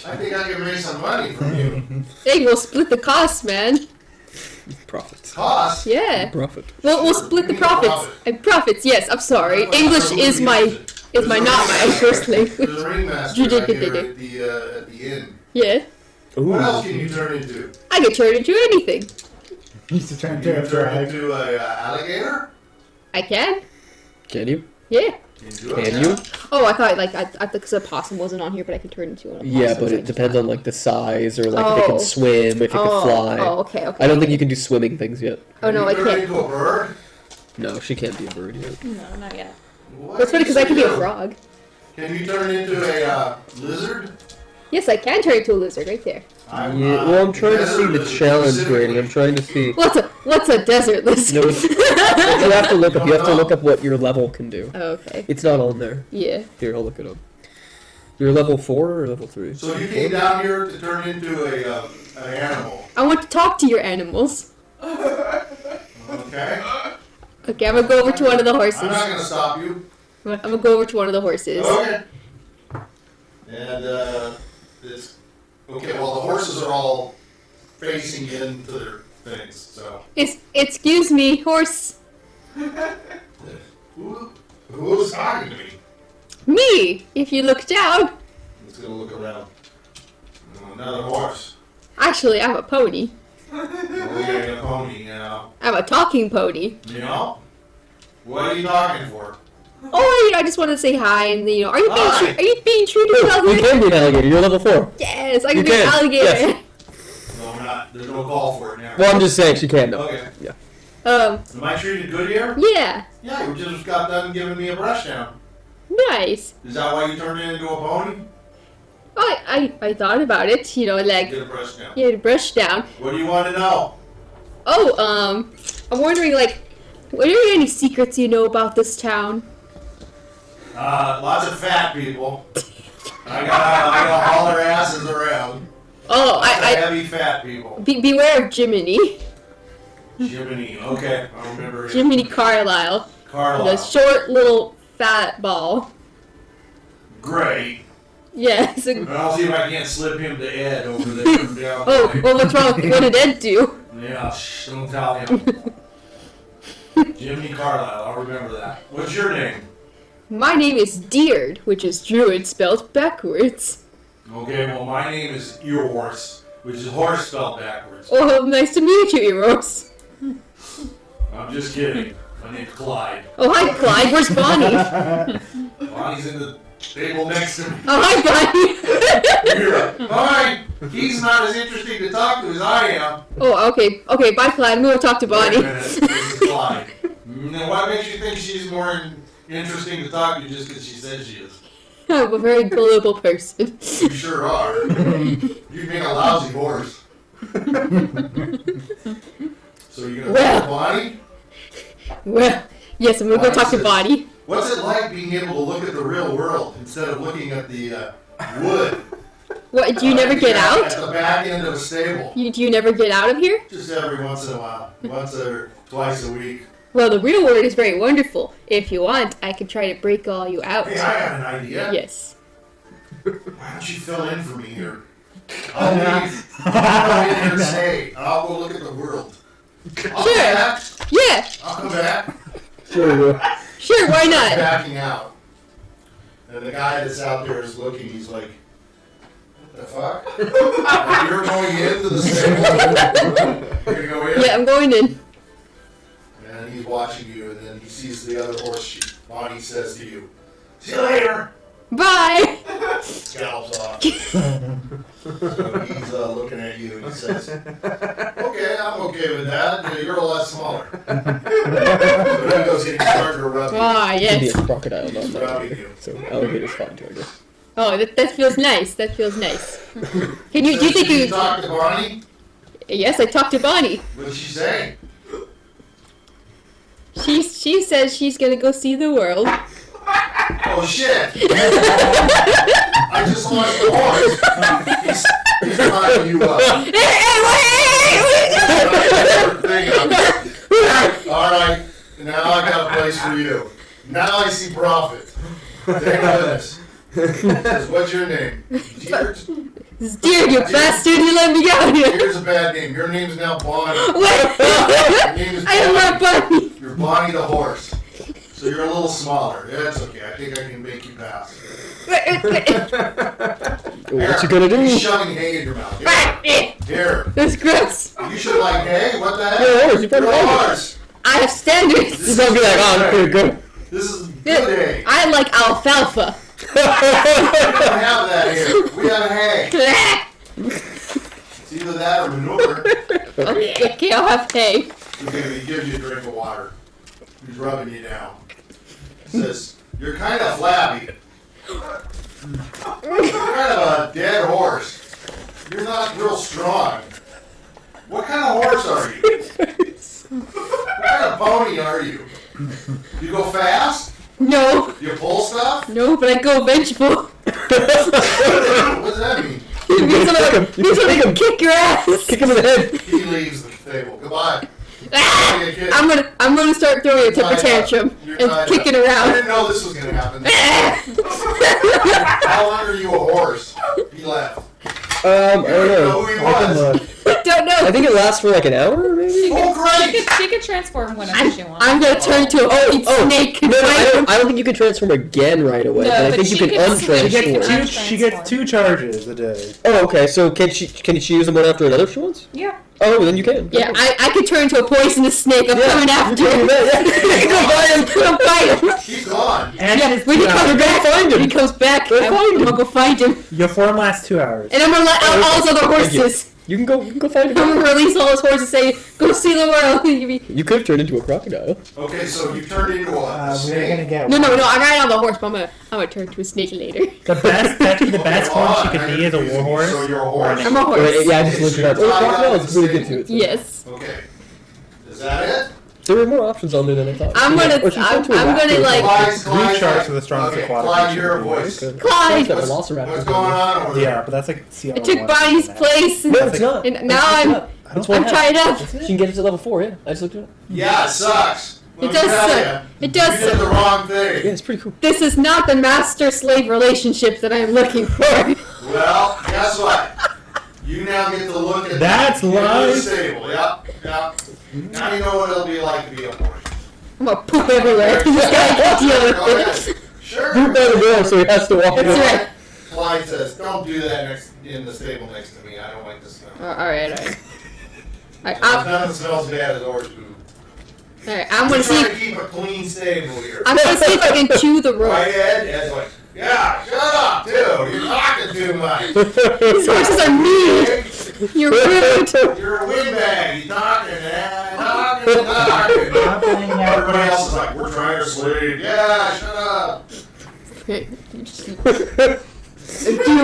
[SPEAKER 1] I think I can raise some money from you.
[SPEAKER 4] Hey, we'll split the cost, man.
[SPEAKER 2] Profits.
[SPEAKER 1] Cost?
[SPEAKER 4] Yeah.
[SPEAKER 2] Profit.
[SPEAKER 4] We'll split the profits. Profits, yes. I'm sorry. English is not my first language.
[SPEAKER 1] There's a ringmaster right here at the inn.
[SPEAKER 4] Yeah.
[SPEAKER 1] What else can you turn into?
[SPEAKER 4] I can turn into anything.
[SPEAKER 7] Used to turn
[SPEAKER 1] Can you
[SPEAKER 7] into
[SPEAKER 1] turn
[SPEAKER 7] a
[SPEAKER 1] into an alligator?
[SPEAKER 4] I can.
[SPEAKER 2] Can you?
[SPEAKER 4] Yeah.
[SPEAKER 2] Can you?
[SPEAKER 4] Oh, I thought I thought because a possum wasn't on here, but I can turn into one.
[SPEAKER 2] Yeah, but it depends on like the size or like if it can swim, if it can fly.
[SPEAKER 4] Oh, okay.
[SPEAKER 2] I don't think you can do swimming things yet.
[SPEAKER 4] Oh no, I
[SPEAKER 1] Can you turn
[SPEAKER 4] can't.
[SPEAKER 1] into a bird?
[SPEAKER 2] No, she can't be a bird yet.
[SPEAKER 6] No, not yet.
[SPEAKER 4] That's funny because I can be a frog.
[SPEAKER 1] Can you turn into a lizard?
[SPEAKER 4] Yes, I can turn into a lizard right there.
[SPEAKER 2] Yeah, well, I'm trying to see the challenge rating. I'm trying to see.
[SPEAKER 4] What's a desert lizard?
[SPEAKER 2] No, you have to look up. You have to look up what your level can do.
[SPEAKER 4] Oh, okay.
[SPEAKER 2] It's not on there.
[SPEAKER 4] Yeah.
[SPEAKER 2] Here, I'll look it up. You're level 4 or level 3?
[SPEAKER 1] So you came down here to turn into an animal.
[SPEAKER 4] I want to talk to your animals.
[SPEAKER 1] Okay.
[SPEAKER 4] Okay, I'm gonna go over to one of the horses.
[SPEAKER 1] I'm not gonna stop you.
[SPEAKER 4] I'm gonna go over to one of the horses.
[SPEAKER 1] Okay. And it's okay. Well, the horses are all facing into their things. So.
[SPEAKER 4] Excuse me, horse.
[SPEAKER 1] Who's talking to me?
[SPEAKER 4] Me. If you look down.
[SPEAKER 1] Let's go look around. Another horse.
[SPEAKER 4] Actually, I'm a pony.
[SPEAKER 1] Okay, a pony now.
[SPEAKER 4] I'm a talking pony.
[SPEAKER 1] You know? What are you talking for?
[SPEAKER 4] Oh, I just want to say hi and are you being
[SPEAKER 1] Hi.
[SPEAKER 4] are you being treated well
[SPEAKER 2] You
[SPEAKER 4] here?
[SPEAKER 2] can be an alligator. You're level 4.
[SPEAKER 4] Yes, I
[SPEAKER 2] You
[SPEAKER 4] can be an
[SPEAKER 2] can,
[SPEAKER 4] alligator.
[SPEAKER 2] yes.
[SPEAKER 1] No, I'm not. There's no call for it now.
[SPEAKER 2] Well, I'm just saying she can. No.
[SPEAKER 1] Okay.
[SPEAKER 2] Yeah.
[SPEAKER 1] Am I treated good here?
[SPEAKER 4] Yeah.
[SPEAKER 1] Yeah, you just got done giving me a brush down.
[SPEAKER 4] Nice.
[SPEAKER 1] Is that why you turned it into a pony?
[SPEAKER 4] I thought about it. Like
[SPEAKER 1] Get a brush down.
[SPEAKER 4] yeah, to brush down.
[SPEAKER 1] What do you want to know?
[SPEAKER 4] Oh, I'm wondering are there any secrets you know about this town?
[SPEAKER 1] Lots of fat people. I got all their asses around.
[SPEAKER 4] Oh,
[SPEAKER 1] Lots of heavy fat people.
[SPEAKER 4] Beware of Jiminy.
[SPEAKER 1] Jiminy. Okay, I remember him.
[SPEAKER 4] Jiminy Carlyle.
[SPEAKER 1] Carlyle.
[SPEAKER 4] The short little fat ball.
[SPEAKER 1] Great.
[SPEAKER 4] Yes.
[SPEAKER 1] I'll see if I can't slip him to Ed over there. Down
[SPEAKER 4] Oh, well, what's wrong? What did Ed do?
[SPEAKER 1] Yeah, don't tell him. Jiminy Carlyle, I'll remember that. What's your name?
[SPEAKER 4] My name is Diurd, which is druid spelled backwards.
[SPEAKER 1] Okay, well, my name is Earhorse, which is horse spelled backwards.
[SPEAKER 4] Oh, nice to meet you, Eros.
[SPEAKER 1] I'm just kidding. My name's Clyde.
[SPEAKER 4] Oh, hi, Clyde. Where's Bonnie?
[SPEAKER 1] Bonnie's in the Stable next to me.
[SPEAKER 4] Oh, hi, Bonnie.
[SPEAKER 1] You're like, fine. He's not as interesting to talk to as I am.
[SPEAKER 4] Oh, okay. Okay, bye, Clyde. I'm going to talk to
[SPEAKER 1] Wait a
[SPEAKER 4] Bonnie.
[SPEAKER 1] minute. This is Clyde. Now, what makes you think she's more interesting to talk to just because she says she is?
[SPEAKER 4] I'm a very global person.
[SPEAKER 1] You sure are. You'd make a lousy horse. So you're going to talk to Bonnie?
[SPEAKER 4] Well, yes, I'm going to go talk to Bonnie.
[SPEAKER 1] What's it like being able to look at the real world instead of looking at the wood?
[SPEAKER 4] What, do you never get out?
[SPEAKER 1] At the back end of a stable.
[SPEAKER 4] Do you never get out of here?
[SPEAKER 1] Just every once in a while. Once or twice a week.
[SPEAKER 4] Well, the real world is very wonderful. If you want, I can try to break all you out.
[SPEAKER 1] Hey, I have an idea.
[SPEAKER 4] Yes.
[SPEAKER 1] Why don't you fill in for me here? I'll leave. I'll come in here and stay. And I'll go look at the world. I'll
[SPEAKER 4] Sure.
[SPEAKER 1] come back.
[SPEAKER 4] Yeah.
[SPEAKER 1] I'll come back.
[SPEAKER 4] Sure, why
[SPEAKER 1] I'm
[SPEAKER 4] not?
[SPEAKER 1] backing out. And the guy that's out there is looking, he's like, what the fuck? Like, you're going into the stable? You're going to go in?
[SPEAKER 4] Yeah, I'm going in.
[SPEAKER 1] And he's watching you, and then he sees the other horse sheep. Bonnie says to you, see you later.
[SPEAKER 4] Bye.
[SPEAKER 1] Scallops off. So he's looking at you and he says, okay, I'm okay with that. You're a lot smaller. So then he goes in and starts to rub you.
[SPEAKER 4] Ah,
[SPEAKER 2] It can be
[SPEAKER 4] yes.
[SPEAKER 2] a crocodile, not
[SPEAKER 1] He's
[SPEAKER 2] that.
[SPEAKER 1] rubbing you.
[SPEAKER 2] So alligator's fine too, I guess.
[SPEAKER 4] Oh, that feels nice. That feels nice. Can you? Do you think
[SPEAKER 1] Did you
[SPEAKER 4] you?
[SPEAKER 1] talk to Bonnie?
[SPEAKER 4] Yes, I talked to Bonnie.
[SPEAKER 1] What did she say?
[SPEAKER 4] She says she's gonna go see the world.
[SPEAKER 1] Oh shit! I just launched the horse. He's climbing you up. Alright, now I got a place for you. Now I see profit. Thank goodness. Says, what's your name? Diurd?
[SPEAKER 4] Dear, you bastard! You let me out here.
[SPEAKER 1] Here's a bad name. Your name's now Bonnie.
[SPEAKER 4] What?
[SPEAKER 1] Your name is
[SPEAKER 4] I am not Bonnie.
[SPEAKER 1] You're Bonnie the horse. So you're a little smaller. Yeah, that's okay. I think I can make you pass.
[SPEAKER 2] What you gonna do?
[SPEAKER 1] He's shoving hay in your mouth. Here.
[SPEAKER 4] That's gross.
[SPEAKER 1] You should like hay. What the heck?
[SPEAKER 2] You're a horse. You probably
[SPEAKER 1] You're a
[SPEAKER 2] like it.
[SPEAKER 1] horse.
[SPEAKER 4] I have standards.
[SPEAKER 2] This is gonna be like, oh, I'm pretty good.
[SPEAKER 1] This is good hay.
[SPEAKER 4] I like alfalfa.
[SPEAKER 1] We don't have that here. We have hay. It's either that or manure.
[SPEAKER 4] Okay, I'll have hay.
[SPEAKER 1] Okay, he gives you a drink of water. He's rubbing you down. He says, you're kind of flabby. You're kind of a dead horse. You're not real strong. What kind of horse are you? What kind of pony are you? You go fast?
[SPEAKER 4] No.
[SPEAKER 1] You pull stuff?
[SPEAKER 4] No, but I go vengeful.
[SPEAKER 1] What does that mean?
[SPEAKER 4] It means I'm gonna kick your ass.
[SPEAKER 2] Kick him in the head.
[SPEAKER 1] He leaves the table. Goodbye.
[SPEAKER 4] I'm gonna start throwing a temper tantrum and kicking
[SPEAKER 1] I
[SPEAKER 4] around.
[SPEAKER 1] didn't know this was gonna happen. How long are you a horse? He left.
[SPEAKER 2] I don't
[SPEAKER 1] You don't know
[SPEAKER 2] know.
[SPEAKER 1] who he
[SPEAKER 7] I can
[SPEAKER 1] was.
[SPEAKER 7] look.
[SPEAKER 4] I don't know.
[SPEAKER 2] I think it lasts for like an hour, maybe?
[SPEAKER 1] Oh, great!
[SPEAKER 6] She could transform whenever she wants.
[SPEAKER 4] I'm gonna turn to a complete snake.
[SPEAKER 2] No, I don't think you can transform again right away,
[SPEAKER 6] No,
[SPEAKER 2] but I
[SPEAKER 6] but
[SPEAKER 2] think
[SPEAKER 6] she
[SPEAKER 2] you can
[SPEAKER 6] can switch.
[SPEAKER 2] untransform.
[SPEAKER 7] She gets 2 charges a day.
[SPEAKER 2] Oh, okay. So can she use them one after another if she wants?
[SPEAKER 6] Yeah.
[SPEAKER 2] Oh, then you can.
[SPEAKER 4] Yeah, I could turn into a poisonous snake. I'm coming after
[SPEAKER 2] You can
[SPEAKER 4] him.
[SPEAKER 2] do that,
[SPEAKER 4] Go find him.
[SPEAKER 1] He's gone.
[SPEAKER 7] And
[SPEAKER 4] Yeah,
[SPEAKER 7] it's
[SPEAKER 4] when he
[SPEAKER 7] 2
[SPEAKER 4] comes
[SPEAKER 7] hours.
[SPEAKER 4] back,
[SPEAKER 2] find him.
[SPEAKER 4] when he comes back,
[SPEAKER 2] Go
[SPEAKER 4] I'm
[SPEAKER 2] find him.
[SPEAKER 4] gonna go find him.
[SPEAKER 7] Your form lasts 2 hours.
[SPEAKER 4] And I'm gonna let out all his other
[SPEAKER 2] Thank you.
[SPEAKER 4] horses.
[SPEAKER 2] You can go find
[SPEAKER 4] I'm
[SPEAKER 2] him.
[SPEAKER 4] gonna release all his horses and say, go see the world.
[SPEAKER 2] You could have turned into a crocodile.
[SPEAKER 1] Okay, so you turned into a
[SPEAKER 7] We're gonna
[SPEAKER 1] snake.
[SPEAKER 7] get
[SPEAKER 4] No, I'm riding on the horse, but I'm gonna turn to a snake later.
[SPEAKER 7] the best form she
[SPEAKER 1] Okay,
[SPEAKER 7] could be is a
[SPEAKER 1] confusing me.
[SPEAKER 7] warhorse.
[SPEAKER 1] So you're a
[SPEAKER 7] or
[SPEAKER 1] horse.
[SPEAKER 7] an
[SPEAKER 4] I'm a horse.
[SPEAKER 2] Yeah, I just looked it up.
[SPEAKER 1] So you're
[SPEAKER 2] Oh, crocodile
[SPEAKER 1] tied
[SPEAKER 2] is really
[SPEAKER 1] up
[SPEAKER 2] good
[SPEAKER 1] in
[SPEAKER 2] too.
[SPEAKER 1] the
[SPEAKER 2] So.
[SPEAKER 4] Yes.
[SPEAKER 1] Okay. Is that it?
[SPEAKER 2] There were more options on there than I thought.
[SPEAKER 4] I'm gonna
[SPEAKER 2] Or she turned to a
[SPEAKER 4] I'm gonna
[SPEAKER 2] raptor.
[SPEAKER 4] like
[SPEAKER 1] Clyde's
[SPEAKER 7] sharks are the strongest
[SPEAKER 1] okay,
[SPEAKER 7] aquatic
[SPEAKER 1] Clyde,
[SPEAKER 7] creature
[SPEAKER 1] your
[SPEAKER 7] in the
[SPEAKER 1] voice.
[SPEAKER 2] Okay.
[SPEAKER 4] Clyde.
[SPEAKER 2] That
[SPEAKER 1] What's
[SPEAKER 2] velociraptor.
[SPEAKER 1] going on over there?
[SPEAKER 7] Yeah, but that's like CR1.
[SPEAKER 4] I took Bonnie's place.
[SPEAKER 2] No, it's not.
[SPEAKER 4] And now I'm
[SPEAKER 2] That's what
[SPEAKER 4] tied up.
[SPEAKER 2] She can get it to level 4, yeah. I just looked it up.
[SPEAKER 1] Yeah, it sucks.
[SPEAKER 4] It
[SPEAKER 1] Let me
[SPEAKER 4] does
[SPEAKER 1] tell
[SPEAKER 4] suck.
[SPEAKER 1] ya,
[SPEAKER 4] It does
[SPEAKER 1] You did the
[SPEAKER 4] suck.
[SPEAKER 1] wrong
[SPEAKER 2] Yeah,
[SPEAKER 1] thing.
[SPEAKER 2] it's pretty cool.
[SPEAKER 4] This is not the master-slave relationship that I'm looking for.
[SPEAKER 1] Well, guess what? You now get to look at
[SPEAKER 7] That's
[SPEAKER 1] the
[SPEAKER 7] life.
[SPEAKER 1] stable. Yep. Now you know what it'll be like to be a horse.
[SPEAKER 4] I'm gonna poop everywhere. This guy can deal
[SPEAKER 1] Go
[SPEAKER 4] with
[SPEAKER 1] ahead.
[SPEAKER 4] it.
[SPEAKER 1] Sure.
[SPEAKER 2] Poop out the door, so he has to walk.
[SPEAKER 4] That's right.
[SPEAKER 1] Clyde says, "Don't do that in the stable next to me. I don't like the smell."
[SPEAKER 4] Alright.
[SPEAKER 1] Nothing smells bad as horse poop.
[SPEAKER 4] Alright, I'm
[SPEAKER 1] We're
[SPEAKER 4] gonna
[SPEAKER 1] trying
[SPEAKER 4] see.
[SPEAKER 1] to keep a clean stable here.
[SPEAKER 4] I'm gonna see if I can chew the rope.
[SPEAKER 1] Right, Ed? Ed's like, Yeah, shut up, dude. You're talking too much.
[SPEAKER 4] These horses are mean. You're rude.
[SPEAKER 1] You're a windbag. You're talking, man. Talking. Everybody else is like, we're trying to sleep. Yeah, shut up.
[SPEAKER 4] Okay. You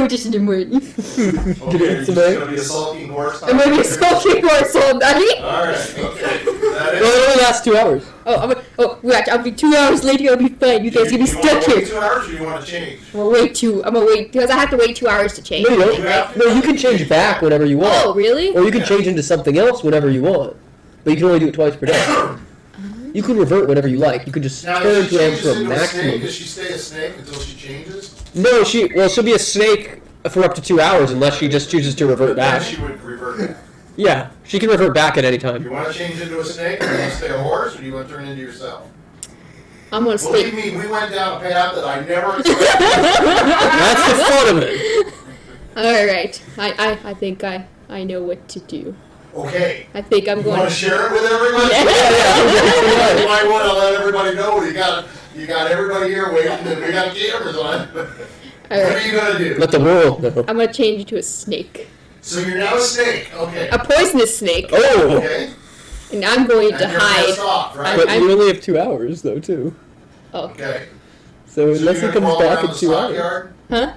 [SPEAKER 4] just didn't win.
[SPEAKER 1] Okay, you're just going to be a sulking horse.
[SPEAKER 4] I'm gonna be a sulking horse all night.
[SPEAKER 1] Alright, okay. That is.
[SPEAKER 2] Well, it only lasts 2 hours.
[SPEAKER 4] I'll be 2 hours later. I'll be fine. You guys gonna be stuck
[SPEAKER 1] You want to
[SPEAKER 4] here.
[SPEAKER 1] wait 2 hours or you want to change?
[SPEAKER 4] I'm gonna wait because I have to wait 2 hours to change.
[SPEAKER 2] No, you don't. No, you can change back whenever you want.
[SPEAKER 4] Oh, really?
[SPEAKER 2] Or you can change into something else whenever you want. But you can only do it twice per day. You can revert whenever you like. You can just
[SPEAKER 1] Now,
[SPEAKER 2] turn
[SPEAKER 1] if she
[SPEAKER 2] to him
[SPEAKER 1] changes
[SPEAKER 2] for a
[SPEAKER 1] into a snake,
[SPEAKER 2] maximum.
[SPEAKER 1] does she stay a snake until she changes?
[SPEAKER 2] No, she'll be a snake for up to 2 hours unless she just chooses to revert
[SPEAKER 1] Then
[SPEAKER 2] back.
[SPEAKER 1] she would revert back.
[SPEAKER 2] Yeah, she can revert back at any
[SPEAKER 1] Do you
[SPEAKER 2] time.
[SPEAKER 1] want to change into a snake, or do you want to stay a horse, or do you want to turn into yourself?
[SPEAKER 4] I'm gonna
[SPEAKER 1] Believe
[SPEAKER 4] stay.
[SPEAKER 1] me, we went down a path that I never expected.
[SPEAKER 2] That's the fun of it.
[SPEAKER 4] All right. I think I know what to do.
[SPEAKER 1] Okay.
[SPEAKER 4] I think I'm
[SPEAKER 1] You
[SPEAKER 4] going.
[SPEAKER 1] want to share it with everybody?
[SPEAKER 4] Yeah.
[SPEAKER 1] You might want to let everybody know you got everybody here waiting, and we got cameras on.
[SPEAKER 4] All
[SPEAKER 1] What are
[SPEAKER 4] right.
[SPEAKER 1] you gonna do?
[SPEAKER 2] Let the world know.
[SPEAKER 4] I'm gonna change into a snake,
[SPEAKER 1] So you're now a snake. Okay.
[SPEAKER 4] a poisonous snake,
[SPEAKER 2] Oh!
[SPEAKER 1] Okay.
[SPEAKER 4] and I'm going
[SPEAKER 1] And
[SPEAKER 4] to
[SPEAKER 1] you're
[SPEAKER 4] hide.
[SPEAKER 1] pissed off, right?
[SPEAKER 2] But
[SPEAKER 4] I'm-
[SPEAKER 2] you only have 2 hours, though, too.
[SPEAKER 4] Oh,
[SPEAKER 1] Okay.
[SPEAKER 2] So
[SPEAKER 1] So
[SPEAKER 2] unless
[SPEAKER 1] you're
[SPEAKER 2] he
[SPEAKER 1] gonna
[SPEAKER 2] comes
[SPEAKER 1] crawl
[SPEAKER 2] back
[SPEAKER 1] around
[SPEAKER 2] in
[SPEAKER 1] the
[SPEAKER 2] 2 hours.
[SPEAKER 1] stockyard?
[SPEAKER 4] huh?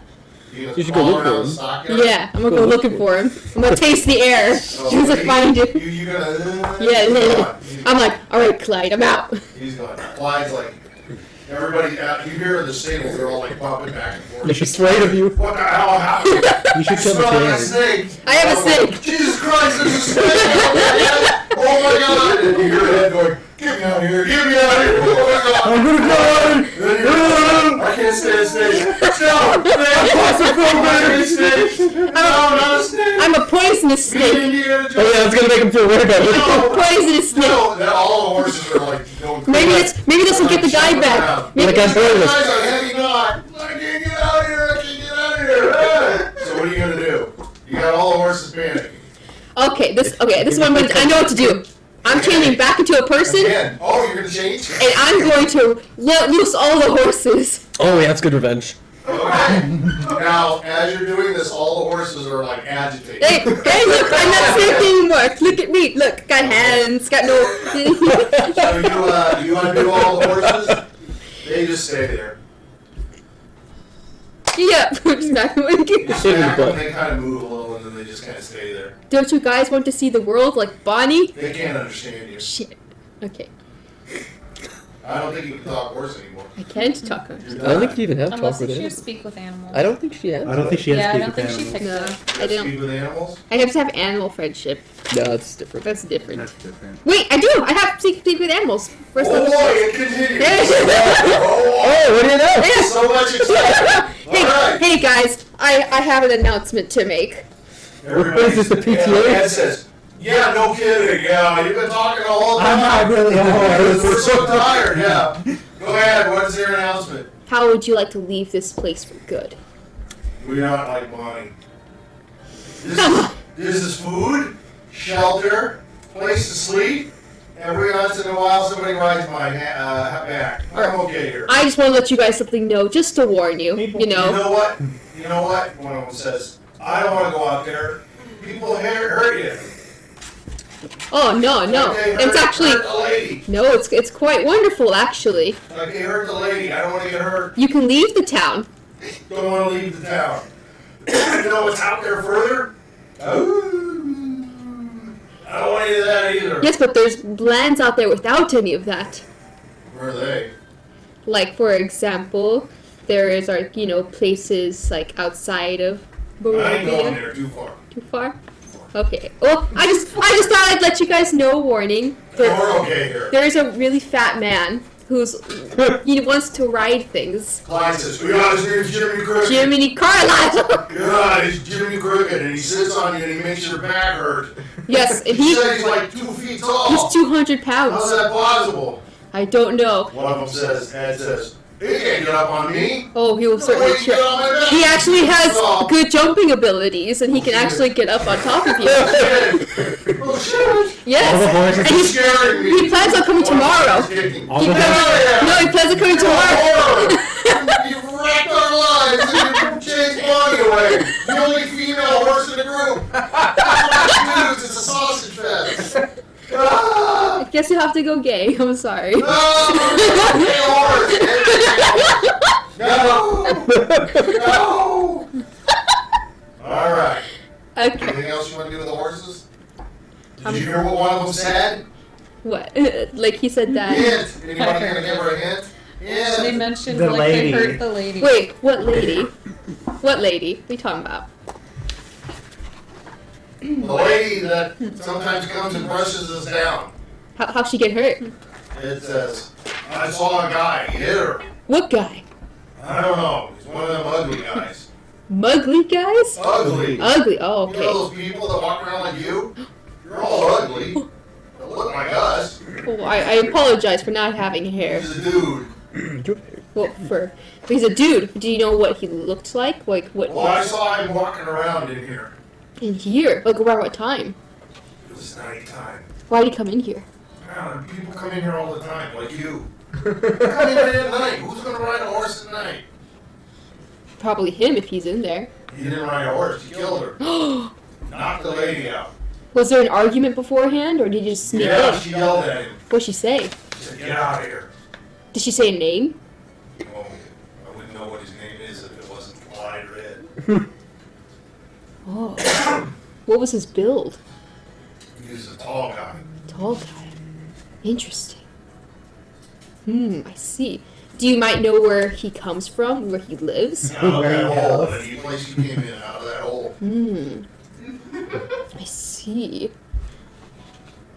[SPEAKER 2] You should go
[SPEAKER 1] crawl
[SPEAKER 2] look for
[SPEAKER 1] around
[SPEAKER 2] him.
[SPEAKER 1] the stockyard?
[SPEAKER 4] Yeah, I'm gonna go looking for him. I'm gonna taste the air.
[SPEAKER 1] Oh,
[SPEAKER 4] As soon as I find him.
[SPEAKER 1] You gonna?
[SPEAKER 4] Yeah,
[SPEAKER 1] He's
[SPEAKER 4] yeah.
[SPEAKER 1] gone.
[SPEAKER 4] I'm like, all right, Clyde, I'm out.
[SPEAKER 1] He's gone. Clyde's like, everybody. You hear in the stable, they're all like popping back and forth.
[SPEAKER 2] She's afraid of you.
[SPEAKER 1] What the hell happened?
[SPEAKER 2] You should kill the
[SPEAKER 1] Smell like a
[SPEAKER 2] king.
[SPEAKER 1] snake.
[SPEAKER 4] I have a snake.
[SPEAKER 1] Jesus Christ, there's a snake! Oh my God! And you hear your head going, get me out of here, get me out of here! Oh my God!
[SPEAKER 2] I'm gonna die!
[SPEAKER 1] And then you're like, I can't stand snakes. No, snake! No, not a snake!
[SPEAKER 4] I'm a poisonous snake.
[SPEAKER 2] Oh yeah, that's gonna make him feel way better.
[SPEAKER 4] Poisonous snake.
[SPEAKER 1] No, then all the horses are like going
[SPEAKER 4] Maybe this will get the guy back. Maybe,
[SPEAKER 2] Like I'm
[SPEAKER 1] Guys,
[SPEAKER 2] poisonous.
[SPEAKER 1] a heavy knot. I can't get out of here. I can't get out of here. So what are you gonna do? You got all the horses panicking.
[SPEAKER 4] okay, this is what I'm gonna. I know what to do. I'm changing back into a person,
[SPEAKER 1] Again. Oh, you're gonna change?
[SPEAKER 4] and I'm going to let loose all the horses.
[SPEAKER 2] Oh yeah, that's good revenge.
[SPEAKER 1] Okay. Now, as you're doing this, all the horses are like agitated.
[SPEAKER 4] Hey, look, I'm not snake anymore. Look at me. Look, got hands, got no.
[SPEAKER 1] So you undo all the horses? They just stay there.
[SPEAKER 4] Yeah, just back
[SPEAKER 1] You
[SPEAKER 2] Hit
[SPEAKER 1] smack
[SPEAKER 2] him in the
[SPEAKER 1] them,
[SPEAKER 2] butt.
[SPEAKER 1] they kind of move a little, and then they just kind of stay there.
[SPEAKER 4] Don't you guys want to see the world like Bonnie?
[SPEAKER 1] They can't understand you.
[SPEAKER 4] Shit. Okay,
[SPEAKER 1] I don't think you can talk horse anymore.
[SPEAKER 4] I can't talk.
[SPEAKER 1] You're
[SPEAKER 2] I don't think
[SPEAKER 1] done.
[SPEAKER 2] you even have talk
[SPEAKER 6] Unless
[SPEAKER 2] with
[SPEAKER 6] you
[SPEAKER 2] it.
[SPEAKER 6] speak with animals.
[SPEAKER 2] I don't think she has.
[SPEAKER 7] I don't think she has
[SPEAKER 6] Yeah, I
[SPEAKER 7] speak
[SPEAKER 6] don't
[SPEAKER 7] with
[SPEAKER 6] think she
[SPEAKER 7] animals.
[SPEAKER 6] picked
[SPEAKER 4] No,
[SPEAKER 6] up.
[SPEAKER 4] I don't.
[SPEAKER 1] Speak with animals?
[SPEAKER 4] I have to have animal friendship.
[SPEAKER 2] No, that's different.
[SPEAKER 4] That's different.
[SPEAKER 7] That's different.
[SPEAKER 4] Wait, I do. I have to speak with animals. First
[SPEAKER 1] Oh
[SPEAKER 4] level.
[SPEAKER 1] boy, it continues.
[SPEAKER 2] Oh,
[SPEAKER 1] Oh,
[SPEAKER 2] what do you know?
[SPEAKER 4] Yeah.
[SPEAKER 1] so much excitement.
[SPEAKER 4] Hey,
[SPEAKER 1] All right.
[SPEAKER 4] hey guys, I have an announcement to make.
[SPEAKER 1] Everybody-
[SPEAKER 2] What is this, the PTA?
[SPEAKER 1] Ed says, yeah, no kidding. Yeah, you've been talking the whole
[SPEAKER 7] I'm
[SPEAKER 1] time.
[SPEAKER 7] not really a horse.
[SPEAKER 1] We're so tired. Yeah. Go ahead. What's your announcement?
[SPEAKER 4] How would you like to leave this place for good?
[SPEAKER 1] We're not like Bonnie.
[SPEAKER 4] Come on.
[SPEAKER 1] This is food, shelter, place to sleep. Every once in a while, somebody rides my back. I'm okay here.
[SPEAKER 4] I just want to let you guys something know, just to warn you. You
[SPEAKER 1] You
[SPEAKER 4] know.
[SPEAKER 1] know what? You know what? One of them says, I don't want to go out there. People hurt you.
[SPEAKER 4] Oh no, no.
[SPEAKER 1] Like they
[SPEAKER 4] It's actually
[SPEAKER 1] hurt the lady.
[SPEAKER 4] no. It's quite wonderful actually.
[SPEAKER 1] Like they hurt the lady. I don't want to get hurt.
[SPEAKER 4] You can leave the town.
[SPEAKER 1] Don't want to leave the town. You know what's out there further? Oh, I don't want any of that either.
[SPEAKER 4] Yes, but there's lands out there without any of that.
[SPEAKER 1] Where are they?
[SPEAKER 4] Like for example, there is places like outside of
[SPEAKER 1] I ain't going
[SPEAKER 4] Barovia.
[SPEAKER 1] there too far.
[SPEAKER 4] Too far? Okay. Well, I just thought I'd let you guys know. Warning.
[SPEAKER 1] We're okay here.
[SPEAKER 4] There's a really fat man he wants to ride things.
[SPEAKER 1] Clyde says, yeah, his name's Jiminy Cricket.
[SPEAKER 4] Jiminy Carlyle.
[SPEAKER 1] God, he's Jiminy Cricket, and he sits on you and he makes your back hurt.
[SPEAKER 4] Yes, and
[SPEAKER 1] He said he's like 2 feet tall.
[SPEAKER 4] he's 200 pounds.
[SPEAKER 1] How's that possible?
[SPEAKER 4] I don't know.
[SPEAKER 1] One of them says, Ed says, he can't get up on me.
[SPEAKER 4] Oh, he will
[SPEAKER 1] No way
[SPEAKER 4] certainly
[SPEAKER 1] he can get on my back.
[SPEAKER 4] He actually has
[SPEAKER 1] Oh.
[SPEAKER 4] good jumping abilities, and he can actually get up on top of you.
[SPEAKER 1] Oh, shit.
[SPEAKER 7] All the
[SPEAKER 4] Yes.
[SPEAKER 7] horses.
[SPEAKER 4] And
[SPEAKER 1] He's scaring me.
[SPEAKER 4] he plans on coming tomorrow.
[SPEAKER 7] All
[SPEAKER 4] He
[SPEAKER 7] the
[SPEAKER 4] plans,
[SPEAKER 7] horses.
[SPEAKER 4] no, he plans on coming tomorrow.
[SPEAKER 1] You've wrecked our way. The only female horse in the group. Dudes, it's a sausage fest.
[SPEAKER 4] I guess you have to go gay. I'm sorry.
[SPEAKER 1] No, horse. No. All right.
[SPEAKER 4] Okay.
[SPEAKER 1] Anything else you want to do with the horses? Did you hear what one of them said?
[SPEAKER 4] What? Like he said that.
[SPEAKER 1] Hint. Anybody gonna give her a hint?
[SPEAKER 6] They
[SPEAKER 1] Hint.
[SPEAKER 6] mentioned
[SPEAKER 7] The
[SPEAKER 6] like
[SPEAKER 7] lady.
[SPEAKER 6] they hurt the lady.
[SPEAKER 4] Wait, what lady? What lady? What are you talking about?
[SPEAKER 1] The lady that sometimes comes and brushes us down.
[SPEAKER 4] How'd she get hurt?
[SPEAKER 1] It says, I saw a guy. He hit her.
[SPEAKER 4] What guy?
[SPEAKER 1] I don't know. He's one of them ugly guys.
[SPEAKER 4] Mugly guys?
[SPEAKER 1] Ugly.
[SPEAKER 4] Ugly. Oh,
[SPEAKER 1] You know
[SPEAKER 4] okay.
[SPEAKER 1] those people that walk around like you? You're all ugly. They look like us.
[SPEAKER 4] Oh, I apologize for not having hair.
[SPEAKER 1] He's a dude.
[SPEAKER 4] Well, he's a dude. Do you know what he looked like? Like what?
[SPEAKER 1] Well, I saw him walking around in here.
[SPEAKER 4] In here? Like around what time?
[SPEAKER 1] It was nighttime.
[SPEAKER 4] Why'd he come in here?
[SPEAKER 1] People come in here all the time, like you. Come in here at night. Who's going to ride a horse at night?
[SPEAKER 4] Probably him if he's in there.
[SPEAKER 1] He didn't ride a horse. He killed her. Knocked the lady out.
[SPEAKER 4] Was there an argument beforehand, or did you just sneak
[SPEAKER 1] Yeah,
[SPEAKER 4] in?
[SPEAKER 1] she yelled at him.
[SPEAKER 4] What'd she say?
[SPEAKER 1] She said, get out of here.
[SPEAKER 4] Did she say a name?
[SPEAKER 1] Oh, I wouldn't know what his name is if it wasn't wide red.
[SPEAKER 4] Oh. What was his build?
[SPEAKER 1] He was a tall guy.
[SPEAKER 4] Tall guy. Interesting. I see. Do you might know where he comes from, where he lives?
[SPEAKER 1] Out of that hole. Any place he came in, out of that hole.
[SPEAKER 4] I see.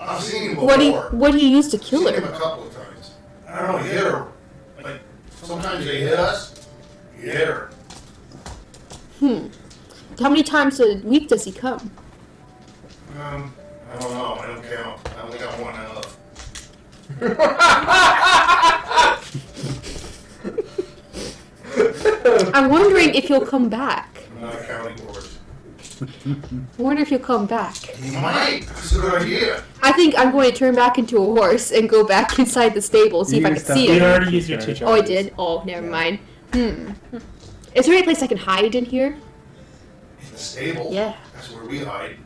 [SPEAKER 1] I've seen him before.
[SPEAKER 4] What do you use to kill
[SPEAKER 1] I've seen him
[SPEAKER 4] her?
[SPEAKER 1] a couple of times. I don't know, he hit her. Like, sometimes they hit us. He hit her.
[SPEAKER 4] How many times a week does he come?
[SPEAKER 1] I don't know. I don't count. I only got one of.
[SPEAKER 4] I'm wondering if he'll come back.
[SPEAKER 1] I'm not counting horse.
[SPEAKER 4] I wonder if he'll come back.
[SPEAKER 1] He might. That's a good idea.
[SPEAKER 4] I think I'm going to turn back into a horse and go back inside the stable, see if I can see
[SPEAKER 7] You
[SPEAKER 4] him.
[SPEAKER 7] already used your 2 charges.
[SPEAKER 4] Oh, I did? Oh, never mind. Is there any place I can hide in here?
[SPEAKER 1] In the stable?
[SPEAKER 4] Yeah.
[SPEAKER 1] That's where we hide.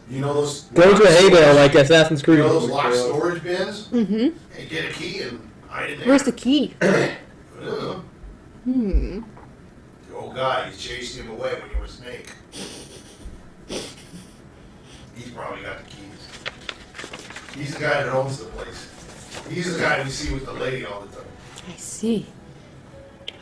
[SPEAKER 1] You know those...
[SPEAKER 2] Go to a hay bale like Assassin's
[SPEAKER 1] You
[SPEAKER 2] Creed.
[SPEAKER 1] know those locked storage bins?
[SPEAKER 4] Mm-hmm.
[SPEAKER 1] And get a key and hide in there.
[SPEAKER 4] Where's the key?
[SPEAKER 1] The
[SPEAKER 4] Hmm.
[SPEAKER 1] old guy, he chased him away when you were a snake. He's probably got the keys. He's the guy that owns the place. He's the guy we see with the lady all the time.
[SPEAKER 4] I see.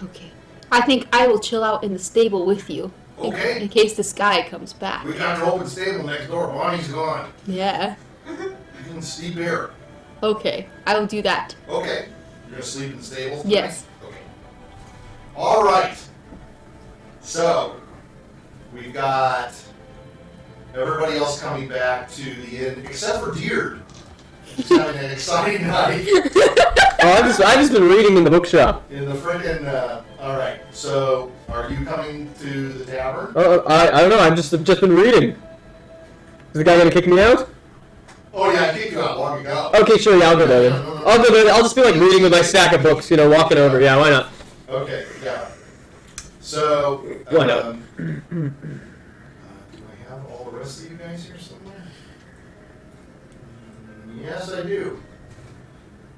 [SPEAKER 4] Okay. I think I will chill out in the stable with you.
[SPEAKER 1] Okay.
[SPEAKER 4] In case this guy comes back.
[SPEAKER 1] We got an open stable next door. Bonnie's gone.
[SPEAKER 4] Yeah.
[SPEAKER 1] You can sleep here.
[SPEAKER 4] Okay. I will do that.
[SPEAKER 1] Okay. You're gonna sleep in the stable tonight?
[SPEAKER 4] Yes.
[SPEAKER 1] Okay. All right. So, we've got everybody else coming back to the inn, except for Diurd. He's having an exciting night
[SPEAKER 2] Oh, I've just been reading in the bookshop.
[SPEAKER 1] in the frickin', all right. So, are you coming to the tavern?
[SPEAKER 2] I don't know. I've just been reading. Is the guy gonna kick me out?
[SPEAKER 1] Oh yeah, I kicked you out long ago.
[SPEAKER 2] Okay, sure. Yeah, I'll go there then. I'll go there. I'll just be like reading with my stack of books. You know, walking over. Yeah, why not?
[SPEAKER 1] Okay, yeah. So,
[SPEAKER 2] Why not?
[SPEAKER 1] do I have all the rest of you guys here somewhere? Yes, I do.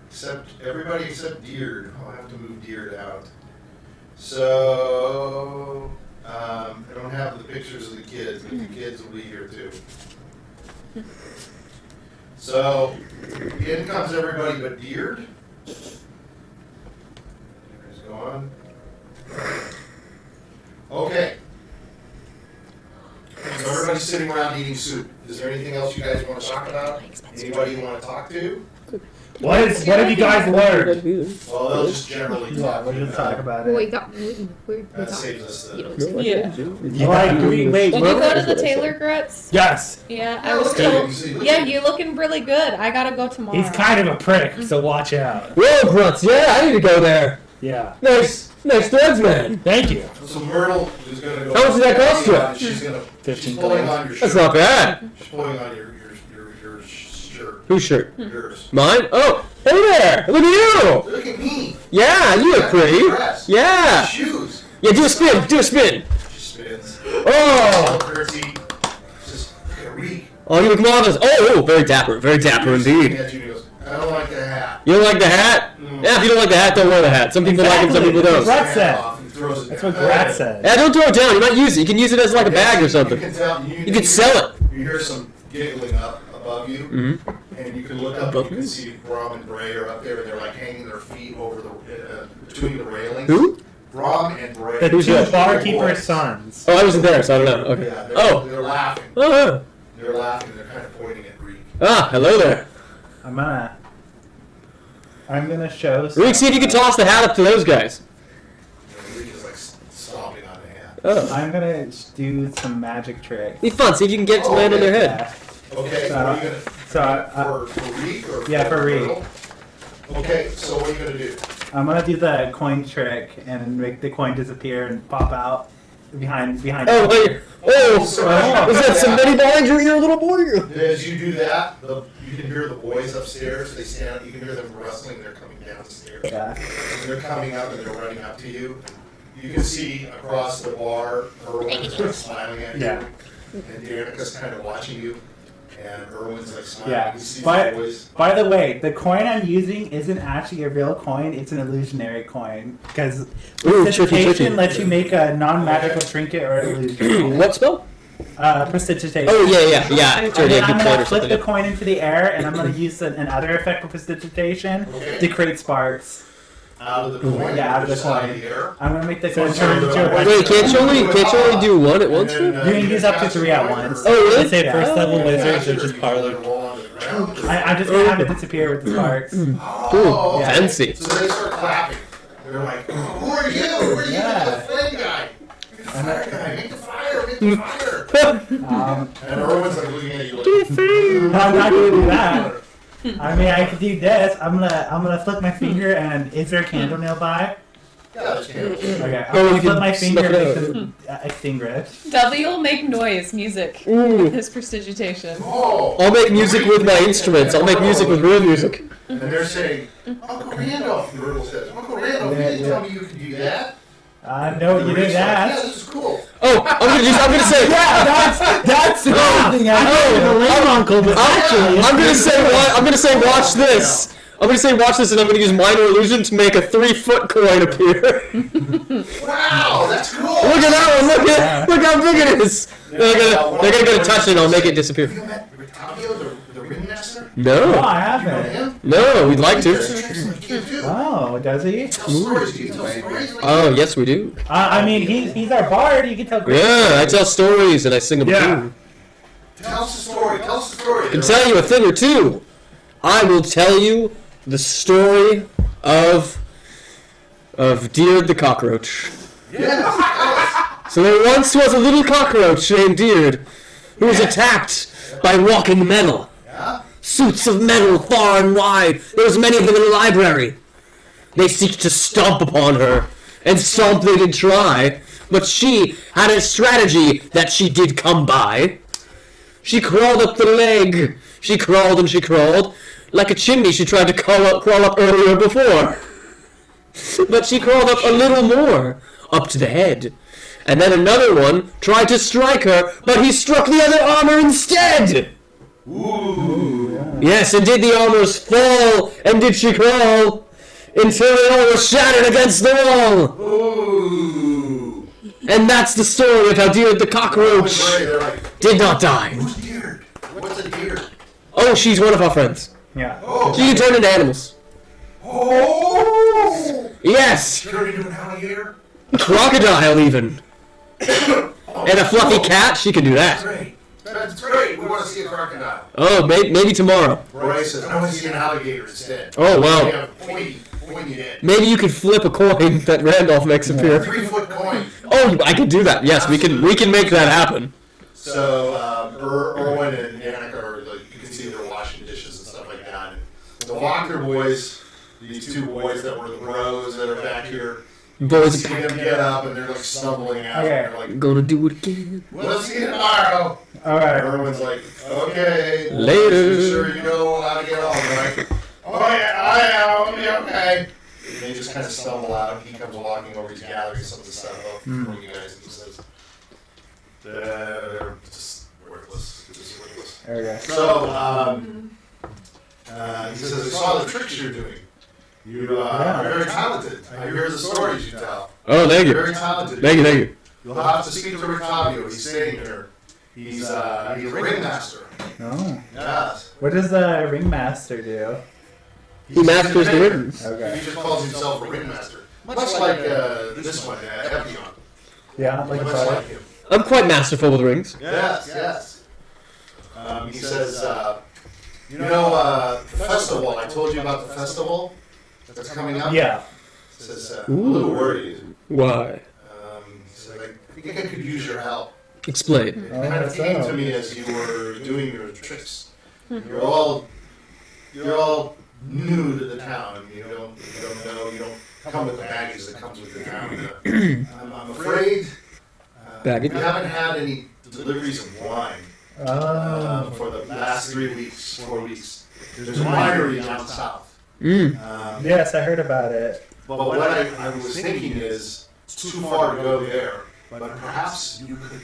[SPEAKER 1] Except everybody except Diurd. I'll have to move Diurd out. So, I don't have the pictures of the kids, but the kids will be here too. So, in comes everybody but Diurd. There's gone. Okay. So everybody's sitting around eating soup. Is there anything else you guys want to talk about? Anybody you want to talk to?
[SPEAKER 7] What have you guys learned?
[SPEAKER 1] Well, they'll just generally
[SPEAKER 7] Yeah,
[SPEAKER 1] talk.
[SPEAKER 7] we're gonna talk about
[SPEAKER 4] Well,
[SPEAKER 7] it.
[SPEAKER 1] That saves us
[SPEAKER 4] You
[SPEAKER 1] the...
[SPEAKER 4] don't say.
[SPEAKER 6] Yeah.
[SPEAKER 7] You like wait,
[SPEAKER 6] Did you
[SPEAKER 7] what?
[SPEAKER 6] go to the tailor, Grutz?
[SPEAKER 7] Yes.
[SPEAKER 6] Yeah, I was told. Yeah, you're looking really good. I gotta go tomorrow.
[SPEAKER 7] He's kind of a prick, so watch out.
[SPEAKER 2] Whoa, Grutz. Yeah, I need to go there.
[SPEAKER 7] Yeah.
[SPEAKER 2] Nice threads, man.
[SPEAKER 7] Thank you.
[SPEAKER 1] So Myrtle is going to go...
[SPEAKER 2] How much did that cost you?
[SPEAKER 1] She's going to...
[SPEAKER 7] 15
[SPEAKER 1] She's pulling
[SPEAKER 7] gold.
[SPEAKER 1] on your shirt.
[SPEAKER 2] That's not bad.
[SPEAKER 1] She's pulling on your shirt.
[SPEAKER 2] Whose shirt?
[SPEAKER 1] Yours.
[SPEAKER 2] Mine? Oh, hey there! Look at you!
[SPEAKER 1] Look at me.
[SPEAKER 2] Yeah, you look pretty.
[SPEAKER 1] Dress.
[SPEAKER 2] Yeah.
[SPEAKER 1] Shoes.
[SPEAKER 2] Yeah, Yeah, do a spin. Do a spin.
[SPEAKER 1] She spins.
[SPEAKER 2] Oh.
[SPEAKER 1] Curtsy. Just look at Reek.
[SPEAKER 2] Oh, you look marvelous. Oh, very dapper. Very dapper indeed.
[SPEAKER 1] Yeah, Judy goes, I don't like the hat.
[SPEAKER 2] You don't like the hat? Yeah, if you don't like the hat, don't wear the hat. Some people like it, some people don't.
[SPEAKER 3] Grutz said.
[SPEAKER 1] That's
[SPEAKER 3] That's what Grutz said.
[SPEAKER 2] Yeah, don't throw it down. You might use it. You can use it as like a bag or something.
[SPEAKER 1] You can tell.
[SPEAKER 2] You can sell it.
[SPEAKER 1] You hear some giggling up above you, and you can look up and you can see Brom and Bray are up there, and they're like hanging their feet over the between the railings.
[SPEAKER 2] Who?
[SPEAKER 1] Brom and Bray.
[SPEAKER 3] The
[SPEAKER 2] Who's
[SPEAKER 3] two
[SPEAKER 2] that?
[SPEAKER 3] barkeeper's sons.
[SPEAKER 2] Oh, I wasn't there, so I don't know. Okay.
[SPEAKER 1] Yeah,
[SPEAKER 2] Oh.
[SPEAKER 1] they're laughing.
[SPEAKER 2] Oh.
[SPEAKER 1] They're laughing. They're kind of pointing at Reek.
[SPEAKER 2] Ah, hello there.
[SPEAKER 7] I'm gonna show.
[SPEAKER 2] Reek, see if you can toss the hat up to those guys.
[SPEAKER 1] And Reek is like stomping on the hat.
[SPEAKER 2] Oh.
[SPEAKER 7] I'm gonna do some magic trick.
[SPEAKER 2] Be fun. See if you can get it to land on their head.
[SPEAKER 7] Yeah.
[SPEAKER 1] Okay,
[SPEAKER 7] So-
[SPEAKER 1] what are you gonna for Reek or
[SPEAKER 7] Yeah, for Reek.
[SPEAKER 1] Myrtle? Okay, so what are you gonna do?
[SPEAKER 7] I'm gonna do the coin trick and make the coin disappear and pop out behind.
[SPEAKER 2] Oh, wait. Oh, was that somebody behind you? You're a little boy.
[SPEAKER 1] As you do that, you can hear the boys upstairs. They stand. You can hear them wrestling. They're coming downstairs.
[SPEAKER 7] Yeah.
[SPEAKER 1] And they're coming up and they're running up to you. You can see across the bar, Erwin is like smiling at you,
[SPEAKER 7] Yeah.
[SPEAKER 1] and Danica's kind of watching you, and Erwin's like smiling.
[SPEAKER 7] Yeah.
[SPEAKER 1] You see
[SPEAKER 7] But-
[SPEAKER 1] the boys.
[SPEAKER 7] By the way, the coin I'm using isn't actually a real coin, it's an illusionary coin. Because
[SPEAKER 2] Ooh,
[SPEAKER 7] prestidigitation
[SPEAKER 2] tricky.
[SPEAKER 7] lets you make a non-magical trinket or illusion.
[SPEAKER 2] What spell?
[SPEAKER 7] Prestidigitation.
[SPEAKER 2] Oh, yeah.
[SPEAKER 7] And
[SPEAKER 2] Dirty,
[SPEAKER 7] then
[SPEAKER 2] good
[SPEAKER 7] I'm
[SPEAKER 2] point
[SPEAKER 7] gonna
[SPEAKER 2] or
[SPEAKER 7] flip the
[SPEAKER 2] something.
[SPEAKER 7] coin into the air, and I'm gonna use another effect of prestidigitation to create sparks.
[SPEAKER 1] Out of the coin.
[SPEAKER 7] Yeah, out of the
[SPEAKER 1] side
[SPEAKER 7] coin.
[SPEAKER 1] of the air.
[SPEAKER 7] I'm gonna make the
[SPEAKER 3] So
[SPEAKER 7] coin
[SPEAKER 3] it turns
[SPEAKER 7] turn
[SPEAKER 3] into a-
[SPEAKER 2] Wait, can't you only do one at once?
[SPEAKER 1] And then,
[SPEAKER 7] You can use up to
[SPEAKER 1] cast
[SPEAKER 7] 3 at
[SPEAKER 1] a
[SPEAKER 7] once.
[SPEAKER 1] coin, or-
[SPEAKER 2] Oh, really?
[SPEAKER 3] Let's say first level
[SPEAKER 1] Yeah,
[SPEAKER 3] wizards are
[SPEAKER 1] you
[SPEAKER 3] just
[SPEAKER 1] can
[SPEAKER 3] parlor.
[SPEAKER 1] let it roll on the ground.
[SPEAKER 7] I'm just gonna have it disappear with the sparks.
[SPEAKER 2] Cool.
[SPEAKER 7] Yeah.
[SPEAKER 2] Fancy.
[SPEAKER 1] So they start clapping. They're like, who are you? Who are you?
[SPEAKER 7] Yeah.
[SPEAKER 1] The flame guy. You're the fire guy. Make the fire. Make the fire. And Erwin's like looking at you like,
[SPEAKER 7] I'm not gonna do that. I mean, I could do this. I'm gonna flip my finger, and is there a candle nearby?
[SPEAKER 1] yeah, that's candles.
[SPEAKER 7] Okay, I'm
[SPEAKER 2] Oh,
[SPEAKER 7] gonna
[SPEAKER 2] you
[SPEAKER 7] flip
[SPEAKER 2] can
[SPEAKER 7] my finger
[SPEAKER 2] snuff
[SPEAKER 7] and
[SPEAKER 2] it
[SPEAKER 7] make them extinguish.
[SPEAKER 6] W will make noise music with his prestidigitation.
[SPEAKER 1] Oh.
[SPEAKER 2] I'll make music with my instruments. I'll make music with real music.
[SPEAKER 1] And they're saying, Uncle Randolph, Myrtle says, Uncle Randolph, you didn't tell me you could do that.
[SPEAKER 7] No, you
[SPEAKER 1] And
[SPEAKER 7] did
[SPEAKER 1] Rick's like, yeah,
[SPEAKER 7] that.
[SPEAKER 1] this is cool.
[SPEAKER 2] Oh, I'm gonna say.
[SPEAKER 7] That's the thing. I know the lame uncle, but actually,
[SPEAKER 2] I'm gonna say watch this. I'm gonna say watch this, and I'm gonna use minor illusion to make a 3-foot coin appear.
[SPEAKER 1] Wow, that's cool.
[SPEAKER 2] Look at that one! Look how big it is! They're gonna go to touch it, and I'll make it disappear.
[SPEAKER 1] You met Rictavio, the ringmaster?
[SPEAKER 7] no,
[SPEAKER 2] No,
[SPEAKER 7] I
[SPEAKER 1] You know
[SPEAKER 7] haven't.
[SPEAKER 1] him?
[SPEAKER 2] no, we'd like
[SPEAKER 1] He's
[SPEAKER 2] to.
[SPEAKER 1] an excellent kid, too.
[SPEAKER 7] Oh, does he?
[SPEAKER 1] Tell stories. Do you tell stories? like
[SPEAKER 2] Oh, yes, we do.
[SPEAKER 7] I mean, he's our bard. He can tell. great
[SPEAKER 2] Yeah, I tell stories and I sing them
[SPEAKER 3] Yeah.
[SPEAKER 2] too.
[SPEAKER 1] Tell us the story. Tell us the story.
[SPEAKER 2] I can tell you a thing or two. I will tell you the story of Diurd the cockroach.
[SPEAKER 1] Yes, tell us.
[SPEAKER 2] So there once was a little cockroach named Diurd who was attacked by walking metal.
[SPEAKER 1] Yeah?
[SPEAKER 2] Suits of metal far and wide. There was many of them in the library. They seek to stomp upon her, and stomp they did try, but she had a strategy that she did come by. She crawled up the leg. She crawled and she crawled. Like a chimney she tried to crawl up earlier before. But she crawled up a little more, up to the head. And then another one tried to strike her, but he struck the other armor instead!
[SPEAKER 1] Ooh.
[SPEAKER 2] Yes, and did the armors fall, and did she crawl, until they all were shattered against the wall!
[SPEAKER 1] Ooh.
[SPEAKER 2] And that's the story of how Diurd the cockroach
[SPEAKER 1] They're like,
[SPEAKER 2] did not die.
[SPEAKER 1] who's Diurd? What's a Diurd?
[SPEAKER 2] Oh, she's one of our friends.
[SPEAKER 7] Yeah.
[SPEAKER 1] Oh.
[SPEAKER 2] She can turn into animals.
[SPEAKER 1] Oh.
[SPEAKER 2] Yes!
[SPEAKER 1] Turn into an alligator?
[SPEAKER 2] Crocodile, even. And a fluffy cat, she can do
[SPEAKER 1] That's
[SPEAKER 2] that.
[SPEAKER 1] great. That's great. We want to see a crocodile.
[SPEAKER 2] Oh, maybe tomorrow.
[SPEAKER 1] Bryce says, I want to see an alligator instead.
[SPEAKER 2] Oh, wow.
[SPEAKER 1] They have pointy head.
[SPEAKER 2] Maybe you could flip a coin that Randolph makes appear.
[SPEAKER 1] 3-foot coin.
[SPEAKER 2] Oh, I could do that. Yes, we can make that happen.
[SPEAKER 1] So, Erwin and Danica are, like, you can see they're washing dishes and stuff like that. And the Walker boys, these two boys that were the bros that are back here,
[SPEAKER 2] Boys,
[SPEAKER 1] see them get up and they're like stumbling out.
[SPEAKER 7] Okay.
[SPEAKER 1] And they're like,
[SPEAKER 2] gonna do it again.
[SPEAKER 1] we'll see you tomorrow.
[SPEAKER 7] All right.
[SPEAKER 1] Erwin's like, okay.
[SPEAKER 2] Later.
[SPEAKER 1] You sure you know how to get home, right? Oh, yeah, I am. I'll be okay. And they just kind of stumble out. He comes walking over. He's gathering some of the stuff up for you guys, and he says, "They're just worthless. Just worthless."
[SPEAKER 7] Okay.
[SPEAKER 1] So he says, "I saw the tricks you're doing. You are very talented. I hear the stories you tell.
[SPEAKER 2] Oh, thank you.
[SPEAKER 1] Very talented.
[SPEAKER 2] Thank you.
[SPEAKER 1] You'll have to speak to Rictavio. He's staying here. He's a ringmaster.
[SPEAKER 7] Oh.
[SPEAKER 1] Yes.
[SPEAKER 7] What does the ringmaster do?
[SPEAKER 2] He masters the rings.
[SPEAKER 7] Okay.
[SPEAKER 1] He just calls himself a ringmaster. Much like this one, Epion.
[SPEAKER 7] Yeah, like
[SPEAKER 1] Much
[SPEAKER 7] butter.
[SPEAKER 1] like him.
[SPEAKER 2] I'm quite masterful with rings.
[SPEAKER 1] Yes, yes. He says, the festival, I told you about the festival that's coming up?
[SPEAKER 7] Yeah.
[SPEAKER 1] He says, I'm a little worried.
[SPEAKER 2] Why?
[SPEAKER 1] He says, I think I could use your help.
[SPEAKER 2] Explain.
[SPEAKER 1] It kind of came to me as you were doing your tricks. You're all new to the town. You don't know. You don't come with the baggage that comes with the town. I'm afraid
[SPEAKER 2] Baggage?
[SPEAKER 1] we haven't had any deliveries of wine for the last 4 weeks. There's a winery down south.
[SPEAKER 7] Yes, I heard about it.
[SPEAKER 1] But what I was thinking is it's too far to go there. But perhaps you could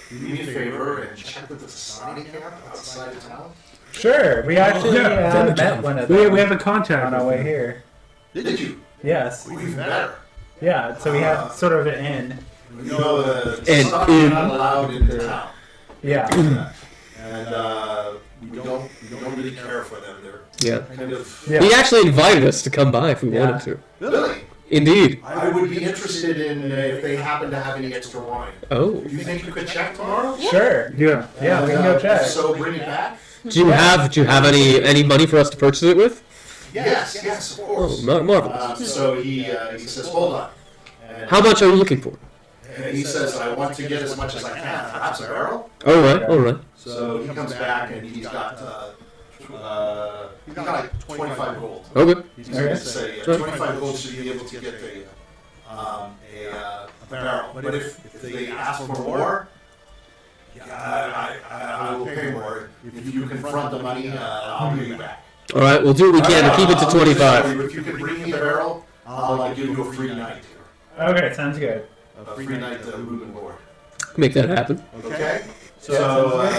[SPEAKER 1] do me a favor and check with the Tasani camp outside of town.
[SPEAKER 7] Sure, we actually met one of them.
[SPEAKER 8] We have a contact
[SPEAKER 7] on our way here.
[SPEAKER 1] Did you?
[SPEAKER 7] Yes.
[SPEAKER 1] Well, even better.
[SPEAKER 7] Yeah, so we have sort of an inn.
[SPEAKER 1] You know, the Tasani are not allowed into town.
[SPEAKER 7] Yeah.
[SPEAKER 1] And we don't really care for them.
[SPEAKER 2] Yeah.
[SPEAKER 1] They're kind of...
[SPEAKER 2] He actually invited us to come by if we wanted to.
[SPEAKER 1] Really?
[SPEAKER 2] Indeed.
[SPEAKER 1] I would be interested in if they happen to have any extra wine.
[SPEAKER 2] Oh.
[SPEAKER 1] Do you think you could check tomorrow?
[SPEAKER 7] Sure. Yeah. Yeah, we can go check.
[SPEAKER 1] So bring it back?
[SPEAKER 2] Do you have any money for us to purchase it with?
[SPEAKER 1] Yes, of course.
[SPEAKER 2] Oh, marvelous.
[SPEAKER 1] So he says, hold on. And
[SPEAKER 2] How much are you looking for?
[SPEAKER 1] And he says, I want to get as much as I can. Perhaps a barrel?
[SPEAKER 2] All right.
[SPEAKER 1] So he comes back and he's got like 25 gold.
[SPEAKER 2] Okay.
[SPEAKER 1] He's going to say 25 gold should be able to get a barrel. But if they ask for more, I will pay more. If you confront the money, I'll pay you back.
[SPEAKER 2] All right, we'll do what we can to keep it to 25.
[SPEAKER 1] If you can bring me the barrel, I'll give you a free night here.
[SPEAKER 7] Okay, sounds good.
[SPEAKER 1] A free night room and board.
[SPEAKER 2] Make that happen.
[SPEAKER 1] Okay? So,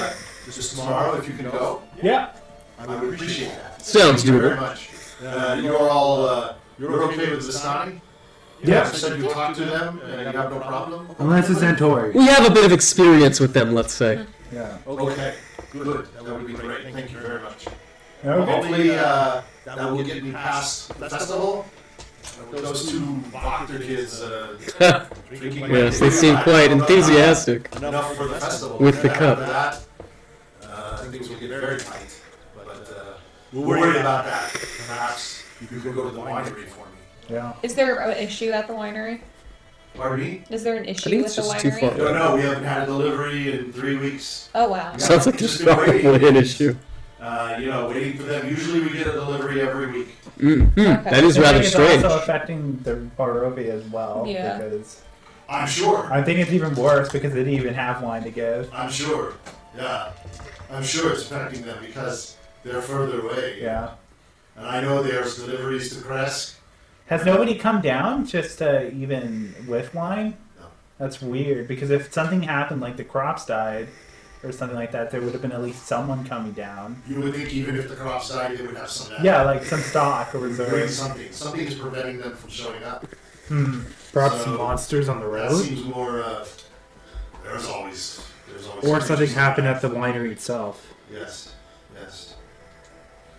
[SPEAKER 1] just tomorrow, if you can go.
[SPEAKER 7] Yeah.
[SPEAKER 1] I would appreciate that.
[SPEAKER 2] Sounds
[SPEAKER 1] Thank you very
[SPEAKER 2] doable.
[SPEAKER 1] much. You're all, you're okay with Zastani?
[SPEAKER 8] Yeah.
[SPEAKER 1] You said you talked to them and you have no problem?
[SPEAKER 8] Unless it's Antori.
[SPEAKER 2] We have a bit of experience with them, let's say.
[SPEAKER 7] Yeah.
[SPEAKER 1] Okay, good. That would be great. Thank you very much.
[SPEAKER 7] Okay.
[SPEAKER 1] Hopefully, that will get me past the festival. Those two Bacter kids drinking.
[SPEAKER 2] Yes, they seem quite enthusiastic.
[SPEAKER 1] Enough for the festival.
[SPEAKER 2] With the
[SPEAKER 1] And
[SPEAKER 2] cup.
[SPEAKER 1] after that, things will get very tight. But we're worried about that. Perhaps you could go to the winery for me.
[SPEAKER 7] Yeah.
[SPEAKER 6] Is there an issue at the winery?
[SPEAKER 1] Pardon me?
[SPEAKER 6] Is there an
[SPEAKER 2] I
[SPEAKER 6] issue
[SPEAKER 2] think
[SPEAKER 6] with
[SPEAKER 2] it's
[SPEAKER 6] the
[SPEAKER 2] just too
[SPEAKER 6] winery?
[SPEAKER 2] far.
[SPEAKER 1] No, we haven't had a delivery in 3 weeks.
[SPEAKER 6] Oh wow.
[SPEAKER 2] Sounds like there's probably an issue.
[SPEAKER 1] Waiting for them. Usually we get a delivery every week.
[SPEAKER 2] That is
[SPEAKER 7] I
[SPEAKER 2] rather
[SPEAKER 7] think it's
[SPEAKER 2] strange.
[SPEAKER 7] also affecting the Barovia as well.
[SPEAKER 6] Yeah.
[SPEAKER 7] Because
[SPEAKER 1] I'm sure.
[SPEAKER 7] I think it's even worse because they didn't even have wine to give.
[SPEAKER 1] I'm sure. Yeah. I'm sure it's affecting them because they're further away.
[SPEAKER 7] Yeah.
[SPEAKER 1] And I know there's deliveries to Kresk.
[SPEAKER 7] Has nobody come down just even with wine?
[SPEAKER 1] No.
[SPEAKER 7] That's weird because if something happened, like the crops died or something like that, there would have been at least someone coming down.
[SPEAKER 1] You would think even if the crops died, they would have some.
[SPEAKER 7] Yeah, like some stock or
[SPEAKER 1] Bring
[SPEAKER 7] reserve.
[SPEAKER 1] something. Something is preventing them from showing up.
[SPEAKER 8] Perhaps
[SPEAKER 1] So,
[SPEAKER 8] some monsters on the
[SPEAKER 1] That
[SPEAKER 8] road?
[SPEAKER 1] seems more. There's always.
[SPEAKER 8] Or something happened at the winery itself.
[SPEAKER 1] Yes.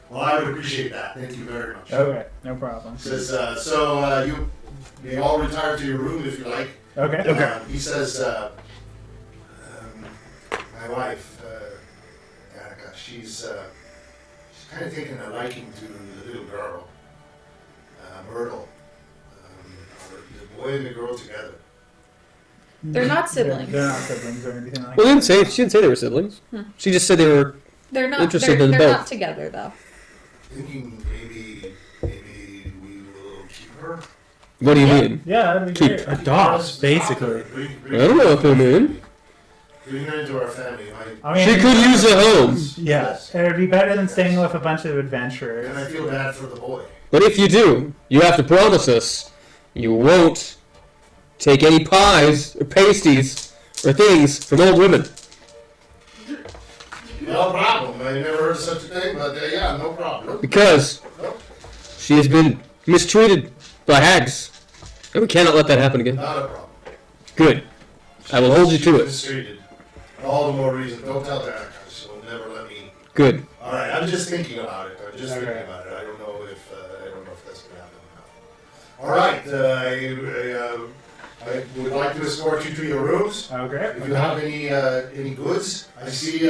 [SPEAKER 1] Well, I would appreciate that. Thank you very much.
[SPEAKER 7] Okay, no problem.
[SPEAKER 1] Says, you all retire to your room if you like.
[SPEAKER 7] Okay.
[SPEAKER 1] He says, my wife, Danica, she's kind of taken a liking to the little girl, Myrtle. The boy and the girl together.
[SPEAKER 6] They're not siblings.
[SPEAKER 7] They're not siblings or anything like
[SPEAKER 2] Well,
[SPEAKER 7] that.
[SPEAKER 2] she didn't say they were siblings. She just said they were.
[SPEAKER 6] They're not.
[SPEAKER 2] Interested
[SPEAKER 6] They're,
[SPEAKER 2] in
[SPEAKER 6] they're
[SPEAKER 2] both.
[SPEAKER 6] not together though.
[SPEAKER 1] Thinking maybe we will keep her.
[SPEAKER 2] What do you mean?
[SPEAKER 7] Yeah, that'd be
[SPEAKER 2] Keep
[SPEAKER 7] great.
[SPEAKER 8] Adopts, basically.
[SPEAKER 2] I don't know what they mean.
[SPEAKER 1] Bring her into our family.
[SPEAKER 7] I mean,
[SPEAKER 2] She could use a home.
[SPEAKER 7] Yes, it would be better than staying with a bunch of
[SPEAKER 1] And I
[SPEAKER 7] adventurers.
[SPEAKER 1] feel bad for the boy.
[SPEAKER 2] But if you do, you have to promise us you won't take any pies or pasties or things from old women.
[SPEAKER 1] No problem. I never heard of such a thing, but yeah, no problem.
[SPEAKER 2] Because she has been mistreated by hags. And we cannot let that happen again.
[SPEAKER 1] Not a problem.
[SPEAKER 2] Good. I will hold you to it.
[SPEAKER 1] Mistreated. All the more reason. Don't tell Dad, because she'll never let me.
[SPEAKER 2] Good.
[SPEAKER 1] All right, I'm just thinking about it. I'm just thinking about it. I don't know if that's gonna happen or not. All right, I would like to escort you to your rooms.
[SPEAKER 7] Okay.
[SPEAKER 1] If you have any goods, I see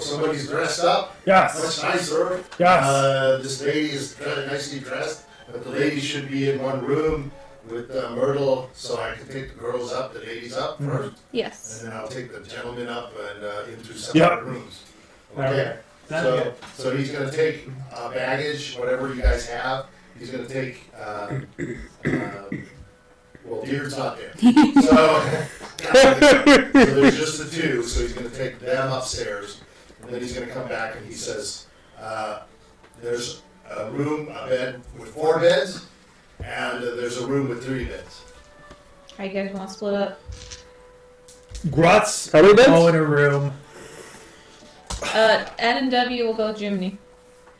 [SPEAKER 1] somebody's dressed up.
[SPEAKER 7] Yes.
[SPEAKER 1] Much nicer.
[SPEAKER 7] Yes.
[SPEAKER 1] This lady is nicely dressed, but the lady should be in one room with Myrtle, so I can take the girls up, the ladies up first,
[SPEAKER 6] Yes.
[SPEAKER 1] and then I'll take the gentlemen up and into separate rooms. Okay.
[SPEAKER 7] Okay.
[SPEAKER 1] So he's gonna take baggage, whatever you guys have. He's gonna take. Well, Diurd's not there. So there's just the two. So he's gonna take them upstairs, and then he's gonna come back and he says, "There's a bed with 4 beds, and there's a room with 3 beds."
[SPEAKER 6] How you guys want to split up?
[SPEAKER 7] Grutz.
[SPEAKER 2] How many beds?
[SPEAKER 7] Go in a room.
[SPEAKER 6] Ed and W will go with Jiminy.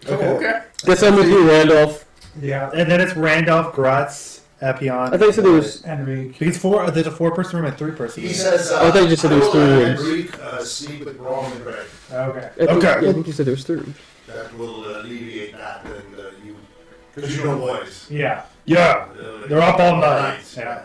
[SPEAKER 1] Okay.
[SPEAKER 2] Guess I'm with you, Randolph.
[SPEAKER 7] Yeah, and then it's Randolph, Grutz, Epion.
[SPEAKER 2] I thought you said there was.
[SPEAKER 7] Enrique. Because there's a 4-person room and 3-person
[SPEAKER 1] He
[SPEAKER 7] room.
[SPEAKER 1] says,
[SPEAKER 2] I thought you just said there was 3 rooms.
[SPEAKER 1] Enrique, sleep with Ron and Greg.
[SPEAKER 7] Okay.
[SPEAKER 2] Yeah,
[SPEAKER 7] Okay.
[SPEAKER 2] I think you said there was 3 rooms.
[SPEAKER 1] That will alleviate that, and because you know boys.
[SPEAKER 7] Yeah. Yeah. They're up all night.
[SPEAKER 1] Yeah.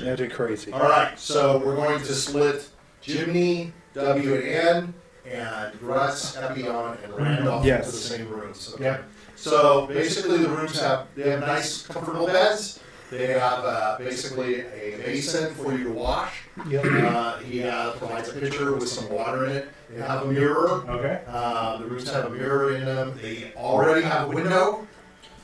[SPEAKER 7] Yeah, they're crazy.
[SPEAKER 1] All right, so we're going to split Jiminy, W and N, and Grutz, Epion, and Randolph
[SPEAKER 7] Yes.
[SPEAKER 1] into the same rooms. Okay?
[SPEAKER 7] Yep.
[SPEAKER 1] So basically, the rooms have nice, comfortable beds. They have basically a basin for you to wash.
[SPEAKER 7] Yep.
[SPEAKER 1] He provides a pitcher with some water in it. They have a mirror.
[SPEAKER 7] Okay.
[SPEAKER 1] The rooms have a mirror in them. They already have a window.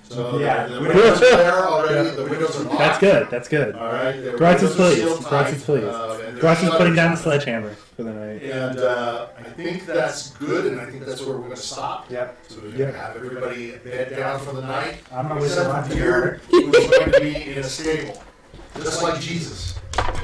[SPEAKER 1] So
[SPEAKER 7] Yeah.
[SPEAKER 1] the windows are there already. The windows are locked.
[SPEAKER 7] That's good. That's good.
[SPEAKER 1] All right. The
[SPEAKER 7] Grutz is
[SPEAKER 1] windows are
[SPEAKER 7] pleased.
[SPEAKER 1] sealed
[SPEAKER 7] Grutz
[SPEAKER 1] tight,
[SPEAKER 7] is pleased.
[SPEAKER 1] and
[SPEAKER 7] Grutz is
[SPEAKER 1] there's
[SPEAKER 7] putting down the
[SPEAKER 1] another-
[SPEAKER 7] sledgehammer for the night.
[SPEAKER 1] And I think that's good, and I think that's where we're going to stop.
[SPEAKER 7] Yep.
[SPEAKER 1] So we're going to have everybody bed down for the night.
[SPEAKER 7] I'm not
[SPEAKER 1] Except
[SPEAKER 7] with
[SPEAKER 1] for
[SPEAKER 7] the
[SPEAKER 1] Diurd, who's going to be in a stable. Just like Jesus.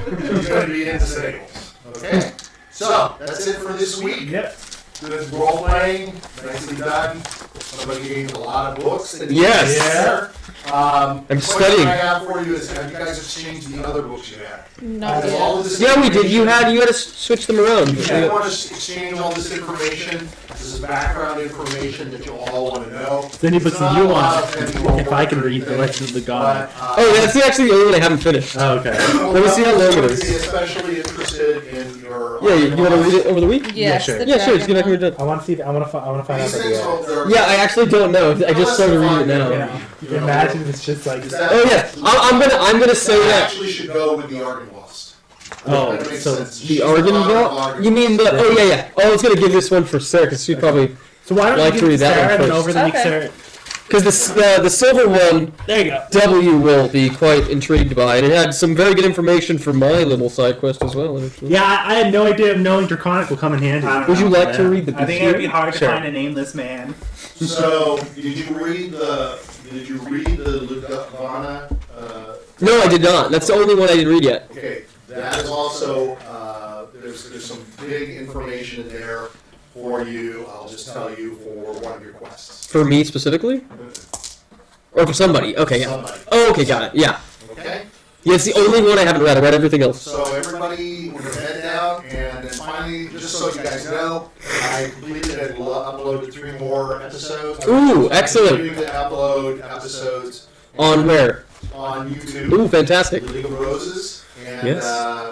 [SPEAKER 1] He's going to be in the stables. Okay? So, that's it for this week.
[SPEAKER 7] Yep.
[SPEAKER 1] Good role playing. Nicely done. Somebody gained a lot of books. That
[SPEAKER 2] Yes.
[SPEAKER 1] Yeah.
[SPEAKER 2] I'm
[SPEAKER 1] question
[SPEAKER 2] studying.
[SPEAKER 1] I have for you is, have you guys exchanged the other books you had?
[SPEAKER 6] Not
[SPEAKER 1] Is
[SPEAKER 6] yet.
[SPEAKER 1] all of this
[SPEAKER 2] Yeah, we did. You
[SPEAKER 1] information-
[SPEAKER 2] had to switch them around.
[SPEAKER 1] If you want to exchange all this information, this is background information that you all want to know.
[SPEAKER 3] Then you put
[SPEAKER 1] It's
[SPEAKER 3] some
[SPEAKER 1] not a
[SPEAKER 3] new
[SPEAKER 1] lot
[SPEAKER 3] ones.
[SPEAKER 1] of heavy homework
[SPEAKER 3] If I can
[SPEAKER 1] or
[SPEAKER 3] read the
[SPEAKER 1] anything,
[SPEAKER 3] Legend of the God.
[SPEAKER 1] but,
[SPEAKER 2] Oh, that's actually the only one I haven't finished.
[SPEAKER 3] Oh, okay.
[SPEAKER 2] Let me see how long it is.
[SPEAKER 1] Be especially interested in your.
[SPEAKER 2] Yeah, you want to read it over the week?
[SPEAKER 6] Yes,
[SPEAKER 3] sure.
[SPEAKER 6] the
[SPEAKER 2] Yeah, sure. Just get back
[SPEAKER 6] dragon
[SPEAKER 2] when you're done.
[SPEAKER 7] I want to see. I want to find out
[SPEAKER 1] These
[SPEAKER 7] what
[SPEAKER 1] things
[SPEAKER 7] they are.
[SPEAKER 1] are.
[SPEAKER 2] Yeah, I actually don't know. I just started reading it now.
[SPEAKER 7] Yeah. Imagine if it's just like.
[SPEAKER 2] Oh yeah, I'm gonna say
[SPEAKER 1] I
[SPEAKER 2] that.
[SPEAKER 1] actually should go with the Argonlost.
[SPEAKER 3] Oh,
[SPEAKER 1] That makes
[SPEAKER 3] so
[SPEAKER 1] sense.
[SPEAKER 2] The Argon Vault? You mean the? Oh yeah. Oh, I was gonna give this one for Sarah because she probably
[SPEAKER 3] So why don't
[SPEAKER 2] like
[SPEAKER 3] you
[SPEAKER 2] to
[SPEAKER 3] give
[SPEAKER 2] read that
[SPEAKER 3] Sarah
[SPEAKER 2] one
[SPEAKER 3] and
[SPEAKER 2] first.
[SPEAKER 3] over the week,
[SPEAKER 6] Okay.
[SPEAKER 3] Sarah?
[SPEAKER 2] because the silver one
[SPEAKER 3] There you go.
[SPEAKER 2] W will be quite intrigued by, and it had some very good information for my little side quest as well. Actually.
[SPEAKER 3] Yeah, I had no idea of knowing Draconic will come in handy.
[SPEAKER 2] Would you like to read the?
[SPEAKER 7] I think it'd be hard to
[SPEAKER 2] Sure.
[SPEAKER 7] find a nameless man.
[SPEAKER 1] So, did you read the Ludovana?
[SPEAKER 2] No, I did not. That's the only one I didn't read yet.
[SPEAKER 1] Okay, that is also, there's some big information in there for you, I'll just tell you, for one of your quests.
[SPEAKER 2] For me specifically, or for somebody? Okay, yeah.
[SPEAKER 1] Somebody,
[SPEAKER 2] Oh, okay, got it. Yeah.
[SPEAKER 1] okay?
[SPEAKER 2] Yeah, it's the only one I haven't read. I read everything else.
[SPEAKER 1] So everybody, with your head down, and then finally, just so you guys know, I completed and uploaded 3 more episodes.
[SPEAKER 2] Ooh, excellent.
[SPEAKER 1] I'm continuing to upload episodes
[SPEAKER 2] On where?
[SPEAKER 1] on YouTube.
[SPEAKER 2] Ooh, fantastic.
[SPEAKER 1] League of Roses, and
[SPEAKER 2] Yes.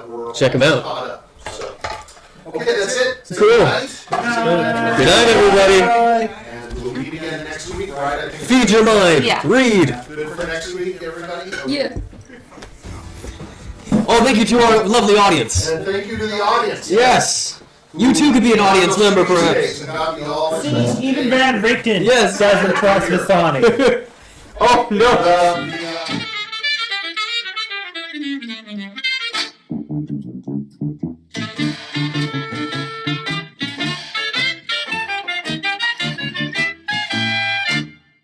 [SPEAKER 1] we're
[SPEAKER 2] Check 'em
[SPEAKER 1] almost
[SPEAKER 2] out.
[SPEAKER 1] caught up. So, okay, that's it. Say
[SPEAKER 2] Cool.
[SPEAKER 1] goodnight.
[SPEAKER 2] Good night, everybody.
[SPEAKER 1] And we'll meet again next week, right? I think
[SPEAKER 2] Feed your mind.
[SPEAKER 6] Yeah.
[SPEAKER 2] Read.
[SPEAKER 1] good for next week, everybody. Okay.
[SPEAKER 4] Yeah.
[SPEAKER 2] Oh, thank you to our lovely audience.
[SPEAKER 1] And thank you to the audience.
[SPEAKER 2] Yes. You too could be an audience member, perhaps.
[SPEAKER 7] See, even Van Richten
[SPEAKER 2] Yes.
[SPEAKER 7] doesn't trust Masonic.
[SPEAKER 2] Oh no.
[SPEAKER 1] The,